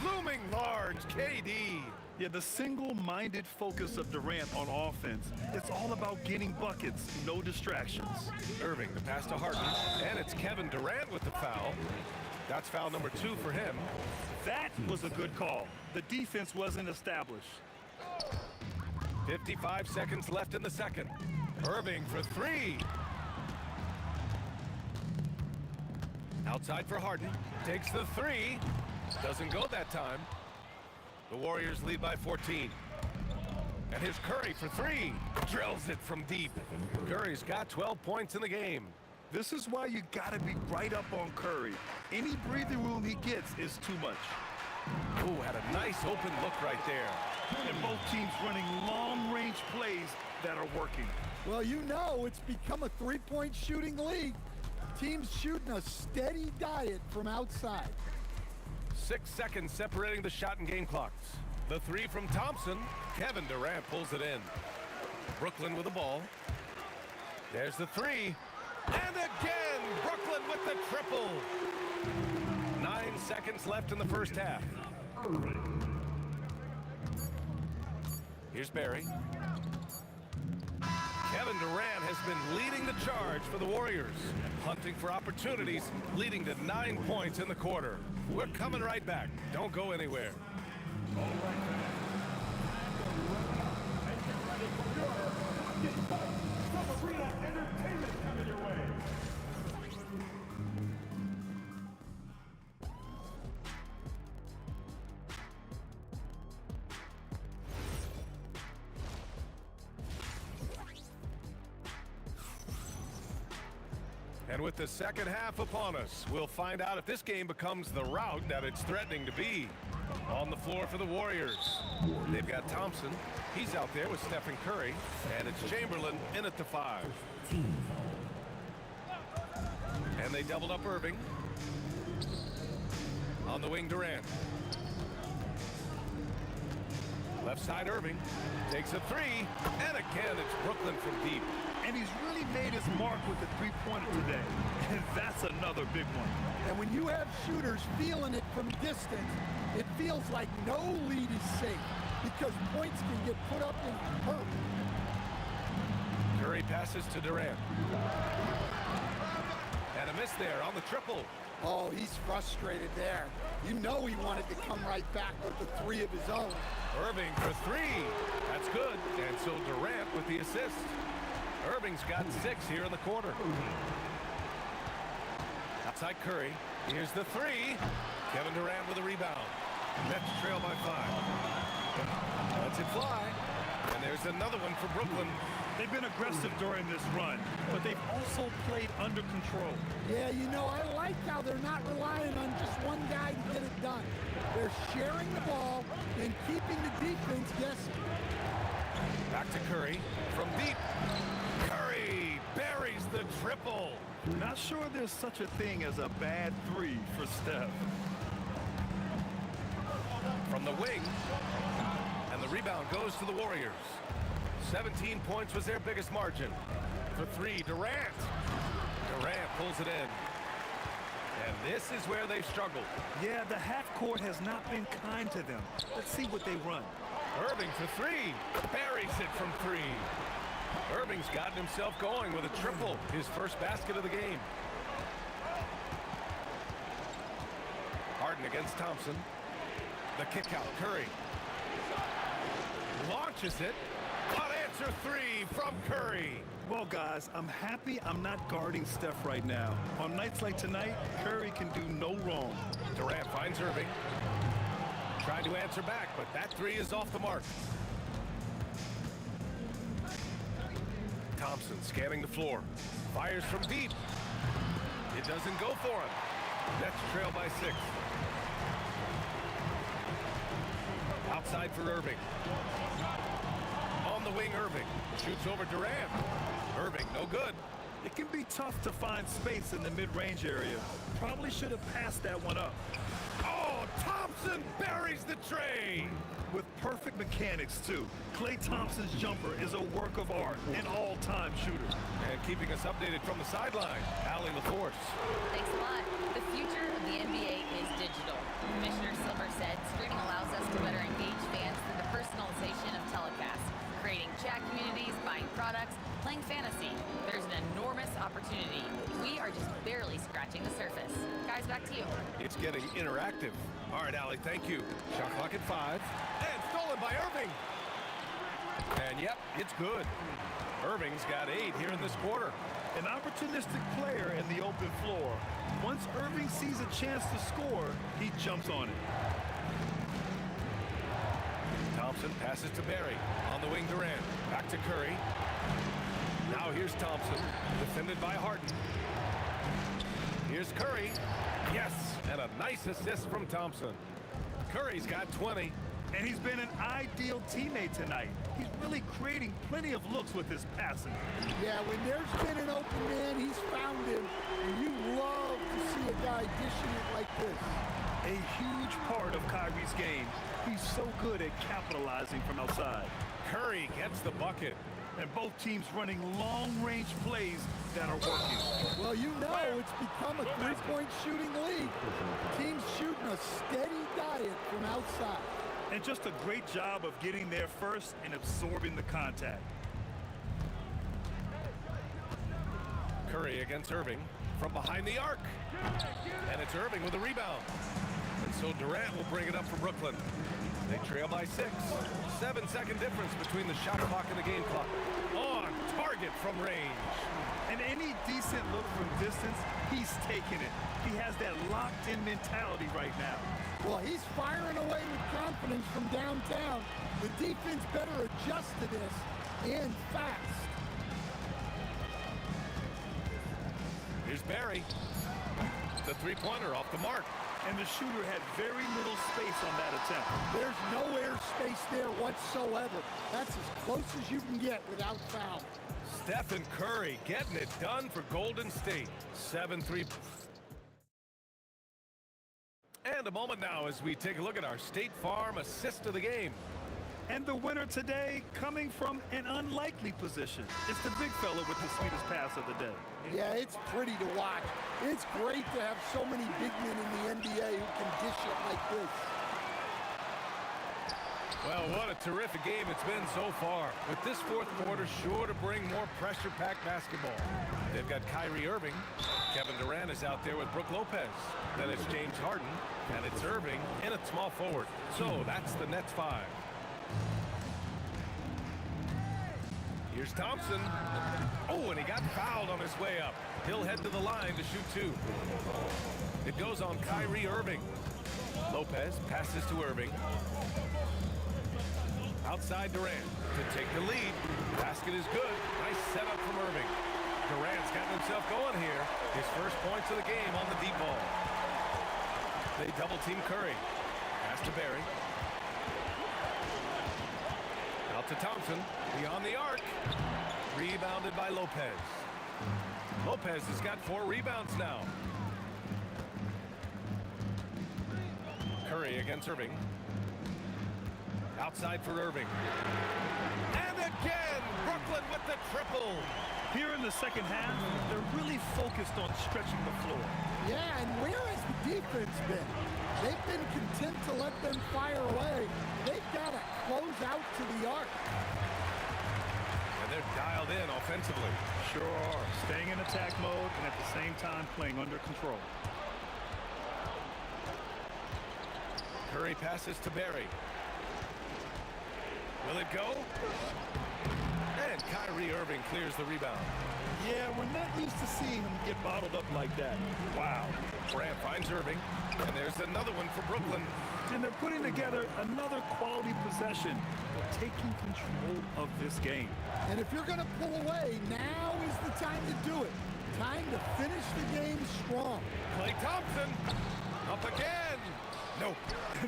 Looming large, KD. Yeah, the single-minded focus of Durant on offense. It's all about getting buckets, no distractions. Irving, the pass to Harden, and it's Kevin Durant with the foul. That's foul number 2 for him. That was a good call. The defense wasn't established. 55 seconds left in the second. Irving for 3. Outside for Harden. Takes the 3. Doesn't go that time. The Warriors lead by 14. And here's Curry for 3. Drills it from deep. Curry's got 12 points in the game. This is why you gotta be right up on Curry. Any breathing room he gets is too much. Ooh, had a nice open look right there. And both teams running long-range plays that are working. Well, you know it's become a three-point shooting league. Teams shooting a steady diet from outside. 6 seconds separating the shot and game clocks. The 3 from Thompson. Kevin Durant pulls it in. Brooklyn with the ball. There's the 3. And again, Brooklyn with the triple. 9 seconds left in the first half. Here's Barry. Kevin Durant has been leading the charge for the Warriors. Hunting for opportunities, leading to 9 points in the quarter. We're coming right back. Don't go anywhere. And with the second half upon us, we'll find out if this game becomes the rout that it's threatening to be. On the floor for the Warriors, they've got Thompson. He's out there with Stephen Curry. And it's Chamberlain in at the 5. And they doubled up Irving. On the wing, Durant. Left side, Irving takes a 3. And again, it's Brooklyn from deep. And he's really made his mark with the three-pointer today. And that's another big one. And when you have shooters feeling it from distance, it feels like no lead is safe because points can get put up in hurt. Curry passes to Durant. And a miss there on the triple. Oh, he's frustrated there. You know he wanted to come right back with the 3 of his own. Irving for 3. That's good. And so Durant with the assist. Irving's got 6 here in the quarter. Outside Curry. Here's the 3. Kevin Durant with a rebound. Nets trail by 5. Lets it fly. And there's another one for Brooklyn. They've been aggressive during this run, but they've also played under control. Yeah, you know, I like how they're not relying on just one guy to get it done. They're sharing the ball and keeping the defense guessing. Back to Curry from deep. Curry buries the triple. Not sure there's such a thing as a bad 3 for Steph. From the wing. And the rebound goes to the Warriors. 17 points was their biggest margin. For 3, Durant. Durant pulls it in. And this is where they've struggled. Yeah, the half court has not been kind to them. Let's see what they run. Irving for 3. Buries it from 3. Irving's gotten himself going with a triple. His first basket of the game. Harden against Thompson. The kick out, Curry. Launches it. Unanswered 3 from Curry. Well, guys, I'm happy I'm not guarding Steph right now. On nights like tonight, Curry can do no wrong. Durant finds Irving. Tried to answer back, but that 3 is off the mark. Thompson scanning the floor. Fires from deep. It doesn't go for him. Nets trail by 6. Outside for Irving. On the wing, Irving. Shoots over Durant. Irving, no good. It can be tough to find space in the mid-range area. Probably should have passed that one up. Oh, Thompson buries the tray. With perfect mechanics, too. Klay Thompson's jumper is a work of art, an all-time shooter. And keeping us updated from the sideline, Allie LaForce. Thanks a lot. The future of the NBA is digital. Commissioner Silver said streaming allows us to better engage fans through the interactive. All right, Allie, thank you. Shot clock at 5. And stolen by Irving. And yep, it's good. Irving's got 8 here in this quarter. An opportunistic player in the open floor. Once Irving sees a chance to score, he jumps on it. Thompson passes to Barry. On the wing, Durant. Back to Curry. Now here's Thompson, defended by Harden. Here's Curry. Yes, and a nice assist from Thompson. Curry's got 20. And he's been an ideal teammate tonight. He's really creating plenty of looks with his passing. Yeah, when there's been an open man, he's found him. And you love to see a guy dishing it like this. A huge part of Kyrie's game. He's so good at capitalizing from outside. Curry gets the bucket. And both teams running long-range plays that are working. Well, you know it's become a three-point shooting league. Teams shooting a steady diet from outside. And just a great job of getting there first and absorbing the contact. Curry against Irving from behind the arc. And it's Irving with a rebound. And so Durant will bring it up for Brooklyn. They trail by 6. 7-second difference between the shot clock and the game clock. On target from range. And any decent look from distance, he's taking it. He has that locked-in mentality right now. Well, he's firing away with confidence from downtown. The defense better adjust to this, and fast. Here's Barry. The three-pointer off the mark. And the shooter had very little space on that attempt. There's no air space there whatsoever. That's as close as you can get without foul. Stephen Curry getting it done for Golden State. 7-3. And a moment now as we take a look at our State Farm assist of the game. And the winner today coming from an unlikely position. It's the big fella with the sweetest pass of the day. Yeah, it's pretty to watch. It's great to have so many big men in the NBA who can dish it like this. Well, what a terrific game it's been so far. With this fourth quarter sure to bring more pressure-packed basketball. They've got Kyrie Irving. Kevin Durant is out there with Brook Lopez. Then it's James Harden. And it's Irving in at small forward. So that's the Nets 5. Here's Thompson. Oh, and he got fouled on his way up. He'll head to the line to shoot 2. It goes on Kyrie Irving. Lopez passes to Irving. Outside Durant to take the lead. Basket is good. Nice setup from Irving. Durant's gotten himself going here. His first points of the game on the deep ball. They double team Curry. Pass to Barry. Out to Thompson. Beyond the arc. Rebounded by Lopez. Lopez has got 4 rebounds now. Curry against Irving. Outside for Irving. And again, Brooklyn with the triple. Here in the second half, they're really focused on stretching the floor. Yeah, and where has the defense been? They've been content to let them fire away. They've got to close out to the arc. And they're dialed in offensively. Sure are. Staying in attack mode and at the same time playing under control. Curry passes to Barry. Will it go? And Kyrie Irving clears the rebound. Yeah, we're not used to seeing him get bottled up like that. Wow. Durant finds Irving. And there's another one for Brooklyn. And they're putting together another quality possession. They're taking control of this game. And if you're going to pull away, now is the time to do it. Time to finish the game strong. Klay Thompson. Up again. Nope.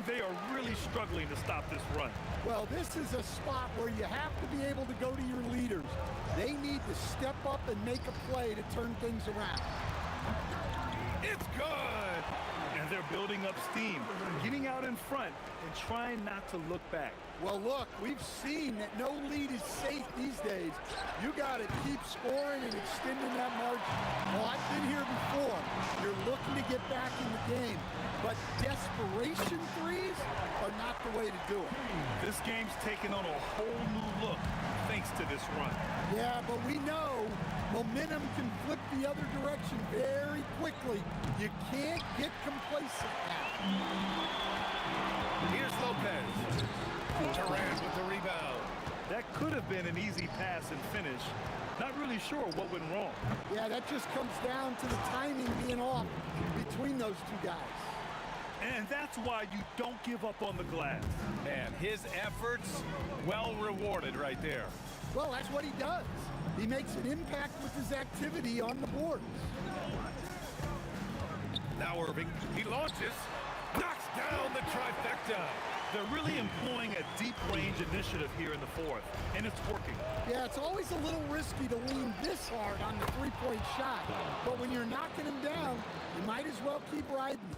They are really struggling to stop this run. Well, this is a spot where you have to be able to go to your leaders. They need to step up and make a play to turn things around. It's good. And they're building up steam, getting out in front and trying not to look back. Well, look, we've seen that no lead is safe these days. You got to keep scoring and extending that margin. Well, I've been here before. You're looking to get back in the game, but desperation threes are not the way to do it. This game's taken on a whole new look thanks to this run. Yeah, but we know Momentum can flip the other direction very quickly. You can't get complacent now. Here's Lopez. Durant with the rebound. That could have been an easy pass and finish. Not really sure what went wrong. Yeah, that just comes down to the timing being off between those two guys. And that's why you don't give up on the glass. And his efforts, well rewarded right there. Well, that's what he does. He makes an impact with his activity on the boards. Now Irving, he launches, knocks down the trifecta. They're really employing a deep range initiative here in the fourth, and it's working. Yeah, it's always a little risky to lean this hard on the three-point shot, but when you're knocking him down, you might as well keep riding it.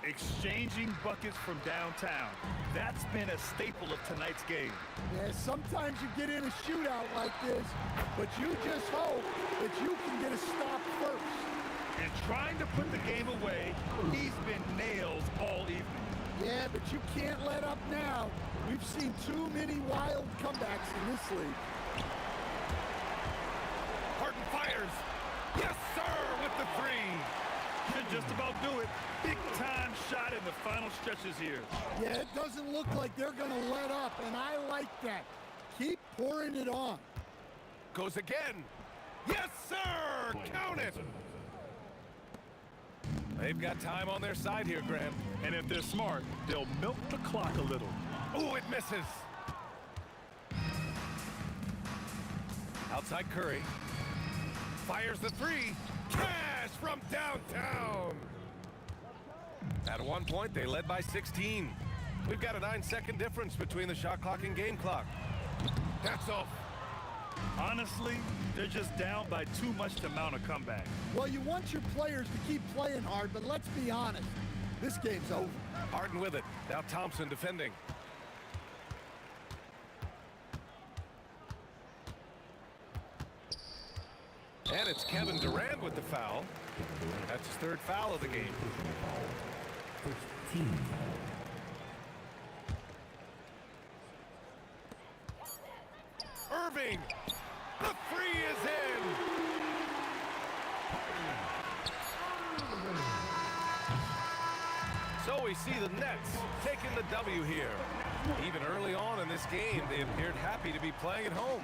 Exchanging buckets from downtown. That's been a staple of tonight's game. Yeah, sometimes you get in a shootout like this, but you just hope that you can get a stop first. And trying to put the game away, he's been nails all evening. Yeah, but you can't let up now. We've seen too many wild comebacks in this league. Harden fires. Yes, sir, with the three. Should just about do it. Big time shot in the final stretches here. Yeah, it doesn't look like they're going to let up, and I like that. Keep pouring it on. Goes again. Yes, sir. Count it. They've got time on their side here, Graham. And if they're smart, they'll milk the clock a little. Ooh, it misses. Outside Curry. Fires the three. Cash from downtown. At one point, they led by 16. We've got a 9-second difference between the shot clock and game clock. That's off. Honestly, they're just down by too much to mount a comeback. Well, you want your players to keep playing hard, but let's be honest. This game's over. Harden with it. Now Thompson defending. And it's Kevin Durant with the foul. That's his third foul of the game. Irving. The three is in. So we see the Nets taking the W here. Even early on in this game, they appeared happy to be playing at home.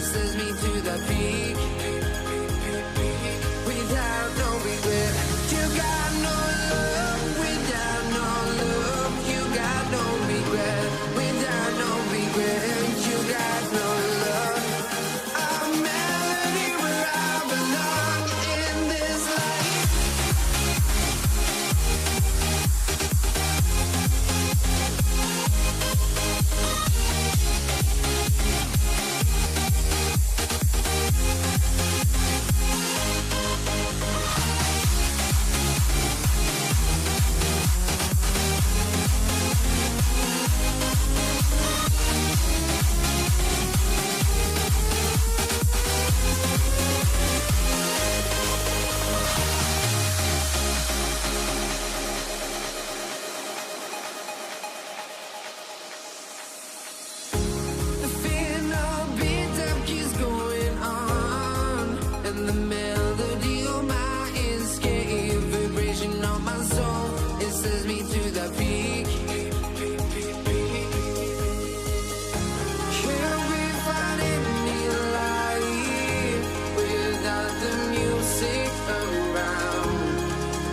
It sends me to the peak. Without no regret. You got no love. Without no love. You got no regret. Without no regret. You got no love. A melody where I belong in this life. The final beat up keeps going on, and the melody on my escape, vibration on my soul, it sends me to the peak. Can't we find any light without the music around?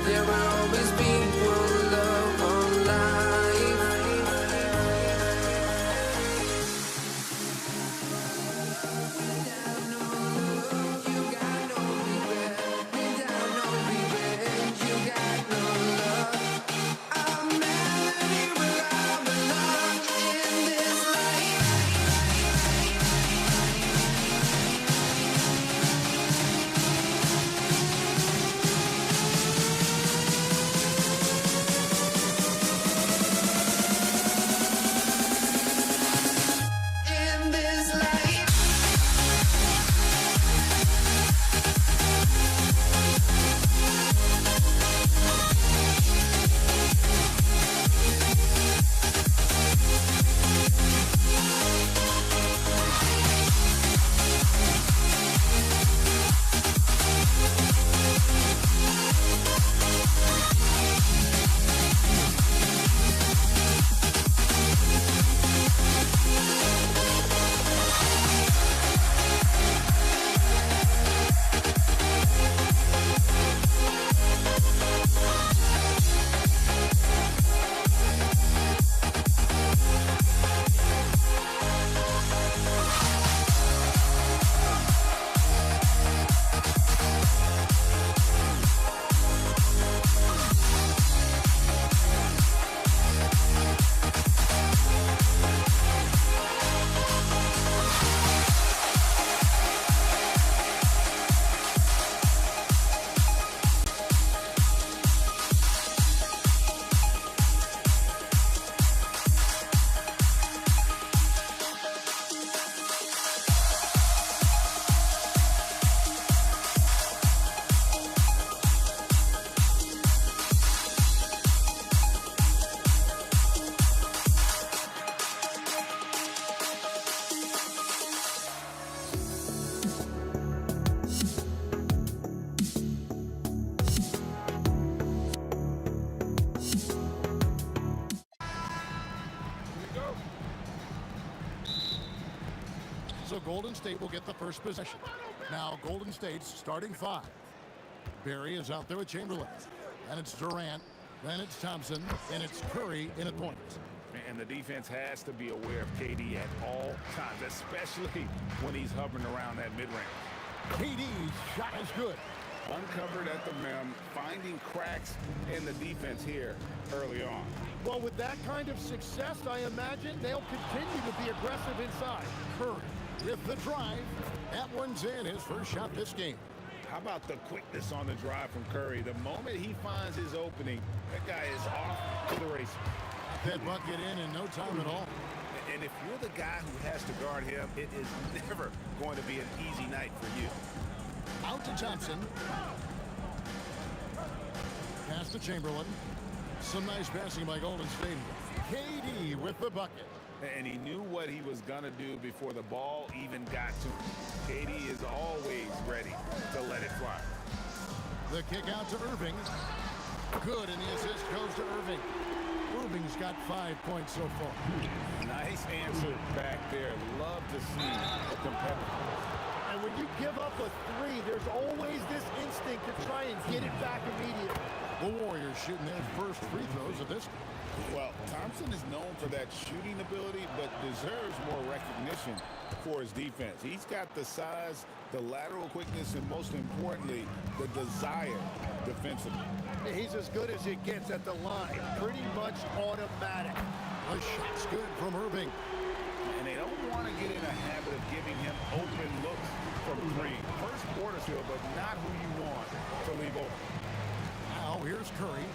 There will always be one love on life. In this life. So Golden State will get the first possession. Now Golden State's starting five. Barry is out there with Chamberlain. And it's Durant. Then it's Thompson. And it's Curry in at point. And the defense has to be aware of KD at all times, especially when he's hovering around that mid-range. KD's shot is good. Uncovered at the rim, finding cracks in the defense here early on. Well, with that kind of success, I imagine they'll continue to be aggressive inside. Curry with the drive. That one's in, his first shot this game. How about the quickness on the drive from Curry? The moment he finds his opening, that guy is off to the races. That bucket in no time at all. And if you're the guy who has to guard him, it is never going to be an easy night for you. Out to Thompson. Pass to Chamberlain. Some nice passing by Golden State. KD with the bucket. And he knew what he was going to do before the ball even got to him. KD is always ready to let it fly. The kick out to Irving. Good, and the assist goes to Irving. Irving's got 5 points so far. Nice answer back there. Love to see a competitor. you give up a three, there's always this instinct to try and get it back immediately. The Warriors shooting their first free throws of this. Well, Thompson is known for that shooting ability, but deserves more recognition for his defense. He's got the size, the lateral quickness, and most importantly, the desire defensively. He's as good as it gets at the line. Pretty much automatic. The shot's good from Irving. And they don't want to get in a habit of giving him open looks from three. First quarter field, but not who you want to leave open. Now here's Curry.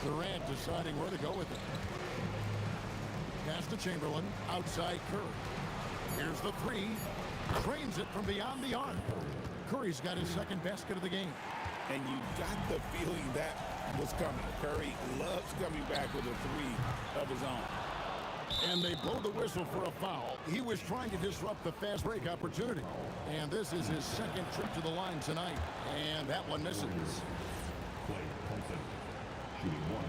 Durant deciding where to go with it. Pass to Chamberlain. Outside Curry. Here's the three. Trains it from beyond the arc. Curry's got his second basket of the game. And you got the feeling that was coming. Curry loves coming back with a three of his own. And they blow the whistle for a foul. He was trying to disrupt the fast break opportunity. And this is his second trip to the line tonight. And that one misses. Clay Thompson, shooting one.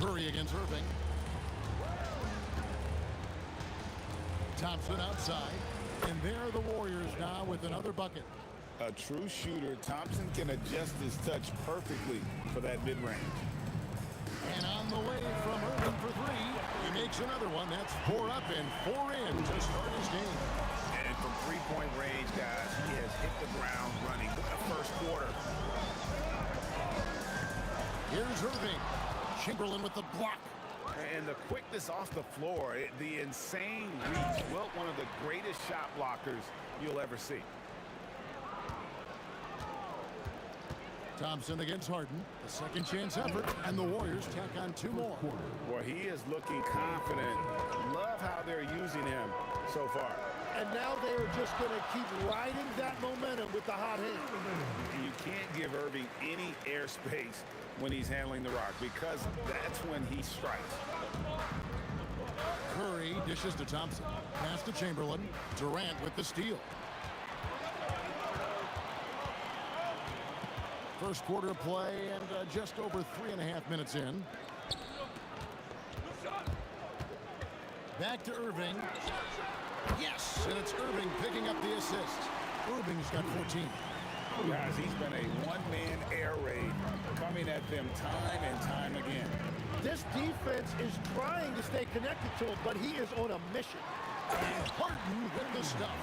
Curry against Irving. Thompson outside. And there are the Warriors now with another bucket. A true shooter, Thompson can adjust his touch perfectly for that mid-range. And on the way from Irving for three, he makes another one. That's 4 up and 4 in to start his game. And from three-point range, guys, he has hit the ground running. Look at the first quarter. Here's Irving. Chamberlain with the block. And the quickness off the floor, the insane reach. Well, one of the greatest shot blockers you'll ever see. Thompson against Harden. The second chance effort, and the Warriors tack on 2 more. Well, he is looking confident. Love how they're using him so far. And now they are just going to keep riding that momentum with the hot hand. You can't give Irving any airspace when he's handling the rock, because that's when he strikes. Curry dishes to Thompson. Pass to Chamberlain. Durant with the steal. First quarter of play and just over 3.5 minutes in. Back to Irving. Yes, and it's Irving picking up the assist. Irving's got 14. Guys, he's been a one-man air raid coming at them time and time again. This defense is trying to stay connected to him, but he is on a mission. And Harden with the stuff.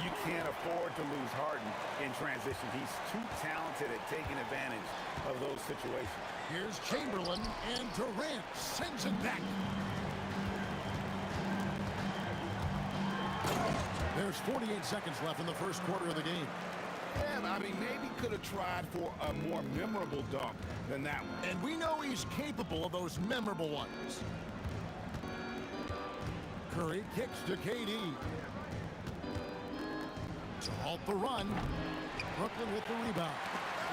You can't afford to lose Harden in transition. He's too talented at taking advantage of those situations. Here's Chamberlain, and Durant sends it back. There's 48 seconds left in the first quarter of the game. Yeah, I mean, maybe could have tried for a more memorable dunk than that one. And we know he's capable of those memorable ones. Curry kicks to KD. To halt the run. Brooklyn with the rebound.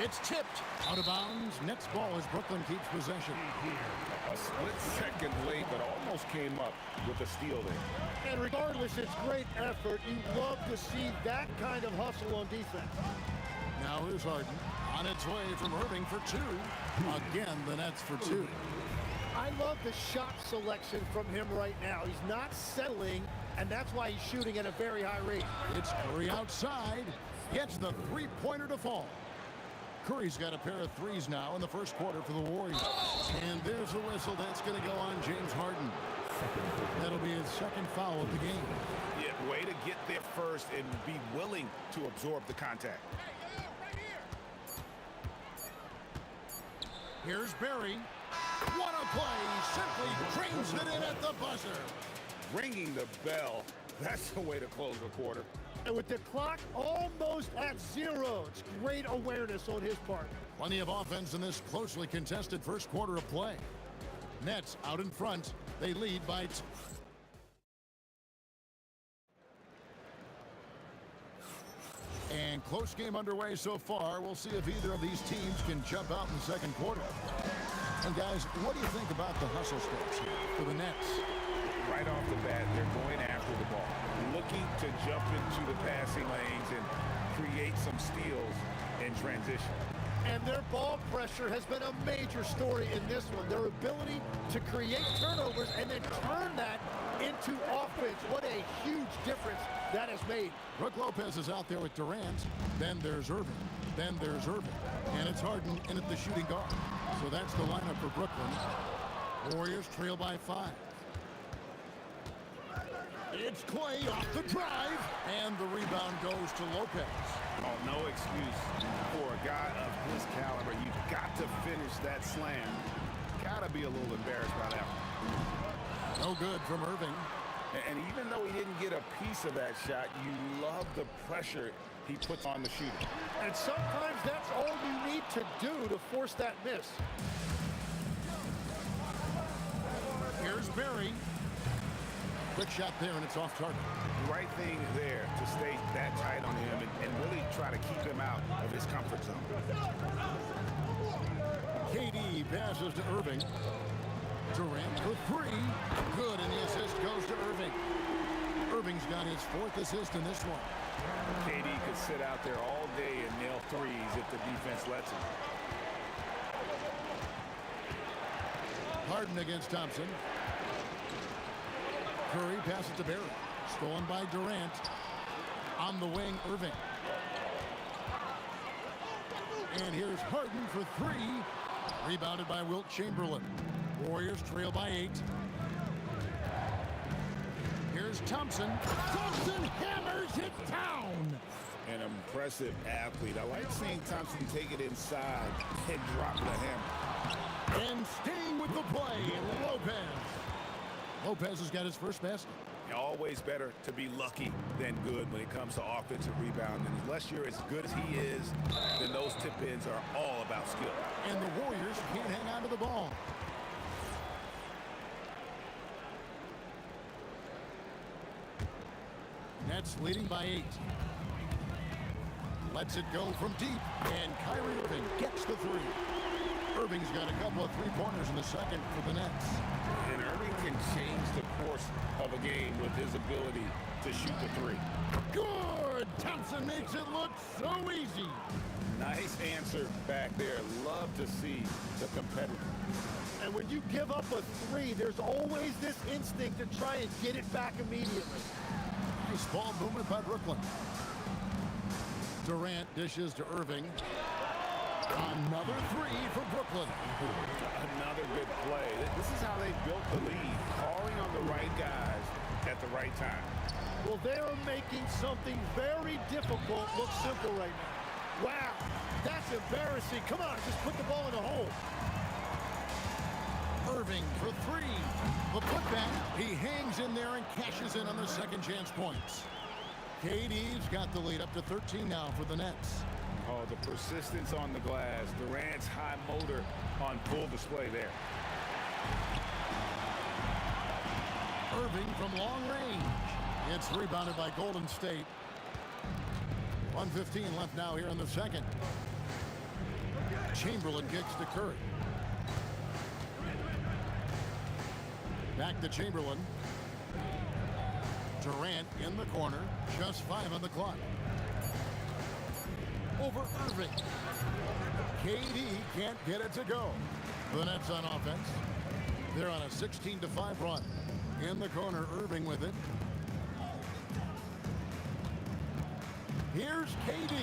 It's tipped. Out of bounds. Next ball as Brooklyn keeps possession. A split second late, but almost came up with a steal there. And regardless, it's great effort. You love to see that kind of hustle on defense. Now here's Harden. On its way from Irving for 2. Again, the Nets for 2. I love the shot selection from him right now. He's not settling, and that's why he's shooting at a very high rate. It's Curry outside. Gets the three-pointer to fall. Curry's got a pair of threes now in the first quarter for the Warriors. And there's a whistle that's going to go on James Harden. That'll be his second foul of the game. Yeah, way to get there first and be willing to absorb the contact. Here's Barry. What a play. Simply trains it in at the buzzer. Ringing the bell. That's the way to close the quarter. And with the clock almost at 0, it's great awareness on his part. Plenty of offense in this closely contested first quarter of play. Nets out in front. They lead by 2. And close game underway so far. We'll see if either of these teams can jump out in the second quarter. And guys, what do you think about the hustle steps here for the Nets? Right off the bat, they're going after the ball, looking to jump into the passing lanes and create some steals in transition. And their ball pressure has been a major story in this one. Their ability to create turnovers and then turn that into offense. What a huge difference that has made. Brook Lopez is out there with Durant. Then there's Irving. Then there's Irving. And it's Harden in at the shooting guard. So that's the lineup for Brooklyn. Warriors trail by 5. It's Clay off the drive. And the rebound goes to Lopez. Oh, no excuse for a guy of his caliber. You've got to finish that slam. Got to be a little embarrassed by that one. No good from Irving. And even though he didn't get a piece of that shot, you love the pressure he puts on the shooter. And sometimes that's all you need to do to force that miss. Here's Barry. Quick shot there, and it's off target. Right thing there to stay that tight on him and really try to keep him out of his comfort zone. KD passes to Irving. Durant for 3. Good, and the assist goes to Irving. Irving's got his 4th assist in this one. KD could sit out there all day and nail threes if the defense lets him. Harden against Thompson. Curry passes to Barry. Stolen by Durant. On the wing, Irving. And here's Harden for 3. Rebounded by Wilt Chamberlain. Warriors trail by 8. Here's Thompson. Thompson hammers it down. An impressive athlete. I like seeing Thompson take it inside and drop the hammer. And staying with the play, Lopez. Lopez has got his first basket. Always better to be lucky than good when it comes to offensive rebound. And unless you're as good as he is, then those tip-ins are all about skill. And the Warriors can't hang on to the ball. Nets leading by 8. Lets it go from deep. And Kyrie Irving gets the 3. Irving's got a couple of 3-pointers in the second for the Nets. And Irving can change the course of a game with his ability to shoot the 3. Good! Thompson makes it look so easy. Nice answer back there. Love to see the competitor. And when you give up a 3, there's always this instinct to try and get it back immediately. Nice ball movement by Brooklyn. Durant dishes to Irving. Another 3 for Brooklyn. Another good play. This is how they built the lead, calling on the right guys at the right time. Well, they're making something very difficult look simple right now. Wow, that's embarrassing. Come on, just put the ball in the hole. Irving for 3. The putback. He hangs in there and cashes in on the second chance points. KD's got the lead up to 13 now for the Nets. Oh, the persistence on the glass. Durant's high motor on full display there. Irving from long range. It's rebounded by Golden State. 1:15 left now here in the second. Chamberlain kicks to Curry. Back to Chamberlain. Durant in the corner. Just 5 on the clock. Over Irving. KD can't get it to go. The Nets on offense. They're on a 16-5 run. In the corner, Irving with it. Here's KD.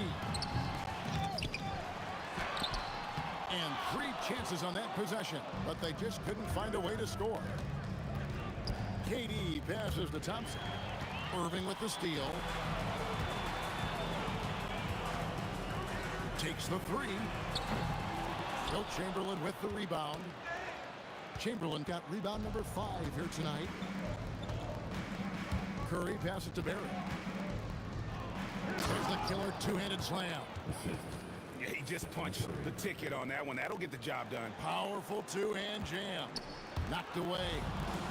And 3 chances on that possession, but they just couldn't find a way to score. KD passes to Thompson. Irving with the steal. Takes the 3. Wilt Chamberlain with the rebound. Chamberlain got rebound number 5 here tonight. Curry passes to Barry. There's the killer 2-handed slam. Yeah, he just punched the ticket on that one. That'll get the job done. Powerful 2-hand jam. Knocked away.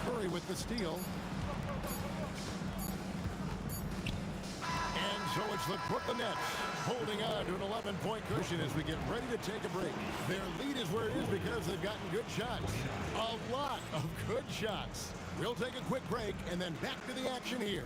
Curry with the steal. And so it's the Brooklyn Nets holding on to an 11-point cushion as we get ready to take a break. Their lead is where it is because they've gotten good shots. A lot of good shots. We'll take a quick break and then back to the action here.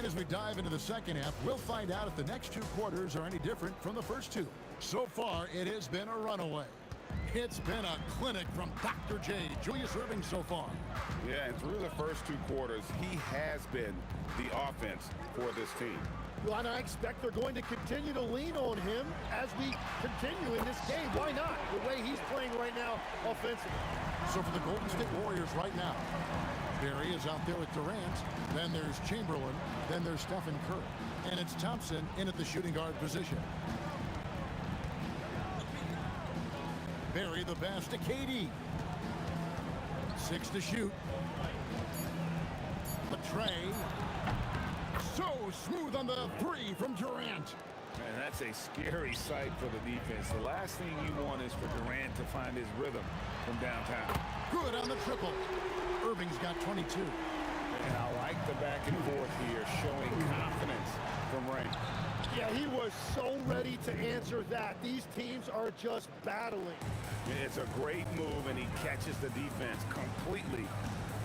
as we dive into the second half, we'll find out if the next two quarters are any different from the first two. So far, it has been a runaway. It's been a clinic from Dr. J, Julius Erving so far. Yeah, and through the first two quarters, he has been the offense for this team. Well, and I expect they're going to continue to lean on him as we continue in this game. Why not? The way he's playing right now offensively. So for the Golden State Warriors right now, Barry is out there with Durant. Then there's Chamberlain. Then there's Stephen Curry. And it's Thompson in at the shooting guard position. Barry the pass to KD. 6 to shoot. The tray. So smooth on the three from Durant. Man, that's a scary sight for the defense. The last thing you want is for Durant to find his rhythm from downtown. Good on the triple. Irving's got 22. And I like the back and forth here, showing confidence from Ray. Yeah, he was so ready to answer that. These teams are just battling. It's a great move, and he catches the defense completely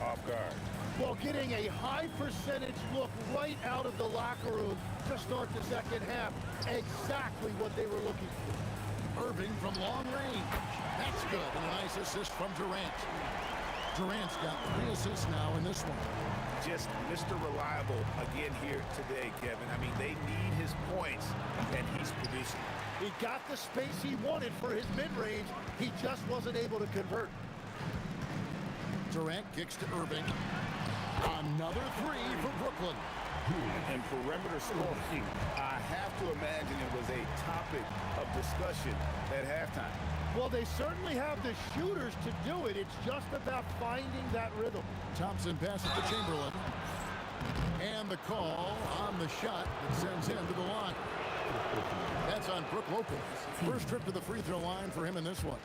off guard. Well, getting a high percentage look right out of the locker room to start the second half. Exactly what they were looking for. Irving from long range. That's good. And a nice assist from Durant. Durant's got 3 assists now in this one. Just Mr. Reliable again here today, Kevin. I mean, they need his points, and he's producing. He got the space he wanted for his mid-range. He just wasn't able to convert. Durant kicks to Irving. Another 3 for Brooklyn. And perimeter scoring, I have to imagine it was a topic of discussion at halftime. Well, they certainly have the shooters to do it. It's just about finding that rhythm. Thompson passes to Chamberlain. And the call on the shot that sends him to the line. That's on Brook Lopez. First trip to the free throw line for him in this one.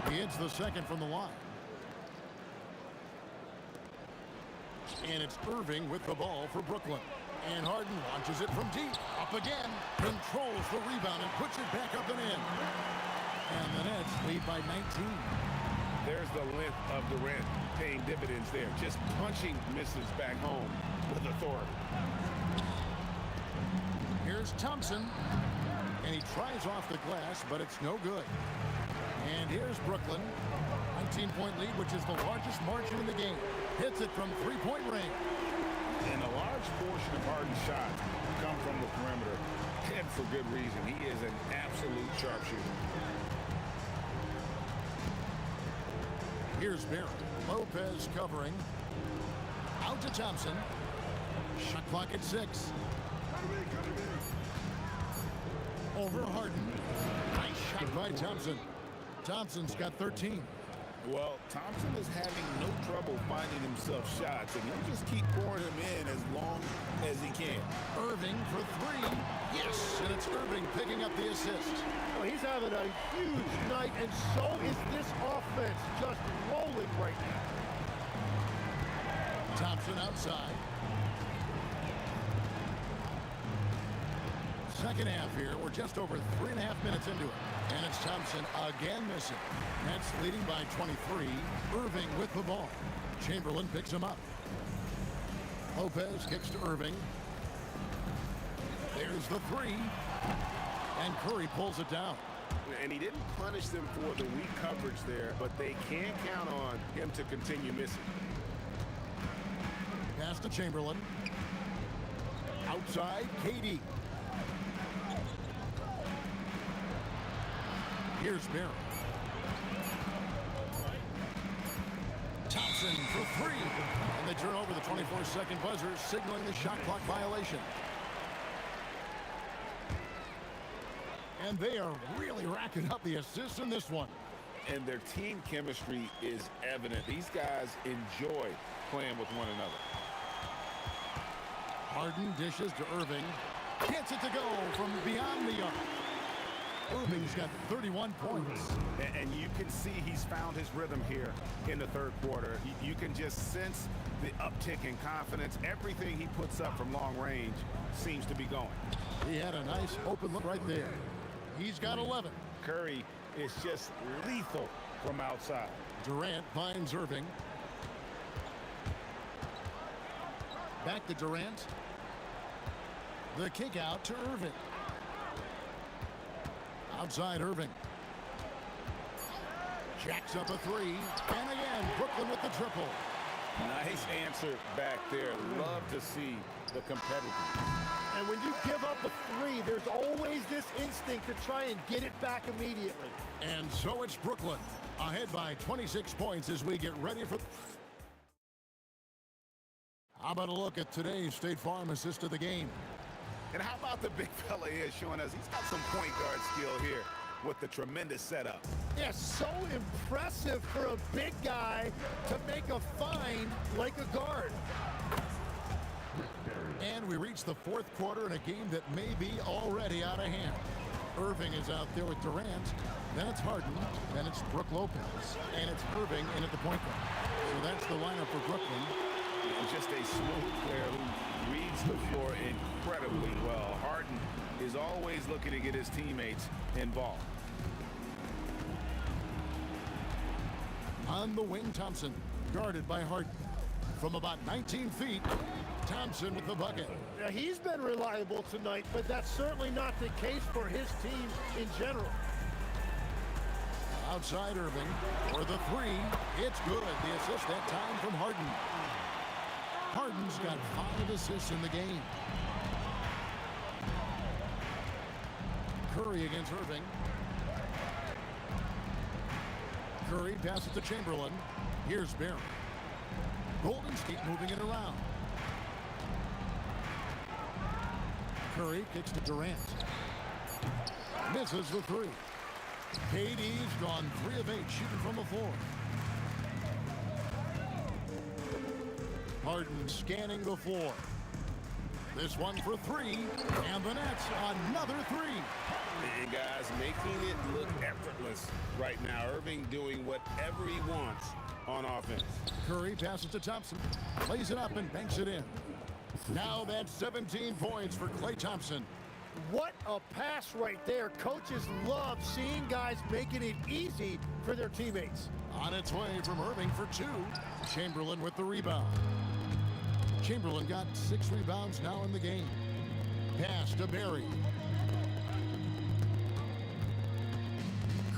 He hits the second from the line. And it's Irving with the ball for Brooklyn. And Harden launches it from deep. Up again. Controls the rebound and puts it back up and in. And the Nets lead by 19. There's the length of Durant paying dividends there. Just punching misses back home with authority. Here's Thompson. And he tries off the glass, but it's no good. And here's Brooklyn. 19-point lead, which is the largest margin in the game. Hits it from three-point range. And a large portion of Harden's shots come from the perimeter, and for good reason. He is an absolute sharpshooter. Here's Barry. Lopez covering. Out to Thompson. Shot clock at 6. Over Harden. Nice shot by Thompson. Thompson's got 13. Well, Thompson is having no trouble finding himself shots, and he'll just keep pouring them in as long as he can. Irving for 3. Yes, and it's Irving picking up the assist. Well, he's having a huge night, and so is this offense, just rolling right now. Thompson outside. Second half here. We're just over 3.5 minutes into it. And it's Thompson again missing. Nets leading by 23. Irving with the ball. Chamberlain picks him up. Lopez kicks to Irving. There's the 3. And Curry pulls it down. And he didn't punish them for the weak coverage there, but they can count on him to continue missing. Pass to Chamberlain. Outside, KD. Here's Barry. Thompson for 3. And they turn over the 24-second buzzer, signaling the shot clock violation. And they are really racking up the assists in this one. And their team chemistry is evident. These guys enjoy playing with one another. Harden dishes to Irving. Gets it to go from beyond the arc. Irving's got 31 points. And you can see he's found his rhythm here in the third quarter. You can just sense the uptick in confidence. Everything he puts up from long range seems to be going. He had a nice open look right there. He's got 11. Curry is just lethal from outside. Durant finds Irving. Back to Durant. The kick out to Irving. Outside Irving. Jacks up a three. And again, Brooklyn with the triple. Nice answer back there. Love to see the competitiveness. And when you give up a three, there's always this instinct to try and get it back immediately. And so it's Brooklyn, ahead by 26 points as we get ready for... How about a look at today's State Farm assist of the game? And how about the big fella here showing us he's got some point guard skill here with the tremendous setup. Yeah, so impressive for a big guy to make a find like a guard. And we reach the fourth quarter in a game that may be already out of hand. Irving is out there with Durant. Then it's Harden. Then it's Brook Lopez. And it's Irving in at the point guard. So that's the lineup for Brooklyn. And just a smooth player who reads the floor incredibly well. Harden is always looking to get his teammates involved. On the wing, Thompson, guarded by Harden. From about 19 feet, Thompson with the bucket. Now, he's been reliable tonight, but that's certainly not the case for his team in general. Outside Irving for the three. It's good. The assist that time from Harden. Harden's got 5 assists in the game. Curry against Irving. Curry passes to Chamberlain. Here's Barry. Golden State moving it around. Curry kicks to Durant. Misses the three. KD's gone 3 of 8 shooting from the floor. Harden scanning the floor. This one for 3, and the Nets another 3. And guys, making it look effortless right now. Irving doing whatever he wants on offense. Curry passes to Thompson, plays it up and banks it in. Now that's 17 points for Klay Thompson. What a pass right there. Coaches love seeing guys making it easy for their teammates. On its way from Irving for 2. Chamberlain with the rebound. Chamberlain got 6 rebounds now in the game. Pass to Barry.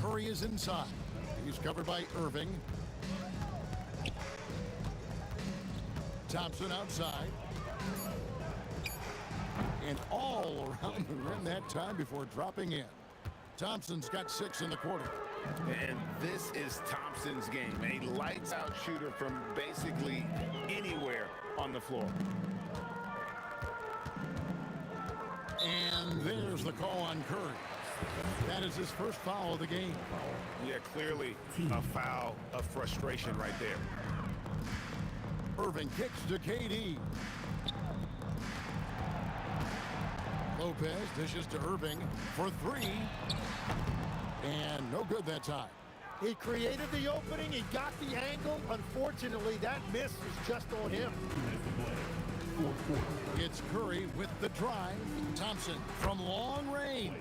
Curry is inside. He's covered by Irving. Thompson outside. And all around the rim that time before dropping in. Thompson's got 6 in the quarter. And this is Thompson's game. A lights-out shooter from basically anywhere on the floor. And there's the call on Curry. That is his first foul of the game. Yeah, clearly a foul of frustration right there. Irving kicks to KD. Lopez dishes to Irving for 3. And no good that time. He created the opening. He got the angle. Unfortunately, that miss is just on him. It's Curry with the drive. Thompson from long range.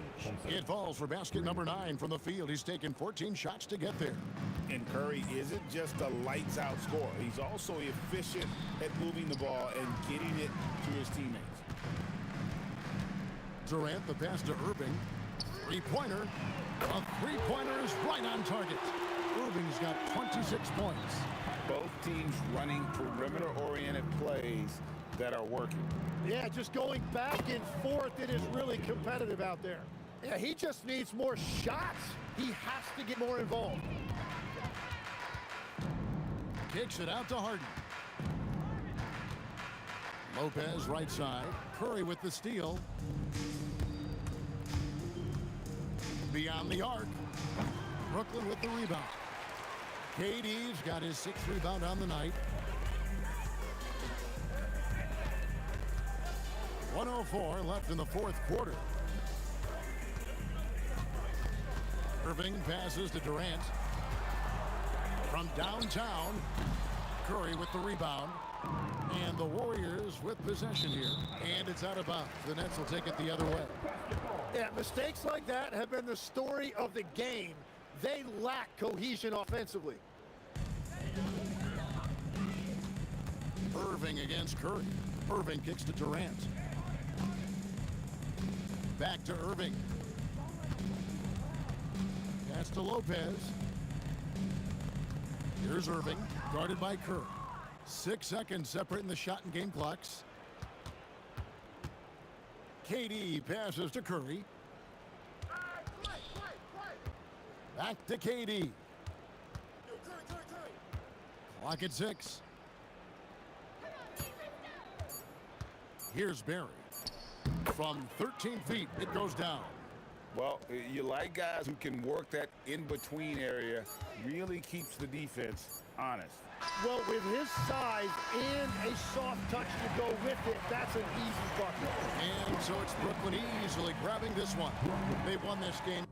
It falls for basket number 9 from the field. He's taken 14 shots to get there. And Curry isn't just a lights-out scorer. He's also efficient at moving the ball and getting it to his teammates. Durant, the pass to Irving. Three-pointer. A three-pointer is right on target. Irving's got 26 points. Both teams running perimeter-oriented plays that are working. Yeah, just going back and forth. It is really competitive out there. Yeah, he just needs more shots. He has to get more involved. Kicks it out to Harden. Lopez right side. Curry with the steal. Beyond the arc. Brooklyn with the rebound. KD's got his 6th rebound on the night. 1:04 left in the fourth quarter. Irving passes to Durant. From downtown, Curry with the rebound. And the Warriors with possession here. And it's out of bounds. The Nets will take it the other way. Yeah, mistakes like that have been the story of the game. They lack cohesion offensively. Irving against Curry. Irving kicks to Durant. Back to Irving. Pass to Lopez. Here's Irving, guarded by Kerr. 6 seconds separating the shot and game clocks. KD passes to Curry. Back to KD. Clock at 6. Here's Barry. From 13 feet, it goes down. Well, you like guys who can work that in-between area, really keeps the defense honest. Well, with his size and a soft touch to go with it, that's an easy bucket. And so it's Brooklyn easily grabbing this one. They've won this game.